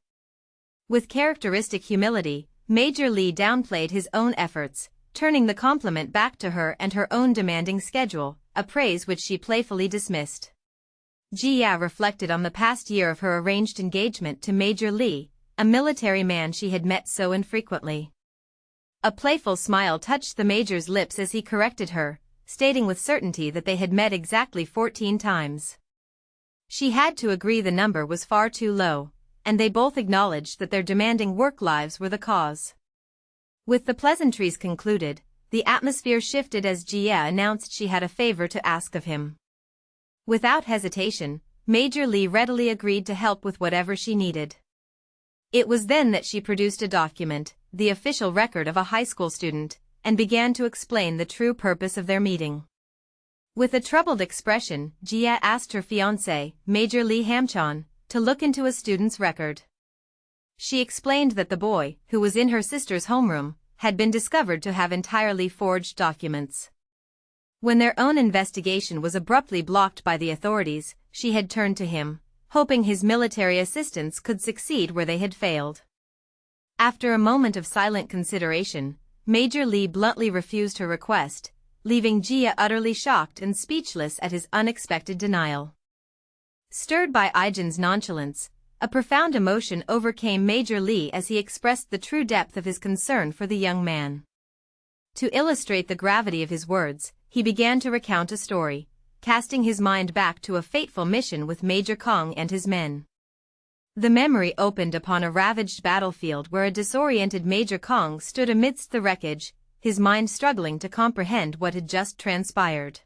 With characteristic humility, Major Li downplayed his own efforts, turning the compliment back to her and her own demanding schedule, a praise which she playfully dismissed. Jia reflected on the past year of her arranged engagement to Major Li, a military man she had met so infrequently. A playful smile touched the major's lips as he corrected her, stating with certainty that they had met exactly 14 times. She had to agree the number was far too low, and they both acknowledged that their demanding work lives were the cause. With the pleasantries concluded, the the atmosphere shifted as Jia announced she had a favor to ask of him. Without hesitation, Major Li readily agreed to help with whatever she needed. It was then that she produced a document, the official record of a high school student, and began to explain the true purpose of their meeting. With a troubled expression, Jia asked her fiancé, Major Li Hamchan, to look into a student's record. She explained that the boy, who was in her sister's homeroom, had been discovered to have entirely forged documents. When their own investigation was abruptly blocked by the authorities, she had turned to him, hoping his military assistance could succeed where they had failed. After a moment of silent consideration, Major Li bluntly refused her request, leaving Jia utterly shocked and speechless at his unexpected denial. Stirred by Ijin's nonchalance, a profound emotion overcame Major Li as he expressed the true depth of his concern for the young man. To illustrate the gravity of his words, he began to recount a story, casting his mind back to a fateful mission with Major Kong and his men. The memory opened upon a ravaged battlefield where a disoriented Major Kong stood amidst the wreckage, his mind struggling to comprehend what had just transpired.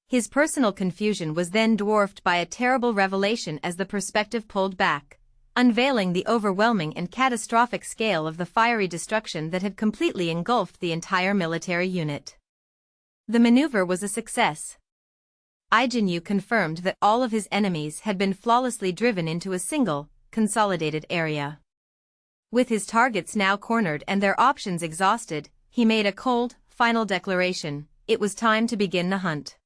His personal confusion was then dwarfed by a terrible revelation as the perspective pulled back, unveiling the overwhelming and catastrophic scale of the fiery destruction that had completely engulfed the entire military unit. The maneuver was a success. Ijin Yu confirmed that all of his enemies had been flawlessly driven into a single, consolidated area. With his targets now cornered and their options exhausted, he made a cold, final declaration: it was time to begin the hunt.